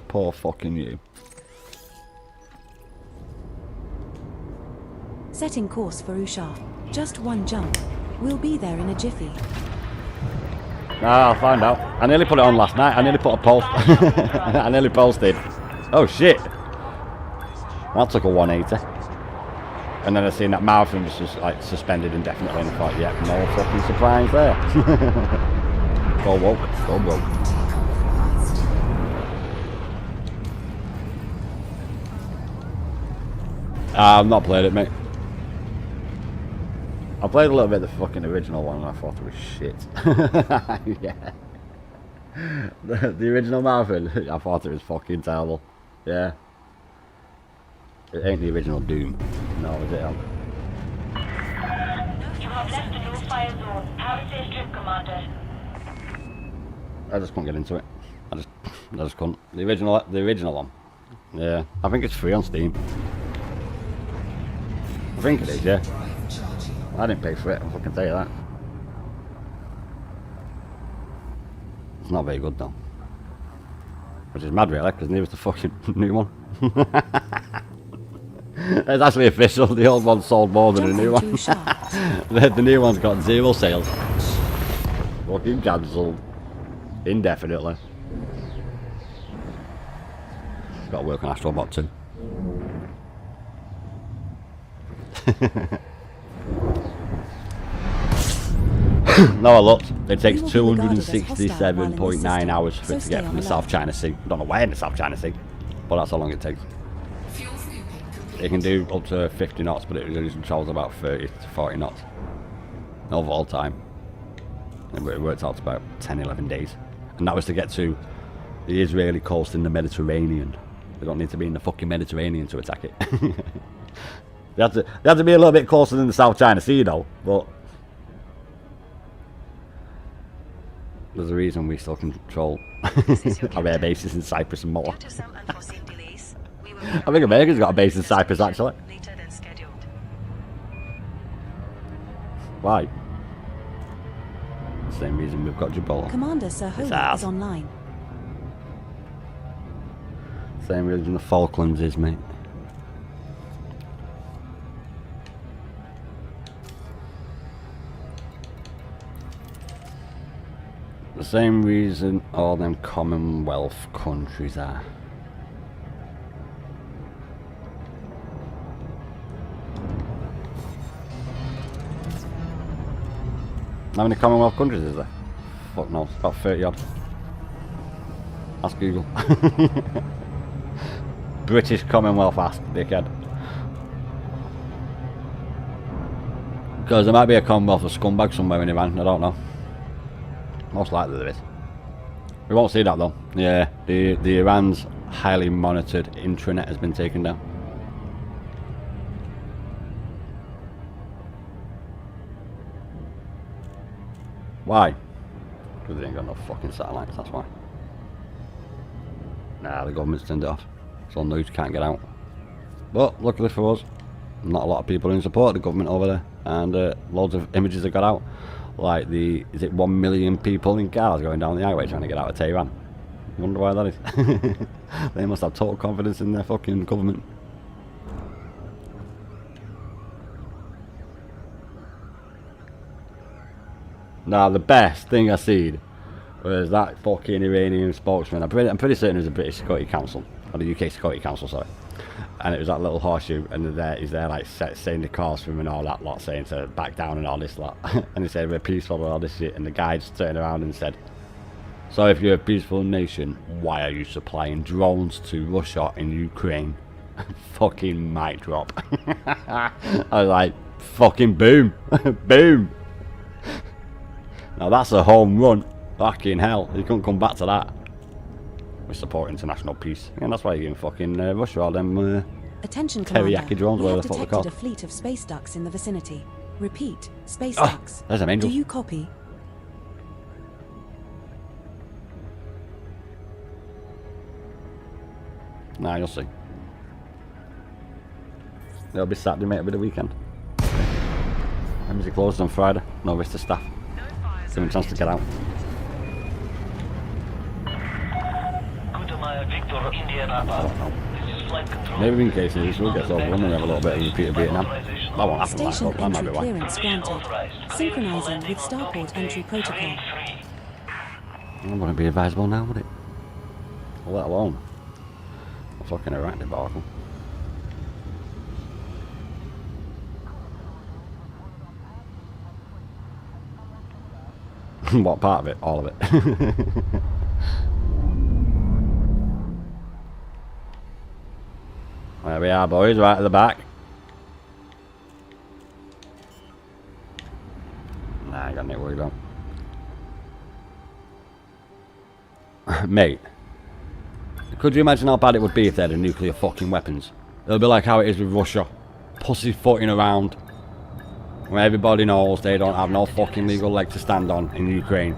Poor fucking you. Setting course for Ushar. Just one jump. We'll be there in a jiffy. I'll find out. I nearly put it on last night. I nearly put a post. I nearly posted. Oh, shit. That took a 180. And then I seen that marathon was just like suspended indefinitely and I thought, yeah, no fucking surprise there. Go woke. Go woke. I've not played it, mate. I played a little bit of the fucking original one and I thought it was shit. Yeah. The original Marathon, I thought it was fucking terrible. Yeah. It ain't the original Doom. No, is it? You have left the no-fire zone. Have a safe trip, Commander. I just couldn't get into it. I just couldn't. The original one. Yeah. I think it's free on Steam. I think it is, yeah. I didn't pay for it, I'll fucking tell you that. It's not very good though. Which is mad really, because neither's the fucking new one. It's actually official, the old one sold more than the new one. The new one's got 0 sales. Fucking cancelled. Indefinitely. Got to work on Astrobot too. No, I looked. It takes 267.9 hours for it to get from the South China Sea. I don't know where in the South China Sea, but that's how long it takes. It can do up to 50 knots, but it usually travels about 30 to 40 knots over all time. And it worked out to about 10-11 days. And that was to get to the Israeli coast in the Mediterranean. They don't need to be in the fucking Mediterranean to attack it. They had to be a little bit closer than the South China Sea though, but there's a reason we still control our air bases in Cyprus and Malta. Due to some unforeseen delays, we will I think America's got a base in Cyprus actually. later than scheduled. Why? Same reason we've got Gibraltar. Commander Sir Holy ours. is online. Same reason the Falklands is, mate. The same reason all them Commonwealth countries are. How many Commonwealth countries is there? Fuck no, it's about 30 odd. Ask Google. British Commonwealth, ask, dickhead. Because there might be a Commonwealth of scumbag somewhere in Iran, I don't know. Most likely there is. We won't see that though. Yeah, the Iran's highly monitored intranet has been taken down. Why? Because they ain't got no fucking satellites, that's why. Nah, the government's turned it off. So news can't get out. But luckily for us, not a lot of people in support of the government over there. And loads of images have got out. Like the, is it 1 million people in cars going down the highway trying to get out of Tehran? Wonder why that is. They must have total confidence in their fucking government. Now the best thing I seen was that fucking Iranian spokesman. I'm pretty certain it was the British Security Council, or the UK Security Council, sorry. And it was that little horseshoe, and he's there like saying the cause for him and all that lot, saying to back down and all this lot. And he said we're peaceful and all this shit, and the guy just turned around and said, so if you're a peaceful nation, why are you supplying drones to Russia and Ukraine? Fucking mic drop. I was like, fucking boom. Boom. Now that's a home run. Fucking hell. You couldn't come back to that. We support international peace. And that's why you're giving fucking Russia all them Attention, Commander. teriyaki drones, We whatever have the fuck they're detected called. a fleet of space ducks in the vicinity. Repeat, space Oh, ducks. there's an angel. Do you copy? Nah, you'll see. It'll be Saturday, mate. It'll be the weekend. Embassy closed on Friday. No risk to staff. Give them a chance to get out. Victor, Indiana. This is flight control. Maybe in case this will get overrun and we have a little bit of repeat of Vietnam. That won't happen, like, Station but that might be entry why. clearance granted. Synchronizing with starport entry protocol. It wouldn't be advisable now, would it? Let alone a fucking Iraq debacle. What part of it? All of it. There we are, boys, right at the back. Nah, I got nothing to worry about. Mate, could you imagine how bad it would be if they had nuclear fucking weapons? It'll be like how it is with Russia. Pussyfooting around. When everybody knows they don't have no fucking legal leg to stand on in Ukraine.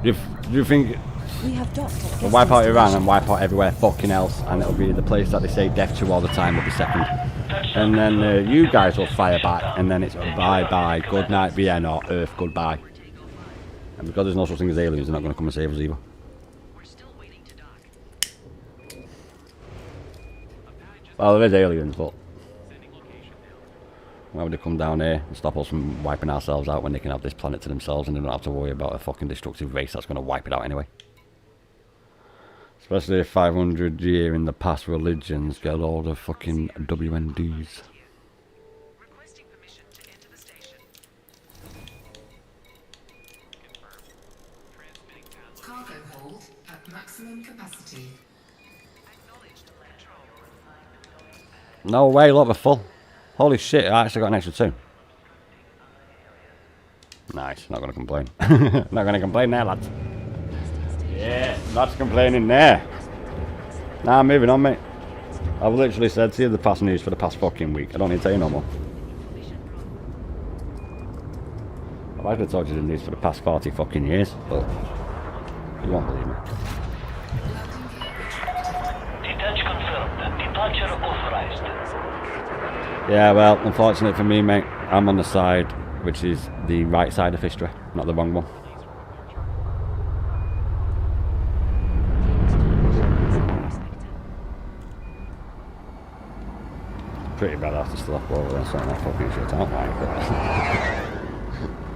Do you think We have docked at they'll wipe out Guest Iran and wipe out everywhere fucking else, and it'll be the place that they say death to all the time will be second? And then you guys will fire back, and then it's bye-bye, good night Vienna, Earth, goodbye. And because there's no such thing as aliens, they're not going to come and save us either. We're still waiting to dock. Well, there is aliens, but Sending location now. why would they come down here and stop us from wiping ourselves out when they can have this planet to themselves and they don't have to worry about a fucking destructive race that's going to wipe it out anyway? Especially if 500 year in the past religions get all the fucking WNDs. Requesting permission to enter the station. Confirmed. Transmitting payload. Cargo hold at maximum capacity. Acknowledged. Control. No way, look, we're full. Holy shit, I actually got an extra 2. Nice, not going to complain. Not going to complain there, lads. Yeah, not complaining there. Nah, moving on, mate. I've literally said to you the past news for the past fucking week. I don't need to tell you no more. I've actually told you the news for the past 40 fucking years, but you won't believe me. Detach confirmed. Departure authorized. Yeah, well, unfortunately for me, mate, I'm on the side which is the right side of history, not the wrong one. Pretty bad after still up over there, so I fucking shit out like.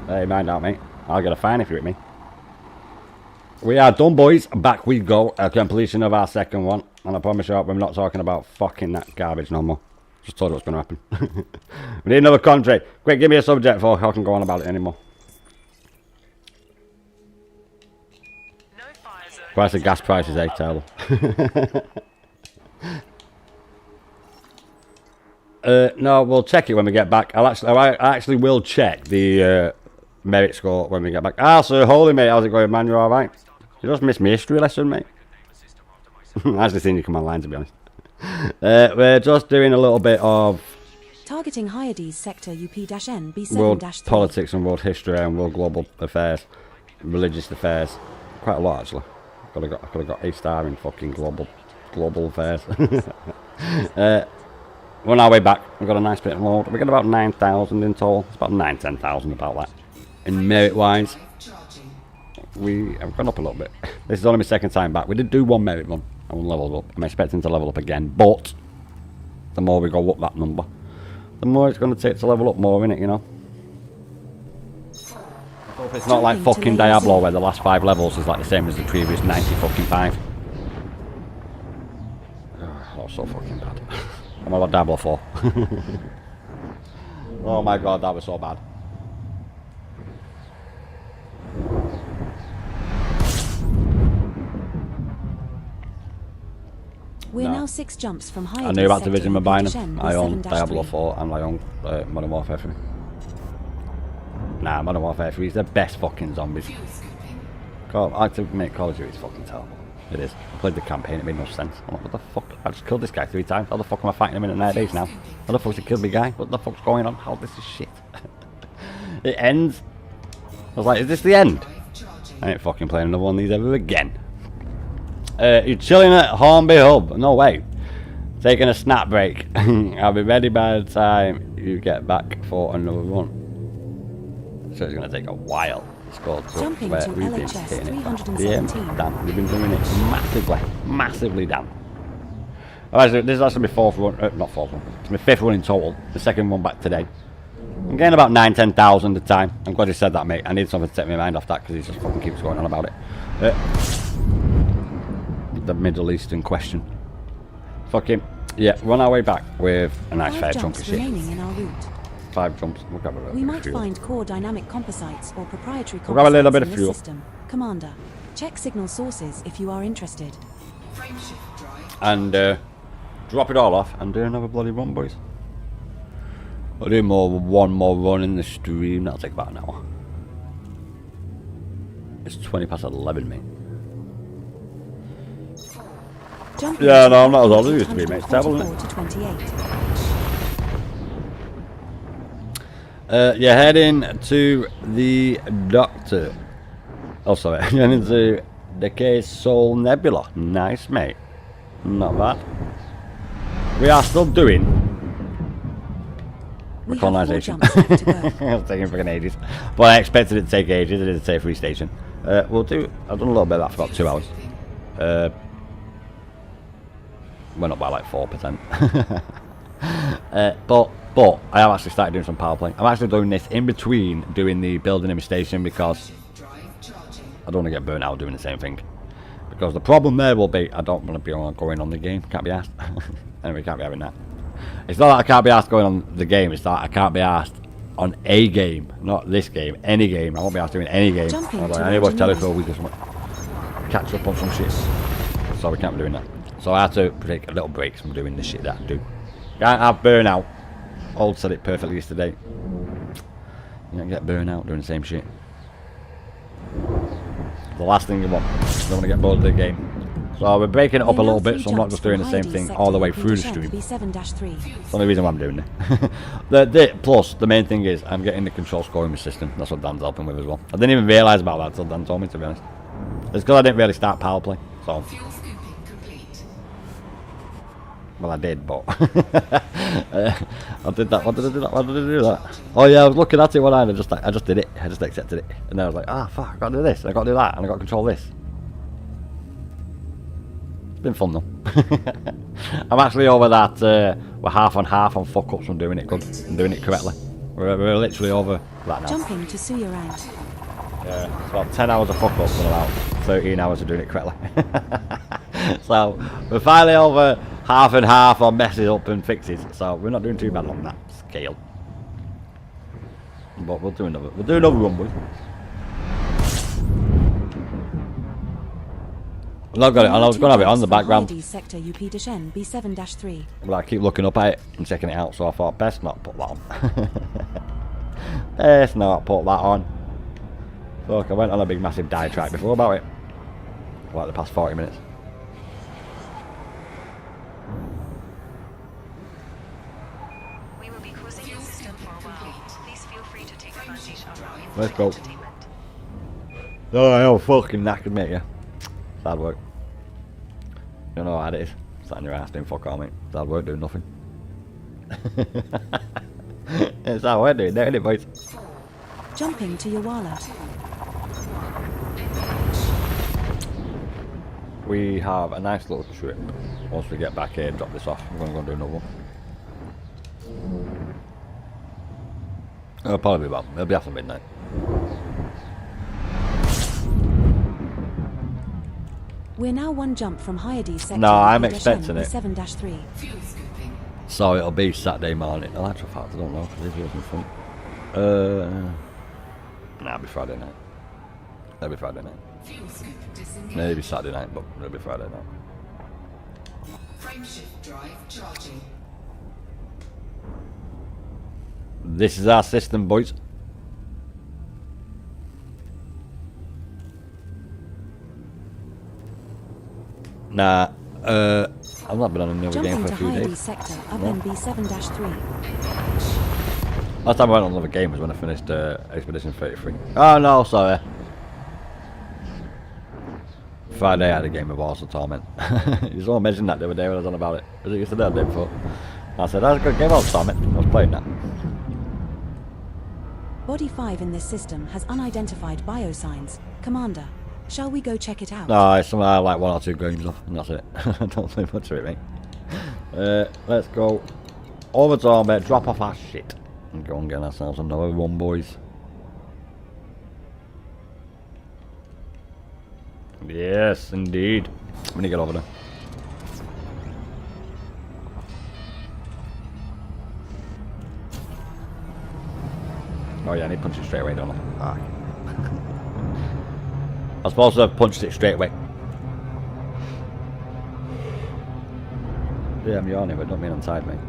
Hey, mind out, mate. I'll get a fine if you hit me. We are done, boys. Back we go. A completion of our second one. And I promise you, we're not talking about fucking that garbage no more. Just told you what's going to happen. We need another country. Quick, give me a subject for I can go on about it anymore. No fire zone. Price of gas prices, eh, terrible. No, we'll check it when we get back. I actually will check the merit score when we get back. Ah, so holy mate, how's it going, man? You all right? You just missed my history lesson, mate. I actually seen you come online, to be honest. We're just doing a little bit of Targeting Hyades sector UP-N B7-3. world politics and world history and world global affairs, religious affairs. Quite a lot, actually. I could have got a star in fucking global affairs. We're on our way back. We've got a nice bit of load. We got about 9,000 in total. It's about 10,000 about that. In merit-wise, we have gone up a little bit. This is only my second time back. We did do one merit run and we leveled up. I'm expecting to level up again, but the more we go up that number, the more it's going to take to level up more, innit, you know? I hope it's not like fucking Diablo where the last 5 levels is like the same as the previous 90 fucking 5. Oh, that was so fucking bad. I'm about Diablo 4. Oh my god, that was so bad. We're No. now 6 jumps from Hyades. I knew about Division sector buying UP-N them. I own B7-3. Diablo 4 and I own Modern Warfare 3. Nah, Modern Warfare 3 is the best fucking zombies. I like to make Call of Duty, it's fucking terrible. It is. I played the campaign, it made no sense. I'm like, what the fuck? I just killed this guy 3 times. How the fuck am I fighting him in 9 days now? How the fuck's he killed me guy? What the fuck's going on? How this is shit? It ends. I was like, is this the end? I ain't fucking playing another one of these ever again. You're chilling at Hornby Hub? No way. Taking a snap break. I'll be ready by the time you get back for another run. So it's going to take a while. It's called Jumping where to we've been LHS hitting it. 317. Yeah, damn. We've been doing it massively damn. Alright, this is actually my 4th run. Not 4th run. It's my 5th run in total. The second one back today. I'm getting about 9,000-10,000 a time. I'm glad you said that, mate. I need something to take my mind off that because he just fucking keeps going on about it. The Middle Eastern question. Fucking yeah, we're on our way back with a nice 5 fair chunk jumps of shit. remaining in our route. 5 jumps. We'll grab a little We bit might of fuel. find core dynamic composites or proprietary We'll grab a little bit composites of in fuel. this system. Commander, check signal sources if you are interested. Frameshift drive. And drop it all off and do another bloody run, boys. I'll do one more run in the stream. That'll take about an hour. It's 20 past 11, mate. Jumping Yeah, to no, I'm not as old as I used to be, mate. It's terrible, isn't 44 to 28. You're heading to the doctor. Oh, sorry. You're heading to the Case Soul Nebula. Nice, mate. Not bad. We are still doing We have 4 colonization. jumps left to go. It's taking fucking ages. But I expected it to take ages. It did say free station. We'll do. I've done a little bit of that for about 2 hours. Went up by like 4%. But I have actually started doing some power play. I'm actually doing this in between doing the building in my station because I don't want to get burnt out doing the same thing. Because the problem there will be I don't want to be going on the game. Can't be asked. Anyway, can't be having that. It's not that I can't be asked going on the game. It's that I can't be asked on a game, not this game, any game. I won't be asked doing any game. Jumping I'm to like, I need to watch telly engineering. for a week or something. Catch up on some shit. So we can't be doing that. So I had to take a little break from doing the shit that I do. Can't have burnout. Old said it perfectly yesterday. You don't get burnout doing the same shit. The last thing you want. You don't want to get bored of the game. So we're breaking it up a little bit, so I'm not just doing the same thing all the way through the stream. That's B7-3. the only reason why I'm doing it. Plus, the main thing is I'm getting the control scoring system. That's what Dan's helping with as well. I didn't even realise about that until Dan told me, to be honest. It's because I didn't really start power play. So Fuel scooping complete. Well, I did, but I did that. What did I do that? Why did I do that? Oh yeah, I was looking at it one night and I just did it. I just accepted it, and then I was like, ah, fuck, I got to do this, and I got to do that, and I got to control this. It's been fun though. I'm actually over that. We're half on fuck ups from doing it good and doing it correctly. We're literally over that now. Jumping to Suyarang. Yeah, it's about 10 hours of fuck ups and about 13 hours of doing it correctly. So we're finally over half and half on messes up and fixes, so we're not doing too bad on that scale. But we'll do another one, boys. I've not got it, and I was going to have it on the background. Sector UP-N B7-3. But I keep looking up at it and checking it out, so I thought best not put that on. Best not put that on. Look, I went on a big massive diatribe before about it. Like the past 40 minutes. We will be cruising your system for a while. Please feel free to take advantage of our Let's go. entertainment. Oh, I'm fucking knackered, mate, yeah. It's hard work. You don't know how hard it is. Sat in your ass doing fuck all, mate. It's hard work doing nothing. It's hard work doing that, isn't it, boys? Jumping to Yawala. We have a nice little trip. Once we get back here and drop this off, we're going to go and do another one. It'll probably be it'll be after midnight. We're now one jump from Hyades sector. No, I'm UP-N expecting it. B7-3. Fuel scooping. So it'll be Saturday morning. In actual fact, I don't know, because it wasn't fun. Nah, it'll be Friday night. It'll be Friday night. Fuel scoop disengaged. Maybe Saturday night, but it'll be Friday night. Frameshift drive charging. This is our system, boys. Nah, I've not been on another game Jumping for a to few Hyades days. sector UP-N B7-3. Last time I went on another game was when I finished Expedition 33. Oh no, sorry. Friday I had a game of Wars of Torment. You saw mentioned that the other day when I was on about it. Was it yesterday or the day before? I said, that's a good game of Torment. I was playing that. Body 5 in this system has unidentified biosigns. Commander, shall we go check it out? No, it's something I like 1 or 2 games of, and that's it. I don't say much of it, mate. Let's go over to our bed, drop off our shit, and go and get ourselves another one, boys. Yes, indeed. I'm gonna get over there. Oh yeah, I need to punch it straight away, don't I? Ah. I was supposed to have punched it straight away. Yeah, I'm yawning, but don't mean I'm tired, mate.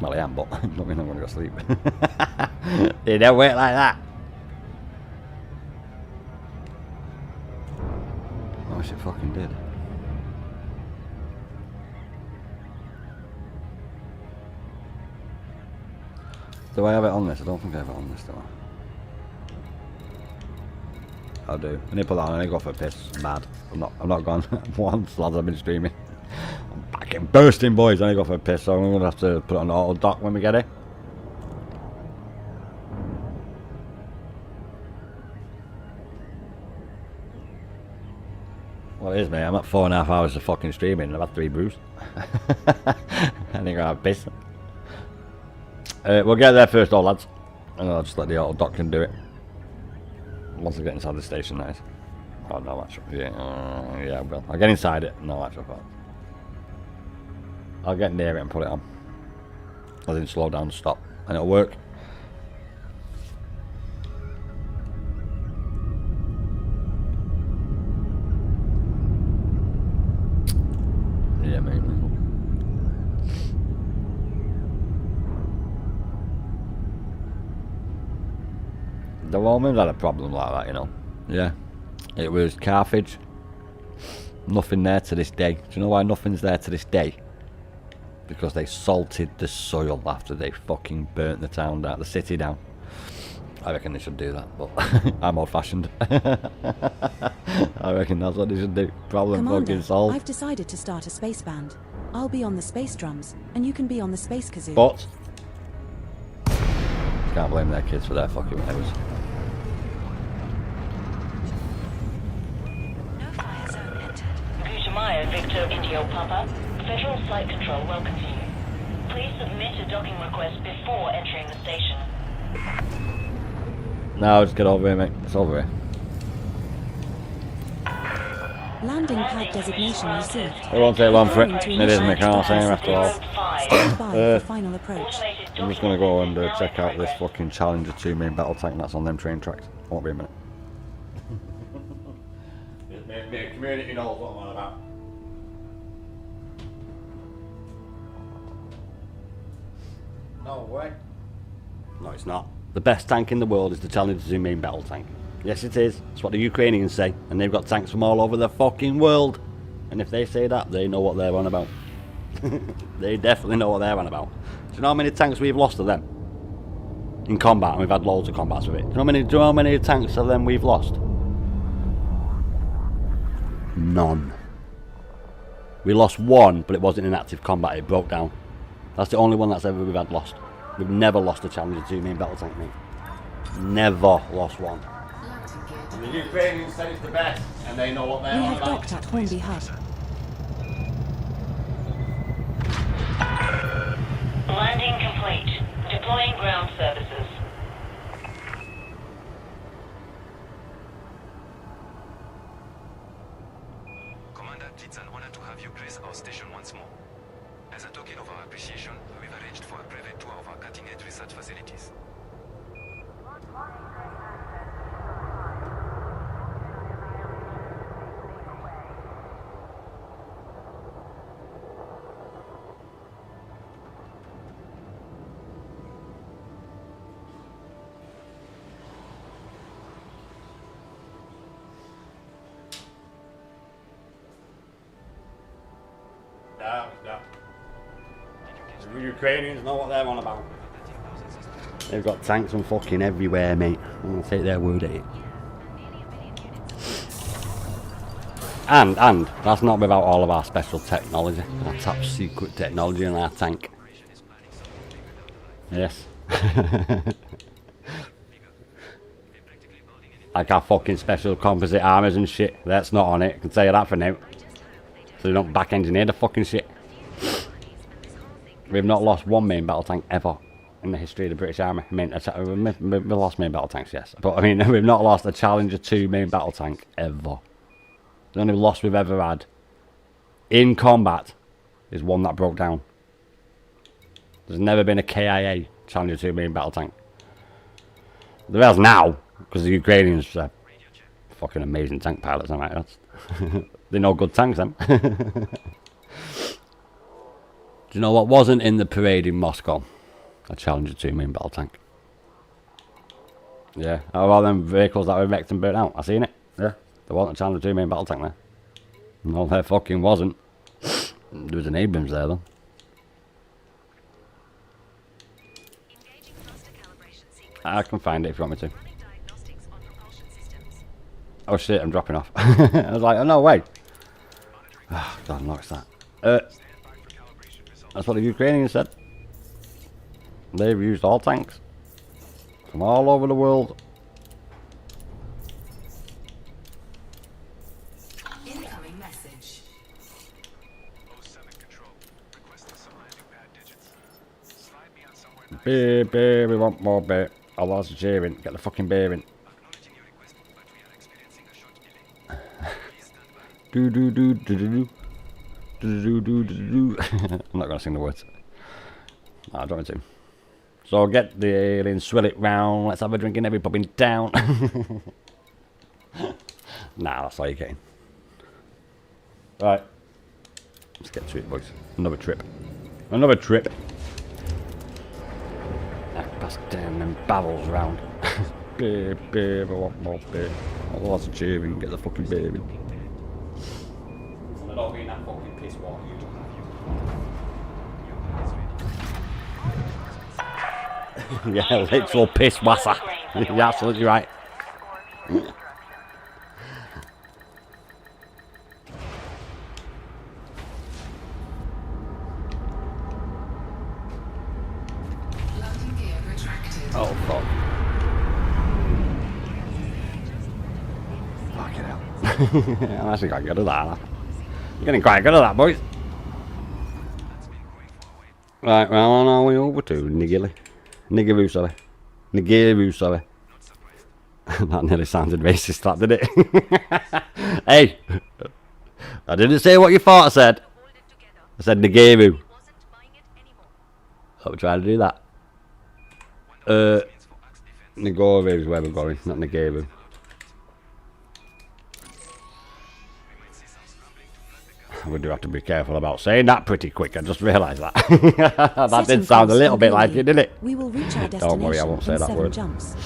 Well, I am, but don't mean I'm gonna go sleep. It don't work like that. I wish it fucking did. Do I have it on this? I don't think I have it on this, do I? I do. I need to put that on. I need to go for a piss. I'm mad. I'm not gone once, lads. I've been streaming. I'm fucking bursting, boys. I need to go for a piss, so I'm gonna have to put it on auto dock when we get it. Well, it is, mate. I'm at 4.5 hours of fucking streaming and I've had 3 brews. I think I'll have a piss. We'll get there first, all lads. And I'll just let the auto dock do it. Once I get inside the station, that is. Oh, no, actually. Yeah, yeah, well, I'll get inside it. No, actual fact. I'll get near it and put it on. I didn't slow down, stop. And it'll work. Yeah, mate. The Romans had a problem like that, you know. Yeah. It was Carthage. Nothing there to this day. Do you know why nothing's there to this day? Because they salted the soil after they fucking burnt the town down, the city down. I reckon they should do that, but I'm old-fashioned. I reckon that's what they should do. Problem Commander, fucking solved. I've decided to start a space band. I'll be on the space drums, and you can be on the space kazoo. But can't blame their kids for their fucking errors. No fire zone entered. Gutamaya Victor Indio Papa. Federal Flight Control welcomes you. Please submit a docking request before entering the station. No, just get over here, mate. It's over here. Landing pad designation received. It won't take long for it. Preparing to It is initiate McCarthy after all. Stand by for final approach. I'm just gonna go and check out this fucking Challenger 2 main battle tank that's on them train tracks. Won't be a minute. The community knows what I'm on about. No way. No, it's not. The best tank in the world is the Challenger 2 main battle tank. Yes, it is. That's what the Ukrainians say, and they've got tanks from all over the fucking world. And if they say that, they know what they're on about. They definitely know what they're on about. Do you know how many tanks we've lost to them? In combat, and we've had loads of combats with it. Do you know how many tanks of them we've lost? None. We lost one, but it wasn't in active combat, it broke down. That's the only one that's ever we've had lost. We've never lost a Challenger 2 main battle tank, mate. Never lost one. The Ukrainians say it's the best, and they know what they're We on have about. docked at Hornby Hub. Landing complete. Deploying ground services. Commander Trident honored to have you grace our station once more. As a token of our appreciation, we've arranged for a private tour of our cutting-edge research facilities. No. The Ukrainians know what they're on about. They've got tanks and fucking everywhere, mate. I'm gonna take their word at it. And that's not without all of our special technology, our top secret technology in our tank. Yes. Like our fucking special composite armors and shit. That's not on it. I can tell you that for now. So they don't back engineer the fucking shit. We've not lost one main battle tank ever in the history of the British Army. I mean, we've lost main battle tanks, yes. But I mean, we've not lost a Challenger 2 main battle tank ever. The only loss we've ever had in combat is one that broke down. There's never been a KIA Challenger 2 main battle tank. There is now, because the Ukrainians are fucking amazing tank pilots, am I? That's they know good tanks, them. Do you know what wasn't in the parade in Moscow? A Challenger 2 main battle tank. Yeah, all of them vehicles that were wrecked and burnt out. I seen it. Yeah, there wasn't a Challenger 2 main battle tank there. No, there fucking wasn't. There was an Abrams there, though. Engaging thruster calibration sequence. I can find it if you want me to. Running diagnostics on propulsion systems. Oh shit, I'm dropping off. I was like, oh no, wait. Oh, God, no, it's that. That's what the Ukrainians said. They've used all tanks from all over the world. Incoming message. 07 control. Requesting some landing pad digits. Slide me on somewhere nice. Beer, we want more beer. Oh, lots of cheering. Get the fucking beer in. Acknowledging your request, but we are experiencing a short delay. Please stand by. Do. I'm not gonna sing the words. No, I don't want to. So get the alien, swill it round. Let's have a drink in every pub in town. Nah, that's all you're getting. Right, let's get to it, boys. Another trip. Another trip. Pass down them barrels round. Beer, I want more beer. Lots of cheering. Get the fucking beer in. I don't mean that fucking piss water. Yeah, literal piss wasser. You're absolutely right. Landing gear retracted. Oh, fuck. Fucking hell. I'm actually quite good at that. I'm getting quite good at that, boys. Right, well, on our way over to Nigiru, sorry. That nearly sounded racist, that, did it? Hey! I didn't say what you thought I said. I said Nigiru. So we're trying to do that. Nigoru is where we're going, not Nigiru. We do have to be careful about saying that pretty quick. I just realised that. That Setting did sound a course little bit like completely. it, didn't it? We will reach our destination Don't worry, I won't say in that 7 word. jumps.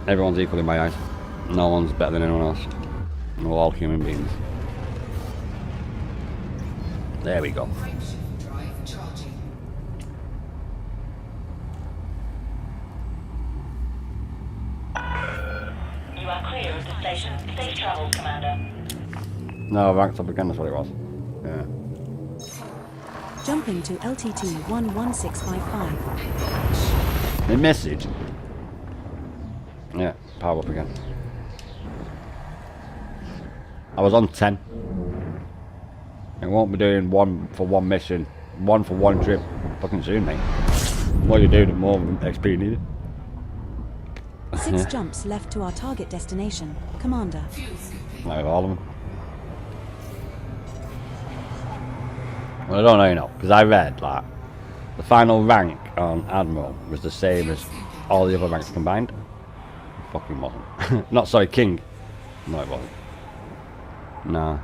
Everyone's equal in my eyes. No one's better than anyone else. We're all human beings. There we go. Frameshift drive charging. You are clear of the station. Safe travels, Commander. No, ranked up again, that's what it was. Yeah. Jumping to LTT 11655. The message. Yeah, power up again. I was on 10. It won't be doing 1 for 1 mission, 1 for 1 trip fucking soon, mate. The more you do, the more XP needed. 6 jumps left to our target destination, Commander. Like all of them. Well, I don't know, you know, because I read, like, the final rank on Admiral was the same as all the other ranks combined. It fucking wasn't. Not, sorry, King. No, it wasn't. Nah.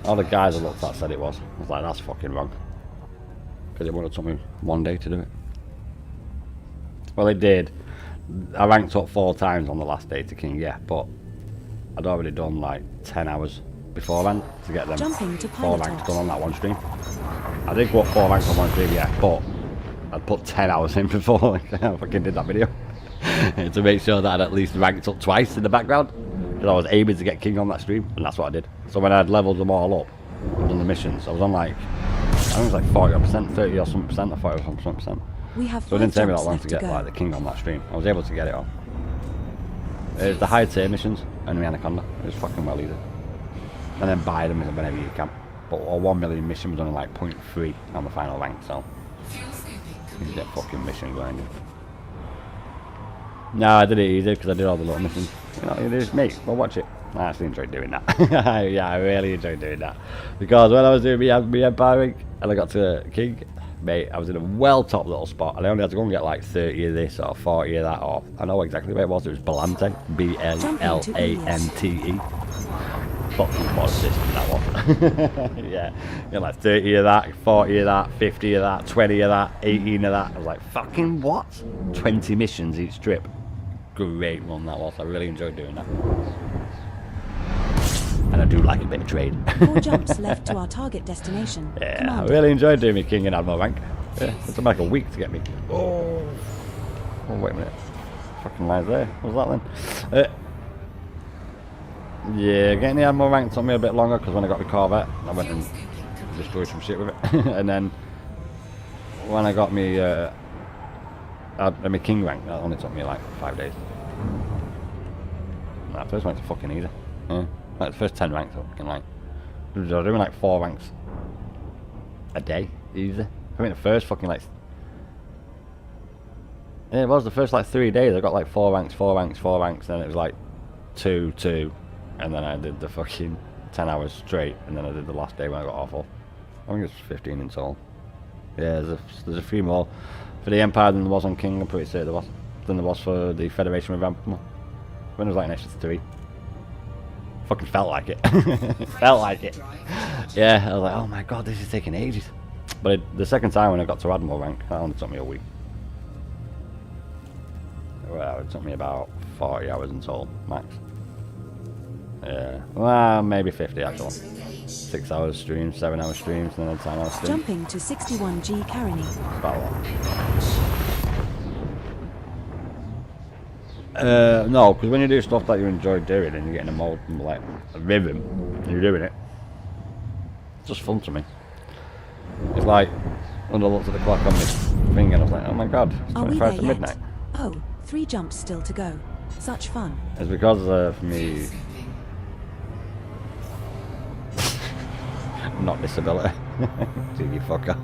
All the guys I looked at said it was. I was like, that's fucking wrong. Because it would have took me 1 day to do it. Well, it did. I ranked up 4 times on the last day to King, yeah, but I'd already done like 10 hours beforehand to get them Jumping to 4 pilot ranks ops. done on that one stream. I did go up 4 ranks on one stream, yeah, but I'd put 10 hours in before I fucking did that video. To make sure that I'd at least ranked up twice in the background. Because I was aiming to get King on that stream, and that's what I did. So when I'd leveled them all up and done the missions, I was on like, I think it was like 40%, 30 or something percent, or 40 or something percent. We have So it 5 didn't take me that jumps long left to to get go. like the King on that stream. I was able to get it on. It's the high tier missions, enemy Anaconda. It was fucking well easy. And then buy them whenever you can. But a 1 million mission was only like 0.3 on the final rank, so you can get fucking mission grinding. No, I did it easy because I did all the little missions. You know, it is me. Well, watch it. I actually enjoyed doing that. Yeah, I really enjoyed doing that. Because when I was doing me Empire rank and I got to King, mate, I was in a well top little spot and I only had to go and get like 30 of this or 40 of that off. I know exactly where it was. It was Balante. B-L-L-A-N-T-E. Fucking mod system that was. Yeah, you like 30 of that, 40 of that, 50 of that, 20 of that, 18 of that. I was like, fucking what? 20 missions each trip. Great run that was. I really enjoyed doing that. And I do like a bit of trade. 4 jumps left to our target destination, Yeah, I Commander. really enjoyed doing me King and Admiral rank. Yeah, it took like a week to get me. Oh, wait a minute. Fucking lies there. What was that then? Yeah, getting the Admiral rank took me a bit longer because when I got the Corvette, I went and destroyed some shit with it. And then when I got me King rank, that only took me like 5 days. That first rank's fucking easy. Yeah. Like the first 10 ranks are fucking like, I was doing like 4 ranks a day, easy. I mean the first fucking like, yeah, it was the first like 3 days I got like 4 ranks, 4 ranks, 4 ranks, then it was like 2, 2, and then I did the fucking 10 hours straight, and then I did the last day when I got awful. I think it was 15 in total. Yeah, there's a few more for the Empire than there was on King, I'm pretty sure there was, than there was for the Federation with Vampire. When there was like an extra 3. Fucking felt like it. Felt like it. Yeah, I was like, oh my god, this is taking ages. But the second time when I got to Admiral rank, that only took me a week. Well, it took me about 40 hours in total, max. Yeah, well, maybe 50 actually. 6 hours streams, 7 hour streams, and then 10 hours streams. Jumping to 61G Carony. About a lot. No, because when you do stuff that you enjoy doing and you're getting a mode like a rhythm and you're doing it, it's just fun to me. It's like when I looked at the clock on my thing and I was like, oh my god, it's Are we 25 there to yet? midnight. Oh, 3 jumps still to go. Such fun. It's because for me, not disability. TV fucker.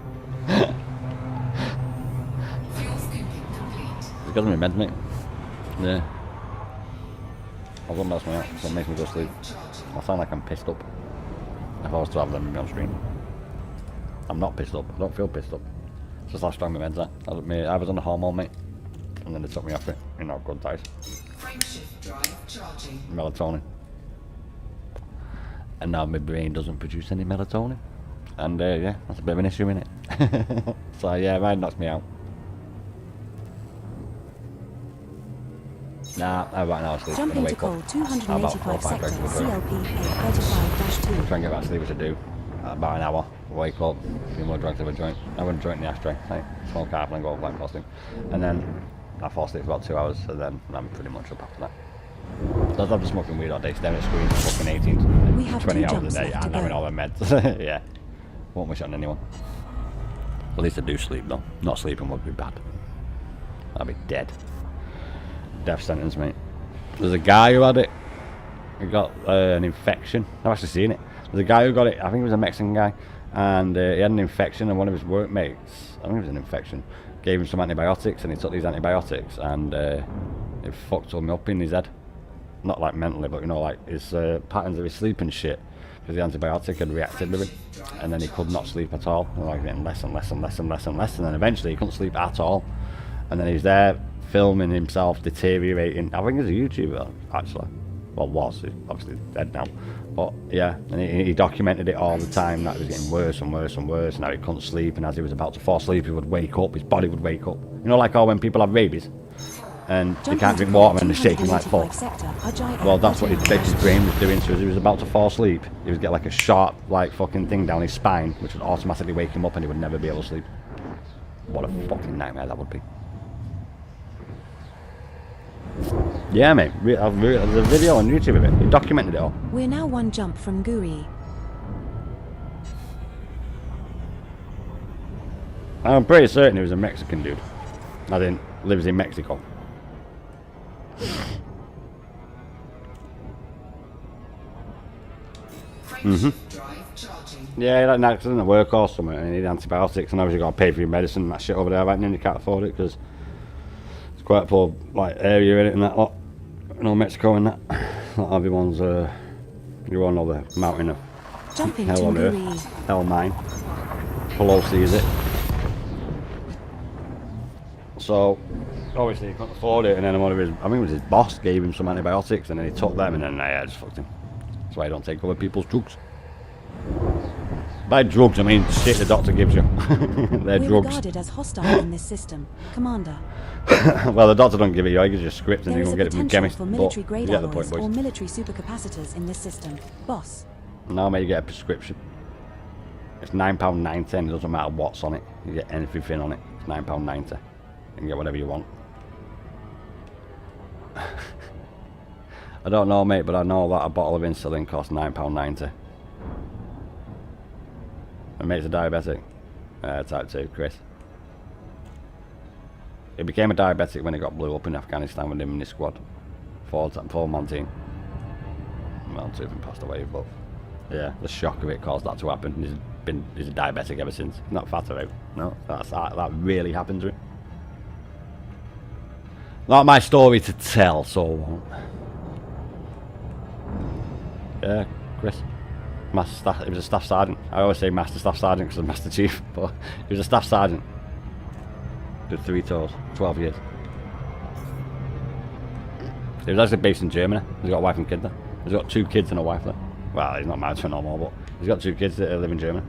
Fuel scooping complete. It's because of my meds, mate. Yeah. I won't mess me up, so it makes me go to sleep. I sound like I'm pissed up. If I was to have them on stream. I'm not pissed up. I don't feel pissed up. It's just how strong my meds are. I was on the hormone, mate. And then they took me off it. You know, good dice. Frameshift drive charging. Melatonin. And now my brain doesn't produce any melatonin. And yeah, that's a bit of an issue, innit? So yeah, that knocks me out. Nah, I'm right now asleep. I'm Jumping gonna to wake call up. About 4 or 285 5 sector, drinks before. CLP A35-2. Try and get back to sleep as I do. About an hour. Wake up, a few more drugs of a joint. I have a joint in the ashtray. Like, smoke half and then go like fasting. And then I fall asleep for about 2 hours, so then I'm pretty much up after that. So I've been smoking weed all day, staring at screens for fucking 18 We have 20 2 hours jumps a day left to and having go. all the meds. Yeah. Won't wish it on anyone. At least I do sleep though. Not sleeping would be bad. I'd be dead. Death sentence, mate. There's a guy who had it. He got an infection. I've actually seen it. There's a guy who got it. I think it was a Mexican guy, and he had an infection, and one of his workmates, I think it was an infection, gave him some antibiotics, and he took these antibiotics, and it fucked him up in his head. Not like mentally, but you know, like his patterns of his sleep and shit, because the antibiotic had reacted with him, and then he could not sleep at all. And like getting less and less and less and less and less, and then eventually he couldn't sleep at all. And then he's there filming himself deteriorating. I think he's a YouTuber actually. Well, was. He's obviously dead now. But yeah, and he documented it all the time, that it was getting worse and worse and worse, and how he couldn't sleep, and as he was about to fall asleep he would wake up, his body would wake up. You know, like how when people have babies and they can't drink water and they're shaking like fuck. Well, that's what his brain was doing. So as he was about to fall asleep, he would get like a sharp like fucking thing down his spine, which would automatically wake him up, and he would never be able to sleep. What a fucking nightmare that would be. Yeah, mate. There's a video on YouTube of it. He documented it all. We're now 1 jump from Guri. I'm pretty certain he was a Mexican dude. I think lives in Mexico. Drive charging. Yeah, he had an accident at work or something, and he needed antibiotics, and obviously got to pay for your medicine and that shit over there, right? And you can't afford it because it's quite a poor like area in it and that lot. You know, Mexico and that. Not everyone's you all know the mountain of Jumping hell to on earth. Guri. Hell mine. Pelosi is it. So obviously he couldn't afford it, and then one of his, I think it was his boss, gave him some antibiotics, and then he took them, and then I just fucked him. That's why I don't take other people's drugs. By drugs I mean shit the doctor gives you. They're We're drugs. regarded as hostile in this system. Commander, Well, the doctor don't give it you, he gives you a script and there you is can a get it from potential chemist. for But military you grade get the point, alloys or boys. military supercapacitors in this system. Boss. Now mate, you get a prescription. It's £9.90 and it doesn't matter what's on it. You get anything on it. It's £9.90. You can get whatever you want. I don't know, mate, but I know that a bottle of insulin costs £9.90. My mate's a diabetic. Type 2, Chris. He became a diabetic when he got blew up in Afghanistan with him in his squad. Full Montine. Well, two of them passed away, but yeah, the shock of it caused that to happen. He's a diabetic ever since. Not fat about. No, that really happened to him. Not my story to tell, so I won't. Yeah, Chris. Master Staff, he was a Staff Sergeant. I always say Master Staff Sergeant because I'm Master Chief, but he was a Staff Sergeant. Did 3 tours, 12 years. He was actually based in Germany. He's got a wife and kid there. He's got 2 kids and a wife there. Well, he's not married to her no more, but he's got 2 kids that live in Germany.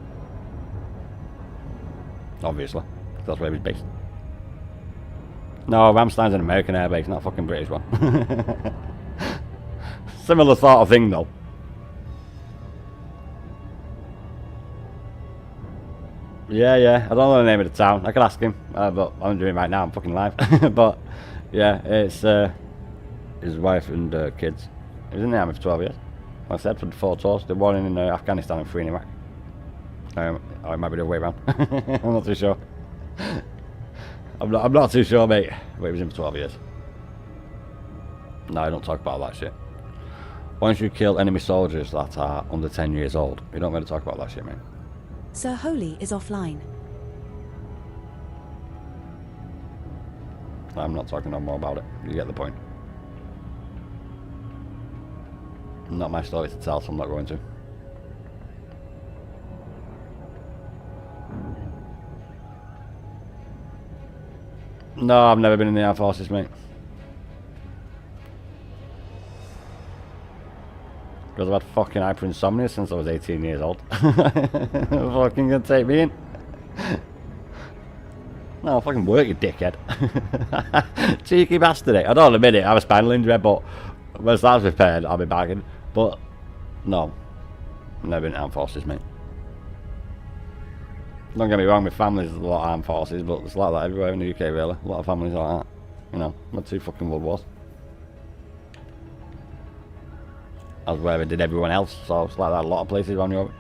Obviously, that's where he's based. No, Ramstein's an American air base, not a fucking British one. Similar sort of thing though. Yeah, I don't know the name of the town. I could ask him, but I'm doing it right now. I'm fucking live. But yeah, it's his wife and kids. He was in the army for 12 years. Like I said, for 4 tours. Did 1 in Afghanistan and 3 in Iraq. Or it might be the other way around. I'm not too sure. I'm not too sure, mate. But he was in for 12 years. No, I don't talk about that shit. Once you kill enemy soldiers that are under 10 years old, you don't really talk about that shit, mate. Sir Holy is offline. I'm not talking no more about it. You get the point. Not my story to tell, so I'm not going to. No, I've never been in the armed forces, mate. Because I've had fucking hyperinsomnia since I was 18 years old. Fucking gonna take me in. No, I'll fucking work, you dickhead. Cheeky bastard. I don't admit it, I have a spinal injury, but once that's repaired, I'll be back in. But, no. Never been in armed forces, mate. Don't get me wrong, my family's a lot of armed forces, but it's like that everywhere in the UK, really. A lot of families like that. You know, had 2 fucking world wars. That's where I did everyone else, so it's like that a lot of places around Europe.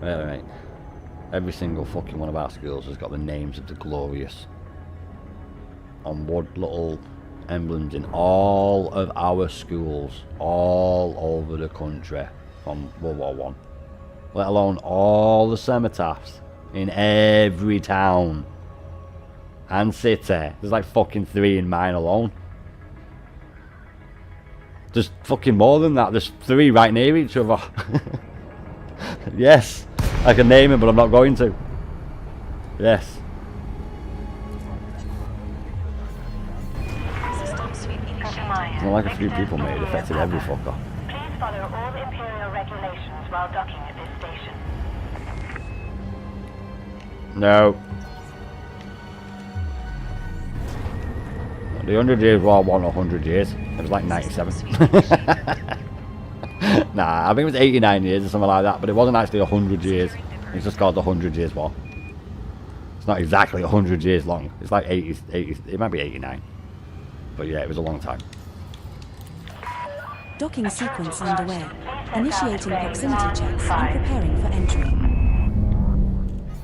Really, mate. Every single fucking one of our schools has got the names of the glorious on wood little emblems in all of our schools all over the country from World War One. Let alone all the cenotaphs in every town and city. There's like fucking 3 in mine alone. There's fucking more than that. There's 3 right near each other. Yes, I can name it, but I'm not going to. Yes. It's not like a few people, mate. It affected every fucker. Please follow all Imperial regulations while docking at this station. No. The 100 Years War wasn't 100 years. It was like 97. Nah, I think it was 89 years or something like that, but it wasn't actually 100 years. It's just called the 100 Years War. It's not exactly 100 years long. It's like 80, it might be 89. But yeah, it was a long time. Docking sequence underway. Initiating proximity checks and preparing for entry.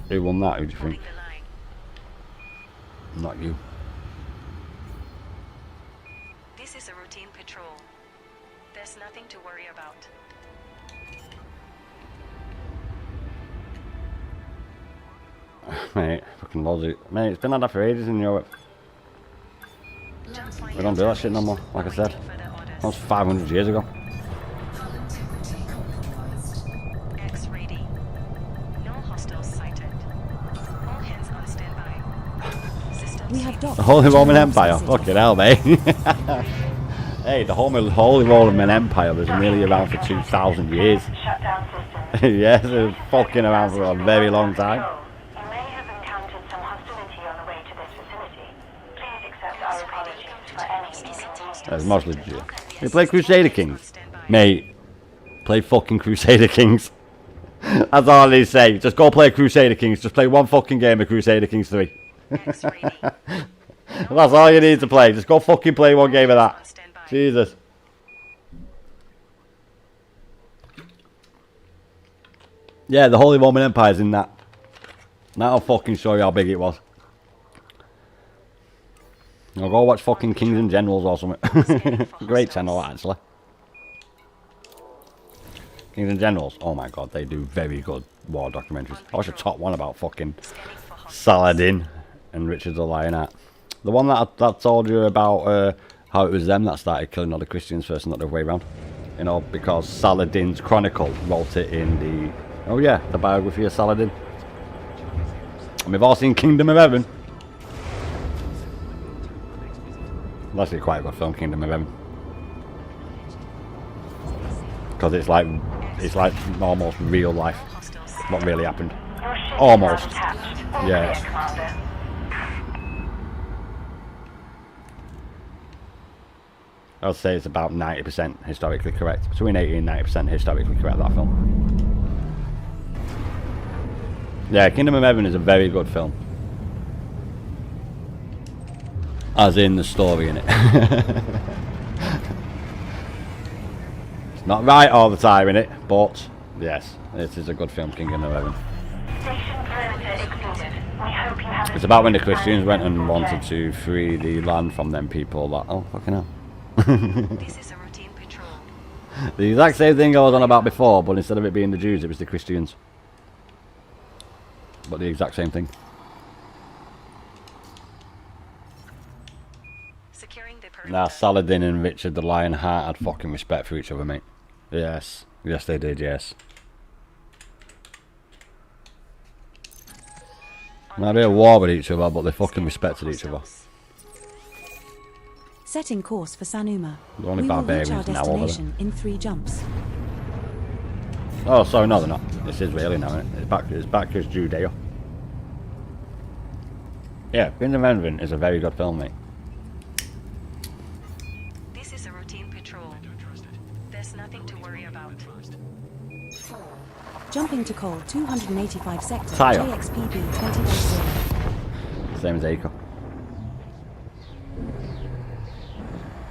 Who won that? Who do you think? Not you. This is a routine patrol. There's nothing to worry about. Mate, fucking loads of... Mate, it's been like that for ages in Europe. We don't do that shit no more, like I said. That was 500 years ago. X ready. No hostiles sighted. All hands on standby. Systems We have docked. The Holy Roman Empire? Fucking hell, mate. Hey, the Holy Roman Empire was nearly around for 2,000 years. Shutdown systems. Yes, it was fucking around for a very long time. You may have encountered some hostility on the way to this facility. Please accept our apologies for any inconvenience. It was mostly Jew. You play Crusader Kings? Mate, play fucking Crusader Kings. That's all they say. Just go play Crusader Kings. Just play one fucking game of Crusader Kings 3. X ready. That's all you need to play. Just go fucking play one game of that. Jesus. Yeah, the Holy Roman Empire's in that. That'll fucking show you how big it was. I'll go watch fucking Kings and Generals or something. Great channel, actually. Kings and Generals. Oh my god, they do very good war documentaries. I watched a top one about fucking Saladin and Richard the Lionheart. The one that I told you about how it was them that started killing all the Christians first and not the other way around. You know, because Saladin's Chronicle wrote it in the... Oh yeah, the biography of Saladin. And we've all seen Kingdom of Heaven. It's actually quite a good film, Kingdom of Heaven. Because it's like almost real life. What really happened. Almost. Yeah. I'd say it's about 90% historically correct. Between 80 and 90% historically correct, that film. Yeah, Kingdom of Heaven is a very good film. As in the story in it. It's not right all the time in it, but yes, it is a good film, Kingdom of Heaven. Station perimeter exceeded. We hope you have It's about when the Christians went and wanted to free the land from them people that, oh fucking hell. This is a routine patrol. The exact same thing I was on about before, but instead of it being the Jews, it was the Christians. But the exact same thing. Securing the perimeter. Now, Saladin and Richard the Lionheart had fucking respect for each other, mate. Yes. Yes, they did, yes. Now, they're at war with each other, but they fucking respected each other. Setting course for Sanuma. They're only We will reach our barbarians now, over there. destination in 3 jumps. Oh, sorry, no, they're not. This is really now, isn't it? It's back as Judea. Yeah, Kingdom of Heaven is a very good film, mate. This is a routine patrol. There's nothing to worry about. Jumping to Cole 285 sector, Tire. JXPB 2010. Same as Acre.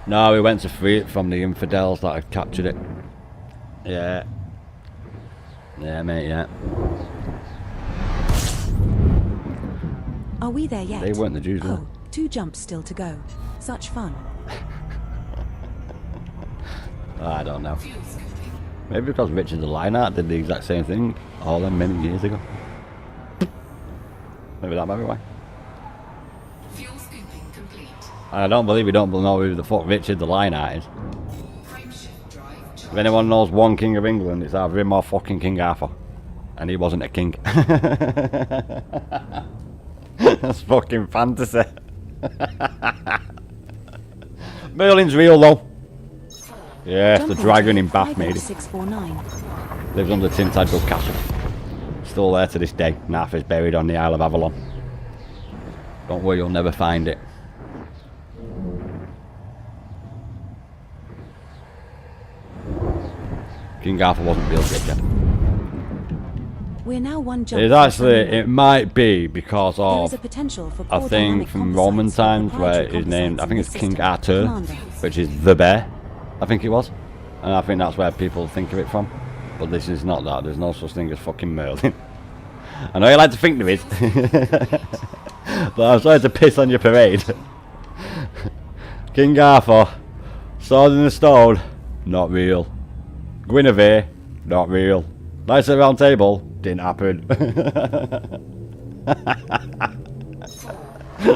No, we went to free it from the infidels that had captured it. Yeah. Yeah, mate, yeah. Are we there yet? They weren't the Jews, were Oh, 2 jumps still to go. Such fun. I don't know. Maybe because Richard the Lionheart did the exact same thing all them many years ago. Maybe that might be why. Fuel scooping complete. I don't believe we don't know who the fuck Richard the Lionheart is. Frameshift drive If anyone knows one king of England, it's either him or fucking King Arthur. And he wasn't a king. That's fucking fantasy. Merlin's real though. Yes, the Jumping dragon to in Bath made it. 58649. Lives under Tintagel Castle. Still there to this day. Nath is buried on the Isle of Avalon. Don't worry, you'll never find it. King Arthur wasn't real good yet. We're now 1 jump. It's from actually, Sanuma. it might be because There is of, a potential for I poor think dynamic from Roman composites or times where proprietary his name, I composites think in it's this King system. Arthur, Commander. which is the bear, I think it was. And I think that's where people think of it from. But this is not that, there's no such thing as fucking Merlin. I know you like to think there is. But I'm sorry to piss on your parade. King Arthur, Sword in the Stone, not real. Guinevere, not real. Knights of the Round Table, didn't happen.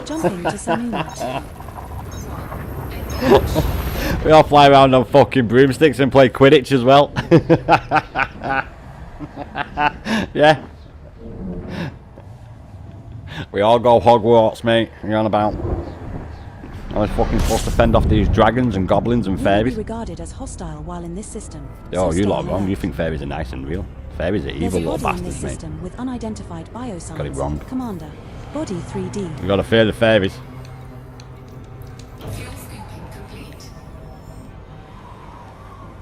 Jumping to Sanuma. We all fly around on fucking broomsticks and play Quidditch as well. Yeah. We all go Hogwarts, mate. What are you on about? I was fucking supposed to fend off these dragons and goblins and We will be fairies. regarded as hostile while in this system. Oh, so you stay lot wrong. alert. You think fairies are nice and real. Fairies are There's evil a little body in this bastards, mate. system with unidentified biosigns. Got it wrong. Commander. Body 3D. You gotta fear the fairies. Fuel scooping complete.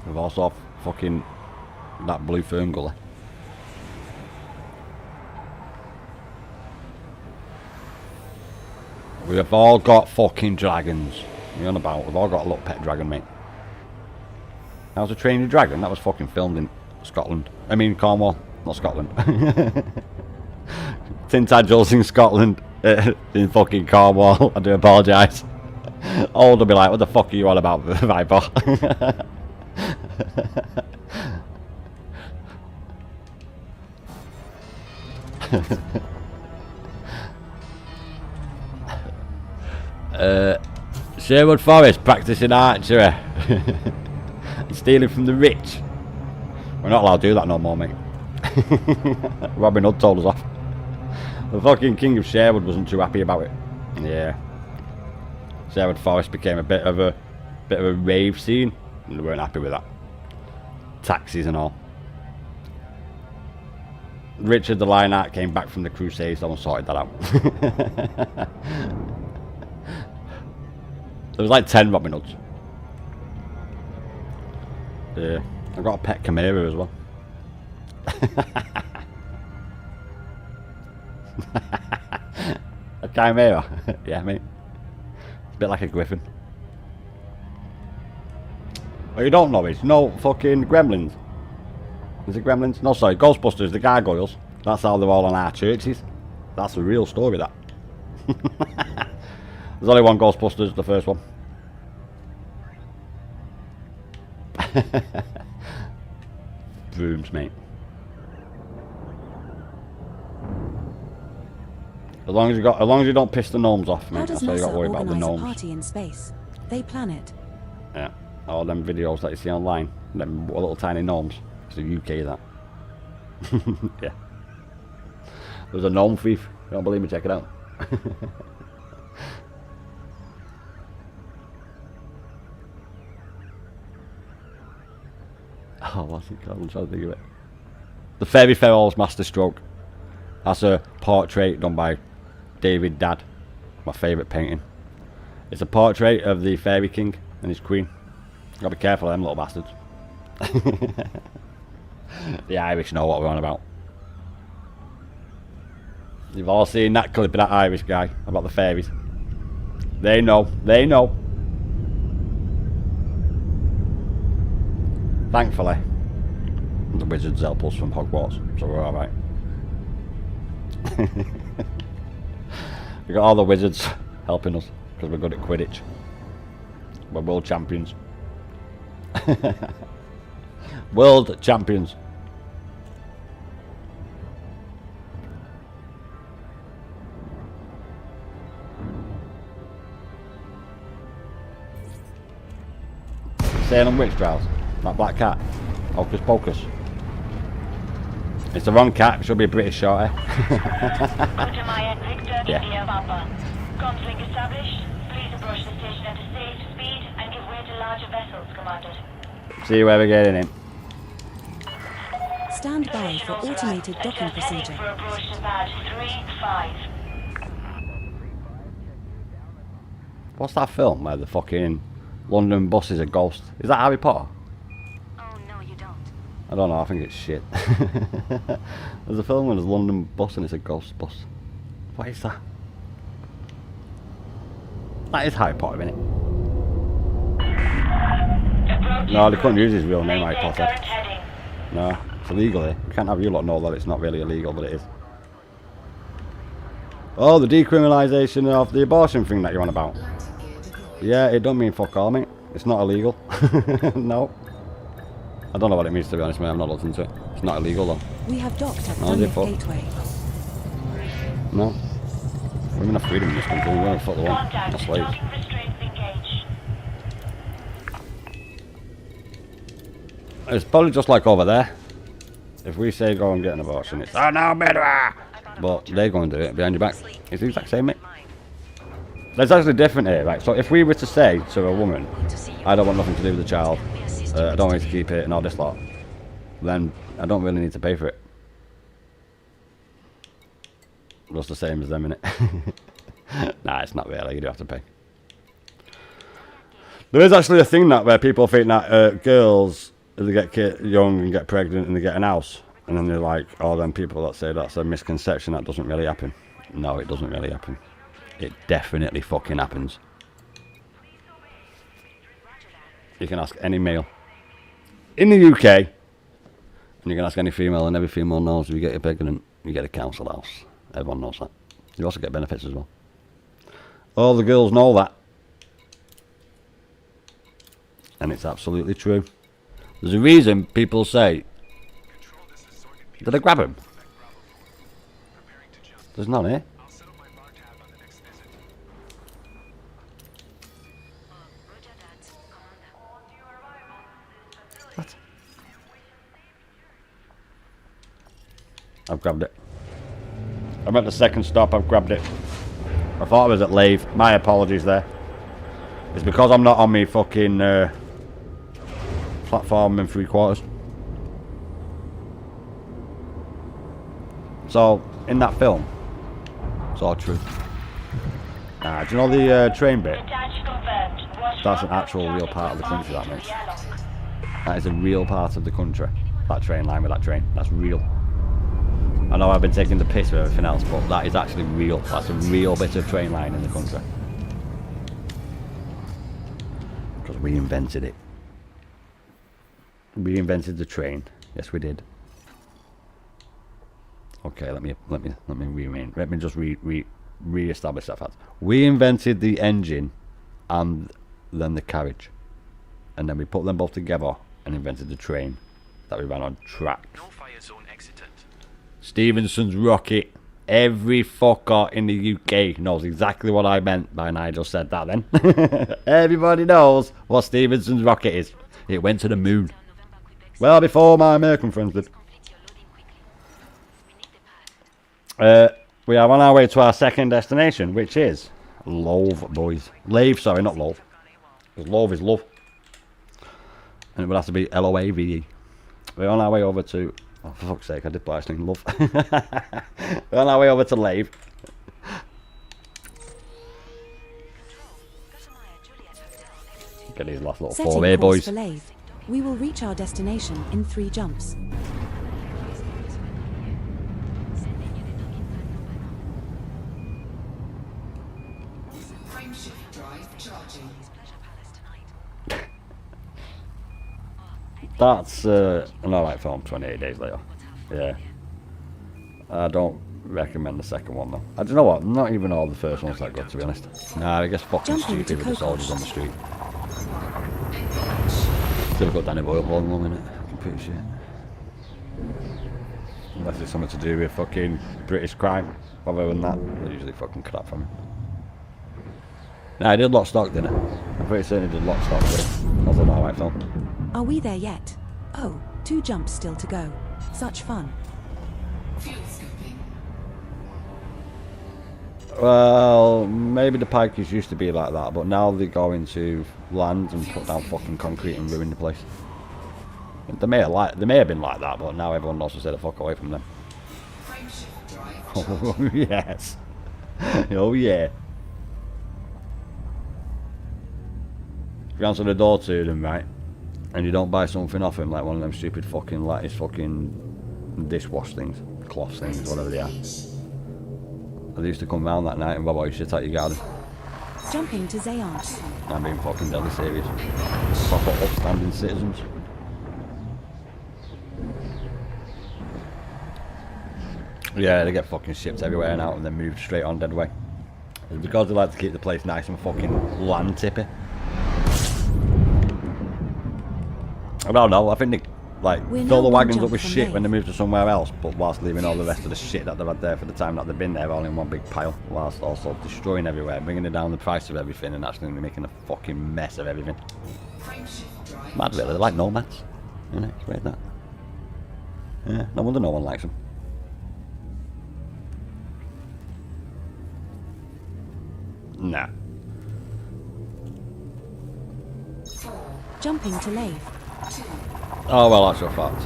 We've also fucking that blue fern gully. We have all got fucking dragons. What are you on about? We've all got a little pet dragon, mate. How's a Train Your Dragon? That was fucking filmed in Scotland. I mean Cornwall, not Scotland. Tintagel's in Scotland, in fucking Cornwall. I do apologise. Old will be like, what the fuck are you on about, Viper? Sherwood Forest practicing archery. Stealing from the rich. We're not allowed to do that no more, mate. Robin Hood told us off. The fucking King of Sherwood wasn't too happy about it. Yeah. Sherwood Forest became a bit of a rave scene, and they weren't happy with that. Taxis and all. Richard the Lionheart came back from the Crusades, someone sorted that out. There was like 10 Robin Hoods. Yeah, I've got a pet Chimera as well. A chimera. Yeah, mate. It's a bit like a griffin. What you don't know is, no fucking gremlins. Is it gremlins? No, sorry, Ghostbusters, the gargoyles. That's how they're all on our churches. That's a real story, that. There's only one Ghostbusters, the first one. Brooms, mate. As long as you don't piss the gnomes off, mate. How does That's why you got NASA to worry about the organize a gnomes. party in space? They plan it. Yeah, all them videos that you see online, them little tiny gnomes. It's the UK, that. Yeah. There's a gnome thief. You don't believe me? Check it out. Oh, what's it called? I'm trying to think of it. The Fairy Pharaoh's Masterstroke. That's a portrait done by David Dadd. My favourite painting. It's a portrait of the Fairy King and his queen. Gotta be careful of them little bastards. The Irish know what we're on about. You've all seen that clip of that Irish guy about the fairies. They know. They know. Thankfully, the wizards help us from Hogwarts, so we're alright. We got all the wizards helping us because we're good at Quidditch. We're world champions. World champions. Salem witch trials. That black cat. Hocus pocus. It's the wrong cat. It should be a British shorty. Yeah. India Papa. Comms established. Please approach the station at a safe speed and give way to larger vessels, Commander. See where we're getting in. Stand by for automated docking procedure. For approach to pad 3-5. What's that film where the fucking London bus is a ghost? Is that Harry Potter? Oh, no, you don't. I don't know, I think it's shit. There's a film where there's a London bus and it's a ghost bus. What is that? That is Harry Potter, isn't it? No, they couldn't use his real name, Harry Potter. No, it's illegal here. We can't have you lot know that it's not really illegal, but it is. Oh, the decriminalisation of the abortion thing that you're on about. Yeah, it don't mean fuck all, mate. It's not illegal. No. I don't know what it means, to be honest, mate. I'm not looking into it. It's not illegal, though. We have docked at No, is it Dunwich fuck? Gateway. No. Women have freedom in this country. We're going to fuck the one. Not slaves. It's probably just like over there. If we say go and get an abortion, it's oh no, murderer! But they go and do it behind your back. It's the exact same, mate. There's actually different here, right? So if we were to say to a woman, I don't want nothing to do with the child, I don't want you to keep it and all this lot, then I don't really need to pay for it. Just the same as them, innit? Nah, it's not really. You do have to pay. There is actually a thing that where people think that girls, if they get young and get pregnant and they get an house, and then they're like, oh, then people that say that's a misconception, that doesn't really happen. No, it doesn't really happen. It definitely fucking happens. You can ask any male in the UK, and you can ask any female, and every female knows if you get pregnant, you get a council house. Everyone knows that. You also get benefits as well. All the girls know that. And it's absolutely true. There's a reason people say, did I grab him? There's none here. What? I've grabbed it. I'm at the second stop, I've grabbed it. I thought I was at Lave. My apologies there. It's because I'm not on me fucking platform and 3/4. So, in that film, it's all true. Do you know the train bit? That's an actual real part of the country, that makes. That is a real part of the country. That train line with that train. That's real. I know I've been taking the piss with everything else, but that is actually real. That's a real bit of train line in the country. Because we invented it. We invented the train. Yes, we did. Okay, let me just re-establish that fact. We invented the engine and then the carriage, and then we put them both together and invented the train that we ran on track. No fire zone exited. Stephenson's rocket. Every fucker in the UK knows exactly what I meant by when I just said that then. Everybody knows what Stephenson's rocket is. It went to the moon. Well, before my American friends did. We are on our way to our second destination, which is Love, boys. Lave, sorry, not Love. Because love is love. And it would have to be L-O-A-V-E. We're on our way over to... Oh, for fuck's sake, I did play actually love. We're on our way over to Lave. Get these last little Setting four here, course boys. for Lave. We will reach our destination in 3 jumps. Frameshift drive charging. That's an alright film, 28 days later. Yeah. I don't recommend the second one though. I don't know what, not even all the first ones that good, to be honest. Nah, I guess fucking Jumping stupid to with the Cocosh. soldiers on the street. Still got Danny Boyle holding them in it. Complete shit. Unless it's something to do with fucking British crime. Other than that, they're usually fucking crap from it. Nah, I did Lock Stock, didn't I? I'm pretty certain he did Lock Stock, but that was an alright film. Are we there yet? Oh, 2 jumps still to go. Such fun. Fuel scooping. Well, maybe the Pikers used to be like that, but now they go into land and put down fucking concrete and ruin the place. They may have been like that, but now everyone knows to stay the fuck away from them. Frameshift drive Oh yes. Oh yeah. If you answer the door to them, right, and you don't buy something off him, like one of them stupid fucking lattice fucking dishwash things, cloth things, whatever they are. They used to come round that night and rob all your shit out your garden. Jumping to Zayant. I'm being fucking deadly serious. Proper upstanding citizens. Yeah, they get fucking shipped everywhere and out and then moved straight on dead way. It's because they like to keep the place nice and fucking land tippy. I don't know, I think they like We're fill now the one wagons jump up with from shit Lave. when they move to somewhere else, but whilst leaving all the rest of the shit that they've had there for the time that they've been there all in one big pile, whilst also destroying everywhere, bringing it down the price of everything and actually making a fucking mess of everything. Frameshift drive. Mad really, they're like nomads. You know, it's weird that. Yeah, no wonder no one likes them. Nah. Jumping to Lave. Oh well, that's your fact.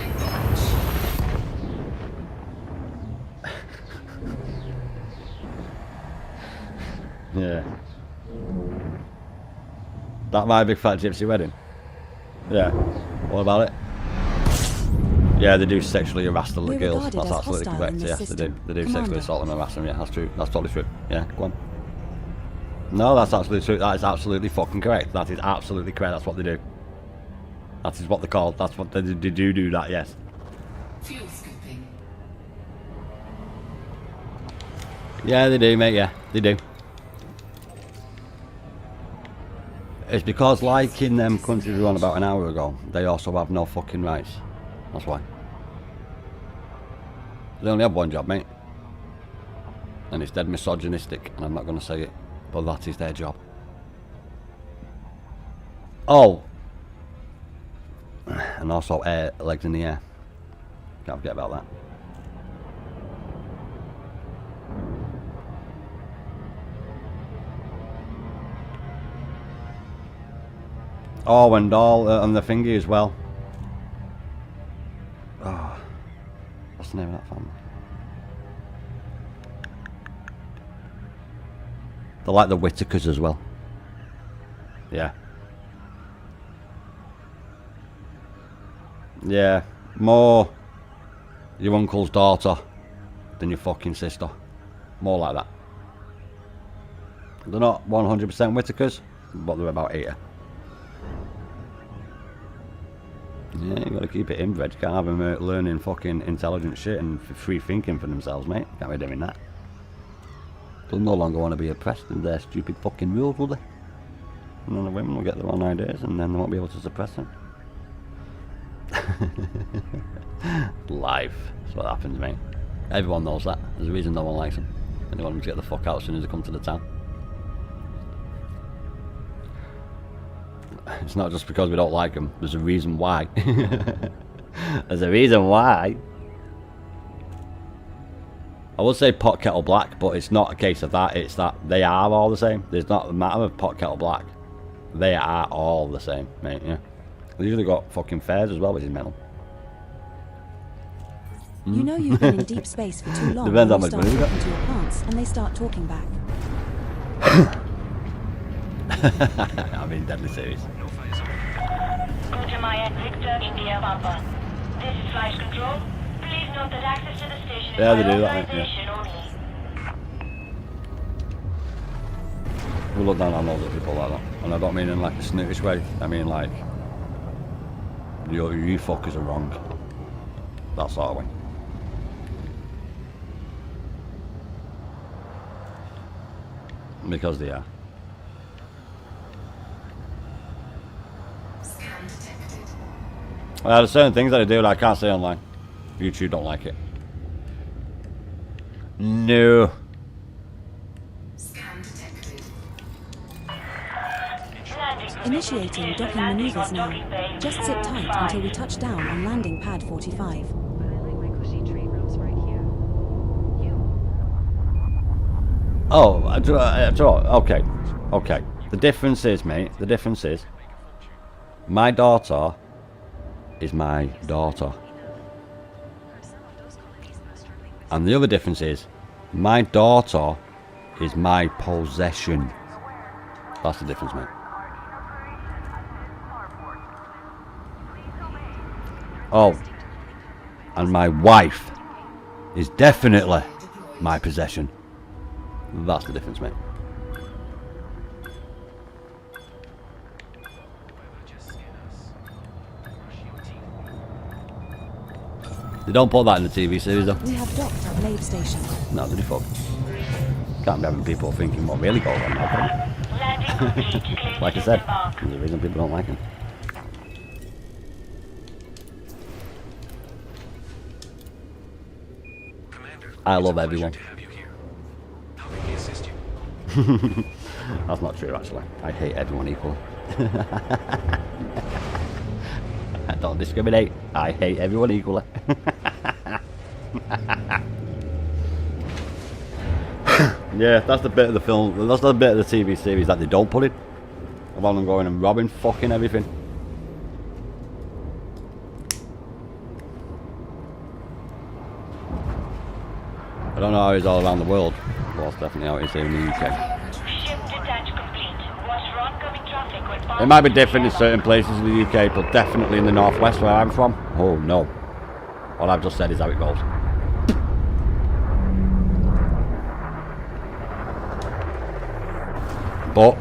Yeah. That my big fat gypsy wedding? Yeah. What about it? Yeah, they do sexually harass the We're girls. regarded That's as absolutely hostile correct. in this Yes, they do. system. They do Commander. sexually assault them and harass them. Yeah, that's true. That's totally true. Yeah, go on. No, that's absolutely true. That is absolutely fucking correct. That is absolutely correct. That's what they do. That is what they're called. That's what they do that, yes. Fuel scooping. Yeah, they do, mate. Yeah, they do. It's because, like in them countries we were on about an hour ago, they also have no fucking rights. That's why. They only have one job, mate. And it's dead misogynistic, and I'm not going to say it, but that is their job. Oh! And also air, legs in the air. Can't forget about that. Oh, and all on the thingy as well. Oh, what's the name of that family? They're like the Whitakers as well. Yeah. Yeah, more your uncle's daughter than your fucking sister. More like that. They're not 100% Whitakers, but they're about 80. Yeah, you gotta keep it inbred. You can't have them learning fucking intelligent shit and free thinking for themselves, mate. Can't be doing that. They'll no longer want to be oppressed in their stupid fucking rules, will they? And then the women will get their own ideas and then they won't be able to suppress them. Life. That's what happens, mate. Everyone knows that. There's a reason no one likes them. And they want them to get the fuck out as soon as they come to the town. It's not just because we don't like them. There's a reason why. There's a reason why. I would say pot kettle black, but it's not a case of that. It's that they are all the same. There's not a matter of pot kettle black. They are all the same, mate, yeah. They usually got fucking fairs as well, which is mental. You know you've been in deep space for too long Depends when how you much start money you got. talking to your plants and they start talking back. I'm being deadly serious. Go to my Victor India Papa. This is flight control. Please note that access to the station Yeah, is they by do that, mate, authorization only. We look down on loads of people like that. And I don't mean in like a snootish way. I mean like, you fuckers are wrong. That sort of way. Because they are. Scan detected. There's certain things that I do that I can't say online. YouTube don't like it. No. Scan detected. Initiating docking maneuvers now. Just sit tight until we touch down on landing pad 45. But I like my cushy trade ropes right here. You. Oh, okay. Okay. The difference is, mate, the difference is, my daughter is my daughter. And the other difference is, my daughter is my possession. That's the difference, mate. Oh, and my wife is definitely my possession. That's the difference, mate. They don't put that in the TV series, though. We have docked at Blade Station. No, they fuck. Can't be having people thinking what really goes on now. Like I said, there's a reason people don't like him. I love everyone. That's not true, actually. I hate everyone equally. I don't discriminate. I hate everyone equally. Yeah, that's the bit of the film. That's the bit of the TV series that they don't put in. About them going and robbing fucking everything. I don't know how it's all around the world, but it's definitely how it is here in the UK. Ship detach complete. Watch for oncoming traffic with It might be different in certain places in the UK, but definitely in the northwest where I'm from. Oh no. What I've just said is how it goes. But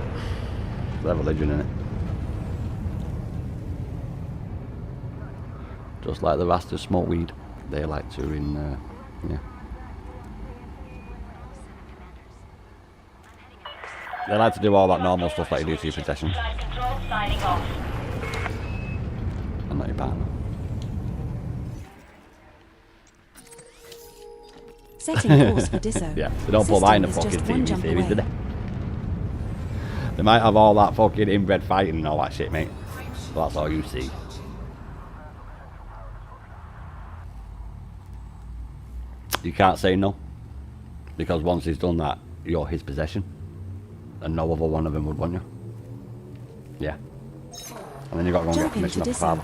there's religion in it. Just like the Rastas smoke weed, they like to in, yeah. They like to do all that normal stuff like you do to your possessions. Flight control signing off. And not your partner. Setting course for Disso. Yeah, they don't put that in the System is fucking just one TV jump series, do away. they? They might have all that fucking inbred fighting and all that shit, mate. But that's all you see. You can't say no. Because once he's done that, you're his possession. And no other one of them would want you. Yeah. And then you've got to go and get Jumping permission to off the father.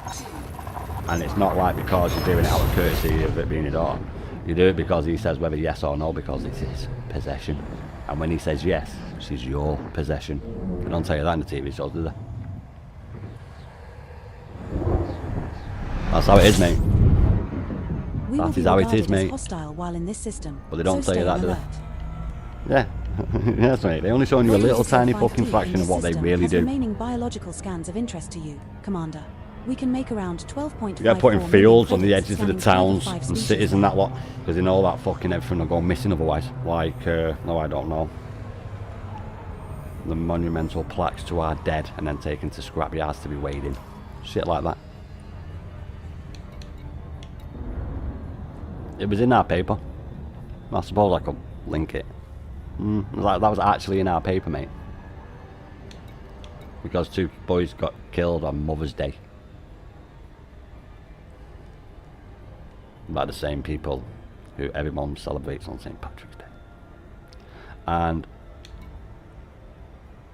And it's not like because you're doing it out of courtesy of it being your daughter. You do it because he says whether yes or no, because it's his possession. And when he says yes, she's your possession. They don't tell you that in the TV shows, do they? That's how it is, mate. We That will be is how it is, regarded as mate. hostile while in this system. But they don't so tell you stay that, do they? alert. Yeah. Yes, mate. They're only showing you a little tiny fucking fraction of what they really has do. remaining biological scans of interest to you, Commander. We can make around 12.5. You gotta put in fields on the edges of the towns scanning 25 and species cities and there. that lot, because they know that fucking everything will go missing otherwise. Like, no, I don't know. The monumental plaques to our dead and then taken to scrapyards to be weighed in. Shit like that. It was in our paper. I suppose I could link it. Like, that was actually in our paper, mate. Because 2 boys got killed on Mother's Day. By the same people who every mom celebrates on St. Patrick's Day. And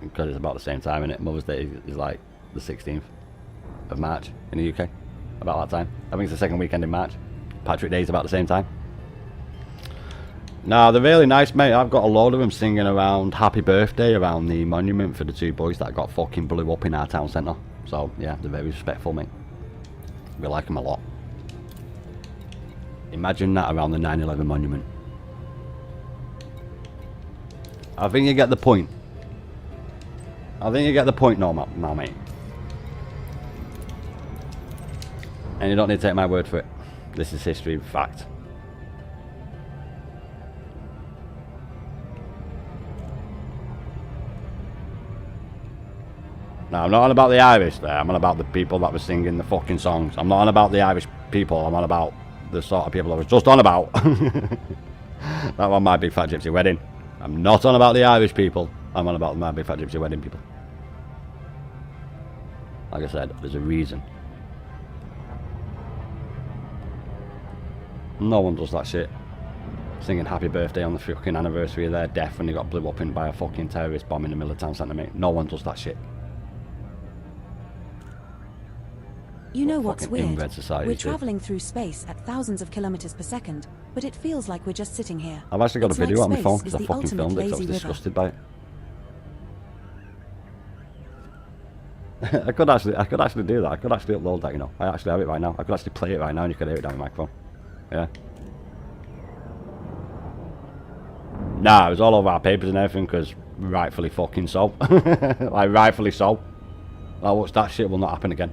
because it's about the same time, innit? Mother's Day is like the 16th of March in the UK. About that time. I think it's the second weekend in March. Patrick Day is about the same time. No, they're really nice, mate. I've got a load of them singing around happy birthday around the monument for the 2 boys that got fucking blew up in our town centre. So, yeah, they're very respectful, mate. We like them a lot. Imagine that around the 9/11 monument. I think you get the point. I think you get the point now, mate. And you don't need to take my word for it. This is history, fact. Now, I'm not on about the Irish there. I'm on about the people that were singing the fucking songs. I'm not on about the Irish people. I'm on about the sort of people I was just on about. That one, my big fat gypsy wedding. I'm not on about the Irish people. I'm on about my big fat gypsy wedding people. Like I said, there's a reason. No one does that shit. Singing happy birthday on the fucking anniversary of their death when they got blew up in by a fucking terrorist bomb in the middle of town centre, mate. No one does that shit. You know what's fucking weird? inbred societies We're do. traveling through space at thousands of kilometers per second, but it feels like we're just sitting here. I've actually got It's a video like on my space phone is because I the fucking ultimate filmed it 'cause I was lazy river. disgusted by it. I could actually do that. I could actually upload that, you know. I actually have it right now. I could actually play it right now and you could hear it down the microphone. Yeah. Nah, it was all over our papers and everything because rightfully fucking so. Like, rightfully so. Like, what's that shit will not happen again.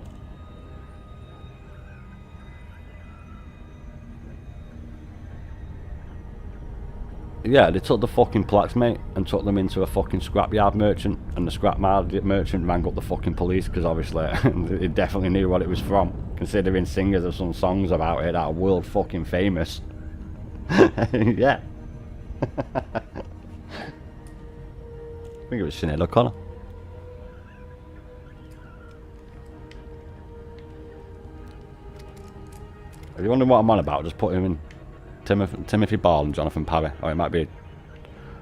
Yeah, they took the fucking plaques, mate, and took them into a fucking scrapyard merchant, and the scrap merchant rang up the fucking police because obviously he definitely knew what it was from, considering singers of some songs about it that are world fucking famous. Yeah. I think it was Sinead O'Connor. If you wonder what I'm on about, just put him in Timothy Ball and Jonathan Parry. Or it might be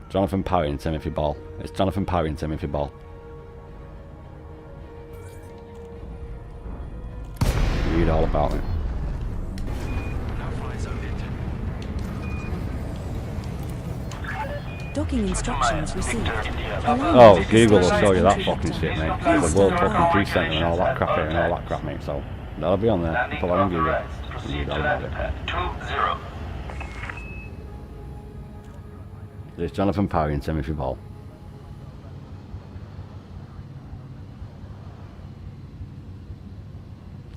Jonathan Parry and Timothy Ball. It's Jonathan Parry and Timothy Ball. Read all about it. Docking instructions received. Oh, Google will show you that fucking shit, mate. The World fucking Peace Centre and all that crap here and all that crap, mate. So that'll be on there. Put that on Google. Read all about it. 20. There's Jonathan Parry and Timothy Ball.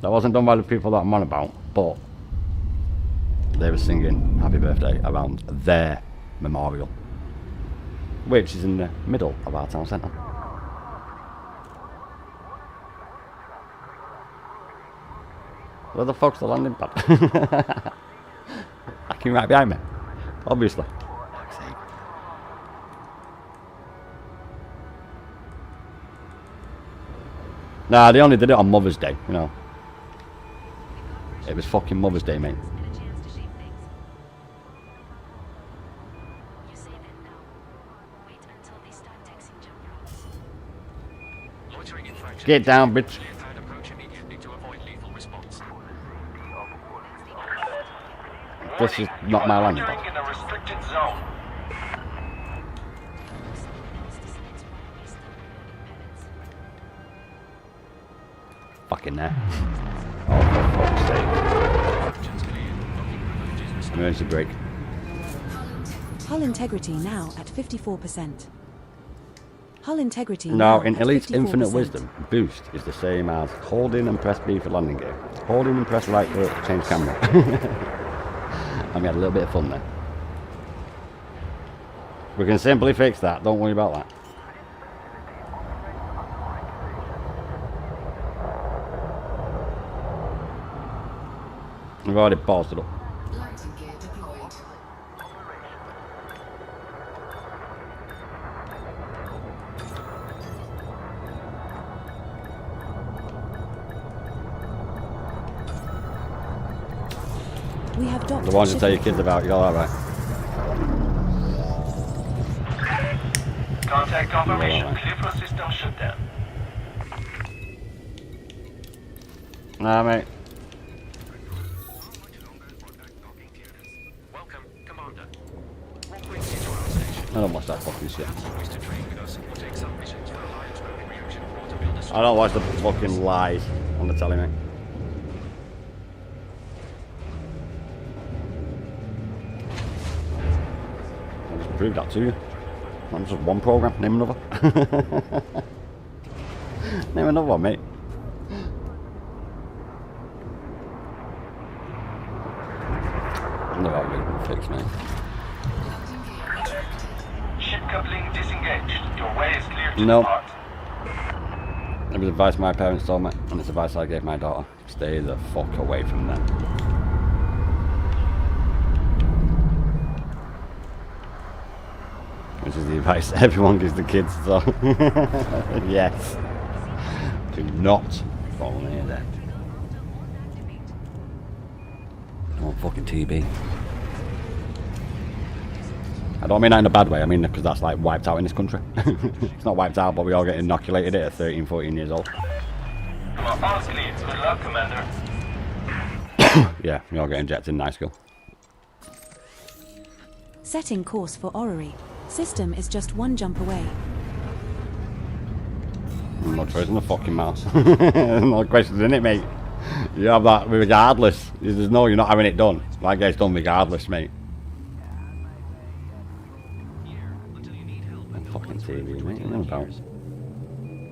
That wasn't done by the people that I'm on about, but they were singing happy birthday around their memorial, which is in the middle of our town centre. Where the fuck's the landing pad? Fucking right behind me, obviously. Nah, they only did it on Mother's Day, you know. It was fucking Mother's Day, mate. Get down, bitch. This is not my landing pad. In a restricted zone. Fucking there. Oh, for fuck's sake. Emergency brake. Hull integrity now at 54%. Hull integrity Now, now in at Elite's 54%. Infinite Wisdom, boost is the same as holding and press B for landing gear. Holding and press right to change camera. And we had a little bit of fun there. We can simply fix that, don't worry about that. We've already paused it up. Landing gear deployed. We have docked The ones you at tell your Sheffield kids about, you're alright. Contact confirmation. Clear for system shutdown. Nah, mate. Welcome, Commander. Walk with you to our station. I don't watch that fucking shit. Wish to train with us or take some missions for Alliance building reaction or to build a I don't watch the fucking lies on the telly, mate. I just proved that to you. That's just one program. Name another. Name another one, mate. No, that would fix, mate. Landing gear retracted. Ship coupling disengaged. Your way is clear to Nope. depart. It was advice my parents told me, and it's advice I gave my daughter. Stay the fuck away from them. Which is the advice everyone gives the kids, so yes. Do not fall near that. Oh, fucking TB. I don't mean that in a bad way, I mean because that's like wiped out in this country. It's not wiped out, but we all get inoculated at 13, 14 years old. You are all clear. Good luck, Commander. Yeah, we all get injected in G.Skill. Setting course for orrery. System is just one jump away. No choice in the fucking mouse. No questions in it, mate. You have that regardless. There's no, you're not having it done. That gets done regardless, mate. Fucking TV, mate. You know about.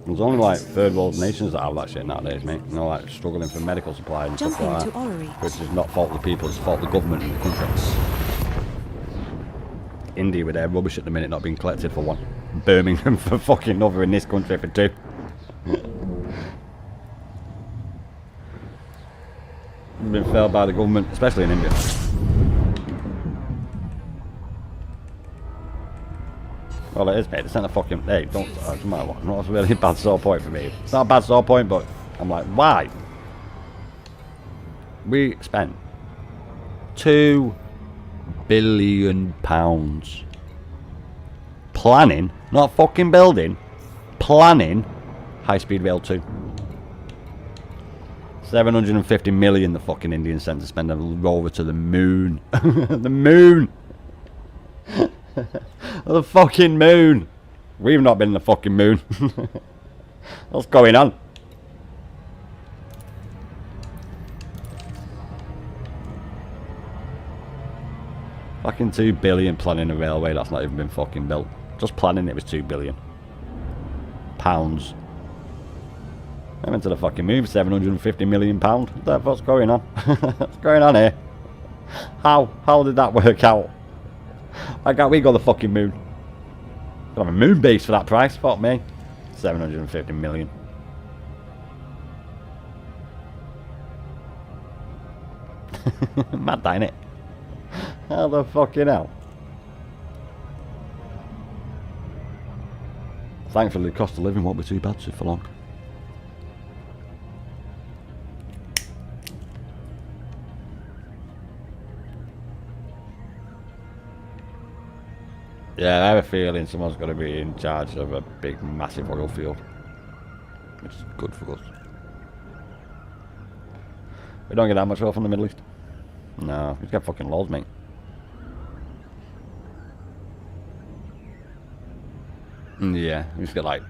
There's only like third world nations that have that shit nowadays, mate. You know, like struggling for medical supplies and stuff Jumping like to that. orrery. Which is not fault of the people, it's fault of the government and the country. India with their rubbish at the minute not being collected for one. Birmingham for fucking another, in this country for two. Been failed by the government, especially in India. Well, it is, mate. They sent a fucking. Hey, don't. Doesn't matter what. Not a really bad sore point for me. It's not a bad sore point, but I'm like, why? We spent £2 billion planning, not fucking building, planning high-speed rail 2. 750 million the fucking Indians sent to spend a rover to the moon. The moon. The fucking moon. We've not been in the fucking moon. What's going on? Fucking 2 billion planning a railway that's not even been fucking built. Just planning it was 2 billion pounds. I went to the fucking moon, 750 million pounds. What the fuck's going on? What's going on here? How did that work out? Why can't we go to the fucking moon? Got a moon base for that price. Fuck me. 750 million. Mad, ain't it? How the fucking hell? Thankfully, the cost of living won't be too bad for long. Yeah, I have a feeling someone's going to be in charge of a big, massive oil field. Which is good for us. We don't get that much oil from the Middle East. No, we just get fucking loads, mate. Yeah, we just get like...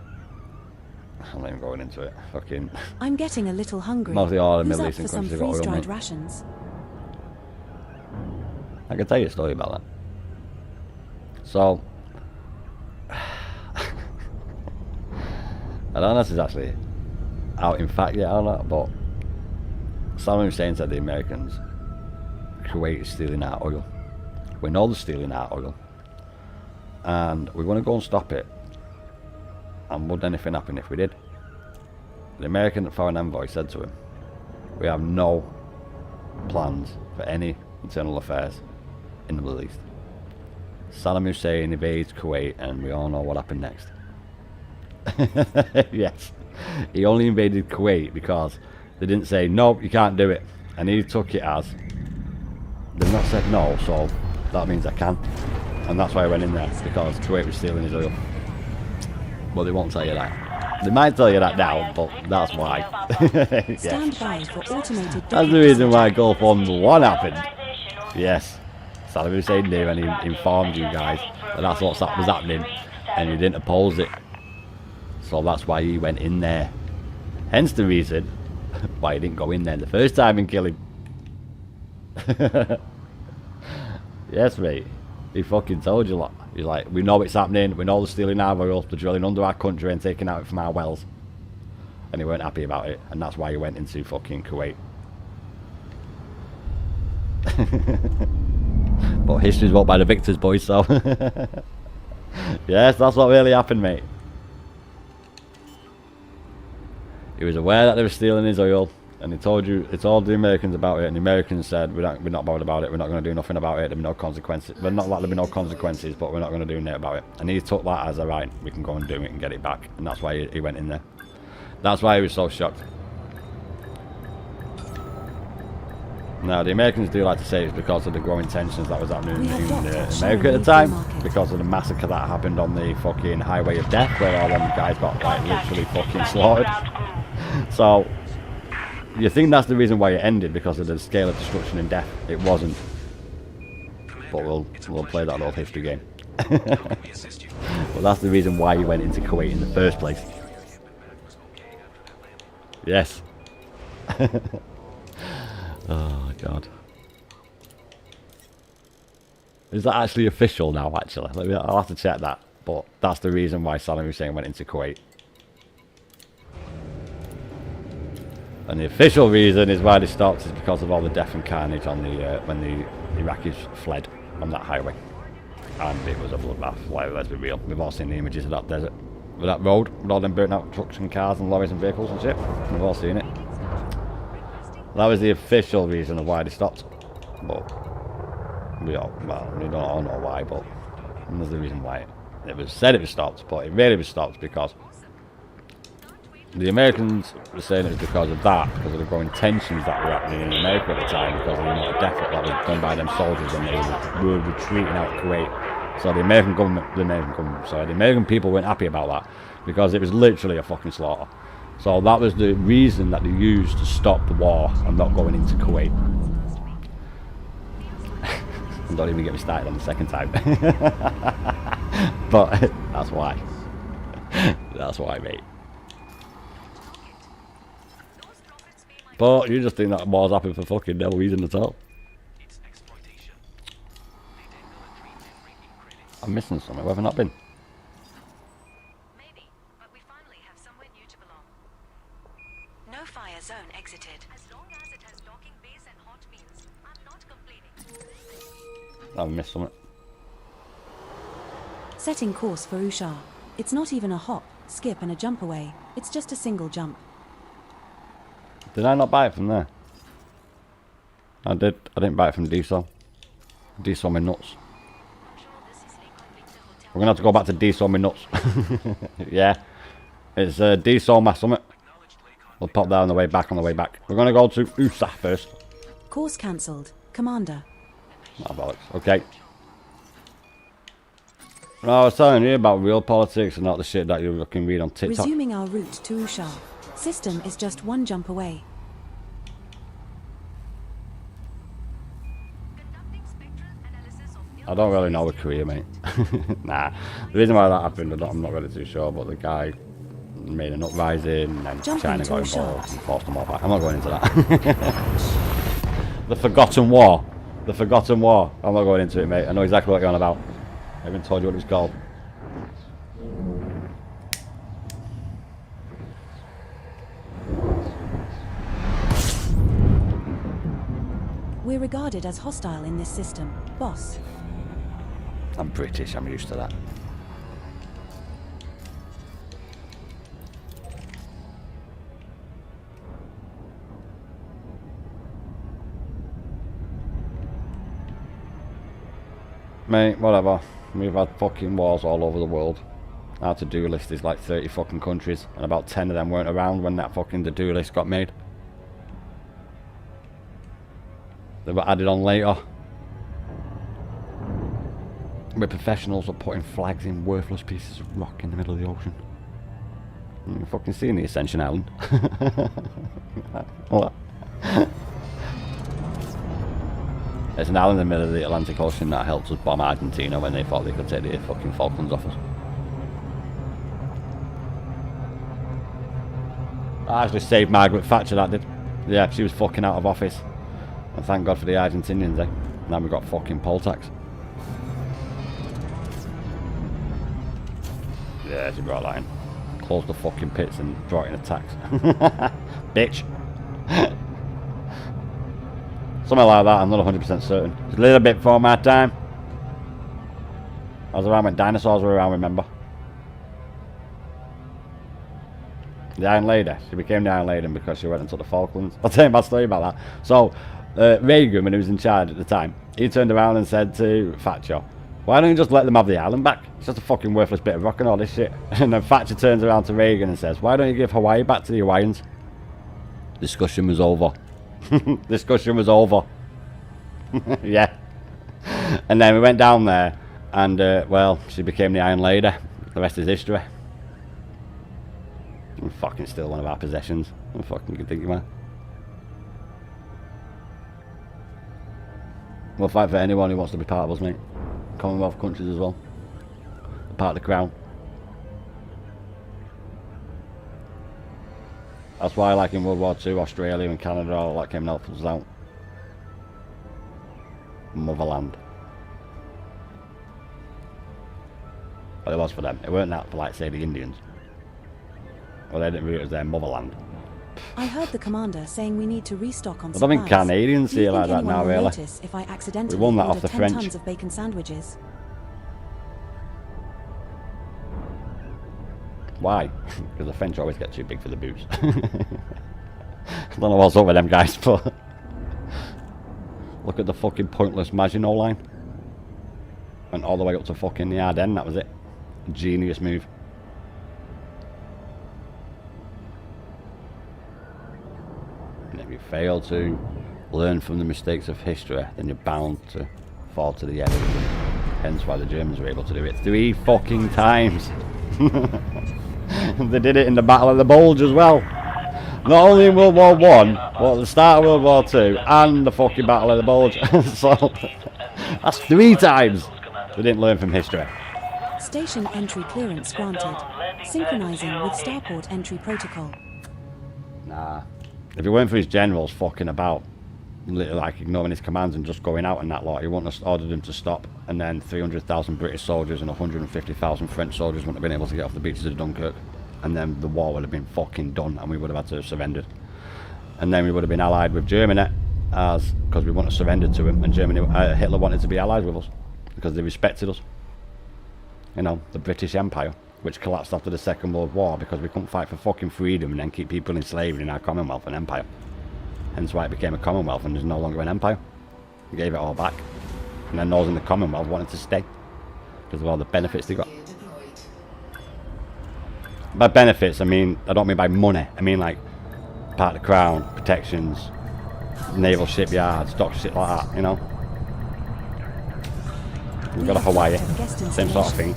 I'm not even going into it. Fucking... I'm getting a little hungry. Mostly all the Who's Middle up Eastern for some countries have got oil, freeze-dried mate. rations? I can tell you a story about that. So, I don't know if this is actually out in fact yet or not, but Saddam Hussein said the Americans, Kuwait is stealing our oil. We know they're stealing our oil, and we want to go and stop it. And would anything happen if we did? The American foreign envoy said to him, we have no plans for any internal affairs in the Middle East. Saddam Hussein invades Kuwait, and we all know what happened next. Yes, he only invaded Kuwait because they didn't say, no, you can't do it. And he took it as, they've not said no, so that means I can. And that's why I went in there, because Kuwait was stealing his oil. But they won't tell you that. They might tell you that now, but that's why. Yes. Stand by for automated. That's the reason why Gulf War 1 happened. Yes. Saddam Hussein knew, and he informed you guys that that's what was happening, and you didn't oppose it. So that's why he went in there. Hence the reason why he didn't go in there the first time and kill him. Yes, mate. He fucking told you lot. He's like, we know it's happening, we know they're stealing our oil, they're drilling under our country and taking out from our wells. And he weren't happy about it, and that's why he went into fucking Kuwait. But history's wrote by the victors, boys, so. Yes, that's what really happened, mate. He was aware that they were stealing his oil, and he told the Americans about it, and the Americans said, we're not bothered about it, we're not going to do nothing about it, there'll be no consequences. Well, not like there'll be no consequences, but we're not going to do anything about it. And he took that as, alright, we can go and do it and get it back. And that's why he went in there. That's why he was so shocked. Now, the Americans do like to say it's because of the growing tensions that was happening in America at the time, because of the massacre that happened on the fucking highway of death, where all them guys got, like, literally fucking slaughtered. So, you think that's the reason why it ended, because of the scale of destruction and death. It wasn't. But we'll play that little history game. But that's the reason why he went into Kuwait in the first place. Yes. Oh god. Is that actually official now, actually? I'll have to check that. But that's the reason why Saddam Hussein went into Kuwait. And the official reason is why they stopped is because of all the death and carnage on the when the Iraqis fled on that highway. And it was a bloodbath, like, let's be real. We've all seen the images of that desert, with that road, with all them burnt out trucks and cars and lorries and vehicles and shit. We've all seen it. That was the official reason of why they stopped. But we don't all know why, but there's the reason why it was said it was stopped, but it really was stopped because the Americans were saying it was because of that, because of the growing tensions that were happening in America at the time, because of the amount of death that was done by them soldiers when they were retreating out of Kuwait. So the American people weren't happy about that, because it was literally a fucking slaughter. So that was the reason that they used to stop the war and not going into Kuwait. And don't even get me started on the second time. But that's why. That's why, mate. But you just think that war's happening for fucking no reason at all. I'm missing something. Where have I not been? Maybe, but we finally have somewhere new to belong. No fire zone exited. As long as it has docking base and hot meals, I'm not complaining. I've missed something. Setting course for Ushar. It's not even a hop, skip and a jump away. It's just a single jump. Did I not buy it from there? I did. I didn't buy it from Diesel. Diesel my nuts. We're gonna have to go back to Diesel my nuts. Yeah. It's Diesel my summit. We'll pop that on the way back. We're gonna go to USA first. Course cancelled. Commander. Not bollocks. Okay. No, I was telling you about real politics and not the shit that you can read on TikTok. Resuming our route to Ushar. System is just one jump away. I don't really know the Korea, mate. Nah. The reason why that happened, I'm not really too sure, but the guy made an uprising and then China got involved and forced them all back. I'm not going into that. The Forgotten War. The Forgotten War. I'm not going into it, mate. I know exactly what you're on about. I haven't told you what it was called. We're regarded as hostile in this system, boss. I'm British, I'm used to that. Mate, whatever. We've had fucking wars all over the world. Our to-do list is like 30 fucking countries, and about 10 of them weren't around when that fucking to-do list got made. They were added on later. We're professionals at putting flags in worthless pieces of rock in the middle of the ocean. You fucking seen the Ascension Island? What? It's an island in the middle of the Atlantic Ocean that helped us bomb Argentina when they thought they could take the fucking Falklands off us. I actually saved Margaret Thatcher, that did. Yeah, she was fucking out of office. And thank God for the Argentinians, eh? Now we've got fucking poll tax. Yeah, she brought that in. Closed the fucking pits and brought in a tax. Bitch. Something like that, I'm not 100% certain. It's a little bit before my time. I was around when dinosaurs were around, remember? The Iron Lady. She became the Iron Lady because she went into the Falklands. I'll tell you my story about that. So, Reagan, when he was in charge at the time, he turned around and said to Thatcher, why don't you just let them have the island back? It's just a fucking worthless bit of rock and all this shit. And then Thatcher turns around to Reagan and says, why don't you give Hawaii back to the Hawaiians? Discussion was over. Discussion was over. Yeah. And then we went down there and, well, she became the Iron Lady. The rest is history. And fucking still one of our possessions. I'm fucking good thinking, man. We'll fight for anyone who wants to be part of us, mate. Commonwealth countries as well. Part of the crown. That's why, like in World War II, Australia and Canada, all that came and helped us out. Motherland. But it was for them. It weren't that for, like, say, the Indians. Well, they didn't view it as their motherland. I heard the commander saying we need to restock on I don't think supplies. Canadians see it like that now, really. If I accidentally We won that order off the 10 French. tons of bacon sandwiches. Why? Because the French always get too big for the boots. I don't know what's up with them guys, but look at the fucking pointless Maginot Line. Went all the way up to fucking the Ardennes, that was it. Genius move. And if you fail to learn from the mistakes of history, then you're bound to fall to the end. Hence why the Germans were able to do it 3 fucking times. They did it in the Battle of the Bulge as well. Not only in World War I, but at the start of World War II, and the fucking Battle of the Bulge. So, that's 3 times they didn't learn from history. Station entry clearance granted. Synchronizing with starport entry protocol. Nah. If it weren't for his generals fucking about, like ignoring his commands and just going out and that lot, he wouldn't have ordered them to stop, and then 300,000 British soldiers and 150,000 French soldiers wouldn't have been able to get off the beaches of Dunkirk, and then the war would have been fucking done and we would have had to have surrendered, and then we would have been allied with Germany, as because we wouldn't have surrendered to him, and Germany, Hitler wanted to be allied with us because they respected us. You know, the British Empire, which collapsed after the Second World War because we couldn't fight for fucking freedom and then keep people in slavery in our Commonwealth and Empire. Hence why it became a Commonwealth and is no longer an empire. We gave it all back. And then those in the Commonwealth wanted to stay because of all the benefits they got. By benefits, I don't mean by money. I mean like part of the crown, protections, naval shipyards, dock shit like that, you know. We've got a Hawaii, same sort of thing.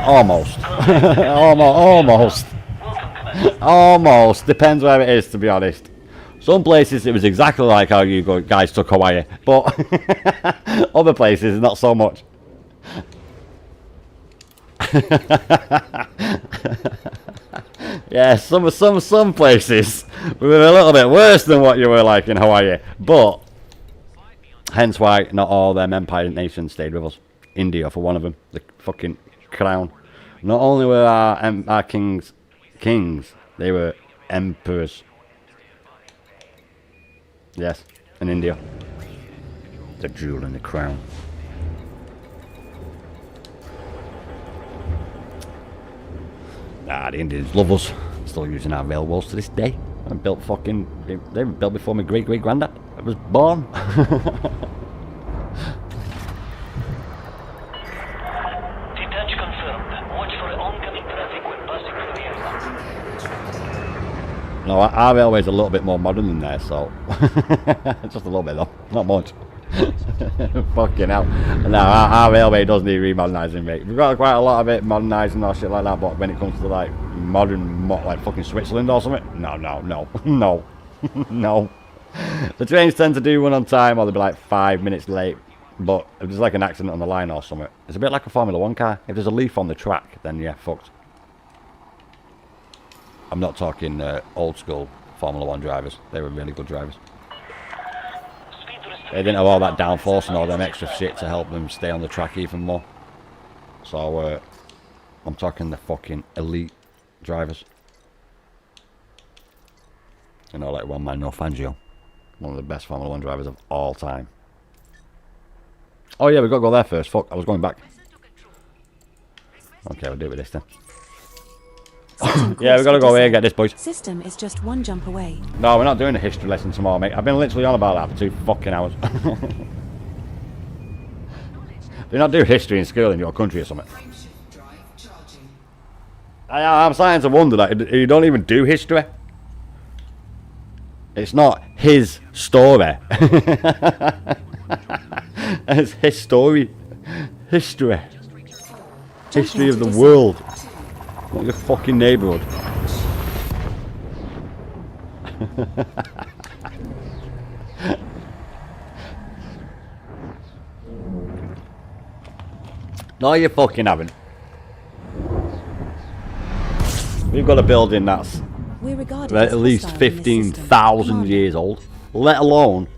Almost. Almost. Almost. Depends where it is, to be honest. Some places it was exactly like how you guys took Hawaii, but other places not so much. Yeah, some places were a little bit worse than what you were like in Hawaii, but hence why not all them empire nations stayed with us. India for one of them, the fucking crown. Not only were our kings, they were emperors. Yes, in India. The jewel in the crown. The Indians love us. Still using our railroads to this day. I built fucking... They were built before my great-great-granddad. I was born. Detach confirmed. Watch for oncoming traffic when passing through the airport. No, our railway's a little bit more modern than theirs, so... Just a little bit though. Not much. Fucking hell. No, our railway does need remodernising, mate. We've got quite a lot of it modernising or shit like that, but when it comes to like modern, like fucking Switzerland or something, no, no. The trains tend to do one on time, or they'll be like 5 minutes late. But if there's like an accident on the line or something, it's a bit like a Formula 1 car. If there's a leaf on the track, then yeah, fucked. I'm not talking old school Formula 1 drivers. They were really good drivers. They didn't have all that downforce and all them extra shit to help them stay on the track even more. So, I'm talking the fucking elite drivers. You know, like one man, no Fangio. One of the best Formula 1 drivers of all time. Oh yeah, we've got to go there first. Fuck, I was going back. Okay, we'll do it with this then. Yeah, we've got to go here and get this, boys. System is just one jump away. No, we're not doing a history lesson tomorrow, mate. I've been literally on about that for 2 fucking hours. Do you not do history in school in your country or something? I'm starting to wonder that you don't even do history. It's not his story. It's his story. History. History of the world. Not your fucking neighbourhood. No, you fucking haven't. We've got a building that's We're regarded at as least hostile in this system. 15,000 Commander, years old. Let alone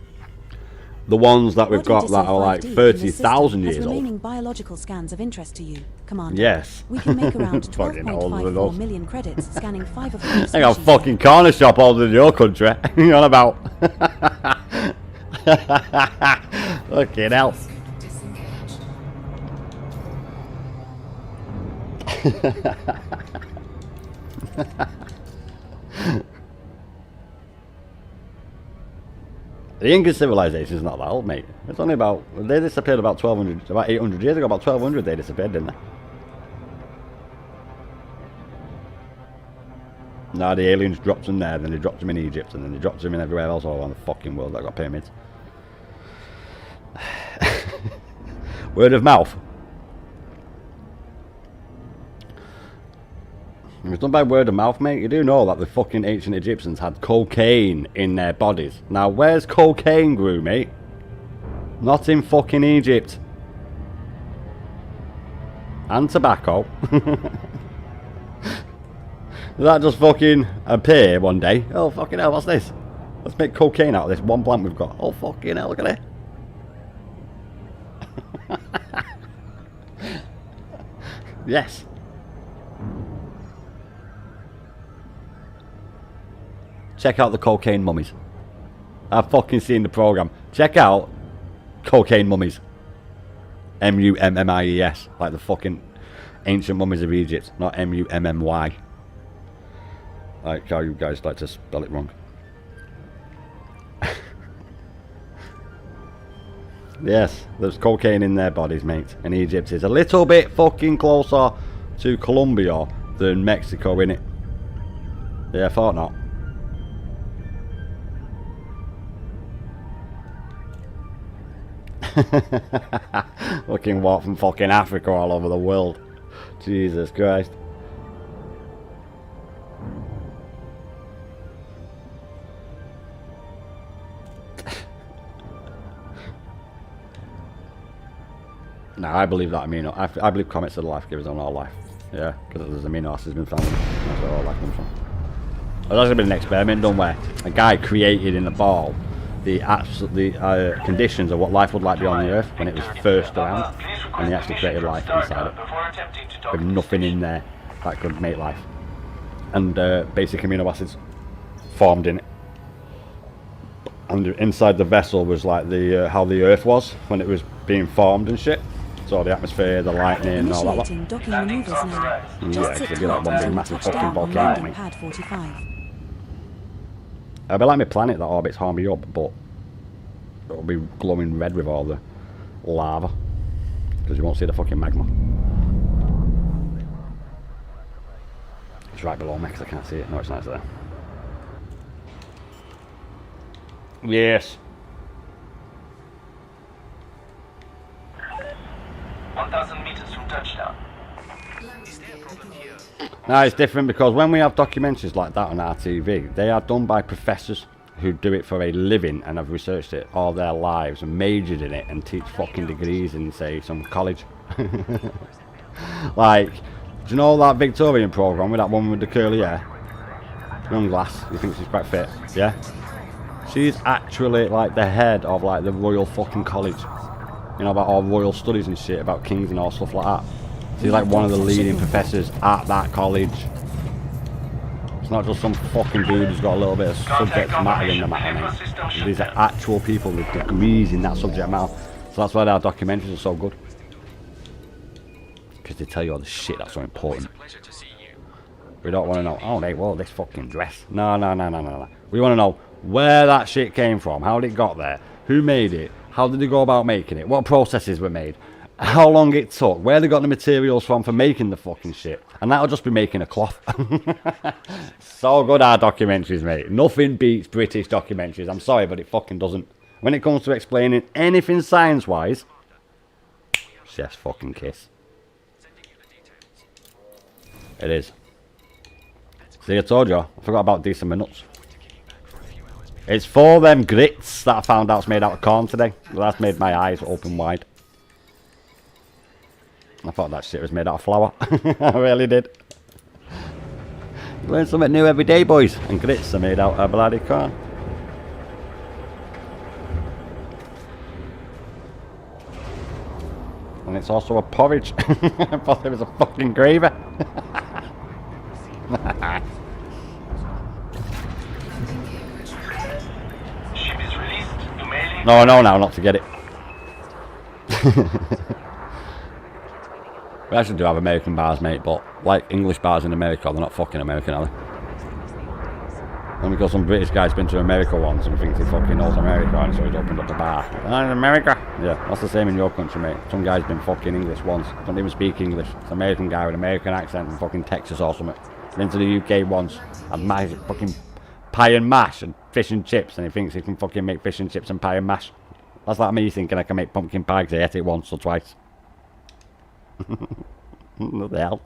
the ones that we've got that are like 30,000 years old. Remaining biological scans of interest to you, Commander. Yes. We can make around Fucking older than 12.54 us. million credits scanning 5 of 5 I got a stations. fucking corner shop older than your country. You're on about. Fucking hell. The Incan civilization is not that old, mate. It's only about, they disappeared about 1200, about 800 years ago, about 1200 they disappeared, didn't they? No, the aliens dropped them there, then they dropped them in Egypt, and then they dropped them in everywhere else all around the fucking world that got pyramids. Word of mouth. If it's done by word of mouth, mate, you do know that the fucking ancient Egyptians had cocaine in their bodies. Now, where's cocaine grew, mate? Not in fucking Egypt. And tobacco. Did that just fucking appear one day? Oh, fucking hell, what's this? Let's make cocaine out of this one plant we've got. Oh, fucking hell, look at it. Yes. Check out the cocaine mummies. I've fucking seen the program. Check out cocaine mummies. M-U-M-M-I-E-S. Like the fucking ancient mummies of Egypt. Not M-U-M-M-Y. Like how you guys like to spell it wrong. Yes, there's cocaine in their bodies, mate. And Egypt is a little bit fucking closer to Colombia than Mexico, innit? Yeah, I thought not. Looking what from fucking Africa all over the world. Jesus Christ. No, I believe that amino. I believe comets are the life givers on our life. Yeah, because there's amino acids been found That's where all that comes from. There's actually been an experiment done where a guy created in the ball the conditions of what life would like be on the Earth when it was first around, and he actually created life inside it with nothing in there that could make life, and basic amino acids formed in it. And inside the vessel was like the how the Earth was when it was being formed and shit. So the atmosphere, the lightning, and all that lot. Initiating docking maneuvers now. Yeah, Just because sit it'd be like one tight big and massive touch fucking down on volcano. landing pad 45. It'll be like my planet that orbits Harmony up, but it'll be glowing red with all the lava. Because you won't see the fucking magma. It's right below me because I can't see it. No, it's not there. Yes. 1,000 meters from touchdown. Now it's different because when we have documentaries like that on our TV, they are done by professors who do it for a living and have researched it all their lives and majored in it and teach fucking degrees in, say, some college. Like, do you know that Victorian programme with that one with the curly hair? Young lass, who thinks she's quite fit, yeah? She's actually like the head of like the Royal fucking College. You know, about all royal studies and shit, about kings and all stuff like that. She's like one of the leading professors at that college. It's not just some fucking dude who's got a little bit of subject matter in the matter, mate. These are actual people with degrees in that subject matter. So that's why our documentaries are so good. Because they tell you all the shit that's so important. We don't want to know, oh, they wore this fucking dress. No. We want to know where that shit came from, how it got there, who made it, how did they go about making it, what processes were made, how long it took, where they got the materials from for making the fucking shit. And that'll just be making a cloth. So good, our documentaries, mate. Nothing beats British documentaries. I'm sorry, but it fucking doesn't. When it comes to explaining anything science-wise, chef's fucking kiss. It is. See, I told you, I forgot about decent minutes. It's for them grits that I found out's made out of corn today. That's made my eyes open wide. I thought that shit was made out of flour. I really did. Learn something new every day, boys. And grits are made out of bloody corn. And it's also a porridge. I thought it was a fucking gravy. Ship is released to mailing. No, not to get it. We actually do have American bars, mate, but like English bars in America, they're not fucking American, are they? Only because some British guy's been to America once and thinks he fucking knows America, and so he's opened up a bar. In America? Yeah, that's the same in your country, mate. Some guy's been fucking English once, don't even speak English. It's an American guy with an American accent from fucking Texas or something. Been to the UK once, had my fucking pie and mash and fish and chips, and he thinks he can fucking make fish and chips and pie and mash. That's like me thinking I can make pumpkin pie because I ate it once or twice. What the hell?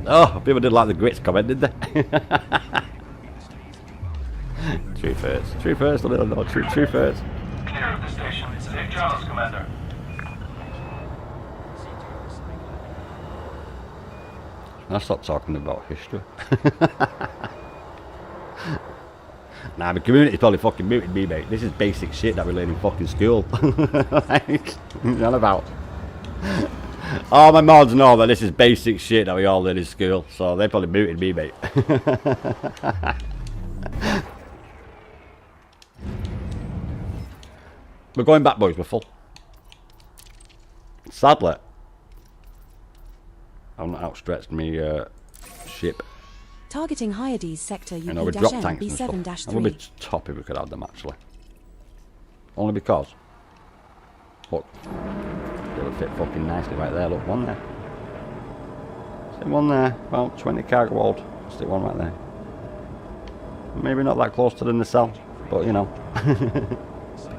Oh, people did like the grits comment, did they? True first, a little no, true first. Clear of the station. Safe travels, Commander. I'll stop talking about history. Nah, the community's probably fucking muted me, mate. This is basic shit that we learn in fucking school. Like, not about. All my mods know that this is basic shit that we all learn in school, so they probably muted me, mate. We're going back, boys. We're full. Sadly, I've not outstretched me ship. Targeting Hyades sector You know, with drop tanks and stuff. B7-3. It would be top if we could have them, actually. Only because. Look. They would fit fucking nicely right there. Look, one there. Stick one there. About 20 cargo hold. Stick one right there. Maybe not that close to the nacelle, but you know.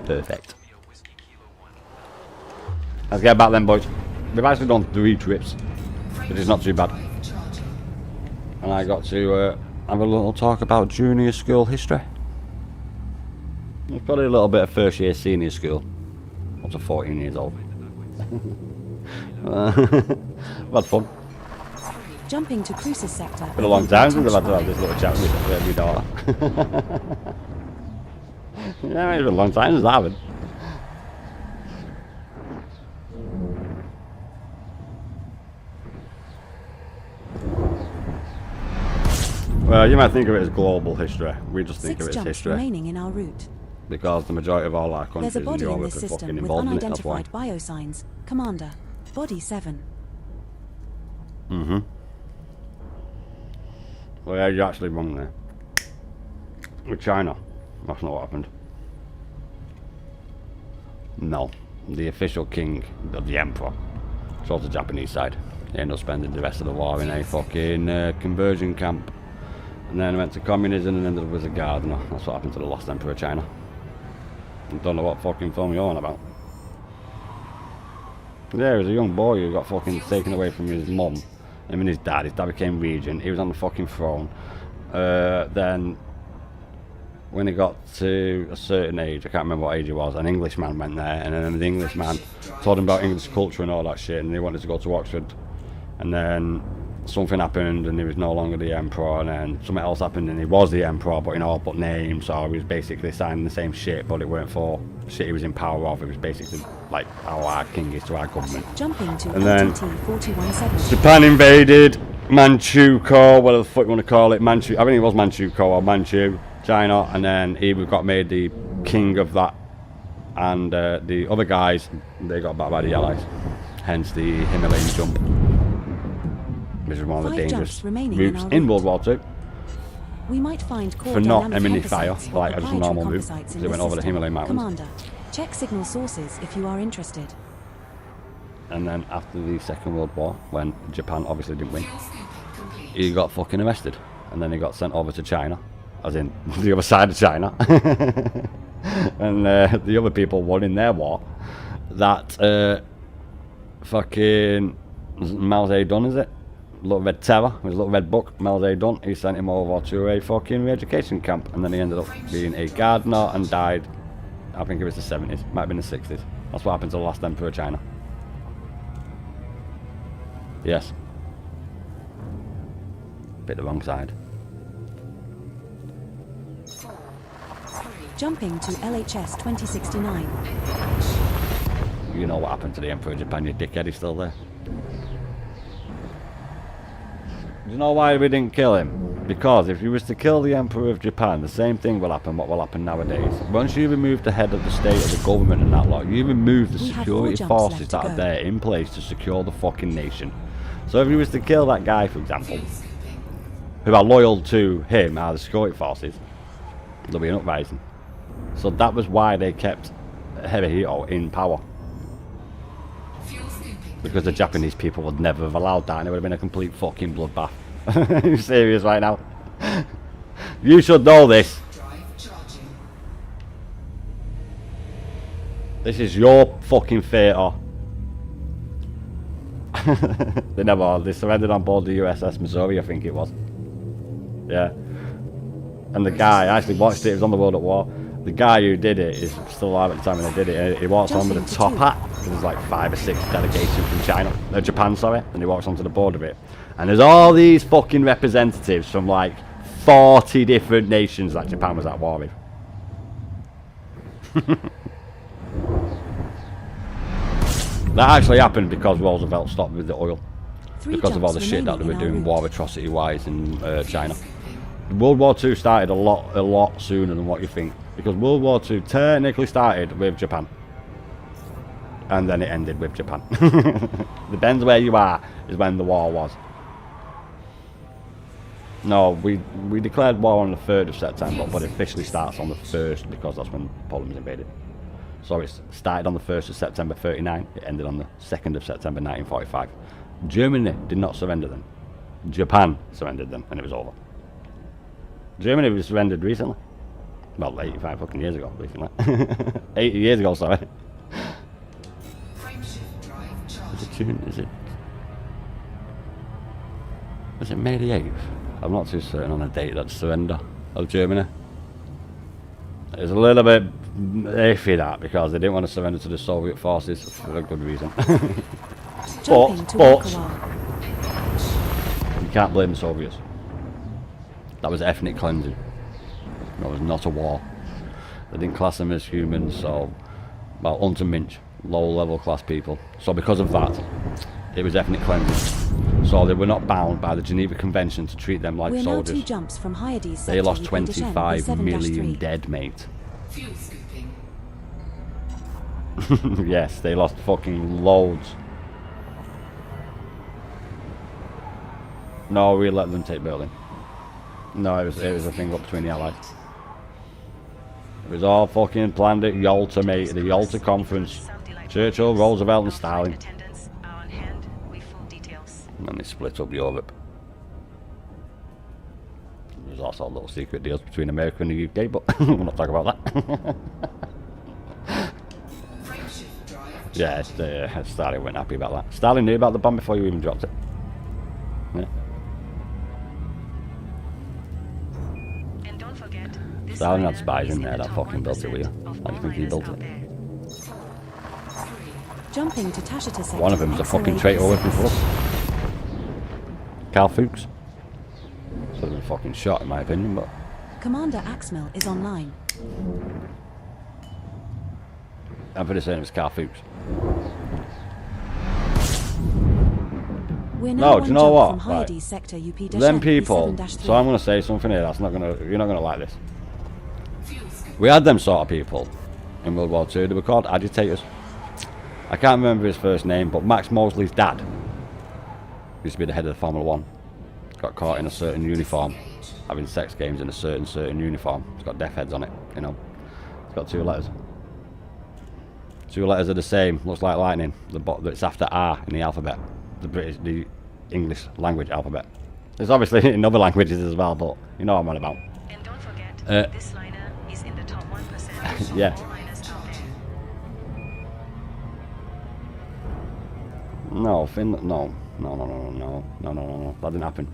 Perfect. Let's get back then, boys. We've actually done 3 trips, which is not too bad. And I got to have a little talk about junior school history. There's probably a little bit of first year senior school. Up to 14 years old. Had fun. Jumping to Cruises sector. Been a long time since I've had to have this little chat with my daughter. Yeah, it's been a long time since that happened. Well, you might think of it as global history. We just think 6 of it as jumps history. remaining in our route. Because the majority of all our countries There's a body in in Europe this are fucking system with involved in it, that's why. unidentified biosigns. Commander. Body 7. Well, yeah, you're actually wrong there. With China, that's not what happened. No, the official king of the emperor chose the Japanese side. They ended up spending the rest of the war in a fucking conversion camp. And then went to communism and ended up as a gardener. That's what happened to the last emperor of China. I don't know what fucking film you're on about. Yeah, he was a young boy who got fucking taken away from his mum. Him and his dad became regent. He was on the fucking throne. Then, when he got to a certain age, I can't remember what age he was, an Englishman went there, and then the Englishman told him about English culture and all that shit, and he wanted to go to Oxford. And then something happened, and he was no longer the emperor, and then something else happened, and he was the emperor, but in all but name, so he was basically signing the same shit, but it weren't for shit he was in power of. It was basically like how our king is to our government. Jumping to And then LTT 417. Japan invaded Manchukuo, whatever the fuck you want to call it, Manchu. I think it was Manchukuo or Manchu, China, and then he got made the king of that, and the other guys, they got backed by the Allies, hence the Himalayan jump, which is one of the 5 dangerous jumps remaining routes our in route. World War II We might find core for not dynamic emitting fire, composites or like just a proprietary normal route, composites because in it this went over the system. Himalayan mountains. Commander, check signal sources if you are interested. And then after the Second World War, when Japan obviously didn't win, he got fucking arrested, and then he got sent over to China, as in the other side of China. And the other people won in their war. That fucking Mao Zedong, is it? Little Red Terror, his little red book, Mao Zedong, he sent him over to a fucking re-education camp, and then he ended up being a gardener and died, I think it was the 70s, might have been the 60s. That's what happened to the last emperor of China. Yes. Bit the wrong side. Jumping to LHS 2069. You know what happened to the Emperor of Japan, you dickhead, he's still there. Do you know why we didn't kill him? Because if you was to kill the Emperor of Japan, the same thing will happen, what will happen nowadays. Once you remove the head of the state, of the government and that lot, you remove the We have security 4 jumps forces left that to are go. there in place to secure the fucking nation. So if you was to kill that guy, for example, who are loyal to him, are the security forces, there'll be an uprising. So that was why they kept Hirohito in power. Because the Japanese people would never have allowed that, and it would have been a complete fucking bloodbath. Are you serious right now? You should know this. This is your fucking theatre. They never, they surrendered on board the USS Missouri, I think it was. Yeah. And the guy, I actually watched it, it was on the World at War. The guy who did it is still alive at the time when they did it. He walks on with a top hat. There's like 5 or 6 delegations from Japan, sorry. And he walks onto the board of it. And there's all these fucking representatives from like 40 different nations that Japan was at war with. That actually happened because Roosevelt stopped with the oil. 3 Because of all the jumps shit that they were remaining in doing our route. war atrocity wise in China. World War II started a lot sooner than what you think, because World War II technically started with Japan, and then it ended with Japan. Depends where you are is when the war was. No, we declared war on the 3rd of September, but it officially starts on the 1st because that's when Poland was invaded. So it started on the 1st of September 39, it ended on the 2nd of September 1945. Germany did not surrender them. Japan surrendered them, and it was over. Germany was surrendered recently. Well, 85 fucking years ago, recently. 80 years ago, sorry. Is it June? Is it May the 8th? I'm not too certain on the date that surrender of Germany. It's a little bit Iffy that, because they didn't want to surrender to the Soviet forces for a good reason. Jumping to but Wakawar. you can't blame the Soviets. That was ethnic cleansing. That was not a war. They didn't class them as humans, so, well, Untermensch, low-level class people. So because of that, it was ethnic cleansing. So they were not bound by the Geneva Convention to treat them like We're now 2 soldiers. jumps from Hyades They sector lost UP-10 25 B7-3. million dead, mate. Fuel scooping. Yes, they lost fucking loads. No, we let them take Berlin. No, it was a thing up between the Allies. It was all fucking planned at Yalta, mate. The Yalta Conference. Churchill, Roosevelt and Stalin. And they split up Europe. There's also little secret deals between America and the UK, but we'll not talk about that. Yeah, Stalin weren't happy about that. Stalin knew about the bomb before you even dropped it. Yeah. Stalin had spies in there that fucking built it with you. How do you think he built it? Jumping to Tashita sector. One of them is a fucking traitor working for us. Carl Fuchs. Should have been fucking shot in my opinion, but... Commander Axmill is online. I'm pretty certain it was Carl Fuchs. We're No, now do you 1 know jump what? from Right. Hyades sector UP-10 Them people, B7-3. so I'm going to say something here that's not going to... You're not going to like this. We had them sort of people in World War II. They were called agitators. I can't remember his first name, but Max Mosley's dad used to be the head of the Formula 1. Got caught in a certain uniform, having sex games in a certain uniform. It's got death heads on it, you know. It's got 2 letters. 2 letters are the same, looks like lightning. It's after R in the alphabet. The English language alphabet. There's obviously in other languages as well, but you know what I'm on about. And don't forget, this liner is in the top 1% Yeah. of all liners out there. No, Finland, no. No. That didn't happen.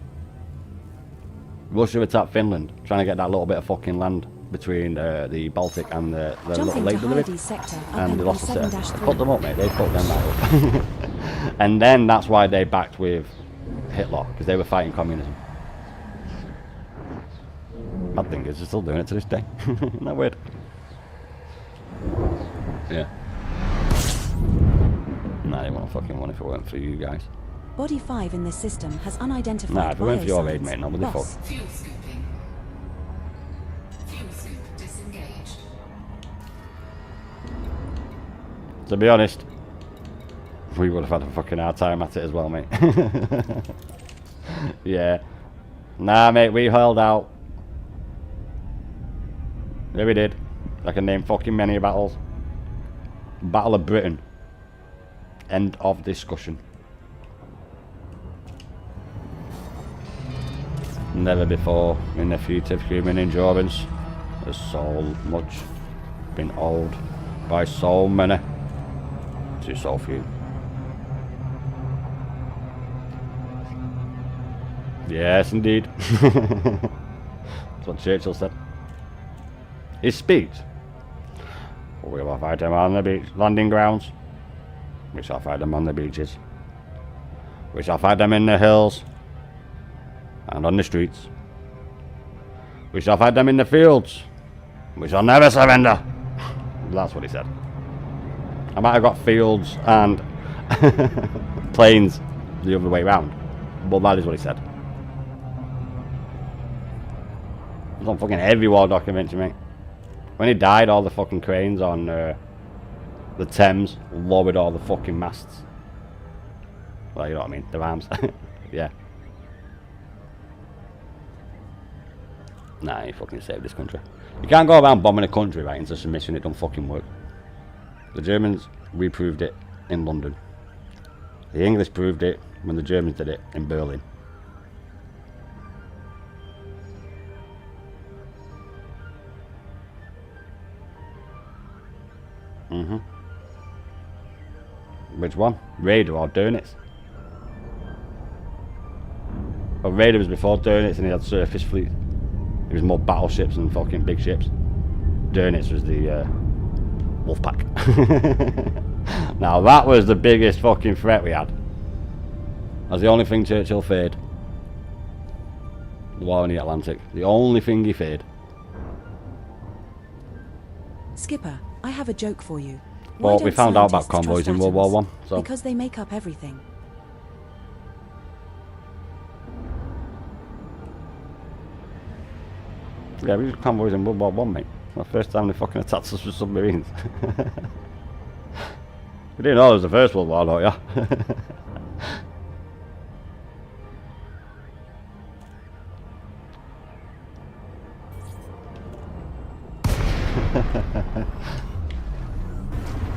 Russia attacked Finland, trying to get that little bit of fucking land between the Baltic and the little Jumping lake to they live. Hyades sector. And they lost the city. They 7-3. put them up, mate. They put them right up. And then that's why they backed with Hitler, because they were fighting communism. Bad thing is, they're still doing it to this day. Isn't that weird? Yeah. Nah, they wouldn't fucking won if it weren't for you guys. Body 5 in this system has unidentified Nah, if it weren't for your raid, biosides. mate, nobody Boss. fuck. Fuel scooping. Fuel scoop disengaged. To be honest, we would have had a fucking hard time at it as well, mate. Yeah. Nah, mate, we held out. Yeah, we did. I can name fucking many battles. Battle of Britain. End of discussion. Never before in the feat of human endurance has so much been owed by so many to so few. Yes, indeed. That's what Churchill said. His speech. We will fight them on the beach landing grounds. We shall fight them on the beaches. We shall fight them in the hills and on the streets. We shall fight them in the fields. We shall never surrender. That's what he said. I might have got fields and planes the other way round, but that is what he said. It's on fucking every war documentary, mate. When he died, all the fucking cranes on the Thames lowered all the fucking masts. Well, you know what I mean, the arms. Yeah. Nah, he fucking saved this country. You can't go around bombing a country right into submission, it don't fucking work. The Germans reproved it in London. The English proved it when the Germans did it in Berlin. Which one? Raider or Dönitz? Well, Raider was before Dönitz and he had surface fleet. It was more battleships and fucking big ships. Dönitz was the Wolfpack. Now that was the biggest fucking threat we had. That's the only thing Churchill feared. The war in the Atlantic. The only thing he feared. Skipper, I have a joke for you. Well, we found out about convoys in World War One, so because they make up everything. yeah, we used convoys in World War One, mate. The first time they fucking attacked us with submarines. We didn't know it was the First World War, don't ya?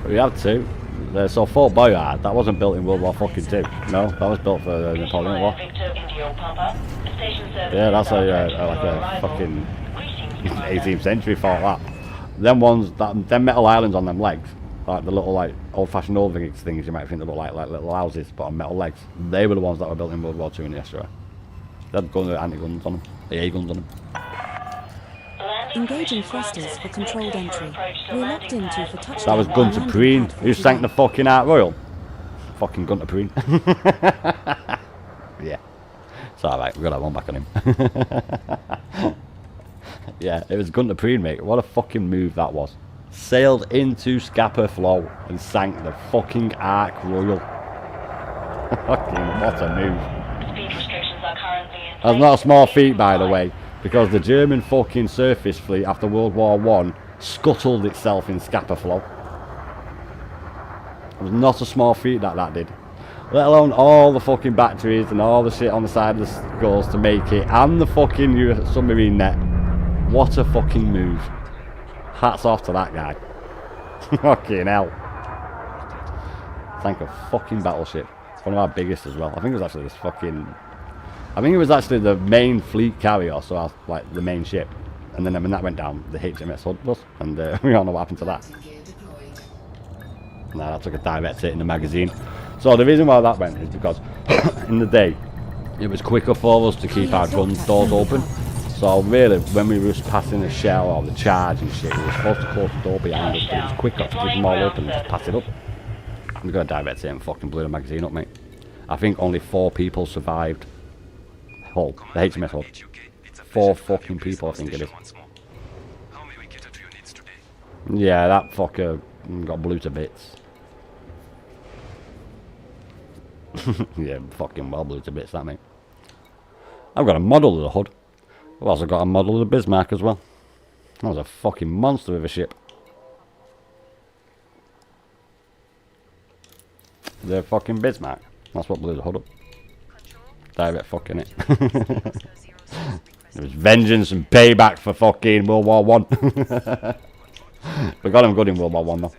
We have two. So Fort Boyard, that wasn't built in World War fucking II. No, that was built for the Napoleon War. Yeah, that's like a fucking 18th century fort, that. Them ones, them metal islands on them legs, like the little like old-fashioned old things you might think they look like little houses, but on metal legs. They were the ones that were built in World War II in the estuary. They had guns, anti-guns on them, AA guns on them. Engaging thrusters for controlled entry. We're locked into for touchdown. That was Gunter Preen. Who sank the fucking Ark Royal? Fucking Gunter Preen. Yeah. It's alright, we got that one back on him. Yeah, it was Gunter Preen, mate. What a fucking move that was. Sailed into Scapa Flow and sank the fucking Ark Royal. Fucking what a move. Speed restrictions are currently in That's not a small feat, by the way, because the German fucking surface fleet after World War One scuttled itself in Scapa Flow. It was not a small feat that did. Let alone all the fucking batteries and all the shit on the side of the skulls to make it, and the fucking submarine net. What a fucking move. Hats off to that guy. Fucking hell. Sank a fucking battleship. One of our biggest as well. I think it was actually this fucking... I think it was actually the main fleet carrier, so our, like the main ship. And then when that went down, the HMS Hood was, and we all know what happened to that. Nah, that took a direct hit in the magazine. So the reason why that went is because in the day, it was quicker for us to keep our gun doors open. So really, when we were passing the shell or the charge and shit, we were supposed to close the door behind us, but it was quicker to keep them all open and pass it up. We got a direct hit and fucking blew the magazine up, mate. I think only 4 people survived. Hull, the HMS Hull. 4 fucking people, I think it is. Yeah, that fucker got blew to bits. Yeah, fucking well blew to bits, that, mate. I've got a model of the Hood. I've also got a model of the Bismarck as well. That was a fucking monster of a ship. The fucking Bismarck. That's what blew the Hood up. Direct fucking it. It was vengeance and payback for fucking World War One. We got him good in World War One though.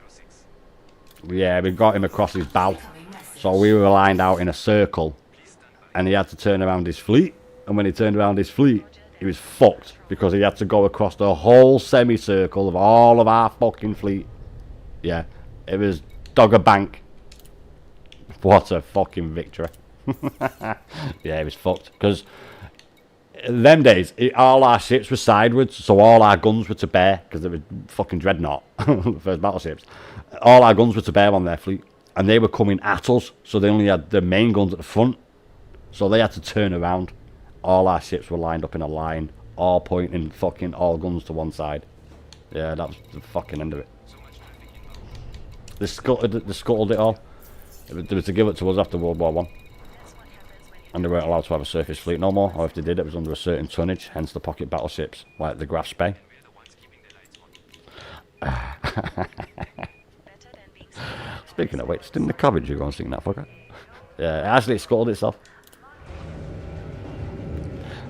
Yeah, we got him across his bow. So we were lined out in a circle, and he had to turn around his fleet. And when he turned around his fleet, he was fucked because he had to go across the whole semicircle of all of our fucking fleet. Yeah, it was Dogger Bank. What a fucking victory. Yeah, it was fucked because them days all our ships were sideways, so all our guns were to bear because they were fucking dreadnought, the first battleships. All our guns were to bear on their fleet, and they were coming at us, so they only had the main guns at the front, so they had to turn around. All our ships were lined up in a line, all pointing fucking all guns to one side. Yeah, that was the fucking end of it. They scuttled it all. They were to give it to us after World War One. And they weren't allowed to have a surface fleet no more, or if they did, it was under a certain tonnage, hence the pocket battleships, like the Graf Spee. Speaking of which, didn't the Cabbage go and sing that fucker? Yeah, it actually scuttled itself.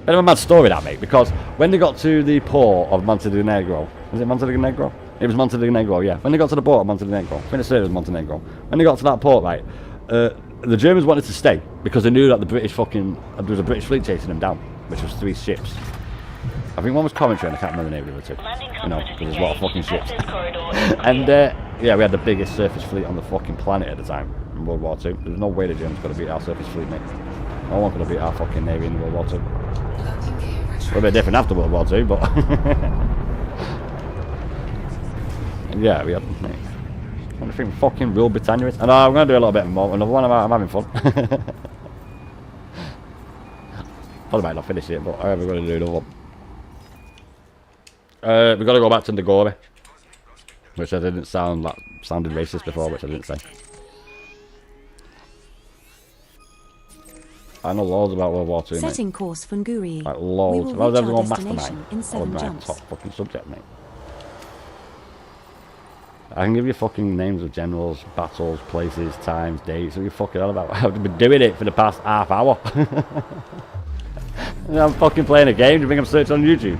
Bit of a mad story that, mate, because when they got to the port of Montenegro, was it Montenegro? It was Montenegro, yeah. When they got to the port of Montenegro, I think they said it was Montenegro. When they got to that port, right, the Germans wanted to stay because they knew that the British fucking, there was a British fleet chasing them down, which was 3 ships. I think one was Coventry and I can't remember the name of the other 2. You know, because there's a lot of fucking ships. And yeah, we had the biggest surface fleet on the fucking planet at the time in World War II. There was no way the Germans could have beat our surface fleet, mate. No one could have beat our fucking navy in World War II. We're a bit different after World War II, but Yeah, we had. I think fucking Rule Britannia is. And I'm gonna do a little bit more. Another one. I'm having fun. I might not finish it, but I am going to do another one. We've got to go back to Ndagori, which I didn't sound like sounded racist before, which I didn't say. I know loads about World War II, mate. Setting course Funguri. Like loads. We If will I was reach ever our going mastermind, destination in that would 7 be my jumps. top fucking subject, mate. I can give you fucking names of generals, battles, places, times, dates. What are you fucking on about? I've been doing it for the past half hour. I'm fucking playing a game. Do you think I'm searching on YouTube?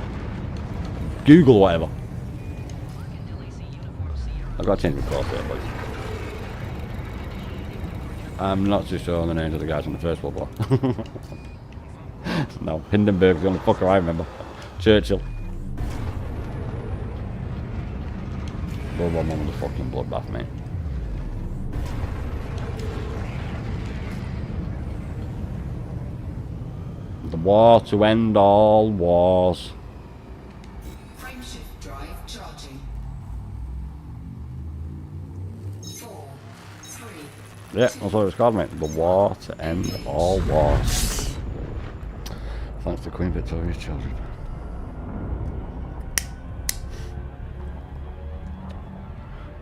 Google or whatever. I've got to change my Corsair, boys. I'm not too sure on the names of the guys from the First World War. No, Hindenburg's the only fucker I remember. Churchill. World War I was a fucking bloodbath, mate. The war to end all wars. Frameshift drive charging. 4, 3. Yeah, that's what it's called, mate. The war to end all wars. Thanks to Queen Victoria's children.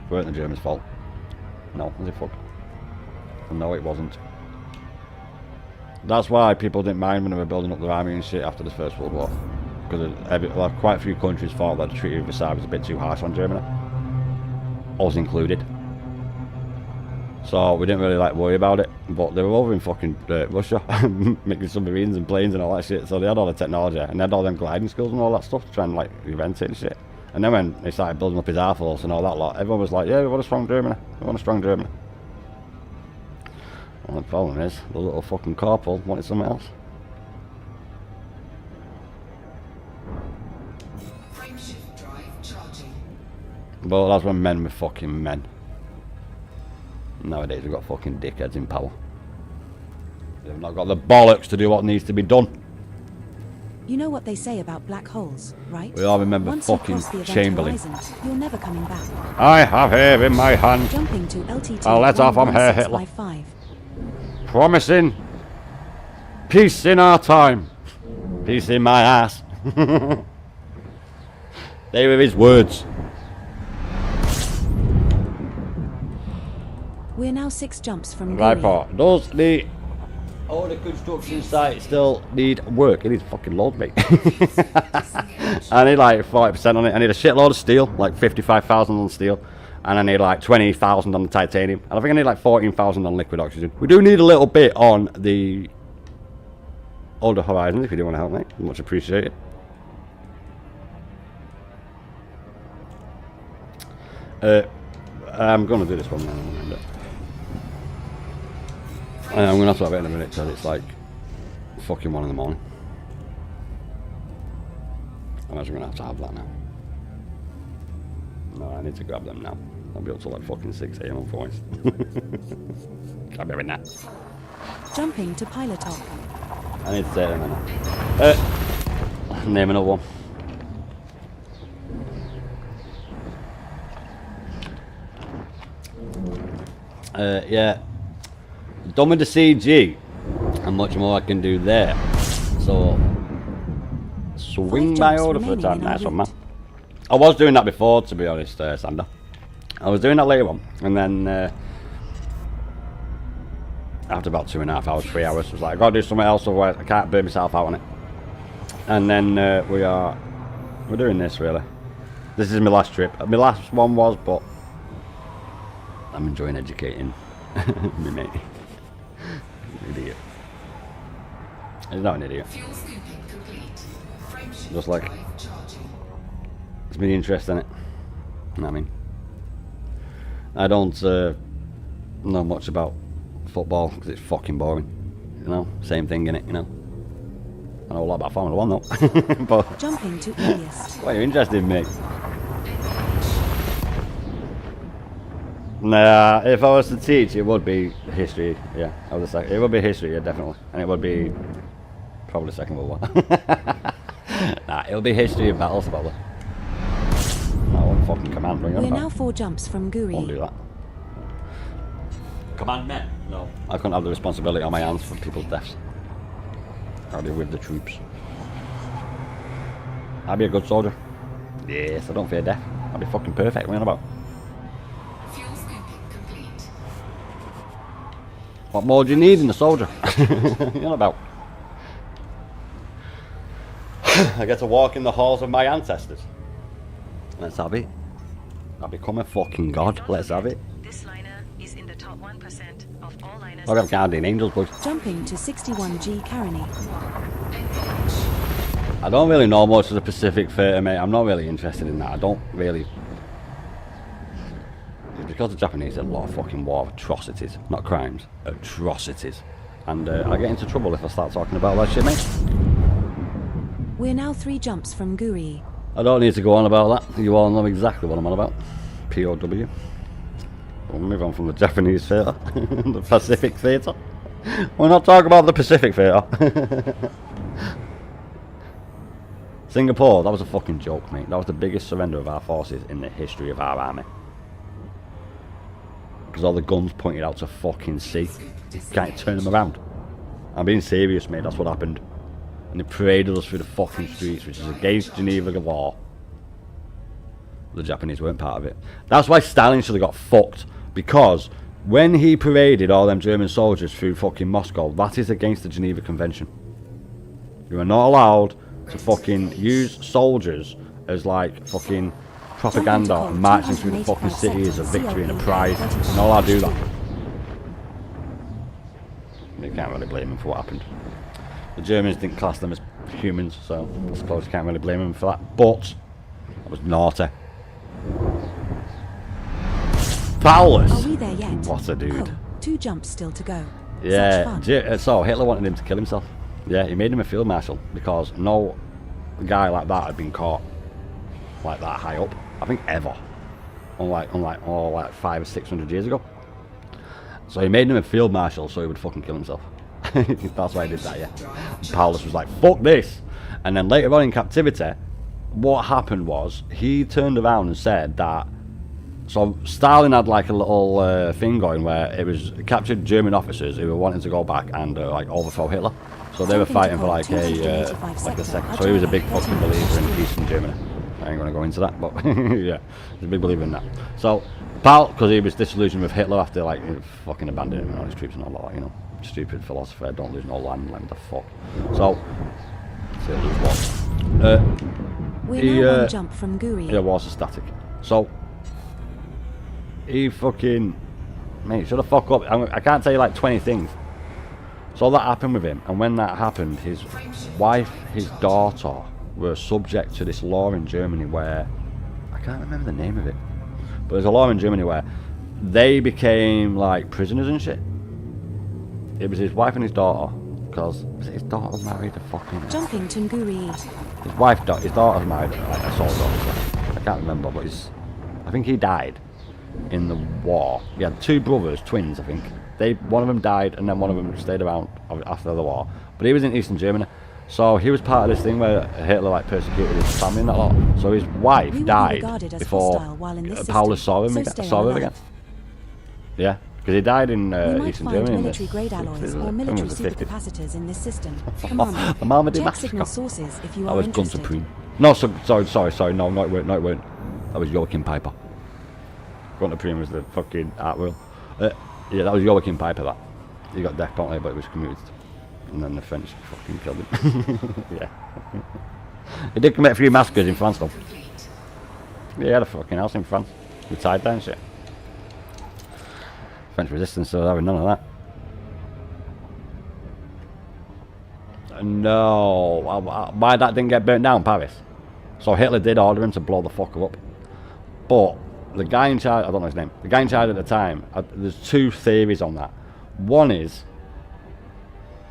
It weren't the Germans' fault. No, was it fuck? No, it wasn't. That's why people didn't mind when they were building up their army and shit after the First World War. Because quite a few countries thought that the Treaty of Versailles was a bit too harsh on Germany. Us included. So we didn't really like worry about it. But they were over in fucking Russia, making submarines and planes and all that shit. So they had all the technology and they had all them gliding skills and all that stuff to try and like invent it and shit. And then when they started building up his air force and all that lot, everyone was like, yeah, we want a strong Germany. We want a strong Germany. Well, the problem is, the little fucking corporal wanted something else. Frameshift drive charging. But that's when men were fucking men. Nowadays we've got fucking dickheads in power. They've not got the bollocks to do what needs to be done. You know what they say about black holes, right? We all remember Once fucking you cross the event Chamberlain. horizon, you're never coming back. I have hair in my hand. Jumping to LTT I'll let off on Herr Hitler. 11655. Promising peace in our time. Peace in my ass. They were his words. We're now 6 jumps from Right Guri. part. Does the all the construction sites still need work? It needs fucking loads, mate. I need like 40% on it. I need a shitload of steel, like 55,000 on steel. And I need like 20,000 on the titanium. And I think I need like 14,000 on liquid oxygen. We do need a little bit on the older horizons if you do want to help, mate. Much appreciated. I'm going to do this one now. I'm going to have to have it in a minute because it's like fucking 1 in the morning. I'm actually going to have that now. No, I need to grab them now. I'll be up till like fucking 6 AM on points. Can't be having that. Jumping to pilot off. I need to say them now. Name another one. Yeah. Done with the CG. How much more I can do there. So, swing 5 my jumps order for a remaining time. in our Nice one, man. route. I was doing that before, to be honest, Sander. I was doing that later on, and then after about 2.5 hours, 3 hours, I was like, I gotta do something else, otherwise I can't burn myself out on it. And then we're doing this really. This is my last trip. My last one was, but I'm enjoying educating me mate. Idiot. He's not an idiot. Fuel scooping complete. Frameshift Just like- drive charging. It's been interesting, it. You know what I mean? I don't know much about football because it's fucking boring. You know, same thing in it. You know, I know a lot about Formula 1 though. But Jumping to Elias. why are you interested in me? Nah, if I was to teach, it would be history. Yeah, I would say it would be history. Yeah, definitely, and it would be probably Second World War. Nah, it would be history of battles probably. That one fucking command. What are you on We're about? now 4 jumps from I won't Guri. do that. Command men? No. I couldn't have the responsibility on my hands for people's deaths. I'll be with the troops. I'll be a good soldier. Yes, I don't fear death. I'll be fucking perfect. What are you on about? Fuel scooping complete. What more do you need in a soldier? What are you on about? I get to walk in the halls of my ancestors. Let's have it. I'll become a fucking god. Let's have it. This liner is in the top 1% of all liners. I've got guardian angels, boys. Jumping to 61G Carony. I don't really know much of the Pacific Theatre, mate. I'm not really interested in that. I don't really. It's because the Japanese did a lot of fucking war atrocities, not crimes, atrocities. And I get into trouble if I start talking about that shit, mate. We're now 3 jumps from Guri. I don't need to go on about that. You all know exactly what I'm on about. POW. We'll move on from the Japanese theatre. The Pacific Theatre. We're not talking about the Pacific Theatre. Singapore, that was a fucking joke, mate. That was the biggest surrender of our forces in the history of our army. Because all the guns pointed out to fucking sea. Can't turn them around. I'm being serious, mate. That's what happened. And they paraded us through the fucking streets, which is against Geneva law. The Japanese weren't part of it. That's why Stalin should have got fucked. Because when he paraded all them German soldiers through fucking Moscow, that is against the Geneva Convention. You are not allowed to fucking use soldiers as like fucking propaganda and marching through the fucking city as a victory and a prize. You're not allowed to do that. You can't really blame them for what happened. The Germans didn't class them as humans, so I suppose you can't really blame them for that. But that was naughty. Paulus! Are we there yet? What a dude. Oh, 2 jumps still to go. Yeah, Such fun. so Hitler wanted him to kill himself. Yeah, he made him a field marshal because no guy like that had been caught like that high up, I think, ever. Unlike 500 or 600 years ago. So he made him a field marshal so he would fucking kill himself. That's why he did that, yeah. And Paulus was like, fuck this. And then later on in captivity, what happened was he turned around and said that. So Stalin had like a little thing going where it was captured German officers who were wanting to go back and like overthrow Hitler. So they were fighting for like a second. So he was a big fucking believer in Eastern Germany. I ain't gonna go into that, but yeah, he's a big believer in that. So Paul, because he was disillusioned with Hitler after like fucking abandoning all his troops and all that, you know, stupid philosopher, don't lose no land, like what the fuck. So We're now 1 jump from Guri. yeah, was static. So he fucking, mate, shut the fuck up. I can't tell you like 20 things. So that happened with him, and when that happened, his wife, his daughter were subject to this law in Germany where, I can't remember the name of it, but there's a law in Germany where they became like prisoners and shit. It was his wife and his daughter, because his daughter was married to fucking... Jumping to Guri. His daughter was married, like a soldier, obviously. I can't remember, but I think he died in the war. He had 2 brothers, twins, I think. One of them died, and then one of them stayed around after the war. But he was in Eastern Germany, so he was part of this thing where Hitler like persecuted his family and that lot. So his wife died before Paulus saw him again. Yeah, because he died in Eastern Germany. Military-grade alloys or military supercapacitors in this system. Commander, the Malmedy check massacre. signal sources if you That are was interested. Gunter Preen. No, sorry. No, it weren't. That was Joachim Piper. Gunter Preen was the fucking art world. Yeah, that was Joachim Piper, that. He got death penalty, but he was commuted. And then the French fucking killed him. Yeah. He did commit a few massacres in France, though. Yeah, he had a fucking house in France. With tie down shit. French resistance, so having none of that. No. Why that didn't get burnt down, Paris? So Hitler did order him to blow the fucker up. But the guy in charge, I don't know his name, the guy in charge at the time, there's 2 theories on that. One is,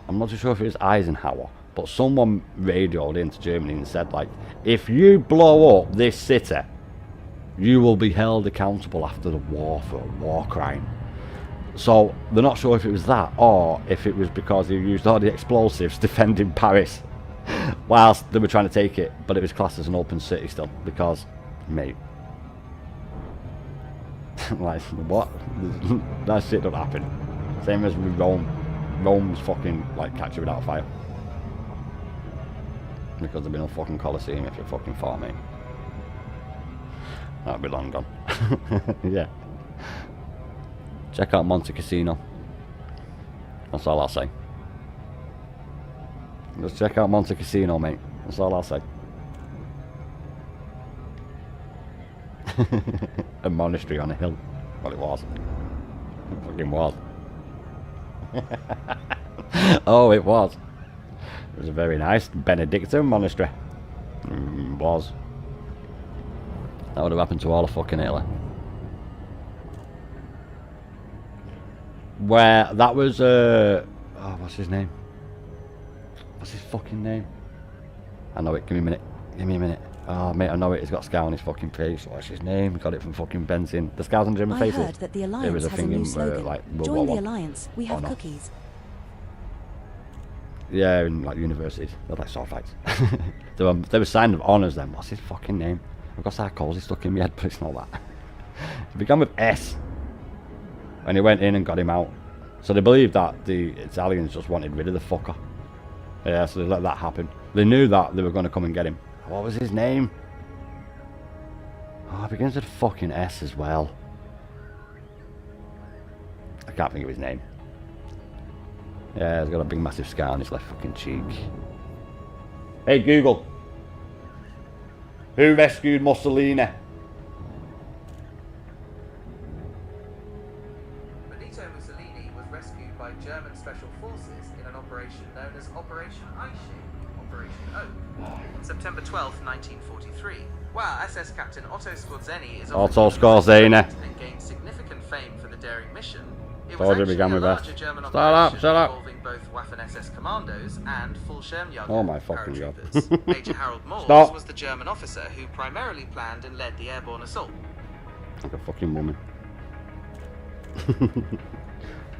I'm not too sure if it was Eisenhower, but someone radioed into Germany and said, like, if you blow up this city, you will be held accountable after the war for a war crime. So they're not sure if it was that, or if it was because he used all the explosives defending Paris whilst they were trying to take it, but it was classed as an open city still, because, mate, Like, what? That shit don't happen. Same as with Rome. Rome's fucking, like, captured without fire. Because there'd be no fucking Colosseum if you fucking fought me. That'd be long gone. Yeah. Check out Monte Cassino. That's all I'll say. Just check out Monte Cassino, mate. That's all I'll say. A monastery on a hill. Well, it was. It fucking was. Oh, it was. It was a very nice Benedictine monastery. Was. That would have happened to all of fucking Italy. Where that was, oh, what's his name? What's his fucking name? I know it. Give me a minute. Give me a minute. Oh, mate, I know it. He's got a scar on his fucking face. What's his name? Got it from fucking Benzin. The scars on German faces. I heard that the Alliance was a has thing a new in, slogan. like, World Join War the I. Alliance. We have no? cookies. Yeah, in like universities. They're like sword fights. They were sign of honours then. What's his fucking name? I've got psychosis stuck in my head, but it's not that. It began with S. And he went in and got him out. So they believed that the Italians just wanted rid of the fucker. Yeah, so they let that happen. They knew that they were going to come and get him. What was his name? Oh, it begins with a fucking S as well. I can't think of his name. Yeah, he's got a big massive scar on his left fucking cheek. Hey Google. Who rescued Mussolini? Benito Mussolini was rescued by German special forces in an operation known as Operation Eiche, Operation Oak, on September 12, 1943. While SS Captain Otto Skorzeny is Otto Skorzeny. and gained significant fame for the daring mission, it Told was you actually began a with larger S. German Shut up, operation shut up. involving both Waffen-SS commandos and Fallschirmjäger Oh my fucking God. paratroopers. Major Harold Morse Stop. was the German officer who primarily planned and led the airborne assault. Like a fucking woman.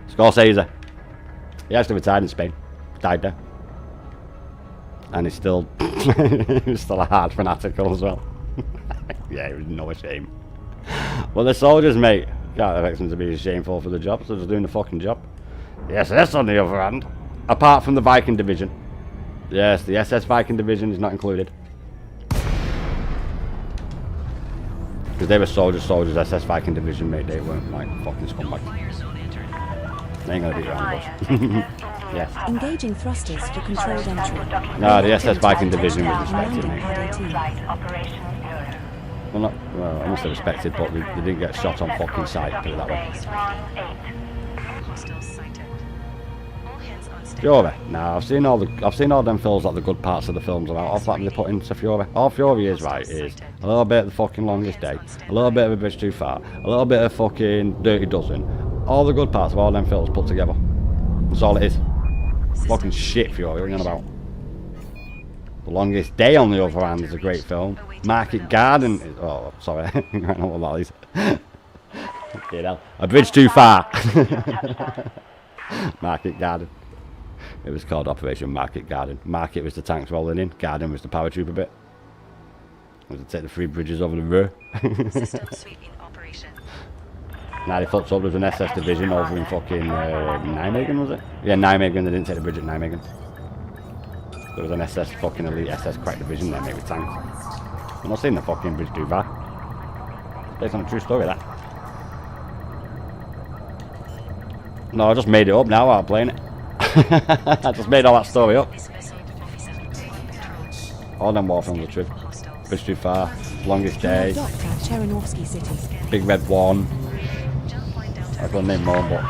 Scorsese. He actually retired in Spain. Died there. And he's still he's still a hard fanatical as well. Yeah, it was no shame. Well, the soldiers, mate, can't expect them to be shameful for the job, so they're just doing the fucking job. The SS, on the other hand, apart from the Viking Division. Yes, the SS Viking Division is not included. Because they were soldiers, SS Viking Division, mate, they weren't like fucking scumbags. They ain't gonna beat around the bush. Yes. Engaging thrusters for controlled entry. No, the SS Viking Division was respected, Landing mate. pad 18. Well, I must have respected, but they didn't get shot on fucking sight, put it that way. Hostiles sighted. All hands on standby. Fury. Now I've seen all them films, like the good parts of the films about all that they put into Fury. All Fury is, right, is a little bit of the fucking Longest Day, a little bit of A Bridge Too Far, a little bit of fucking Dirty Dozen. All the good parts of all them films put together. That's all it is. Fucking shit Fury, what are you on about? The Longest Day, on the other hand, is a great film. Market Garden is, oh, sorry, I don't know what that is. You know, A Bridge Too Far. Market Garden. It was called Operation Market Garden. Market was the tanks rolling in, Garden was the paratrooper bit. It was to take the 3 bridges over the Ruhr. System suite in operation. Now they fucked up, there was an SS division over in fucking Nijmegen, was it? Yeah, Nijmegen, they didn't take the bridge at Nijmegen. There was an SS fucking elite SS crack division there, mate, with tanks. I'm not seeing the fucking bridge too bad. It's based on a true story, that. No, I just made it up now while playing it. I just made all that story up. All them war films are true. Bridge Too Far, Longest Day, Docked at Chernovsky City. Big Red One. I could name more, but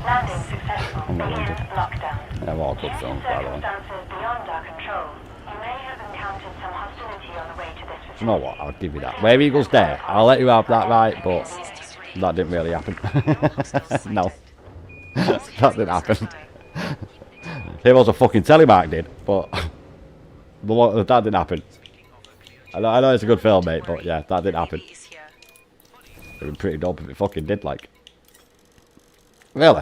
Landing successful. I'm not going to. Lockdown. They're all good films, by the way. Circumstances beyond our control. You may have encountered some hostility on the way to this Do facility. you know what? I'll give you that. Where Eagles Dare, I'll let you have that right, but that didn't really happen. No. That didn't happen. Heroes of fucking Telemark did, but that didn't happen. I know it's a good film, mate, but yeah, that didn't happen. It would be pretty dope if it fucking did, like. Really?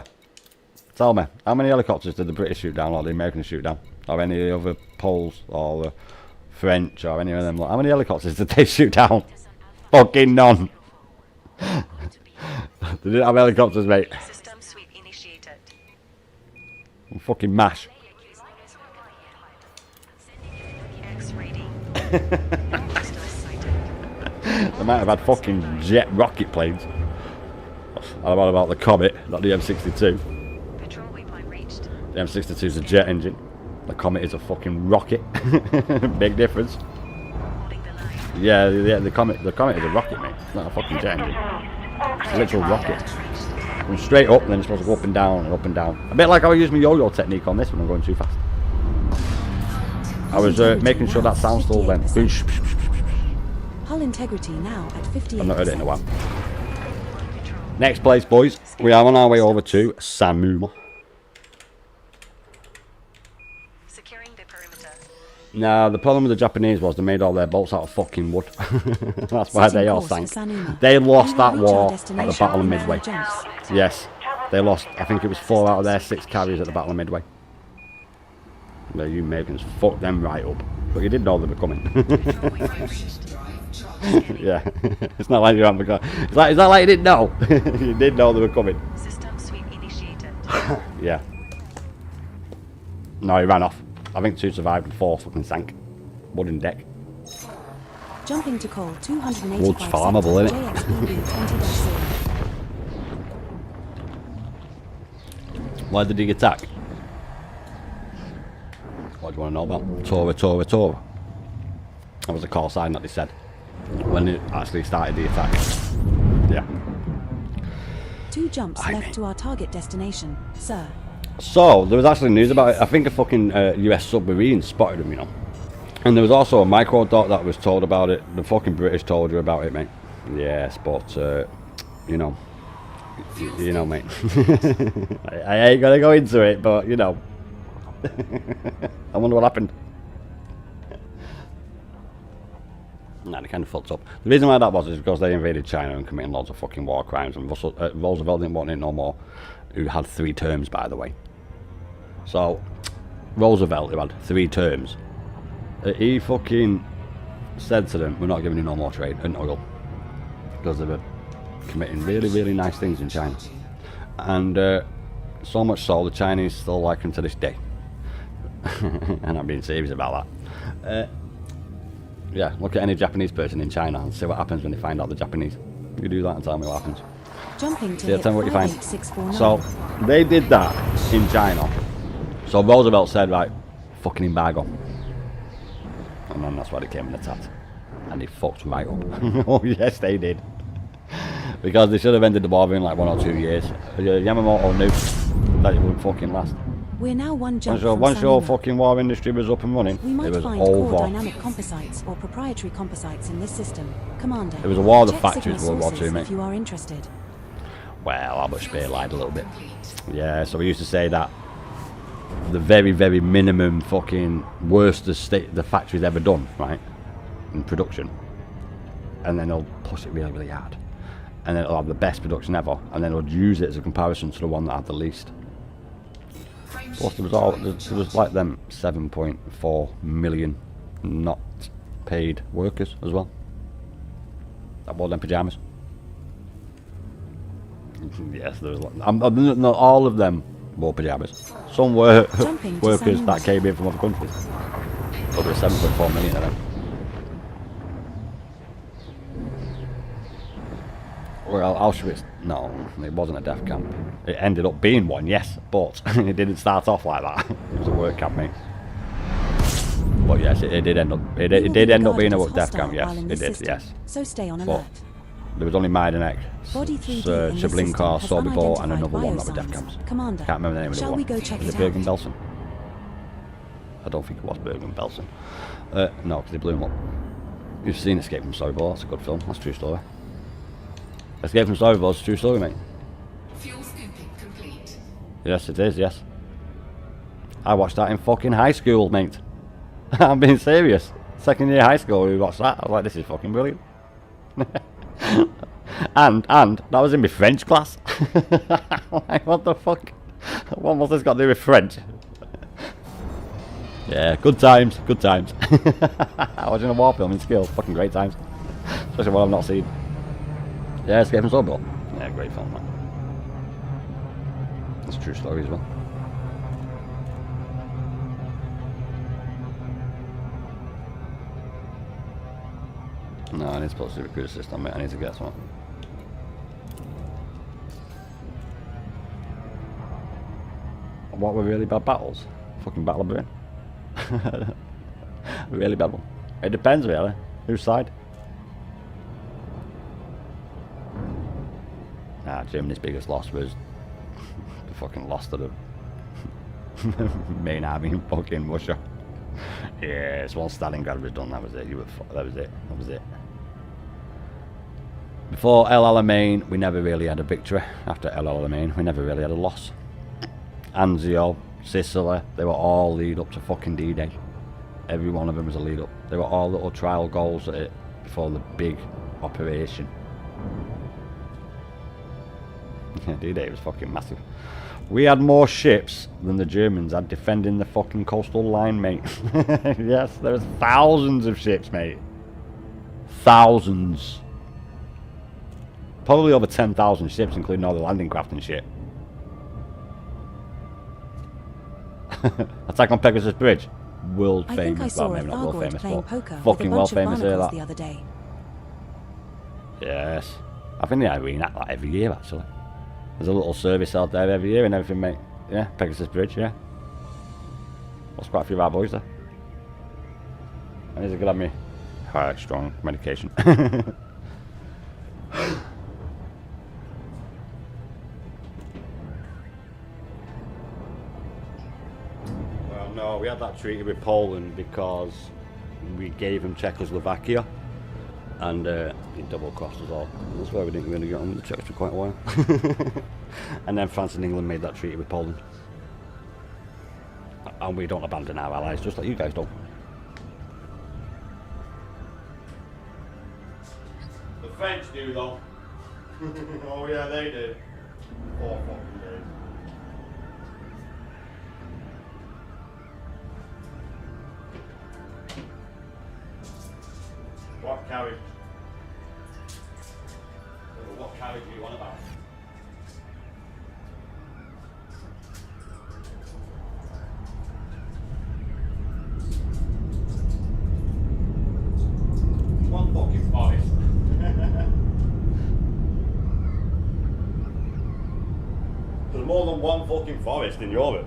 Tell me, how many helicopters did the British shoot down, or the Americans shoot down? Or any of the other Poles, or the French, or any of them? How many helicopters did they shoot down? Fucking none. They didn't have helicopters, mate. System sweep initiated. Fucking mash. X-rating. Hostile sighted. They might have had fucking jet rocket planes. I'm on about the Comet, not the M62. Patrol waypoint reached. The M62 is a jet engine. The Comet is a fucking rocket. Big difference. Holding the line. Yeah, the Comet is a rocket, mate. It's not a fucking jet engine. It's a literal rocket. Going straight up, and then it's supposed to go up and down and up and down. A bit like how I use my yo-yo technique on this when I'm going too fast. I was making sure that sound still went. Hull integrity now at 58%. I've not heard it in a while. Next place, boys. We are on our way over to Sanuma. Securing the perimeter. Now, the problem with the Japanese was they made all their boats out of fucking wood. That's why they all sank. They lost that war at the Battle of Midway. Yes, they lost. I think it was 4 out of their 6 carriers at the Battle of Midway. The you Americans fucked them right up. But you did know they were coming. Yeah, it's not like you haven't got. It's not like you didn't know. You did know they were coming. System sweep initiated. Yeah. No, he ran off. I think 2 survived and 4 fucking sank. Wooden deck. Jumping to coal 285. Wood's flammable, isn't it? JXBB 20-0. Why did he attack? What do you want to know about? Tora. That was a call sign that they said when it actually started the attack. Yeah. 2 jumps left to our target destination, sir. So, there was actually news about it. I think a fucking US submarine spotted him, you know. And there was also a micro dot that was told about it. The fucking British told you about it, mate. Yes, but, you know, mate. I ain't gonna go into it, but, you know. I wonder what happened. Nah, they kind of fucked up. The reason why that was is because they invaded China and committed loads of fucking war crimes, and Roosevelt didn't want it no more, who had 3 terms, by the way. So, Roosevelt, who had 3 terms, he fucking said to them, we're not giving you no more trade and oil, because they were committing really, really nice things in China. And so much so, the Chinese still like him to this day. And I'm being serious about that. Yeah, look at any Japanese person in China and see what happens when they find out the Japanese. You do that and tell me what happens. Jumping to Yeah, tell me what you find. 58649. So, they did that in China. So Roosevelt said, right, fucking embargo. And then that's why they came and attacked. And they fucked right up. Oh yes, they did. Because they should have ended the war in like 1 or 2 years. Yamamoto knew that it wouldn't fucking last. We're now 1 jump Once from your Sanuma. fucking war industry was up and running, We might it was find core over. dynamic composites or proprietary composites in this system, Commander. It was a war of the Check factories, signal World War sources II, mate. if you are interested. Well, Albert Speer lied a little bit. Yeah, so we used to say that the very, very minimum fucking worst the factory's ever done, right, in production, and then they'll push it really, really hard, and then it'll have the best production ever, and then they'll use it as a comparison to the one that had the least. Plus, there was like them 7.4 million not paid workers as well that wore them pyjamas. Yes, there was. Not all of them wore pyjamas. Some were workers that came in from other countries. But there were 7.4 million of them. Well, Auschwitz, no, it wasn't a death camp. It ended up being one, yes, but it didn't start off like that. It was a work camp, mate. But yes, it did end up. It did end up being a death camp. Yes, it did. Yes. So stay on But alert. there was only Majdanek, Body 3D in this Treblinka, system has Sobibor, and unidentified another one that were death biosigns. camps. Commander, Can't remember the name of the shall one. we go check Was it it out? Bergen-Belsen? I don't think it was Bergen-Belsen. No, because they blew him up. You've seen Escape from Sobibor. That's a good film. That's a true story. Escape from Sobibor is a true story, mate. Fuel scooping complete. Yes, it is. Yes. I watched that in fucking high school, mate. I'm being serious. 2nd year high school, we watched that. I was like, this is fucking brilliant. and that was in my French class. Like, what the fuck? What was this got to do with French? Yeah, good times, good times. Watching a war film in school, fucking great times. Especially what I've not seen. Yeah, Escape from Sobibor. Yeah, great film, man. That's a true story as well. No, I need to put a recruiter system, mate. I need to get some. What were really bad battles? Fucking Battle of Britain. Really bad one. It depends, really. Whose side? Nah, Germany's biggest loss was the fucking loss to the main army in fucking Russia. Yes, once Stalingrad was done, that was it. That was it. That was it. Before El Alamein, we never really had a victory. After El Alamein, we never really had a loss. Anzio, Sicily, they were all lead up to fucking D-Day. Every one of them was a lead up. They were all little trial goals at it before the big operation. D-Day was fucking massive. We had more ships than the Germans had defending the fucking coastal line, mate. Yes, there was thousands of ships, mate. Thousands. Probably over 10,000 ships, including all the landing craft and shit. Attack on Pegasus Bridge. World I think I famous. saw Well, a maybe not world Thargoid famous, playing but poker with a fucking world bunch of famous here, barnacles that. the other day. Yes. I think the arena like every year, actually. There's a little service out there every year and everything, mate. Yeah, Pegasus Bridge, yeah. There's quite a few of our boys there. I need to get on me high, strong medication. Well, no, we had that treaty with Poland because we gave them Czechoslovakia. And he double crossed us all. That's why we didn't really get on with the Czechs for quite a while. And then France and England made that treaty with Poland. And we don't abandon our allies, just like you guys don't. The French do, though. Oh yeah, they do. 4 fucking days. What carriage? What carriage do you want about? One fucking forest. There's more than one fucking forest in Europe.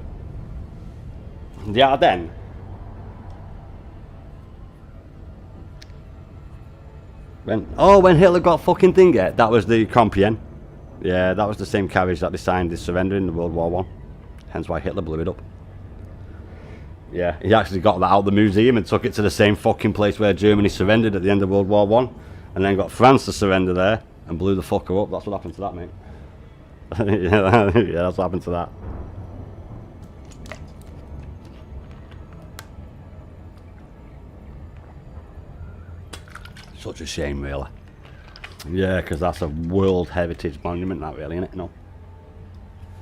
The Ardennes. When Hitler got fucking thing, yeah, that was the Compiègne. Yeah, that was the same carriage that they signed his surrender in World War One. Hence why Hitler blew it up. Yeah, he actually got that out of the museum and took it to the same fucking place where Germany surrendered at the end of World War One, and then got France to surrender there and blew the fucker up. That's what happened to that, mate. Yeah, that's what happened to that. Such a shame, really. Yeah, because that's a World Heritage Monument, that really, isn't it? No.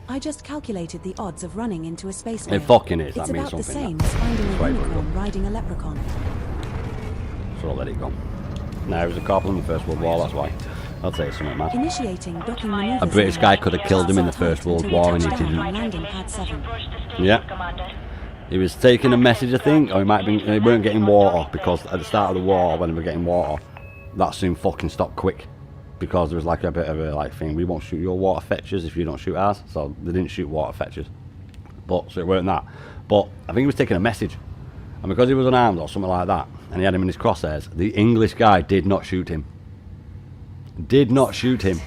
I just calculated the odds of running into a space whale. It fucking is. It's That means about the something. same as finding a That's right, unicorn riding a leprechaun. So I'll let it go. No, it was a couple in the First World War, that's why. I'll tell you something, man. Initiating docking maneuvers. A British guy could have killed him in the First World War and he Touchdown didn't. on landing pad 7. Yeah. He was taking a message, I think, or he might have been. They weren't getting water because at the start of the war, when they were getting water, that soon fucking stopped quick because there was like a bit of a like thing. We won't shoot your water fetchers if you don't shoot ours. So they didn't shoot water fetchers. But so it weren't that. But I think he was taking a message, and because he was unarmed or something like that, and he had him in his crosshairs, the English guy did not shoot him. Did not shoot him.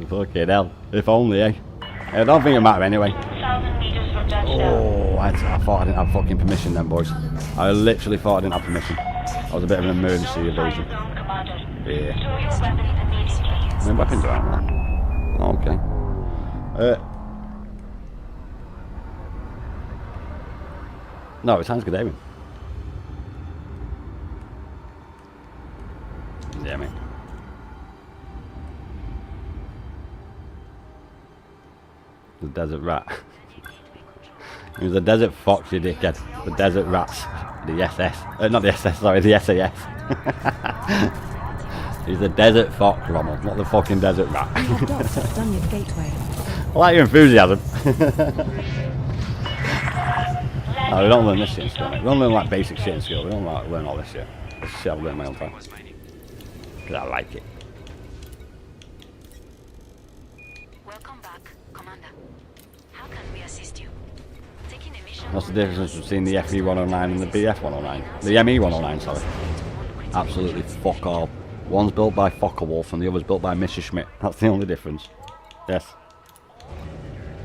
Fucking hell. If only, eh? I don't think it mattered anyway. 1,000 meters from touchdown. Oh, I thought I didn't have fucking permission then, boys. I literally thought I didn't have permission. That was a bit of an emergency evasion. Yeah. Store your weapons immediately. My weapons are out there. Okay. No, it's Hans Gadavian. Yeah, mate. The desert rat. He was a desert fox, you dickhead. The desert rats. The SS. Not the SS, sorry, the SAS. He's the desert fox, Rommel, not the fucking desert rat. We have docked at Dunyard Gateway. I like your enthusiasm. No, we don't learn this shit in school. We don't learn like basic shit in school. We don't like learn all this shit. This shit I've learned my own time. Because I like it. Welcome back, Commander. How can we assist you? Taking a mission. What's the difference between the FE109 and the BF109? The ME109, sorry. Absolutely fuck all. One's built by Focke-Wulf and the other's built by Mr. Schmidt. That's the only difference. Yes.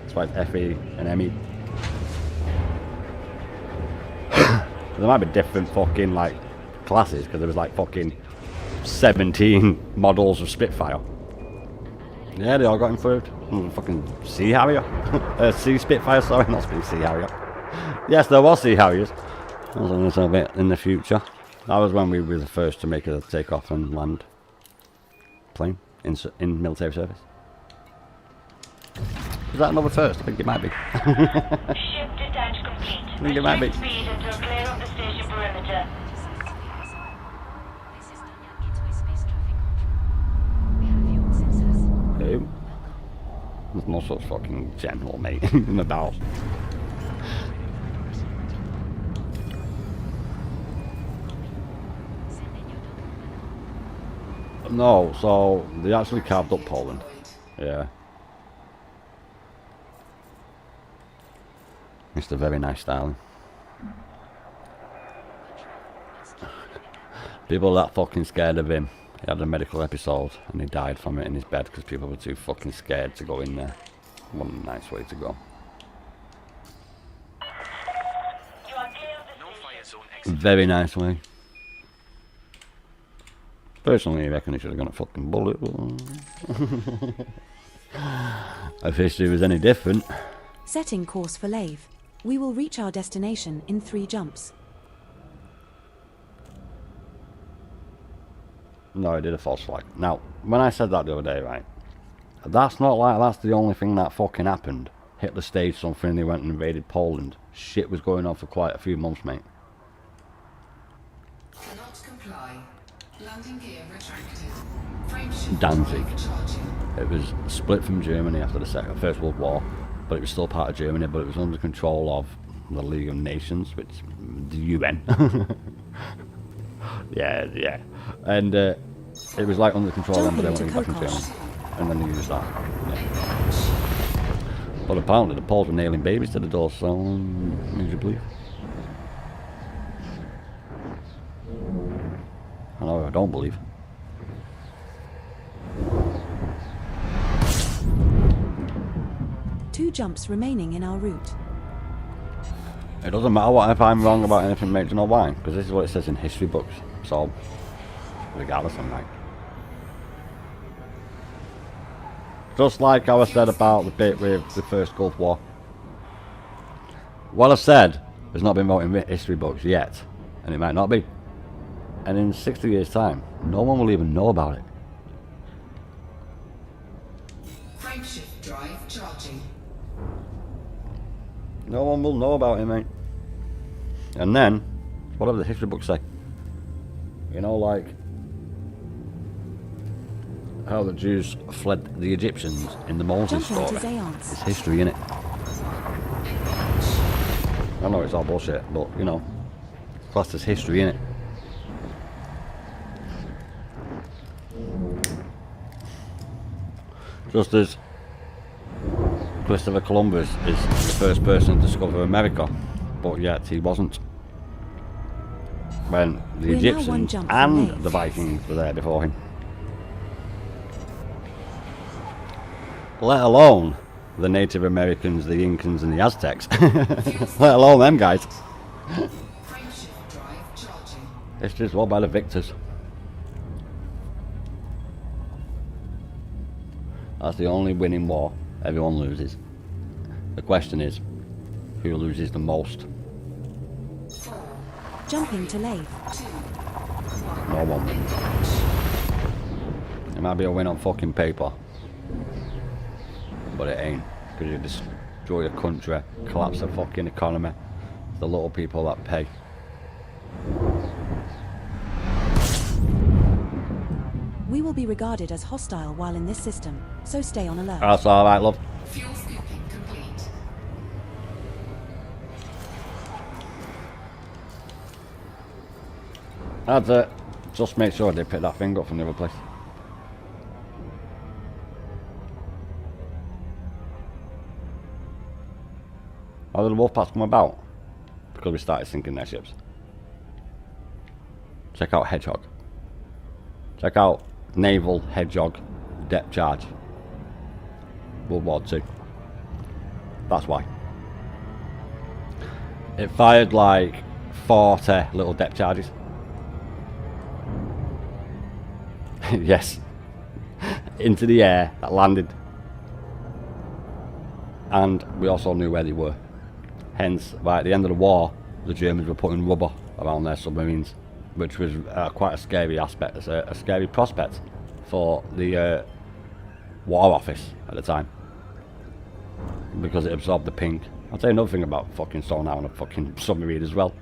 That's why it's FE and ME. There might be different fucking like classes because there was like fucking 17 models of Spitfire. Yeah, they all got improved. Fucking Sea Harrier. Sea Spitfire, sorry, not Sea Harrier. Yes, there was Sea Harriers. That was a little bit in the future. That was when we were the first to make a takeoff and land plane in military service. Is that another first? I think it might be. Ship detach complete. I think it might be. Restrict speed until clear of the station perimeter. This is Dunyard Gateway space traffic control. We have your sensors. Who? There's no such fucking general, mate, in the bow. No, so they actually carved up Poland. Yeah. It's a very nice styling. People are that fucking scared of him. He had a medical episode and he died from it in his bed because people were too fucking scared to go in there. What a nice way to go. You are clear of the No station. fire zone exit. Very nice way. Personally, I reckon he should have got a fucking bullet. If history was any different. Setting course for Lave. We will reach our destination in 3 jumps. No, I did a false flag. Now, when I said that the other day, right, that's not like that's the only thing that fucking happened. Hitler staged something and they went and invaded Poland. Shit was going on for quite a few months, mate. Cannot comply. Landing gear retracted. Frameshift Danzig. drive charging. It was split from Germany after the First World War, but it was still part of Germany, but it was under control of the League of Nations, which the UN. yeah. And it was like under control of them, but they Jumping went to back in Kokos. Germany. And then they used that. Yeah. But apparently the Poles were nailing babies to the door, so would you believe? I know I don't believe. Two jumps remaining in our route. It doesn't matter what if I'm wrong about anything, mate. Do you know why? Because this is what it says in history books. So, regardless, I'm right. Just like how I said about the bit with the first Gulf War. What I've said has not been wrote in history books yet, and it might not be. And in 60 years' time, no one will even know about it. Frameshift drive charging. No one will know about it, mate. And then, whatever the history books say. You know, like how the Jews fled the Egyptians in the Moses Jumping to story. Zayance. It's history, innit? I know it's all bullshit, but, you know, it's classed as history, innit? Just as Christopher Columbus is the first person to discover America, but yet he wasn't. When the We're now one Egyptians jump from and Maine. the Vikings were there before him. Let alone the Native Americans, the Incans and the Aztecs. Let alone them guys. Frameshift drive charging. History's won by the victors. That's the only winning war. Everyone loses. The question is, who loses the most? Jumping to Lave. No one wins. It might be a win on fucking paper, but it ain't. Because you destroy a country, collapse the fucking economy. The little people that pay. We will be regarded as hostile while in this system, so stay on alert. That's alright, love. Fuel scooping complete. That's it. Just make sure they pick that thing up from the other place. How did the Wolfpacks come about? Because we started sinking their ships. Check out Hedgehog. Check out Naval Hedgehog Depth Charge. World War II. That's why. It fired like 40 little depth charges. Yes. Into the air that landed. And we also knew where they were. Hence, by the end of the war, the Germans were putting rubber around their submarines, which was quite a scary aspect, a scary prospect for the War Office at the time, because it absorbed the ping. I'll tell you another thing about fucking sonar on a fucking submarine as well.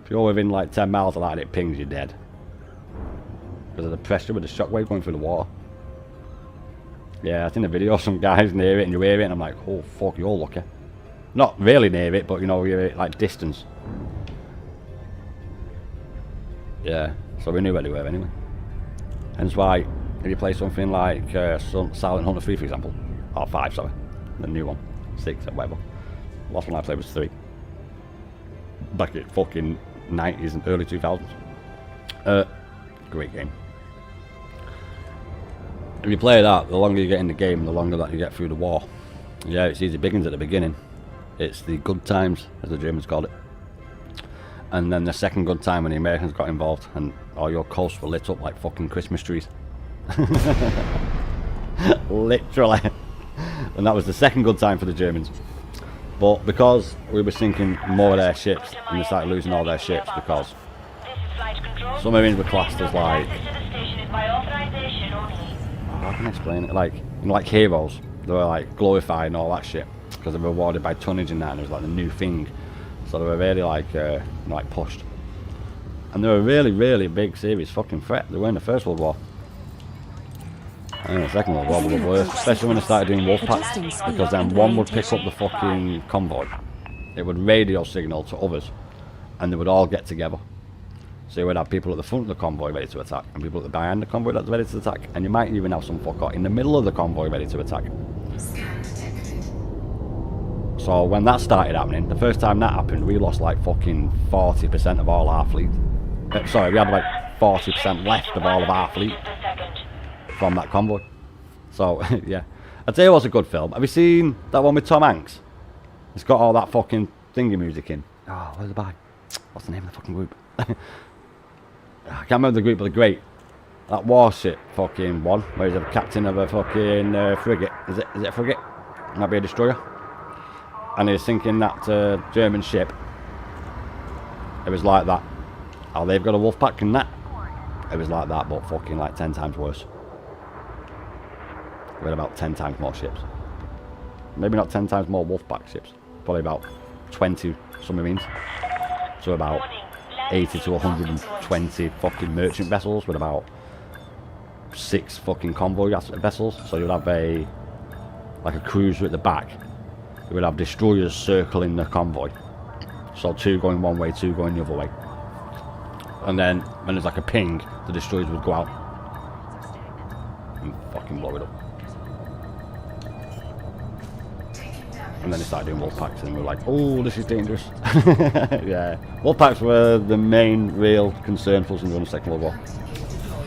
If you're within like 10 miles of that and it pings, you're dead. Because of the pressure with the shockwave going through the water. Yeah, I've seen a video of some guys near it and you hear it and I'm like, oh fuck, you're lucky. Not really near it, but you know, you're at like distance. Yeah, so we knew where they were anyway. Hence why, if you play something like Silent Hunter 3 for example, or 5 sorry, the new one, 6 or whatever. The last one I played was 3. Back at fucking 90s and early 2000s. Great game. If you play that, the longer you get in the game, the longer that you get through the war. Yeah, it's easy pickings at the beginning. It's the good times, as the Germans called it. And then the second good time when the Americans got involved and all your coasts were lit up like fucking Christmas trees. Literally. And that was the second good time for the Germans. But because we were sinking more of their ships and they started losing all their ships because submarines were classed as like, how can I explain it? Like, you know, like heroes. They were like glorified and all that shit because they were rewarded by tonnage and that, and it was like the new thing. So they were really like, you know, like pushed. And they were a really, really big, serious fucking threat. They were in the First World War. And the Second World War was worse, especially when they started doing wolf packs, because then one would pick up the fucking convoy. It would radio signal to others, and they would all get together. So you would have people at the front of the convoy ready to attack, and people at the behind the convoy that's ready to attack, and you might even have some fucker in the middle of the convoy ready to attack. So when that started happening, the first time that happened, we lost like fucking 40% of all our fleet. Sorry, we had like 40% left of all of our fleet from that convoy. So yeah, I'd say it was a good film. Have you seen that one with Tom Hanks? It's got all that fucking thingy music in. Oh, where's the bag? What's the name of the fucking group? I can't remember the group, but they're great. That warship fucking one, where he's a captain of a fucking frigate. Is it a frigate? Might be a destroyer. And he's sinking that German ship. It was like that. Oh, they've got a wolf pack and that. It was like that, but fucking like 10 times worse. We had about 10 times more ships. Maybe not 10 times more wolf pack ships. Probably about 20 submarines. So about 80 to 120 fucking merchant vessels with about 6 fucking convoy vessels. So you'd have like a cruiser at the back. You would have destroyers circling the convoy. So 2 going one way, 2 going the other way. And then when there's like a ping, the destroyers would go out and fucking blow it up. And then they started doing wolf packs and we were like, oh, this is dangerous. Yeah, wolf packs were the main real concern for us during the Second World War.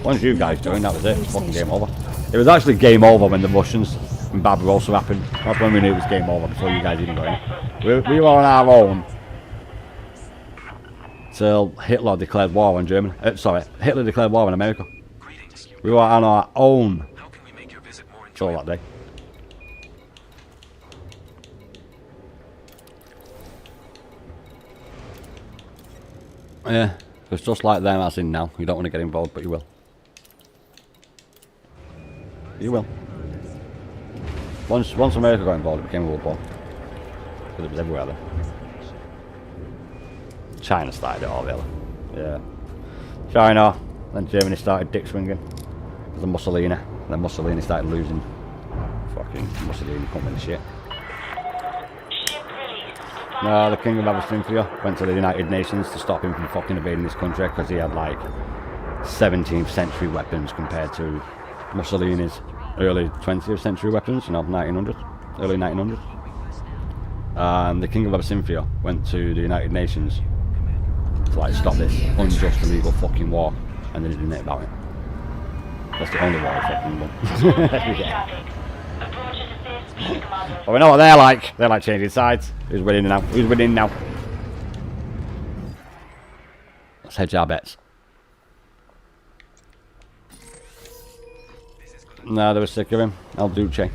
Once you guys joined, that was it. It was fucking game over. It was actually game over when the Russians and Barbarossa happened. That's when we knew it was game over, before you guys even got in. We were on our own till Hitler declared war on Germany. Sorry, Hitler declared war on America. We were on our own till that day. Yeah, it's just like them as in now. You don't want to get involved, but you will. You will. Once America got involved, it became a world war. Because it was everywhere then. China started it all, really. Yeah. China, then Germany started dick swinging. was a Mussolini. Then Mussolini started losing. Fucking Mussolini couldn't win the shit. Ship released. No, the King of Abyssinia went to the United Nations to stop him from fucking invading this country because he had like 17th century weapons compared to Mussolini's early 20th century weapons, you know, 1900s, early 1900s. And the King of Abyssinia went to the United Nations to like stop this unjust illegal fucking war, and they didn't know about it. That's the only war I fucking won. Yeah. But we know what they're like. They're like changing sides. Who's winning now? Who's winning now? Let's hedge our bets. No, they were sick of him. El Duce.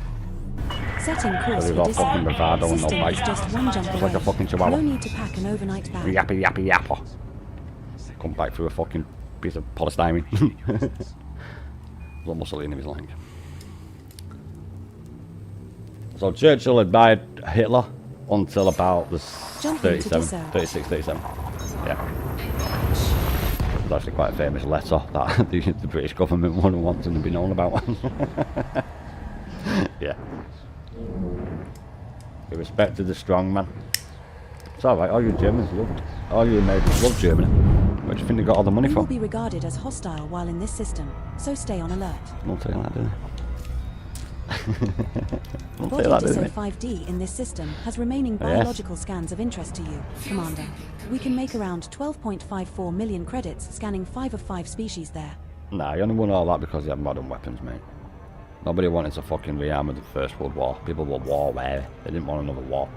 Setting course He's for got dissent. fucking bravado and no System bite. is just one jump It's away. like a fucking chihuahua. No need to pack an overnight bag. Yappy yappy yapper. Come back through a fucking piece of polystyrene. What Mussolini was like. So Churchill admired Hitler until about the Jump into 37, 36, 37. Yeah. It's actually quite a famous letter that the British government wouldn't want him to be known about. Yeah. He respected the strong man. It's alright, all you Germans love it. All you Americans love Germany. Where do you think they got all the money We will from? be regarded as hostile while in this system, so stay on alert. Don't take that, do they? Don't Body take that, do Disso they? 5D in this system has remaining Oh, yes. biological scans of interest to you, Commander. We can make around 12.54 million credits scanning 5 of 5 species there. Nah, you only won all that because you had modern weapons, mate. Nobody wanted to fucking re-armor the First World War. People were war weary. They didn't want another war.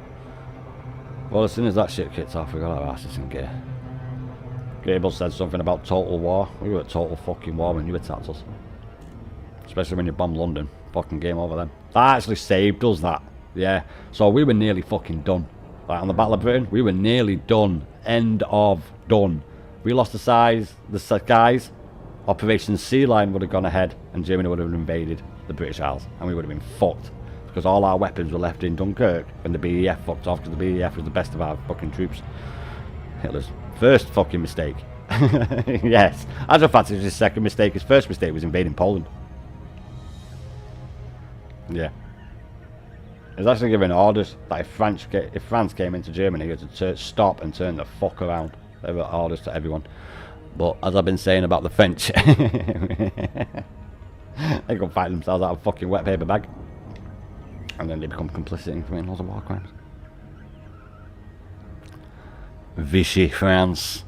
Well, as soon as that shit kicked off, we got our asses in gear. Gable said something about total war. We were at total fucking war when you attacked us. Especially when you bombed London. Fucking game over then. That actually saved us, that. Yeah. So we were nearly fucking done. Like on the Battle of Britain, we were nearly done. End of done. We lost the skies. Operation Sea Lion would have gone ahead and Germany would have invaded the British Isles. And we would have been fucked. Because all our weapons were left in Dunkirk and the BEF fucked off because the BEF was the best of our fucking troops. Hitler's first fucking mistake. Yes. As a fact, it was his second mistake. His first mistake was invading Poland. Yeah. He was actually giving orders that if France came into Germany, he had to stop and turn the fuck around. They were orders to everyone. But as I've been saying about the French, they can fight themselves out of a fucking wet paper bag. And then they become complicit in committing lots of war crimes. Vichy France.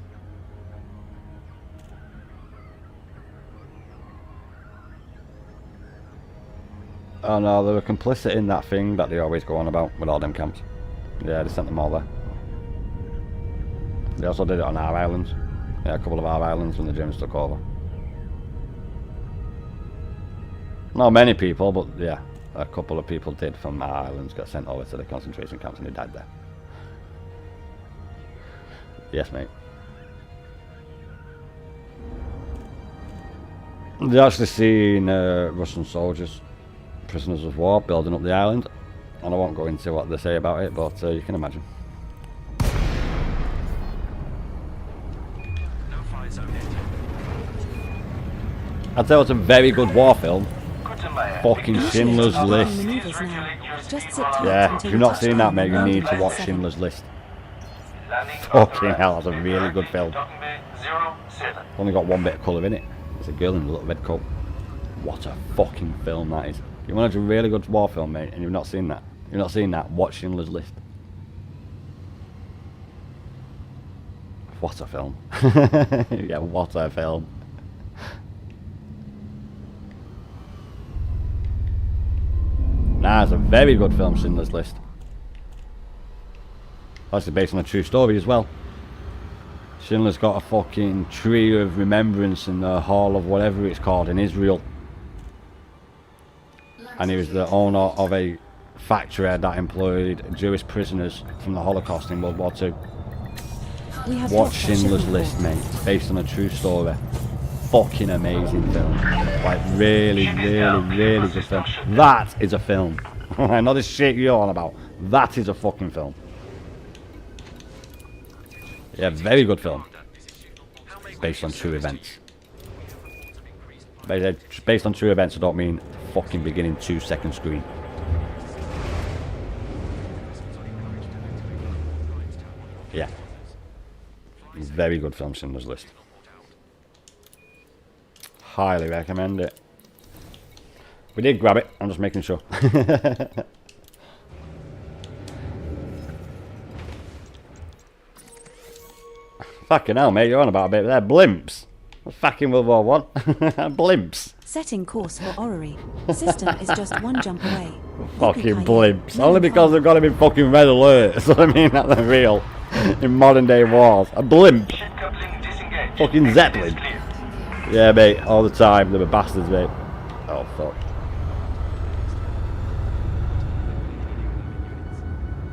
Oh no, they were complicit in that thing that they always go on about with all them camps. Yeah, they sent them all there. They also did it on our islands. Yeah, a couple of our islands when the Germans took over. Not many people, but yeah, a couple of people did from our islands got sent over to the concentration camps and they died there. Yes, mate. They actually seen Russian soldiers, prisoners of war, building up the island. And I won't go into what they say about it, but you can imagine. I'd say it's a very good war film. Fucking Schindler's List. Maneuvers now. Just sit tight Yeah, until if you've not touch seen that, mate, you down. need to watch Schindler's List. Fucking hell, that's a really good film. Only got one bit of colour in it. It's a girl in a little red coat. What a fucking film that is. You want a really good war film, mate, and you've not seen that. You've not seen that, watch Schindler's List. What a film. Yeah, what a film. Nah, it's a very good film, Schindler's List. Actually based on a true story as well. Schindler's got a fucking tree of remembrance in the hall of whatever it's called in Israel. And he was the owner of a factory that employed Jewish prisoners from the Holocaust in World War II. We have Watch dropped our Schindler's shipping List, port. mate. It's based on a true story. Fucking amazing film. Like really, really, really good film. That is a film. Not this shit you're on about. That is a fucking film. Yeah, very good film. Based on true events. Based on true events, I don't mean fucking beginning 2-second screen. Yeah. Very good film Schindler's List. Highly recommend it. We did grab it, I'm just making sure. Fucking hell, mate, you're on about a bit there. Blimps. Fucking World War One. Blimps. Setting course for orrery. System is just one jump away. Fucking blimps. Only because they've got him in fucking red alert. That's what I mean, that they're real. In modern day wars. A blimp. Fucking Zeppelin. Yeah, mate, all the time. They were bastards, mate. Oh, fuck.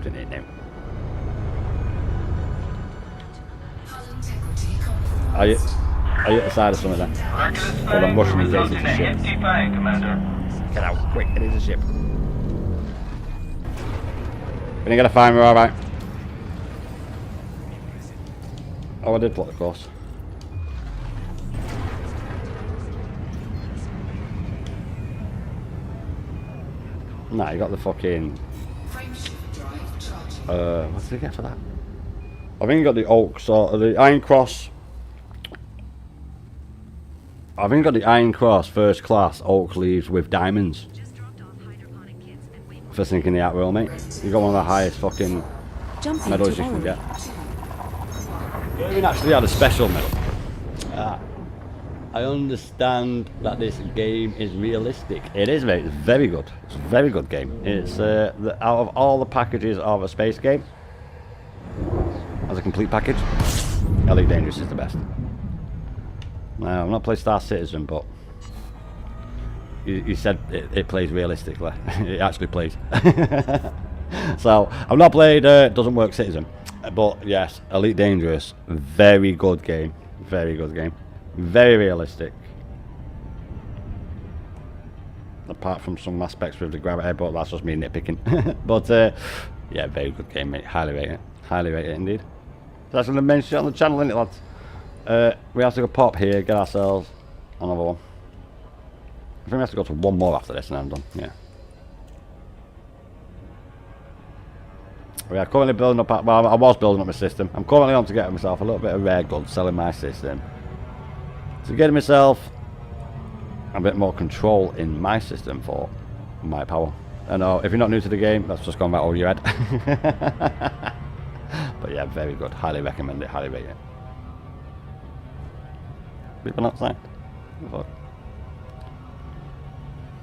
Didn't hit him. Are you at the side of something then? Well, I'm rushing in case it's a ship. Get out, quick, it is a ship. When you gonna find me, alright? Oh, I did plot the course. Nah, you got the fucking... what did you get for that? I think you got the Oak, so the Iron Cross... I think I got the Iron Cross first class oak leaves with diamonds. For sinking the Outroll, mate. You got one of the highest fucking medals you can get. You even actually had a special medal. I understand that this game is realistic. It is, mate. It's very good. It's a very good game. It's out of all the packages of a space game, as a complete package, Elite Dangerous is the best. Now, I've not played Star Citizen, but you said it plays realistically. It actually plays. So, I've not played Doesn't Work Citizen, but yes, Elite Dangerous, very good game. Very good game. Very realistic. Apart from some aspects with the gravity, but that's just me nitpicking. But, yeah, very good game, mate. Highly rate it. Highly rate it, indeed. So that's going to mention it on the channel, isn't it, lads? We have to go pop here, get ourselves another one. I think we have to go to one more after this and I'm done, yeah. We are currently building up, well, I was building up my system. I'm currently on to get myself a little bit of rare goods, selling my system. To get myself a bit more control in my system for my power. I know, if you're not new to the game, that's just gone right over your head. But yeah, very good. Highly recommend it, highly rate it. People outside. Fuck.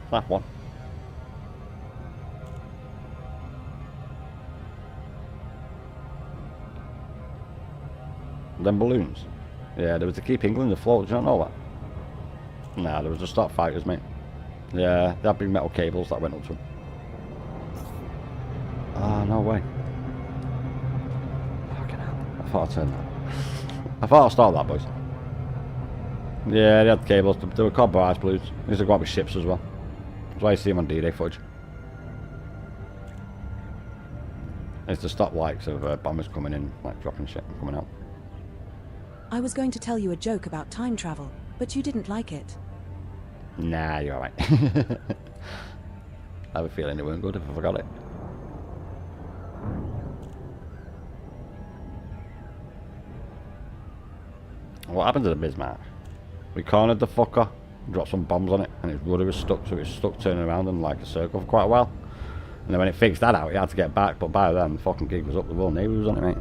That one. Them balloons. Yeah, there was to keep England afloat. Do you not know that? Nah, there was to stop fighters, mate. Yeah, they had big metal cables that went up to them. Ah, no way. Fucking hell. I thought I turned that. I thought I'd start that, boys. Yeah, they had cables. They were called barrage blues. They used to go out with ships as well. That's why you see them on D-Day footage. It's to stop likes of bombers coming in, like dropping shit and coming out. I was going to tell you a joke about time travel, but you didn't like it. Nah, you're alright. I have a feeling it weren't good if I forgot it. What happened to the Bismarck? We cornered the fucker, dropped some bombs on it, and its rudder was stuck, so it was stuck turning around in like a circle for quite a while. And then when it fixed that out, it had to get back, but by then the fucking gig was up, the Royal Navy was on it, mate.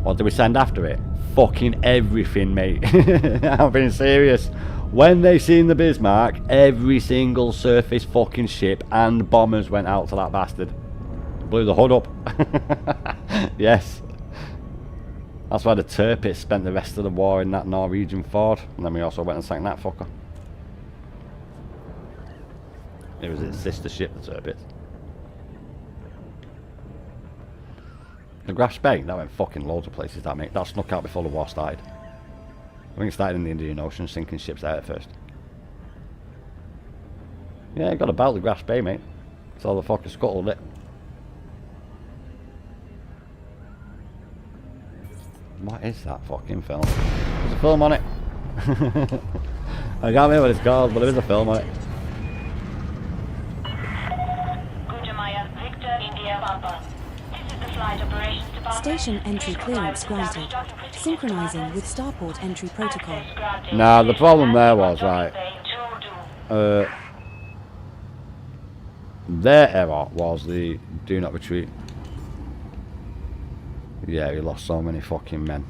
What did we send after it? Fucking everything, mate. I'm being serious. When they seen the Bismarck, every single surface fucking ship and bombers went out to that bastard. Blew the hood up. Yes. That's why the Tirpitz spent the rest of the war in that Norwegian fort. And then we also went and sank that fucker. It was its sister ship, the Tirpitz. The Graf Spee, that went fucking loads of places, that, mate. That snuck out before the war started. I think it started in the Indian Ocean, sinking ships there at first. Yeah, you got about the Graf Spee, mate. So the fucker scuttled it. What is that fucking film? There's a film on it. I can't remember what it's called, but there is a film on it. Gutemaya, Victor, India, Papa. This is the Flight Operations Department. Station entry clearance granted. Synchronizing with starport entry protocol. Nah, the problem there was, right, their error was the do not retreat. Yeah, we lost so many fucking men.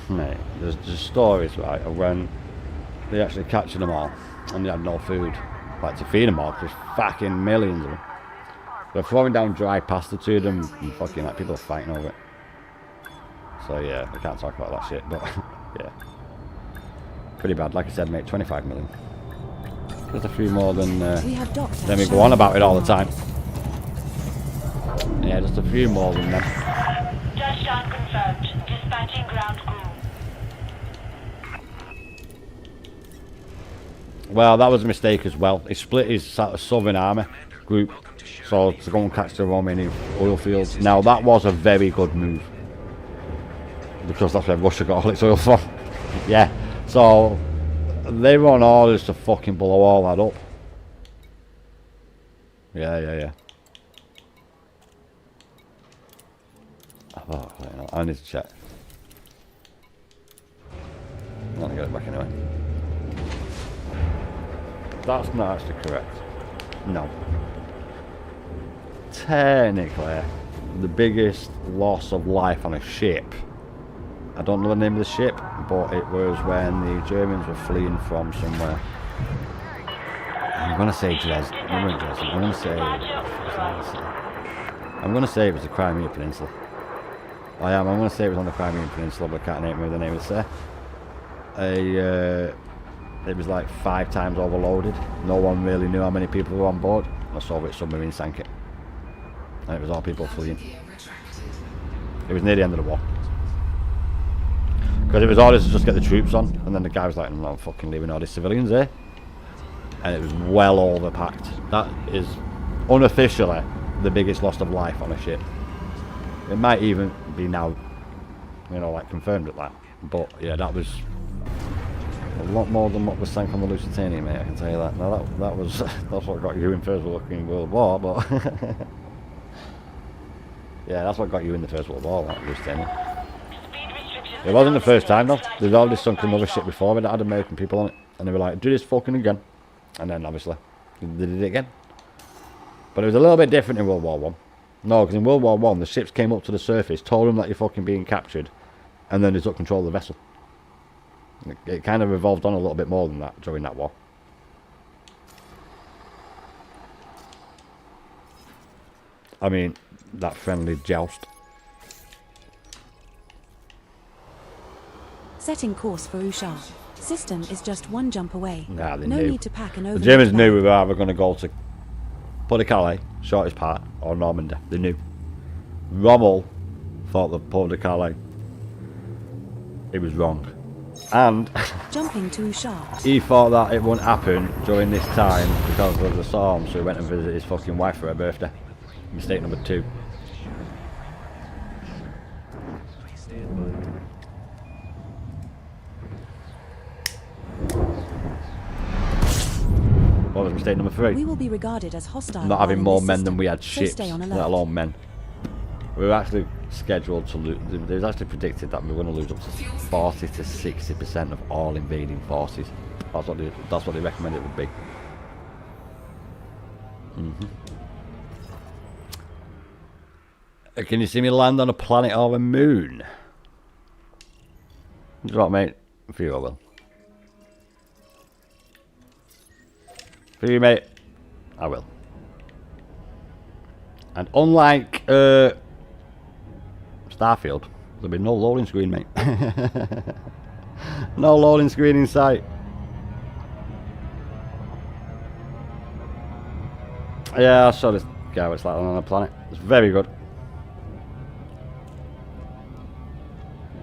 Mate, there's stories, right, of when they actually captured them all and they had no food, like to feed them all, just fucking millions of them. They're throwing down dry pasta to them and fucking like people are fighting over it. So yeah, I can't talk about that shit, but yeah. Pretty bad, like I said, mate, 25 million. Just a few more than we go on about it all the time. Yeah, just a few more than them. Touchdown confirmed. Dispatching ground crew. Well, that was a mistake as well. He split his Southern Army group so to go and catch the Romanian oil fields. Now that was a very good move because that's where Russia got all its oil from. Yeah, so they were on orders to fucking blow all that up. Yeah. Oh, I need to check. I'm gonna get it back anyway. That's not actually correct. No. Technically, the biggest loss of life on a ship, I don't know the name of the ship, but it was when the Germans were fleeing from somewhere. I'm gonna say Dresden. I'm gonna say it was the Crimean Peninsula. I'm gonna say it was on the Crimean Peninsula, but I can't remember the name of it. It was like 5 times overloaded. No one really knew how many people were on board. A Soviet submarine sank it. And it was all people fleeing. It was near the end of the war. Because it was orders to just get the troops on, and then the guy was like, I'm not fucking leaving all these civilians here. And it was well overpacked. That is unofficially the biggest loss of life on a ship. It might even be now, you know, like confirmed at that. But yeah, that was a lot more than what was sank on the Lusitania, mate, I can tell you that. Now that was that's what got you in First World War, but yeah, that's what got you in the First World War, that Lusitania. It wasn't the first time though. There's already sunk another ship before it that had American people on it, and they were like, do this fucking again. And then obviously they did it again. But it was a little bit different in World War One. No, because in World War One the ships came up to the surface, told them that you're fucking being captured, and then they took control of the vessel. It kind of revolved on a little bit more than that during that war. I mean, that friendly joust. Setting course for Usha. System is just 1 jump away. Nah, they no knew. need to pack an The overnight Germans bag. knew we were either going to go to Pas-de-Calais, shortest part, or Normandy. They knew. Rommel thought the Pas-de-Calais. It was wrong. And Jumping to Usha. he thought that it wouldn't happen during this time because of the storm, so he went and visited his fucking wife for her birthday. Mistake number 2. What was mistake number 3? We will be regarded as hostile. Not having while in more this men system, than we had so ships, stay on let alert. alone men. We were actually scheduled to lose. It was actually predicted that we were going to lose up to 40 to 60% of all invading forces. That's what they recommend it would be. Can you see me land on a planet or a moon? You know what, mate? For you, I will. For you, mate, I will. And unlike Starfield, there'll be no loading screen, mate. No loading screen in sight. Yeah, I saw this guy was like on a planet. It's very good.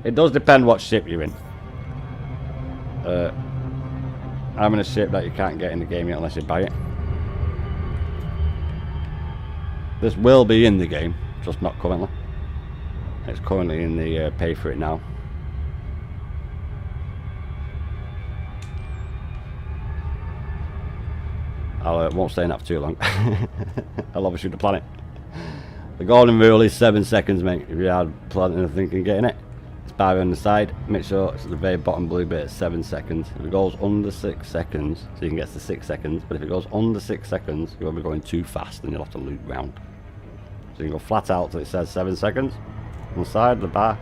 It does depend what ship you're in. I'm in a ship that you can't get in the game yet unless you buy it. This will be in the game, just not currently. It's currently in the pay for it now. I won't stay in that for too long. I'll overshoot the planet. The golden rule is 7 seconds, mate. If you had planting and thinking getting it, it's bar on the side. Make sure it's at the very bottom blue bit at 7 seconds. If it goes under 6 seconds, so you can get to 6 seconds, but if it goes under 6 seconds, you'll be going too fast and you'll have to loop round. So you can go flat out till it says 7 seconds on the side of the bar.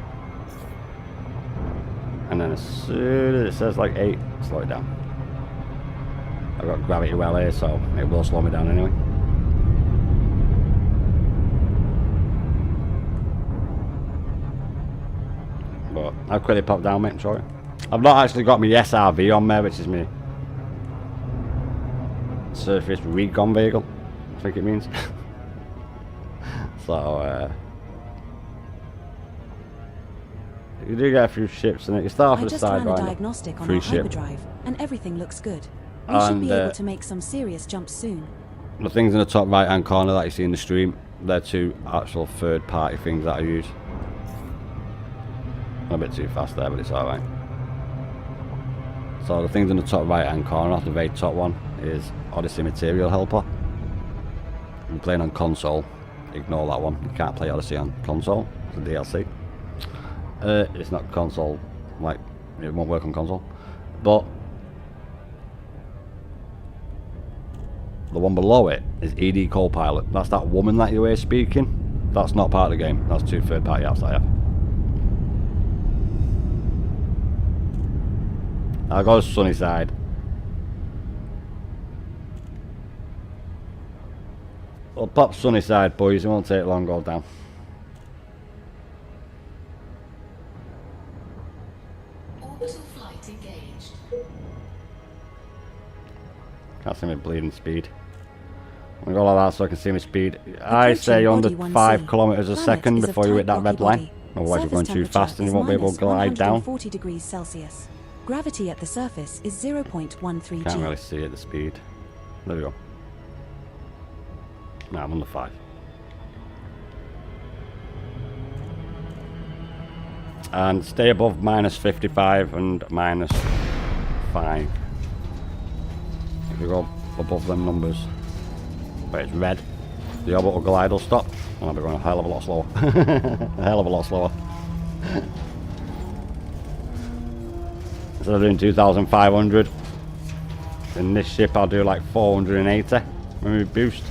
And then as soon as it says like 8, slow it down. I've got gravity well here, so it will slow me down anyway. But I'll quickly pop down, mate, I'm sorry. I've not actually got my SRV on there, which is my Surface Recon Vehicle, I think it means. So, you do get a few ships in it. You start off with the side I just ran a diagnostic on our hyperdrive, and everything looks good. We should be able to make some serious jumps soon. The things in the top right hand corner that you see in the stream, they're two actual third party things that I use. I'm a bit too fast there, but it's alright. So the things in the top right hand corner, the very top one, is Odyssey Material Helper. If you're playing on console, ignore that one. You can't play Odyssey on console, it's a DLC. It's not console, like, it won't work on console. But the one below it is ED Copilot. That's that woman that you hear speaking. That's not part of the game. That's two third party apps I have. I'll go to sunny side. We'll pop sunny side, boys. It won't take long to go down. Orbital flight engaged. Can't see my bleeding speed. I'm gonna go like that so I can see my speed. I say under 5 kilometers a second before you hit that red line. Otherwise you're going too fast and you won't be able to glide down. 40 degrees Celsius. Gravity at the surface is 0.13 G. Can't really see at the speed. There we go. No, I'm under 5. And stay above minus 55 and minus 5. If you go above them numbers, but it's red, the orbital glide will stop, and I'll be going a hell of a lot slower. A hell of a lot slower. Instead of doing 2,500 in this ship, I'll do like 480 when we boost.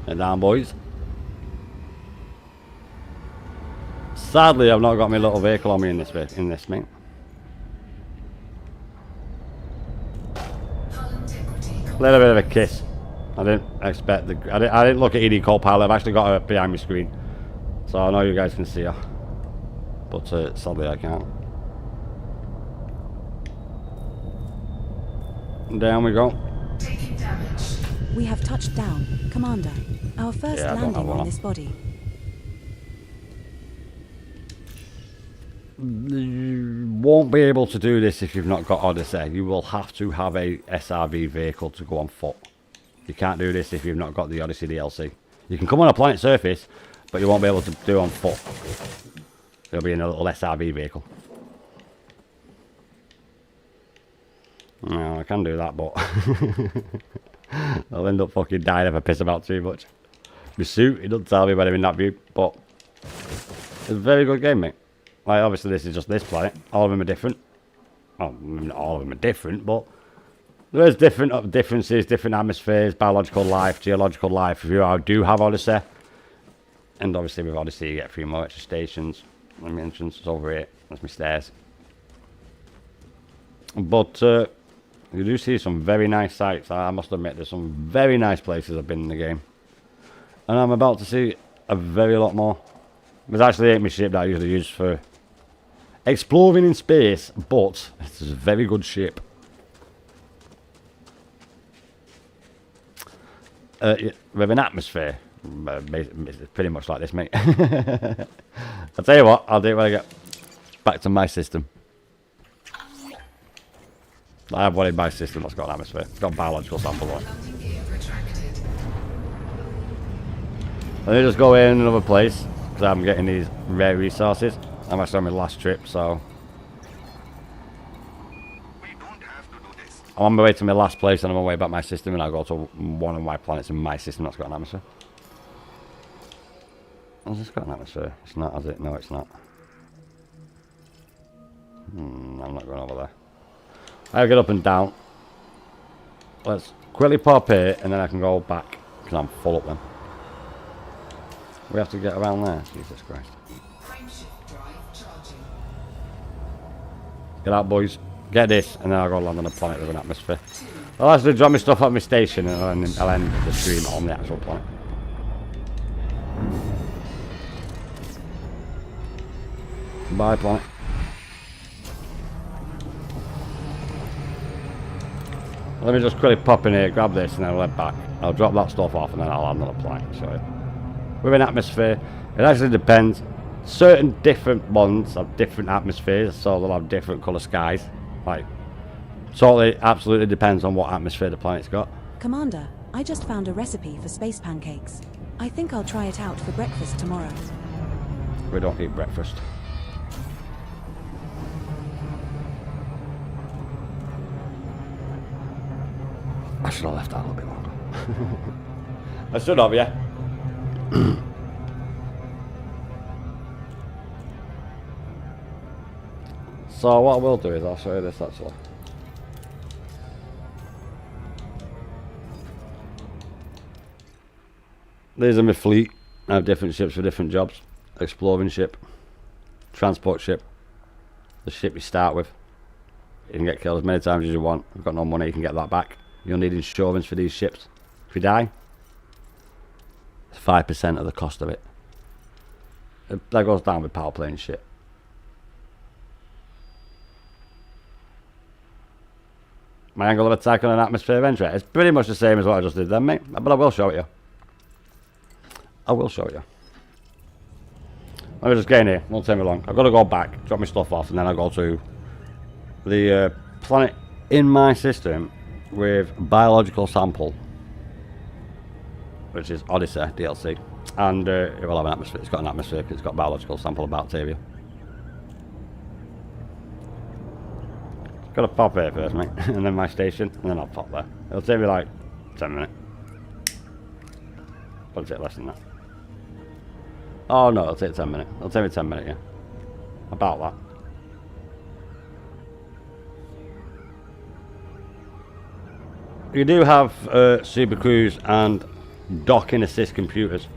And down, boys. Sadly, I've not got my little vehicle on me in this mate. A little bit of a kiss. I didn't expect I didn't look at ED Copilot. I've actually got her behind my screen, so I know you guys can see her, but sadly I can't. And down we go. Taking damage. We have touched down, Commander. Our first landing on this body. You won't be able to do this if you've not got Odyssey. You will have to have a SRV vehicle to go on foot. You can't do this if you've not got the Odyssey DLC. You can come on a planet surface, but you won't be able to do it on foot. It'll be in a little SRV vehicle. No, I can do that, but I'll end up fucking dying if I piss about too much. My suit, it doesn't tell me when I'm in that view, but it's a very good game, mate. Like, obviously this is just this planet. All of them are different. Well, not all of them are different, but there's different differences, different atmospheres, biological life, geological life. If you do have Odyssey, and obviously with Odyssey you get 3 more extra stations. My entrance is over here. That's my stairs. But you do see some very nice sights. I must admit, there's some very nice places I've been in the game, and I'm about to see a very lot more. There's actually ain't my ship that I usually use for exploring in space, but it's a very good ship. With an atmosphere, it's pretty much like this, mate. I'll tell you what, I'll do it when I get back to my system. I have one in my system that's got an atmosphere. It's got a biological sample on it. Landing gear retracted. Let me just go in another place, because I'm getting these rare resources. I'm actually on my last trip, so... I'm on my way to my last place, and I'm on my way back to my system, and I'll go to one of my planets in my system that's got an atmosphere. Has this got an atmosphere? It's not, has it? No, it's not. I'm not going over there. I'll get up and down. Let's quickly pop here, and then I can go back, because I'm full up then. We have to get around there. Jesus Christ. Frameshift drive charging. Get out, boys. Get this, and then I'll go land on a planet with an atmosphere. I'll actually drop my stuff at my station, and I'll end the stream on the actual planet. Bye, planet. Let me just quickly pop in here, grab this, and then I'll head back. I'll drop that stuff off, and then I'll land on a planet. So, with an atmosphere, it actually depends. Certain different ones have different atmospheres, so they'll have different colour skies. Like, totally, absolutely depends on what atmosphere the planet's got. Commander, I just found a recipe for space pancakes. I think I'll try it out for breakfast tomorrow. We don't eat breakfast. I should have left that a little bit longer. I should have, yeah. So what I will do is I'll show you this actually. These are my fleet. I have different ships for different jobs. Exploring ship, transport ship, the ship you start with. You can get killed as many times as you want. You've got no money, you can get that back. You'll need insurance for these ships. If you die, it's 5% of the cost of it. That goes down with power plane shit. My angle of attack on an atmosphere entry. It's pretty much the same as what I just did then, mate. But I will show it you. I will show you. Let me just get in here. Won't take me long. I've got to go back, drop my stuff off, and then I'll go to the planet in my system with biological sample, which is Odyssey DLC, and it will have an atmosphere. It's got an atmosphere because it's got biological sample of bacteria. Got to pop here first, mate, and then my station, and then I'll pop there. It'll take me like 10 minutes. Probably take less than that. Oh no, it'll take 10 minutes. It'll take me 10 minutes, yeah. About that. You do have Super Cruise and docking assist computers.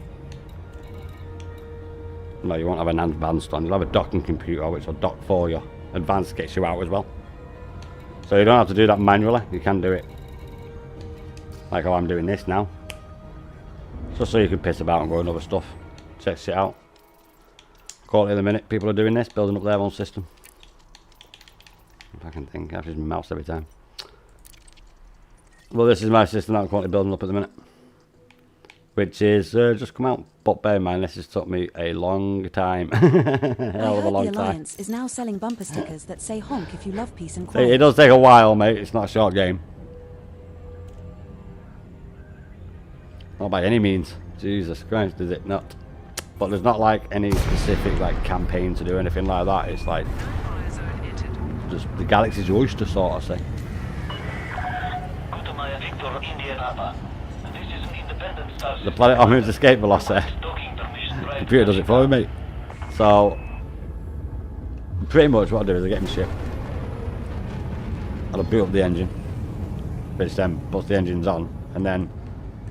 No, you won't have an advanced one. You'll have a docking computer which will dock for you. Advanced gets you out as well. So you don't have to do that manually. You can do it like how I'm doing this now. Just so you can piss about and go and other stuff. Check shit out. Quality of the minute. People are doing this, building up their own system. If I can think, I have to use my mouse every time. Well, this is my system that I'm currently building up at the minute, which is just come out. But bear in mind, this has took me a long time. Hell of a long the time. Alliance is now selling bumper stickers that say honk if you love peace and quiet. It does take a while, mate. It's not a short game. Not by any means. Jesus Christ, is it not? But there's not like any specific like campaign to do anything like that. It's like just the galaxy's oyster sort of thing. The planet Omnium's escape velocity. The computer does it for me, mate. So pretty much what I do is I get my ship, I'll boot up the engine, which then puts the engines on, and then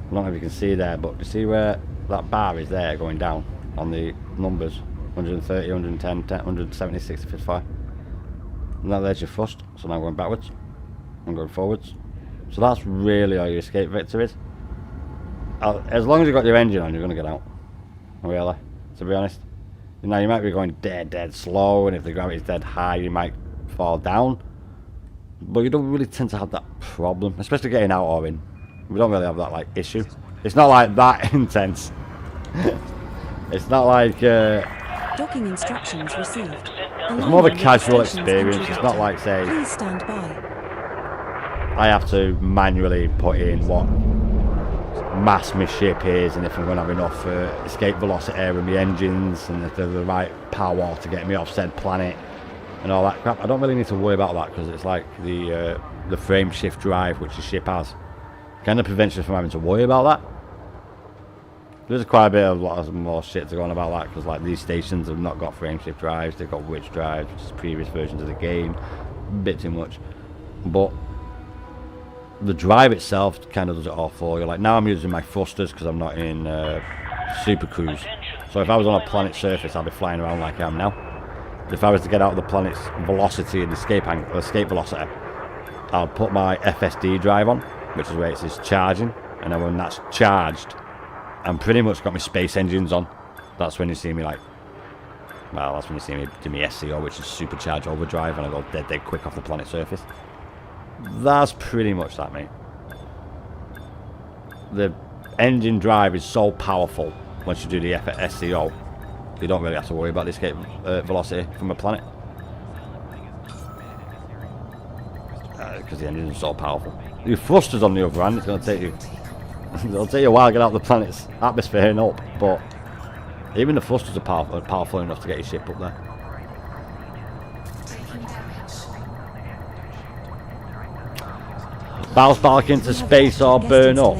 I don't know if you can see there, but you see where that bar is there going down on the numbers 130, 110, 10, 170, 60, 55. And now there's your thrust, so now I'm going backwards, I'm going forwards. So that's really how your escape vector is. As long as you've got your engine on, you're going to get out. Really, to be honest. You know, you might be going dead slow, and if the gravity's dead high, you might fall down. But you don't really tend to have that problem, especially getting out or in. We don't really have that like issue. It's not like that intense. It's not like Docking instructions received. It's more of a casual experience. It's not like, say, Please stand by. I have to manually put in what mass my ship is, and if I'm going to have enough escape velocity with my engines, and if they're the right power to get me off said planet, and all that crap. I don't really need to worry about that because it's like the frame shift drive which the ship has kind of prevents you from having to worry about that. There's quite a bit of lot of more shit to go on about that because like these stations have not got frame shift drives, they've got witch drives, which is previous versions of the game, a bit too much. But the drive itself kind of does it all for you. Like now I'm using my thrusters because I'm not in Super Cruise. So if I was on a planet surface, I'd be flying around like I am now. If I was to get out of the planet's velocity and escape velocity, I'll put my FSD drive on, which is where it says charging, and then when that's charged, I'm pretty much got my space engines on. That's when you see me like, well, that's when you see me do my SCO, which is supercharged overdrive, and I go dead quick off the planet surface. That's pretty much that, mate. The engine drive is so powerful once you do the SCO, you don't really have to worry about the escape velocity from a planet. Because the engine is so powerful. Your thrusters on the other hand, it's going to take you it'll take you a while to get out of the planet's atmosphere and up, but even the thrusters are powerful enough to get your ship up there. Bounce back into space or burn up.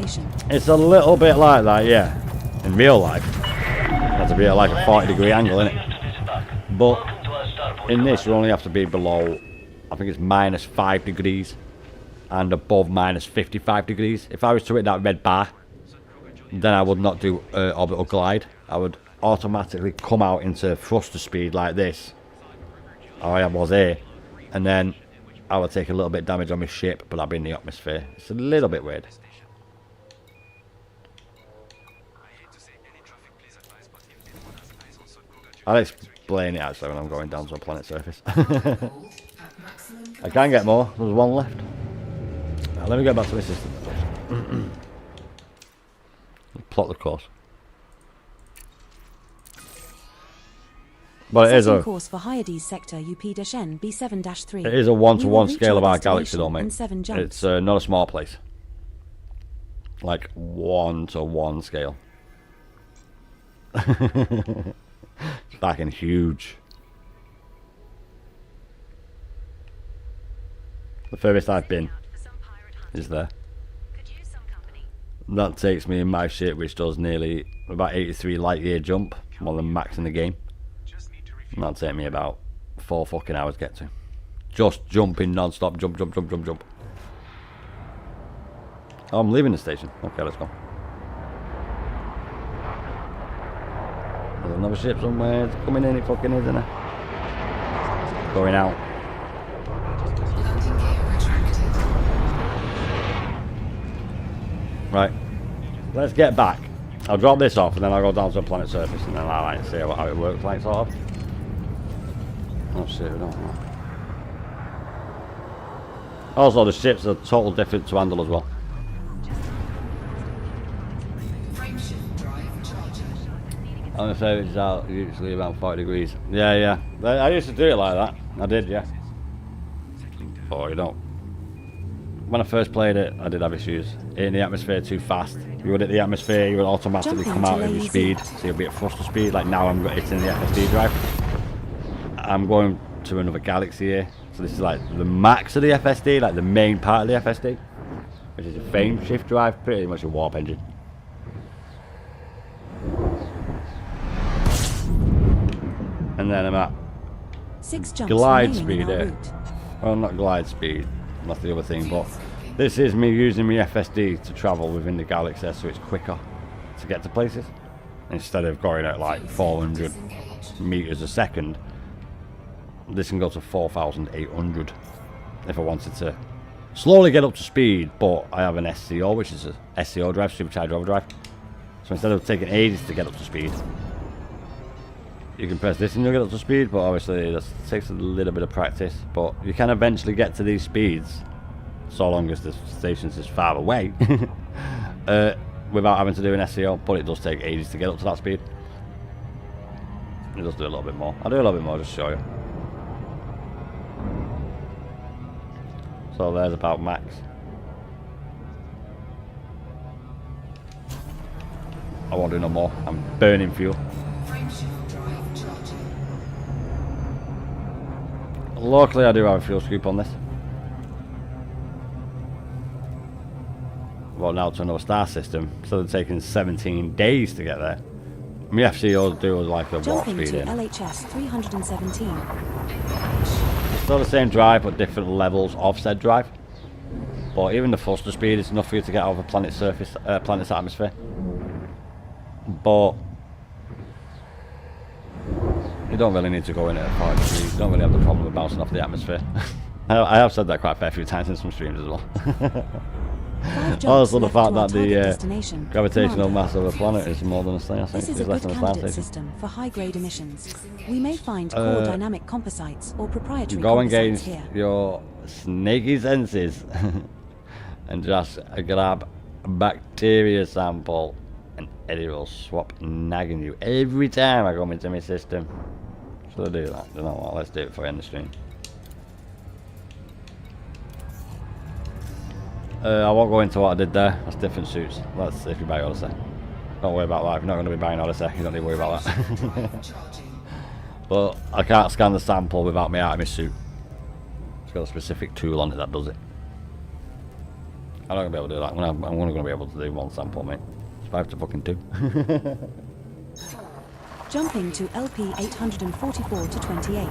It's a little bit like that, yeah. In real life, that's a bit like a 40-degree angle, isn't it? But in this, you only have to be below, I think it's -5 degrees, and above -55 degrees. If I was to hit that red bar, then I would not do orbital glide. I would automatically come out into thruster speed like this, or I was here, and then I would take a little bit of damage on my ship, but I'd be in the atmosphere. It's a little bit weird. I'll explain it actually when I'm going down to a planet surface. I can get more. There's one left. Now, let me get back to my system. Plot the course. But it is a course for Hyades sector UP-N B7-3. It is a one-to-one scale of our galaxy, though, mate. It's not a small place. Like 1-to-1 scale. It's fucking huge. The furthest I've been is there. That takes me in my ship, which does nearly about 83 light year jump, more than max in the game. And that'll take me about 4 fucking hours to get to. Just jumping non-stop, jump. Oh, I'm leaving the station. Okay, let's go. There's another ship somewhere. It's coming in, it fucking is, isn't it? Going out. Right. Let's get back. I'll drop this off and then I'll go down to the planet surface and then I'll like see how it works like, sort of. Oh shit, we don't know. Also, the ships are total different to handle as well. I'm gonna say it's out usually around 40 degrees. Yeah. I used to do it like that. I did, yeah. Oh, you don't. When I first played it, I did have issues. Hitting the atmosphere too fast. You would hit the atmosphere, you would automatically come out of your speed. So you'll be at thruster speed. Like now I'm hitting the FSD drive. I'm going to another galaxy here. So this is like the max of the FSD, like the main part of the FSD. Which is a frame shift drive, pretty much a warp engine. And then I'm at glide speed here. Well, not glide speed, that's the other thing, but this is me using my FSD to travel within the galaxy, so it's quicker to get to places. Instead of going at like 400 meters a second, this can go to 4,800 if I wanted to slowly get up to speed, but I have an SCO, which is a SCO drive, supercharged overdrive. So instead of taking ages to get up to speed, you can press this and you'll get up to speed, but obviously that takes a little bit of practice. But you can eventually get to these speeds, so long as the station's is far away, without having to do an SCO, but it does take ages to get up to that speed. It does do a little bit more. I'll do a little bit more just to show you. So there's about max. I won't do no more. I'm burning fuel. Frameshift drive charging. Luckily, I do have a fuel scoop on this. Well, now to another star system. So they're taking 17 days to get there. My FC will do like a warp Jumping speed to in. LHS 317. It's still the same drive, but different levels of said drive. But even the thruster speed is enough for you to get out of a planet's surface, planet's atmosphere. But you don't really need to go in at 5 degrees. You don't really have the problem of bouncing off the atmosphere. I have said that quite a fair few times in some streams as well. Also, the fact that the gravitational mass of a planet is more than a star. I think This is it's a less good than a star candidate station. system for high-grade emissions. We may find core dynamic composites or proprietary Go composites engage here. your snaky senses and just grab a bacteria sample, and Eddie will swap nagging you every time I come into my system. Should I do that? You know what? Let's do it for end the stream. I won't go into what I did there. That's different suits. That's if you buy Odyssey. Don't worry about that. If you're not going to be buying Odyssey, you don't need to worry about that. But I can't scan the sample without me out of my suit. It's got a specific tool on it that does it. I'm not going to be able to do that. I'm only going to be able to do one sample, mate. It's 5 to fucking 2. Jumping to LP 844 to 28.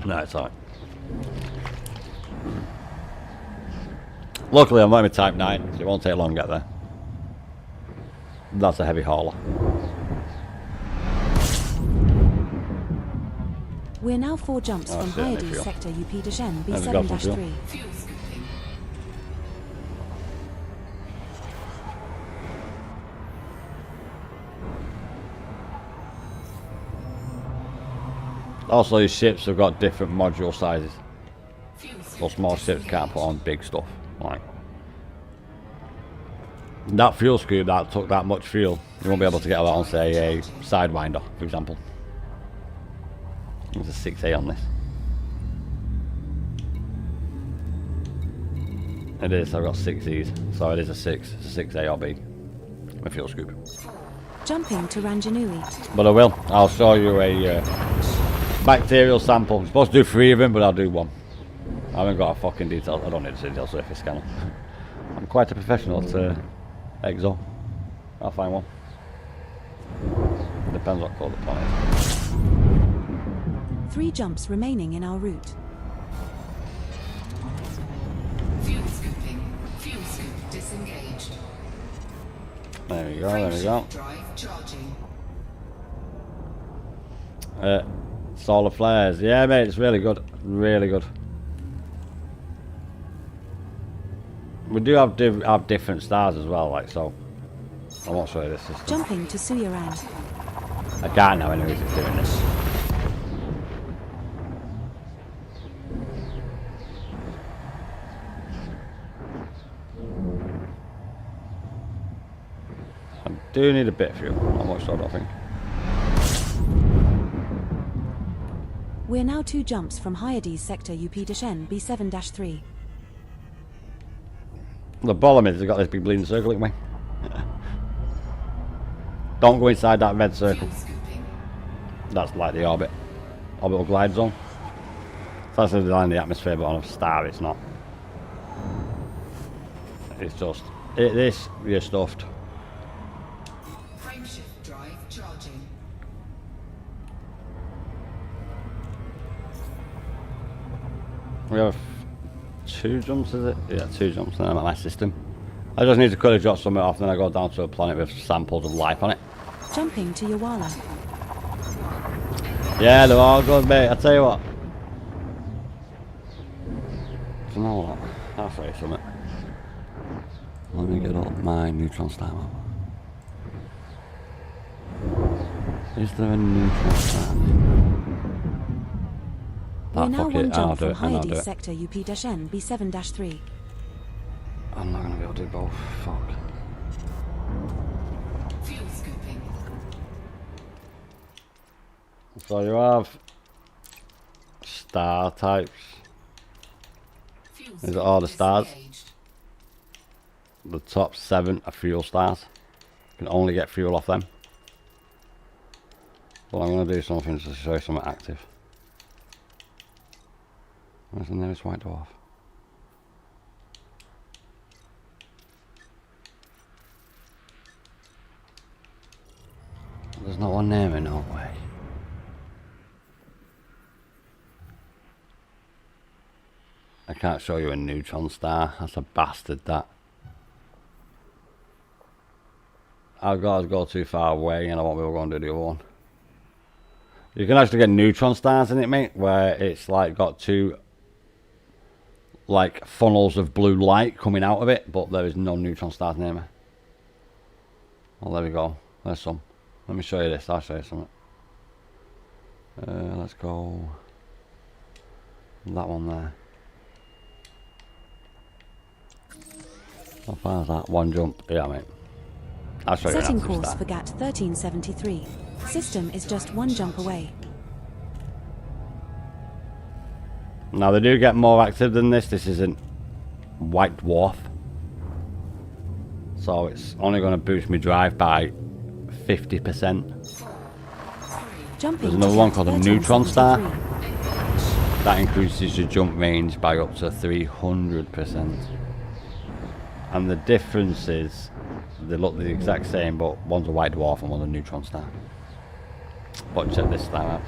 No, it's alright. Luckily, I'm not in Type 9, so it won't take long to get there. That's a heavy hauler. We're now 4 jumps from certainly Hyades fuel. sector UP-10 There we go, some fuel. B7-3. Fuel scooping. Also, these ships have got different module sizes. Fuel So scoop small ships can't disengaged. put on big stuff. Like that fuel scoop that took that much fuel, you won't be able to get that on, say, a Sidewinder, for example. There's a 6A on this. It is, I've got 6 E's, so it is a 6. It's a 6A or B. My fuel scoop. Jumping to Ranjanui. But I will. I'll show you a bacterial sample. I'm supposed to do 3 of them, but I'll do 1. I haven't got a fucking detail. I don't need a detailed surface scanner. I'm quite a professional at Exo. I'll find one. Depends what colour the planet is. 3 jumps remaining in our route. Fuel scooping. Fuel scoop disengaged. There we go, there we go. Frameshift drive charging. Solar flares. Yeah, mate, it's really good. Really good. We do have different stars as well, like so. I won't show you this system. Jumping to Suyaran. I can't now anyways, it's doing this. I do need a bit of fuel. Not much though, I don't think. We're now 2 jumps from Hyades sector UP-10 B7-3. The problem is they've got this big bleeding circle in me. Don't go inside that red circle. Fuel scooping. That's like the orbital glide zone. So that's in the atmosphere, but on a star it's not. It's just this you're stuffed. Frameshift drive charging. We have 2 jumps, is it? Yeah, 2 jumps, and I'm at my system. I just need to quickly drop something off, then I go down to a planet with samples of life on it. Jumping to Yawala. Yeah, they're all good, mate. I tell you what. Do you know what? I'll show you something. Let me get up my neutron star map. Is there a neutron star? We're now fuck 1 it, I'll jump do from it, and I'll do Hyades it. sector UP-10 B7-3. I'm not going to be able to do both. Fuck. Fuel scooping. So you have star types. Fuel These are all the stars. disengaged. The top 7 are fuel stars. You can only get fuel off them. Well, I'm going to do something to show you something active. Where's the nearest white dwarf? There's not one near me, no way. I can't show you a neutron star. That's a bastard, that. I've got to go too far away and I won't be able to go and do the other one. You can actually get neutron stars in it, mate, where it's like got 2 like funnels of blue light coming out of it, but there is no neutron stars near me. Well, there we go. There's some. Let me show you this. I'll show you something. Let's go. That one there. How far is that? 1 jump. Yeah, mate. I'll show you an Setting active course star. for GAT 1373. System is just 1 jump away. Now they do get more active than this. This isn't white dwarf, so it's only going to boost my drive by 50%. Jumping There's another to one GAT called a neutron star. 1373. That increases your jump range by up to 300%. And the difference is they look the exact same, but one's a white dwarf and one's a neutron star. But check this star out.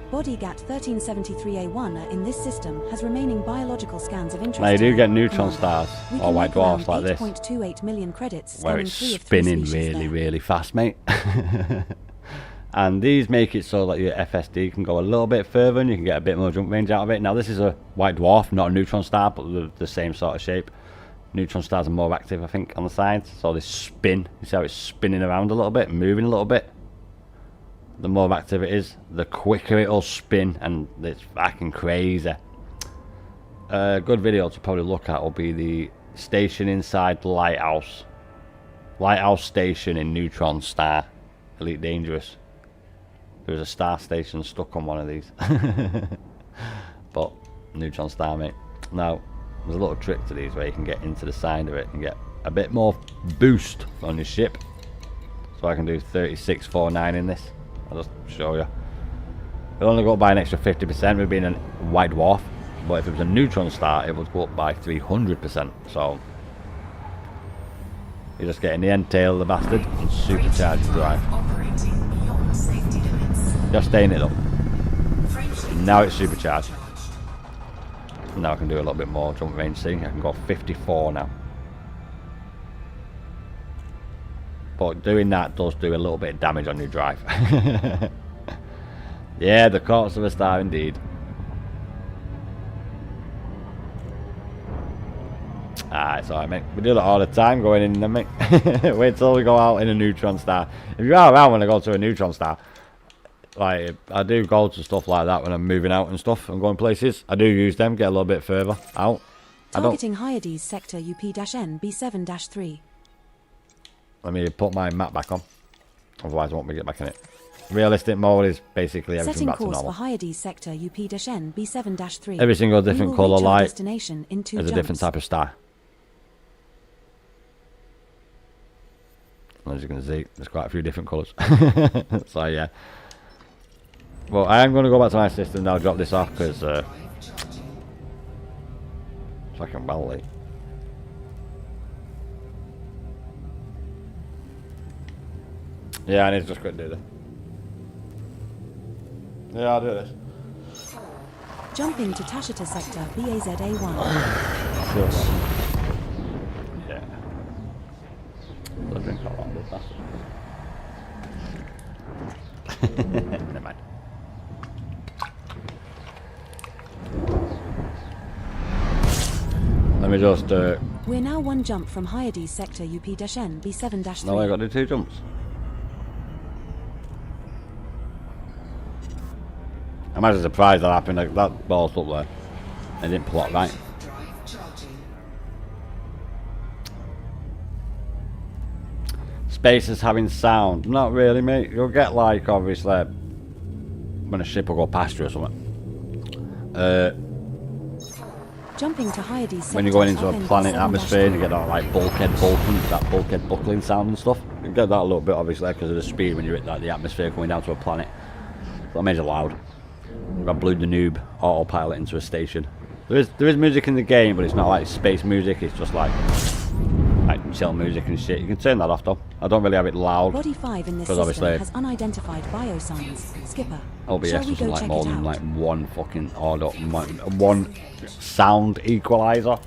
Body GAT 1373A1 in this system has remaining biological scans of interest. Now you do get to neutron Mark. stars We or can white make dwarfs around like this, 8.28 million credits where scanning it's 3 of 3 spinning species really, there. really fast, mate. And these make it so that your FSD can go a little bit further and you can get a bit more jump range out of it. Now this is a white dwarf, not a neutron star, but the same sort of shape. Neutron stars are more active, I think, on the sides. So they spin. You see how it's spinning around a little bit, moving a little bit. The more active it is, the quicker it'll spin, and it's fucking crazy. A good video to probably look at will be the station inside the lighthouse. Lighthouse station in Neutron Star. Elite Dangerous. There's a star station stuck on one of these. But Neutron Star, mate. Now, there's a little trick to these where you can get into the side of it and get a bit more boost on your ship. So I can do 3649 in this. I'll just show you. It'll only go up by an extra 50% with being a white dwarf, but if it was a neutron star, it would go up by 300%. So you're just getting the end tail of the bastard and supercharged drive. Operating beyond safety limits. Just staying it up. Frameshift Now it's supercharged. Now I can do a little bit more jump range. See, I can go 54 now. But doing that does do a little bit of damage on your drive. Yeah, the corpse of a star indeed. Ah, it's alright, mate. We do that all the time going in them, mate. Wait till we go out in a neutron star. If you are around when I go to a neutron star, like, I do go to stuff like that when I'm moving out and stuff and going places. I do use them, get a little bit further out. Targeting Hyades sector UP-N B7-3. Let me put my map back on, otherwise I won't be get back in it. Realistic mode is basically everything Setting back to course for normal. Hyades sector UP-N B7-3. Every single different We will colour reach our light destination in 2 is a different jumps. type of star. As you can see, there's quite a few different colours. So yeah. Well, I am going to go back to my system now, drop this off, because it's fucking well late. Yeah, I need to just quick do this. Yeah, I'll do this. Jumping to Tashita sector BAZA1. Yeah. I'll drink a lot of this. Never mind. Let me just We're now 1 jump from Hyades sector UP-N B7-3. no, I got to do 2 jumps. I'm actually surprised that happened. Like, that ball's up there. It didn't plot right. drive charging. Space is having sound. Not really, mate. You'll get like, obviously, when a ship will go past you or something. Jumping to higher D When you're going sectors into a of planet NV7 atmosphere and you get that like bulkhead buckling sound and stuff. You get that a little bit obviously because of the speed when you're at like, the atmosphere going down to a planet. So that makes it loud. I blew the noob autopilot into a station. There is music in the game, but it's not like space music. It's just like chill music and shit. You can turn that off though. I don't really have it loud. Body 5 in this Because system obviously has unidentified biosigns. Skipper, OBS shall we doesn't go like check more it than out? like one fucking order, one sound equalizer.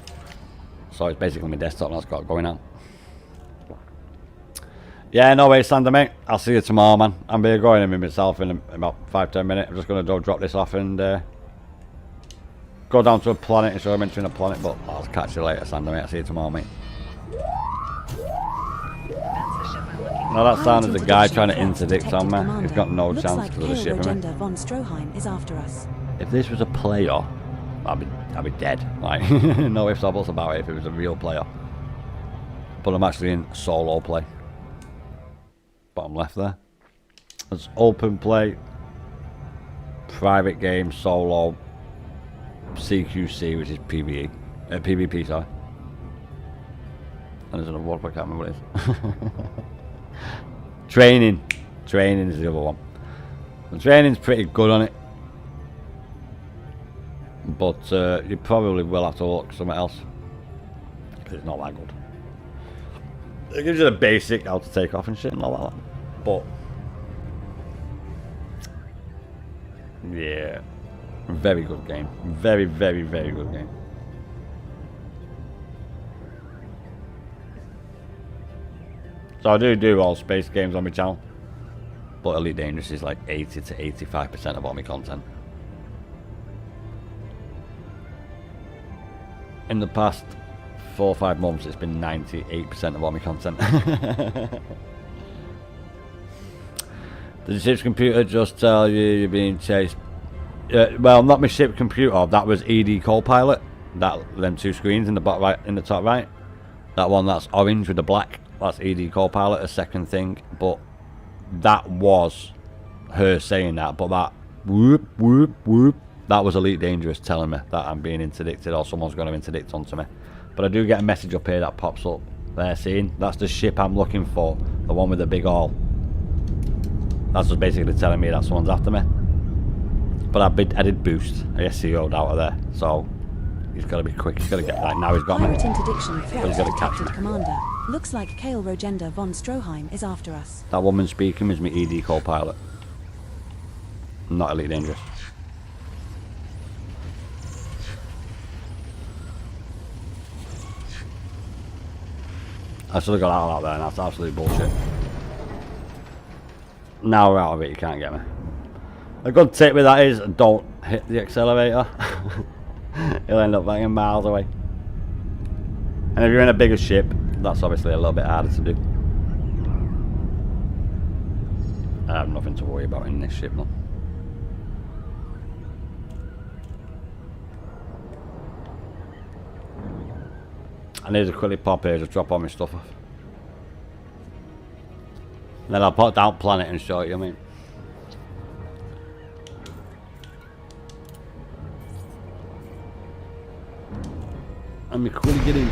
So it's basically my desktop that's got going out. Yeah, no way, Sander, mate. I'll see you tomorrow, man. I'm be going in with myself in about 5-10 minutes. I'm just gonna go drop this off and go down to a planet and show I'm entering a planet. But I'll catch you later, Sander, mate. I'll see you tomorrow, mate. Now that sounded the guy trying to interdict on me. He's got no chance because of the ship, mate. Von Stroheim is after us. If this was a player, I'd be dead. Like, no ifs or buts about it if it was a real player. But I'm actually in solo play. Bottom left there. It's open play, private game, solo, CQC, which is PvE, PvP, sorry. And there's another one, but I can't remember what it is. Training is the other one. The training's pretty good on it, but you probably will have to look somewhere else because it's not that good. It gives you the basic how to take off and shit and all that, but yeah, very good game, very good game. So I do all space games on my channel, but Elite Dangerous is like 80 to 85% of all my content. In the past 4 or 5 months, it's been 98% of all my content. Did the ship's computer just tell you you're being chased? Well, not my ship computer. That was ED Copilot. Them 2 screens in the bottom right, in the top right. That one that's orange with the black. That's ED Copilot, a second thing, but that was her saying that, but that whoop, that was Elite Dangerous telling me that I'm being interdicted or someone's going to interdict onto me. But I do get a message up here that pops up there saying that's the ship I'm looking for, the one with the big hull. That's just basically telling me that someone's after me. But I did boost, I SEO'd out of there, so he's got to be quick, he's got to get that. Now he's got me. Pirate interdiction But he's got to catch me. Commander. Looks like Kale Rogenda von Stroheim is after us. That woman speaking is my ED Copilot. Not Elite Dangerous. I should have got out there and that's absolute bullshit. Now we're out of it, you can't get me. A good tip with that is don't hit the accelerator. You'll end up banging miles away. And if you're in a bigger ship, that's obviously a little bit harder to do. I have nothing to worry about in this ship now. I need to quickly pop here, just drop all my stuff off. And then I'll put down planet and show you, I mean. And we quickly get in.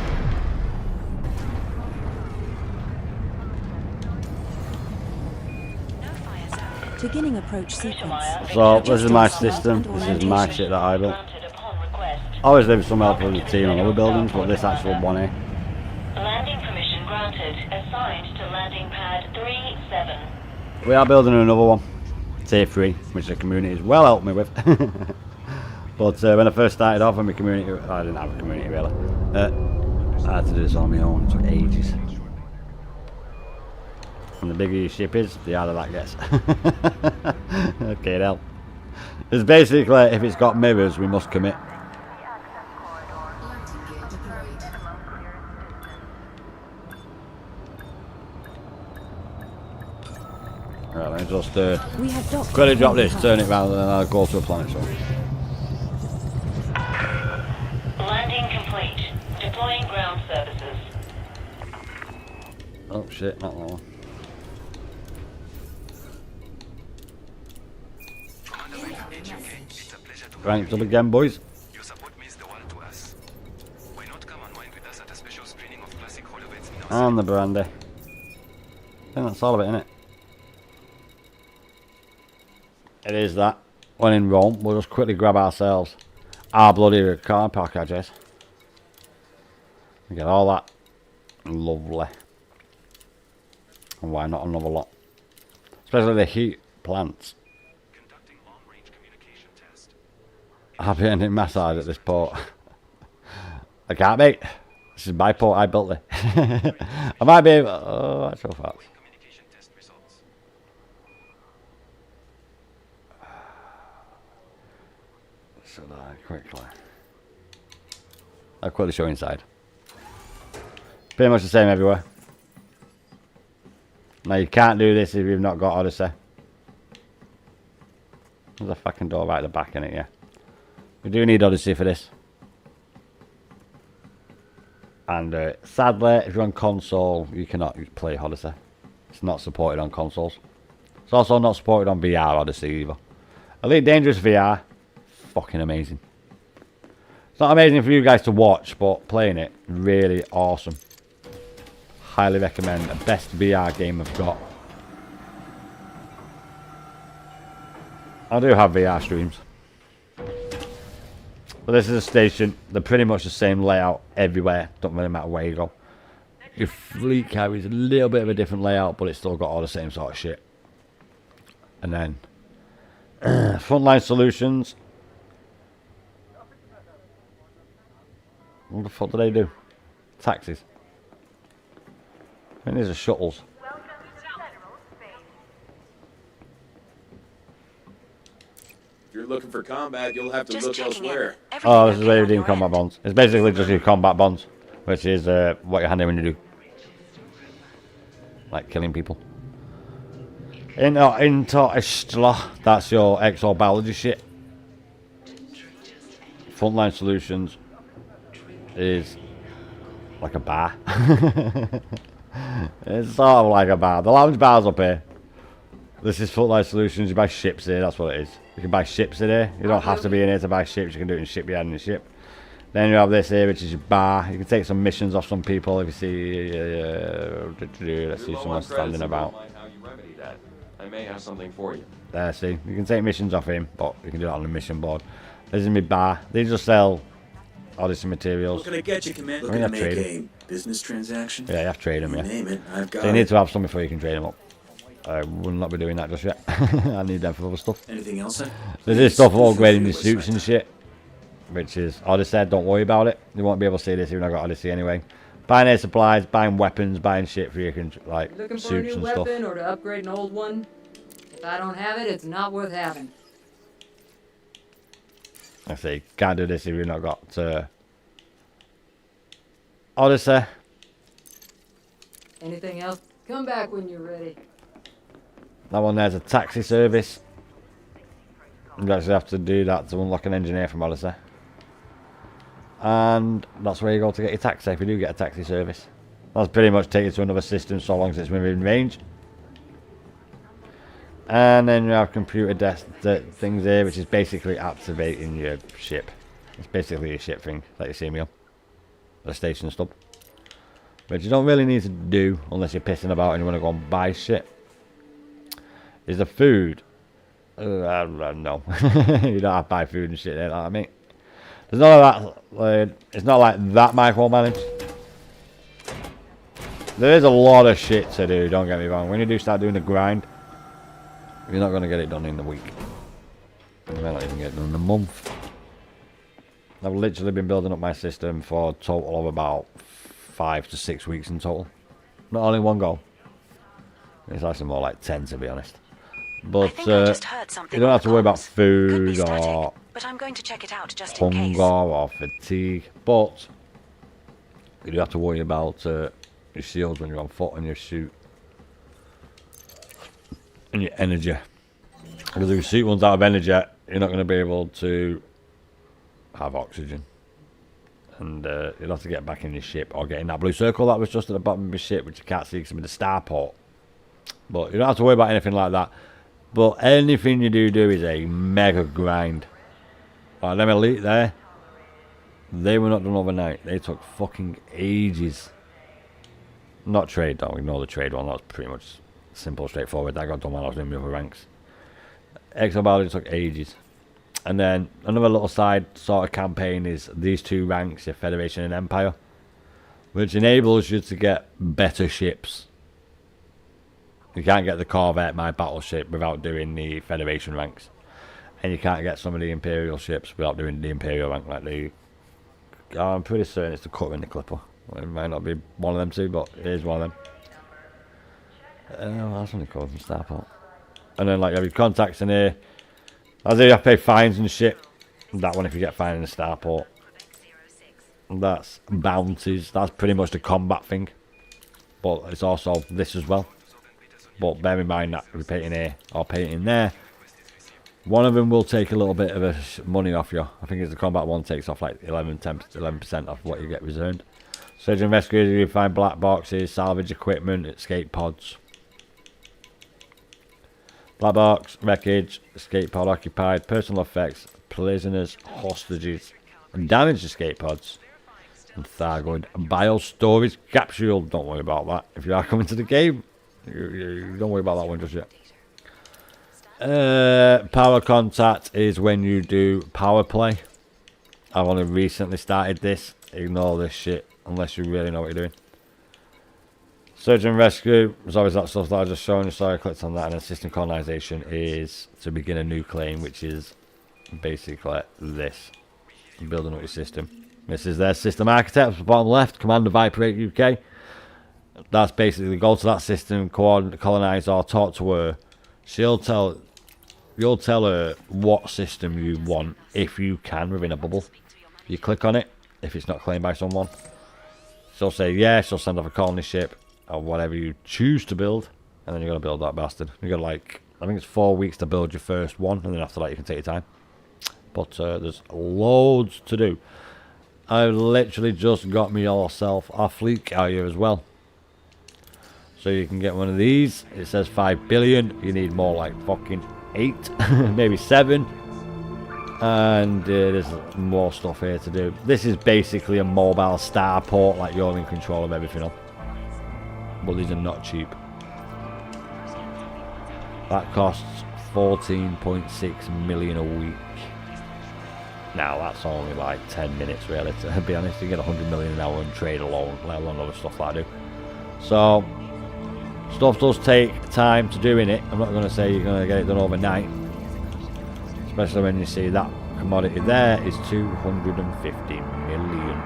Beginning approach sequence. So this is my system, this is my shit that I built. I always leave some help from the team on other buildings, but this actual one here. Landing permission granted. Assigned to landing pad 37. We are building another one, tier 3, which the community has well helped me with. But when I first started off in my community, I didn't have a community really. I had to do this on my own, it took ages. And the bigger your ship is, the harder that gets. Okay, hell. It's basically, if it's got mirrors, we must commit. Right, let me just quickly drop this, turn it round, and then I'll go to a planet. So. Landing complete. Deploying ground services. Oh shit, not that one. Ranked up again, boys. Your support means the world to us. Why not come unwind with us at a special screening of classic holograms in our And the brandy. I think that's all of it, innit? It is that. When in Rome, we'll just quickly grab ourselves our bloody car park, I guess. We get all that. Lovely. And why not another lot? Especially the heat plants. conducting long-range communication test. Happy ending massage at this port. I can't, mate. This is my port. I built it. I might be able. Oh, that's so fast. Communication test results. Should I quickly? I'll quickly show inside. Pretty much the same everywhere. Now you can't do this if you've not got Odyssey. There's a fucking door right at the back in it, yeah. We do need Odyssey for this. And sadly, if you're on console, you cannot play Odyssey. It's not supported on consoles. It's also not supported on VR Odyssey either. Elite Dangerous VR, fucking amazing. It's not amazing for you guys to watch, but playing it, really awesome. Highly recommend. The best VR game I've got. I do have VR streams. But this is a station. They're pretty much the same layout everywhere. Don't really matter where you go. Your fleet carries a little bit of a different layout, but it's still got all the same sort of shit. And then Frontline Solutions. What the fuck do they do? Taxis. I think these are shuttles. If you're looking for combat, you'll have to Just look checking in. elsewhere. Everything Oh, this is okay where you on do your combat end? bonds. It's basically just your combat bonds, which is what you're handling when you do. Like killing people. Interstellar, that's your exobiology shit. Frontline Solutions is like a bar. It's sort of like a bar. The lounge bar's up here. This is Frontline Solutions. You buy ships here, that's what it is. You can buy ships in here. You don't have to be in here to buy ships. You can do it in shipyard in the ship. Then you have this here, which is your bar. You can take some missions off some people if you see. Let's see someone standing about. I may have something for you. There, see. You can take missions off him, but you can do it on the mission board. This is my bar. These just sell Odyssey materials. What can I get you, Commander? I think Looking to I've make traded. a business transaction? Yeah, you have to trade them, yeah. Name it. I've got So you need it. to have some before you can trade them up. I will not be doing that just yet. I need them for other stuff. Anything else? There's this stuff for upgrading your suits and shit, which is Odyssey. Don't worry about it. You won't be able to see this even though I got Odyssey anyway. Buying air supplies, buying weapons, buying shit for your like Looking for a suits new and stuff. weapon or to upgrade an old one? If I don't have it, it's not worth having. I see. Can't do this if you've not got Odyssey. Anything else? Come back when you're ready. That one there's a taxi service. You actually have to do that to unlock an engineer from Odyssey. And that's where you go to get your taxi if you do get a taxi service. That's pretty much take you to another system so long as it's within range. And then you have computer desk things here, which is basically activating your ship. It's basically a ship thing that you see me on. The station stub. Which you don't really need to do unless you're pissing about and you want to go and buy shit. Is the food? No. You don't have to buy food and shit there, like I mean. There's none of that. It's not like that micromanaged. There is a lot of shit to do, don't get me wrong. When you do start doing the grind, you're not going to get it done in the week. You might not even get it done in a month. I've literally been building up my system for a total of about 5 to 6 weeks in total. Not only one go. It's actually more like 10 to be honest. But I just heard something you don't on have to the worry about comms. Could be food static, or but I'm going to check it out just in case. hunger or fatigue. But you do have to worry about your shields when you're on foot and your suit. And your energy. Because if your suit runs out of energy, you're not going to be able to have oxygen. And you'll have to get back in your ship or get in that blue circle that was just at the bottom of your ship, which you can't see because I'm in the starport. But you don't have to worry about anything like that. But anything you do is a mega grind. Them elite there, they were not done overnight. They took fucking ages. Not trade though, ignore the trade one. That's pretty much simple, straightforward. That got done while I was doing the other ranks. Exobiology took ages. And then another little side sort of campaign is these two ranks, your Federation and Empire, which enables you to get better ships. You can't get the Corvette, my battleship, without doing the Federation ranks. And you can't get some of the Imperial ships without doing the Imperial rank. Like the, I'm pretty certain it's the Cutter and the Clipper. It might not be one of them two, but it is one of them. That's only called from Starport. And then like you have your contacts in here. As you have to pay fines and shit. That one if you get fined in the Starport. That's bounties. That's pretty much the combat thing. But it's also this as well. But bear in mind that if you pay it in here or pay it in there, one of them will take a little bit of money off you. I think it's the combat one takes off like 11% off what you get returned. Search and rescue, you find black boxes, salvage equipment, escape pods. Black box, wreckage, escape pod occupied, personal effects, prisoners, hostages, and damaged escape pods. And Thargoid, bio storage capsule. Don't worry about that. If you are coming to the game, you don't worry about that one just yet. Power contact is when you do power play. I've only recently started this. Ignore this shit unless you really know what you're doing. Search and rescue, there's always that stuff that I just showing you, so I clicked on that. And then system colonization is to begin a new claim, which is basically this. Building up your system. This is their system architect, bottom left, Commander Viper 8 UK. That's basically go to that system, colonize or talk to her. You'll tell her what system you want if you can within a bubble. You click on it if it's not claimed by someone. She'll say yeah, she'll send off a colony ship or whatever you choose to build, and then you're gonna build that bastard. You got like, I think it's 4 weeks to build your first one, and then after that you can take your time. But there's loads to do. I literally just got me yourself a fleet carrier as well. So you can get one of these. It says 5 billion. You need more like fucking 8, maybe 7. And there's more stuff here to do. This is basically a mobile starport, like you're in control of everything on. But these are not cheap. That costs 14.6 million a week. Now that's only like 10 minutes really, to be honest. You get 100 million an hour in trade alone, let alone other stuff that I do. So stuff does take time to do in it. I'm not going to say you're going to get it done overnight, especially when you see that commodity there is 250 million.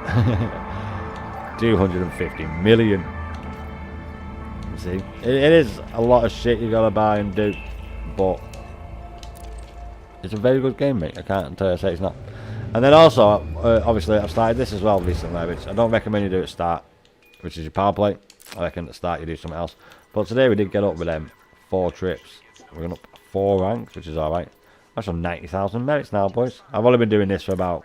250 million. You see, it is a lot of shit you got to buy and do, but it's a very good game, mate. I can't say it's not. And then also, obviously, I've started this as well recently, which I don't recommend you do at start, which is your power play. I reckon at start you do something else. But today we did get up with them 4 trips. We're going up 4 ranks, which is alright. That's on 90,000 merits now, boys. I've only been doing this for about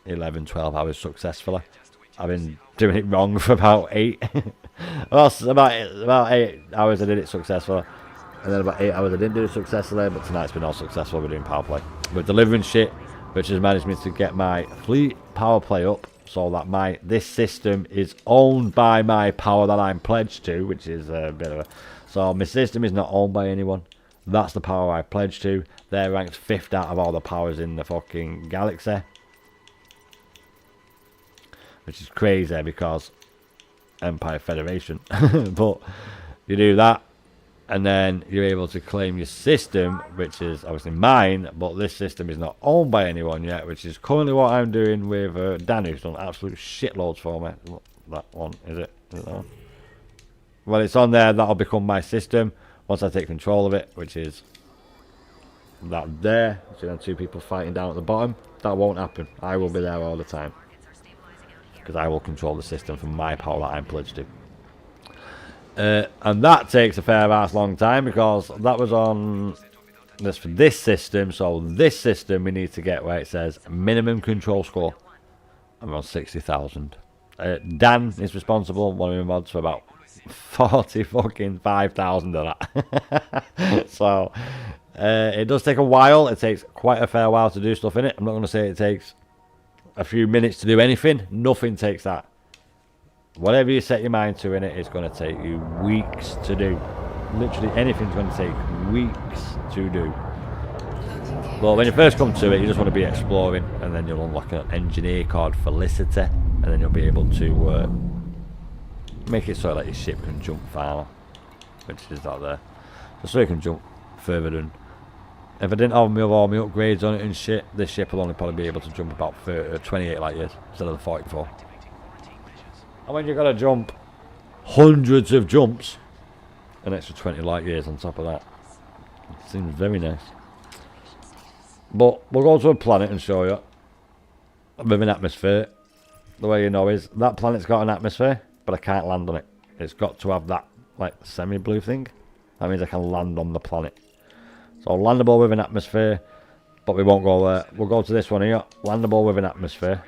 11, 12 hours successfully. I've been doing it wrong for about 8. Well, about 8 hours I did it successfully. And then about 8 hours I didn't do it successfully, but tonight's been all successful. We're doing power play. We're delivering shit, which has managed me to get my fleet power play up so that this system is owned by my power that I'm pledged to, which is a bit of a... So my system is not owned by anyone. That's the power I pledged to. They're ranked 5th out of all the powers in the fucking galaxy. Which is crazy because Empire Federation. But you do that, and then you're able to claim your system, which is obviously mine, but this system is not owned by anyone yet, which is currently what I'm doing with Dan, who's done absolute shitloads for me. That one, is it? Is it that one? Well, it's on there. That'll become my system once I take control of it, which is that there. See them 2 people fighting down at the bottom? That won't happen. I will be there all the time, because I will control the system from my power that I'm pledged to. And that takes a fair ass long time, because that was on this for this system. So this system we need to get where it says minimum control score. I'm on 60,000. Dan is responsible, one of my mods, for about 40 fucking 5,000 of that. So It does take a while. It takes quite a fair while to do stuff in it. I'm not going to say it takes a few minutes to do anything. Nothing takes that. Whatever you set your mind to in it, it's going to take you weeks to do. Literally anything's going to take weeks to do. But when you first come to it, you just want to be exploring, and then you'll unlock an engineer called Felicity, and then you'll be able to make it so that your ship can jump farther, which is out there, just so you can jump further than. If I didn't have all my upgrades on it and shit, this ship will only probably be able to jump about 28 light years instead of the 44. And when you've got to jump hundreds of jumps, an extra 20 light years on top of that, it seems very nice. But we'll go to a planet and show you with an atmosphere. The way you know is that planet's got an atmosphere, but I can't land on it. It's got to have that like semi-blue thing. That means I can land on the planet. So landable with an atmosphere, but we won't go there. We'll go to this one here. Landable with an atmosphere.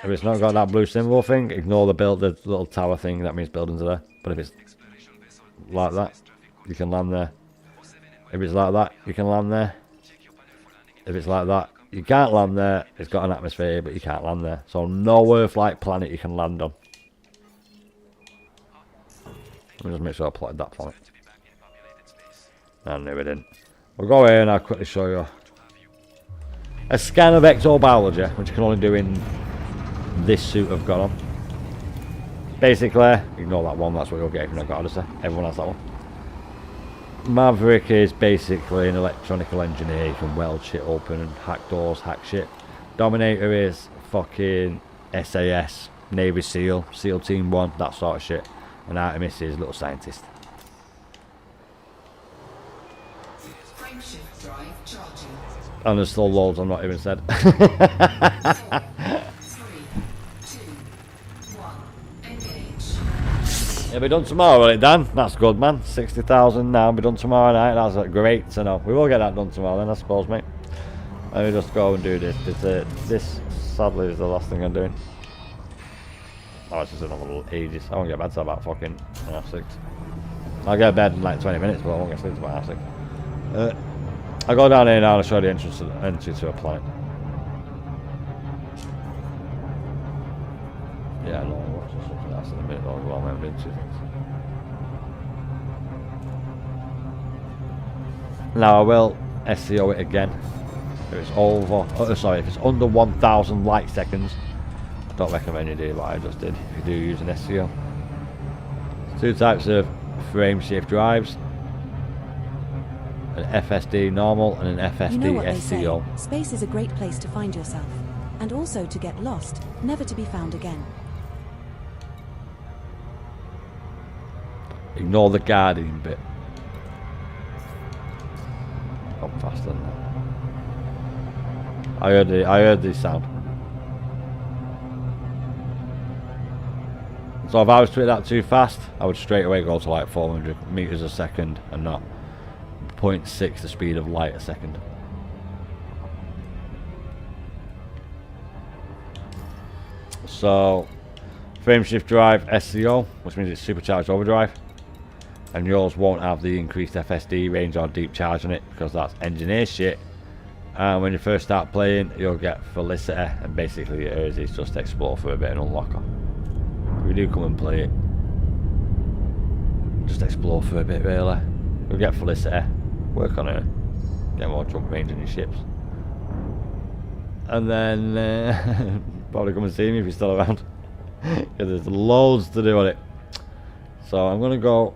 If it's not got that blue symbol thing, ignore the little tower thing. That means buildings are there. But if it's like that, you can land there. If it's like that, you can land there. If it's like that, you can't land there. It's got an atmosphere, but you can't land there. So no Earth-like planet you can land on. Let me just make sure I plotted that planet. I knew it didn't. We'll go here and I'll quickly show you a scan of Exobiology, which you can only do in this suit I've got on. Basically, ignore that one, that's what you'll get if you've not got Odyssey. Everyone has that one. Maverick is basically an electronical engineer. You can weld shit open and hack doors, hack shit. Dominator is fucking SAS, Navy SEAL, SEAL Team 1, that sort of shit. And Artemis is little scientist. Frameshift drive charging. And there's still loads I've not even said. 4, 3, 2, 1, engage. It'll be done tomorrow, will it, Dan? That's good, man. 60,000 now, be done tomorrow night. That's great to know. We will get that done tomorrow then, I suppose, mate. Let me just go and do this. This sadly, is the last thing I'm doing. Oh, it's just another little ages. I won't get bed till about fucking 6:30. I'll get to bed in like 20 minutes, but I won't get sleep till about 6:30. I'll go down here now and show you the entry to a planet. Yeah, no, I'll watch something else in a minute. I'll go on and do two things. Now I will SEO it again. If it's if it's under 1,000 light seconds, I don't recommend you do what I just did. If you do use an SEO, two types of frame shift drives: an FSD normal and an FSD You know what they SEO. say, space is a great place to find yourself, and also to get lost, never to be found again. Ignore the Guardian bit. I'm faster than that. I heard the sound. So if I was to hit that too fast, I would straight away go to like 400 meters a second and not 0.6 the speed of light a second. So frame shift drive SEO, which means it's supercharged overdrive, and yours won't have the increased FSD range or deep charge on it because that's engineer shit. And when you first start playing, you'll get Felicity, and basically yours is just explore for a bit and unlock her. If you do come and play it, just explore for a bit really. You'll get Felicity, work on her, get more jump range in your ships, and then probably come and see me if you're still around, because there's loads to do on it. So I'm gonna go.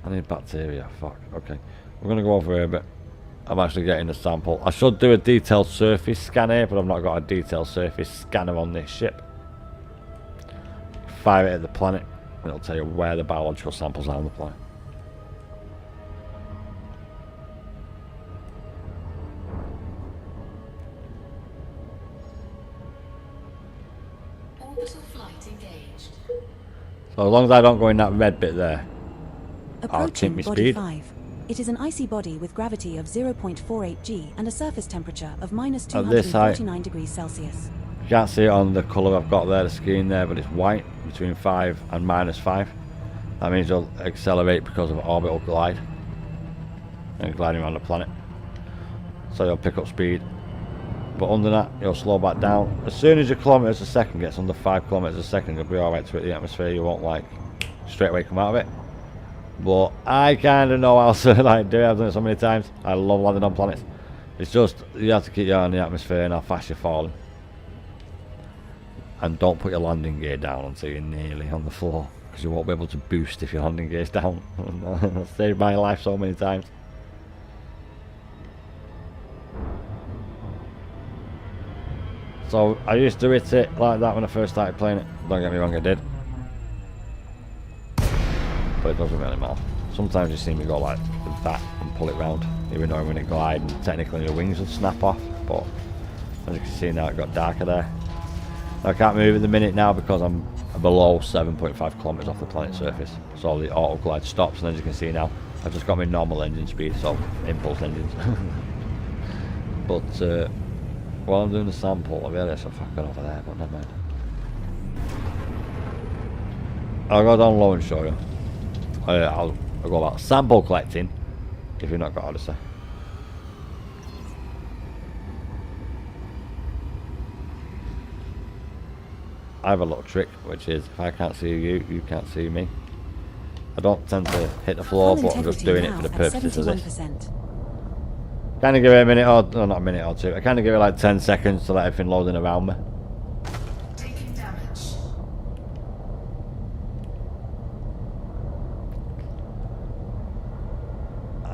I need bacteria, fuck, okay. We're going to go over here a bit. I'm actually getting a sample. I should do a detailed surface scan here, but I've not got a detailed surface scanner on this ship. Fire it at the planet, and it'll tell you where the biological samples are on the planet. Orbital flight engaged. So as long as I don't go in that red bit there, I'll tint Approaching my Body speed. 5. It is an icy body with gravity of 0.48 G and a surface temperature of minus At this height, 249 degrees Celsius. you can't see it on the colour I've got there, the screen there, but it's white between 5 and -5. That means you'll accelerate because of orbital glide and gliding around the planet. So you'll pick up speed. But under that, you'll slow back down. As soon as your kilometers a second gets under 5 kilometers a second, you'll be alright to hit the atmosphere. You won't like straight away come out of it. But I kind of know how to like do it. I've done it so many times. I love landing on planets. It's just you have to keep your eye on the atmosphere and how fast you're falling. And don't put your landing gear down until you're nearly on the floor, because you won't be able to boost if your landing gear's down. That's saved my life so many times. So I used to hit it like that when I first started playing it. Don't get me wrong, I did. But it doesn't really matter. Sometimes you see me go like that and pull it round, even though when it glide and technically your wings will snap off. But as you can see now, it got darker there. I can't move at the minute now because I'm below 7.5 kilometers off the planet's surface. So the auto glide stops, and as you can see now, I've just got my normal engine speed, so impulse engines. But while I'm doing the sample, I realised I fucking got over there, but never mind. I'll go down low and show you. I'll go about sample collecting if you've not got Odyssey. I have a little trick, which is if I can't see you, you can't see me. I don't tend to hit the floor, but I'm just doing it for the purposes of this. Kind of give it a minute or no, not a minute or two. I kind of give it like 10 seconds to let everything load in around me. Taking damage.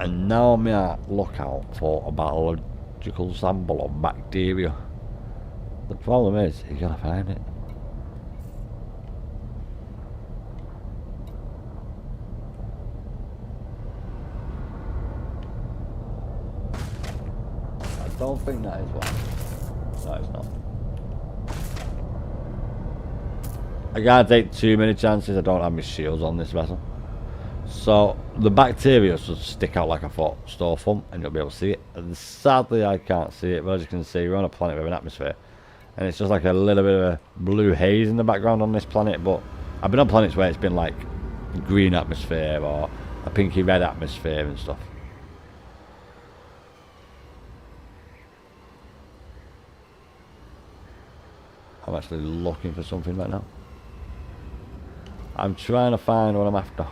And now I'm at lookout for a biological sample of bacteria. The problem is, you gotta find it. I don't think that is one. No, it's not. I can't take too many chances. I don't have my shields on this vessel. So the bacteria should stick out like a store thumb, and you'll be able to see it. And sadly, I can't see it. But as you can see, we're on a planet with an atmosphere, and it's just like a little bit of a blue haze in the background on this planet. But I've been on planets where it's been like green atmosphere or a pinky red atmosphere and stuff. I'm actually looking for something right now. I'm trying to find what I'm after.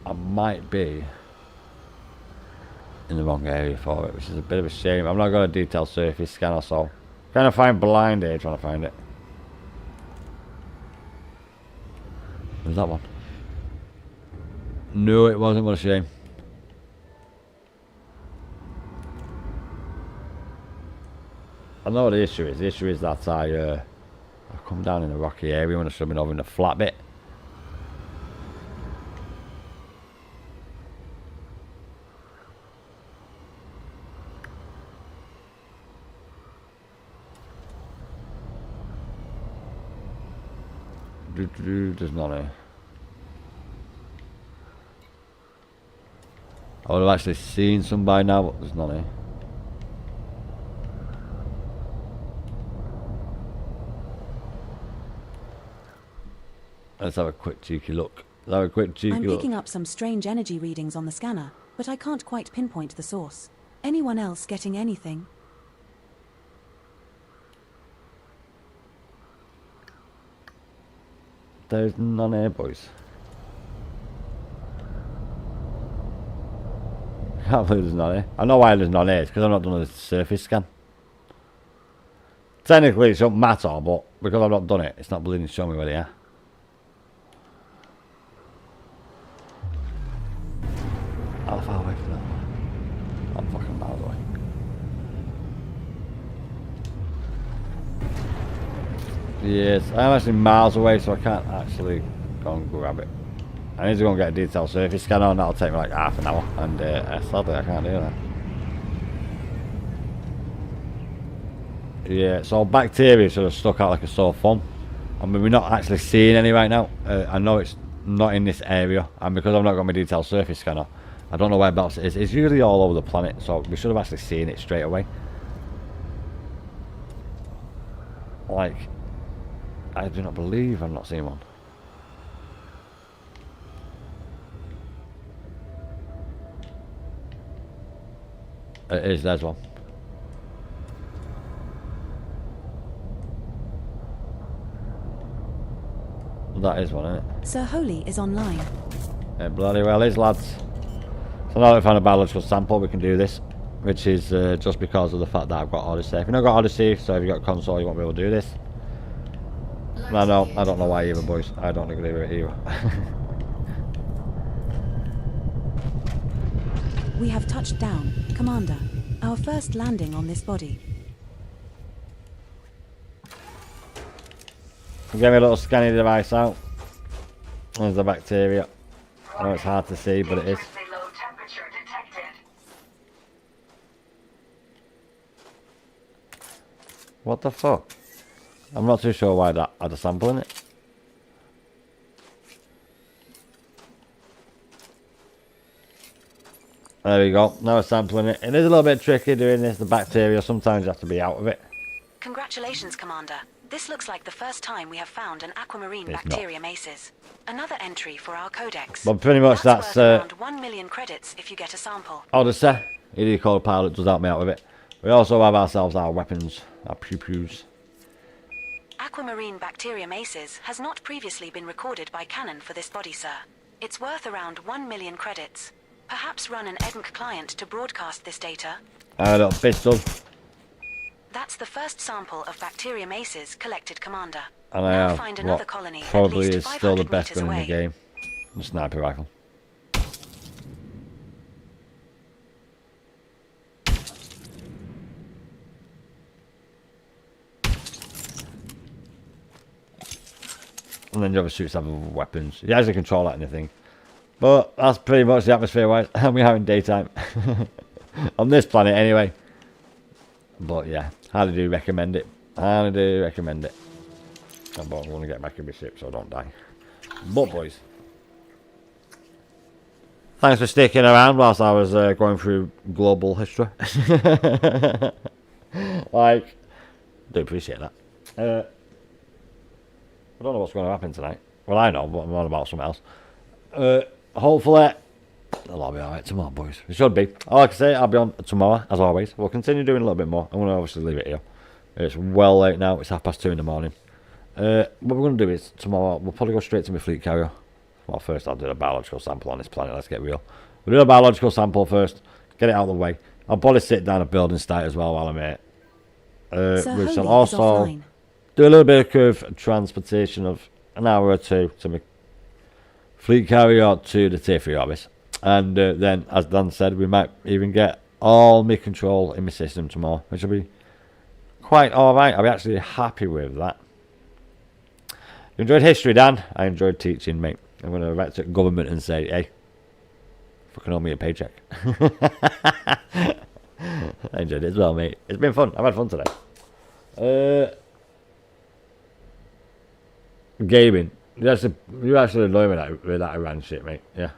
I might be in the wrong area for it, which is a bit of a shame. I've not got a detailed surface scanner, so kind of find blind here trying to find it. Was that one? No, it wasn't. What a shame. I know what the issue is. The issue is that I come down in a rocky area when I should have been over in the flat bit. There's none here. I would have actually seen some by now, but there's none here. Let's have a quick cheeky look. I'm picking up some strange energy readings on the scanner, but I can't quite pinpoint the source. Anyone else getting anything? There's none here, boys. I can't believe there's none here. I know why there's none here. It's because I've not done a surface scan. Technically, it shouldn't matter, but because I've not done it, it's not bleeding showing me where they are. How far away from that? I'm fucking miles away. Yes, I'm actually miles away, so I can't actually go and grab it. I need to go and get a detailed surface scanner, and that'll take me like half an hour, and sadly I can't do that. Yeah, so bacteria sort of stuck out like a sore thumb. I mean, we're not actually seeing any right now. I know it's not in this area, and because I've not got my detailed surface scanner, I don't know whereabouts it is. It's usually all over the planet, so we should have actually seen it straight away. Like, I do not believe I've not seen one. It is, there's one. That is one, isn't it? Sir Holy is online. It bloody well is, lads. So now that we found a biological sample, we can do this, which is just because of the fact that I've got Odyssey. If you've not got Odyssey, so if you've got a console, you won't be able to do this. I don't know why either, boys. I don't agree with it either. We have touched down, Commander. Our first landing on this body. Get me a little scanning device out. There's the bacteria. I know it's hard to see, but it is. Low temperature detected. What the fuck? I'm not too sure why that had a sample in it. There we go. Now we're sampling it. It is a little bit tricky doing this. The bacteria, sometimes you have to be out of it. Congratulations, Commander. This looks like the first time we have found an aquamarine It's bacteria maces. Another entry for our codex. But pretty much that's worth around 1 million credits if you get a sample. Odyssey. ED co-pilot does help me out with it. We also have ourselves our weapons, our pew-pews. Aquamarine bacteria maces has not previously been recorded by Canon for this body, sir. It's worth around 1 million credits. Perhaps run an EVGA client to broadcast this data. A little pistol. That's the first sample of bacteria maces collected, Commander. And now I have find another what colony at probably least is still the 500 best meters gun in the away. game. The sniper rifle. And then the other suits have other weapons. You actually control that anything. But that's pretty much the atmosphere wise. And we're having daytime. On this planet anyway. But yeah, highly do recommend it. Highly do recommend it. But I want to get back in my ship so I don't die. But boys, thanks for sticking around whilst I was going through global history. Like, do appreciate that. I don't know what's going to happen tonight. Well, I know, but I'm on about something else. Hopefully, it'll all be alright tomorrow, boys. It should be. Like I say, I'll be on tomorrow, as always. We'll continue doing a little bit more. I'm going to obviously leave it here. It's well late now. It's 2:30 in the morning. What we're going to do is, tomorrow, we'll probably go straight to my fleet carrier. Well, first I'll do a biological sample on this planet. Let's get real. We'll do a biological sample first. Get it out of the way. I'll probably sit down a building site as well while I'm here. We shall also do a little bit of transportation of an hour or two to my fleet carrier to the Tier 3 office. And then, as Dan said, we might even get all my control in my system tomorrow, which will be quite alright. I'll be actually happy with that. You enjoyed history, Dan? I enjoyed teaching, mate. I'm going to write to government and say, hey, fucking owe me a paycheck. I enjoyed it as well, mate. It's been fun. I've had fun today. Gaming. You actually annoy me with that Iran shit, mate. Yeah.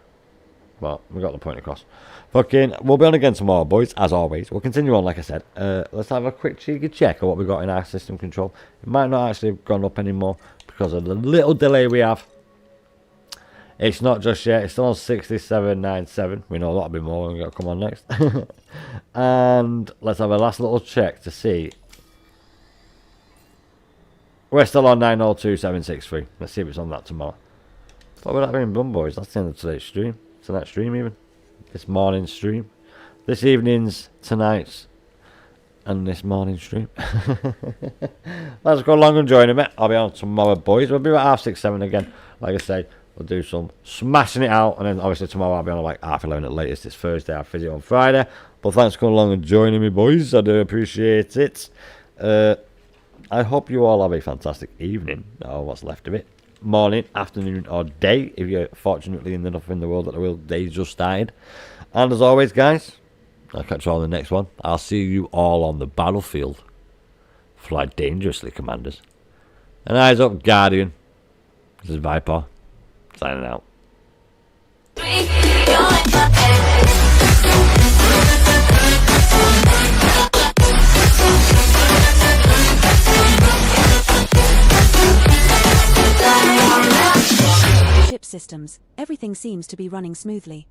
Well, we got the point across. Fucking, we'll be on again tomorrow, boys, as always. We'll continue on, like I said. Let's have a quick cheeky check of what we got in our system control. It might not actually have gone up anymore because of the little delay we have. It's not just yet. It's still on 6797. We know that'll be more when we got to come on next. And let's have a last little check to see. We're still on 902763. Let's see if it's on that tomorrow. But we're not having done, boys. That's the end of today's stream. Tonight's stream, even. This morning's stream. This evening's, tonight's, and this morning's stream. Let's go along and join me. I'll be on tomorrow, boys. We'll be at 6:30, 7 again. Like I say, we'll do some smashing it out. And then, obviously, tomorrow I'll be on like 11:30 at latest. It's Thursday. I'll video on Friday. But thanks for coming along and joining me, boys. I do appreciate it. I hope you all have a fantastic evening, or what's left of it. Morning, afternoon, or day, if you're fortunately enough in the world that the world day's just started. And as always, guys, I'll catch you all in the next one. I'll see you all on the battlefield. Fly dangerously, commanders. And eyes up, Guardian. This is Viper, signing out. Ship systems, everything seems to be running smoothly.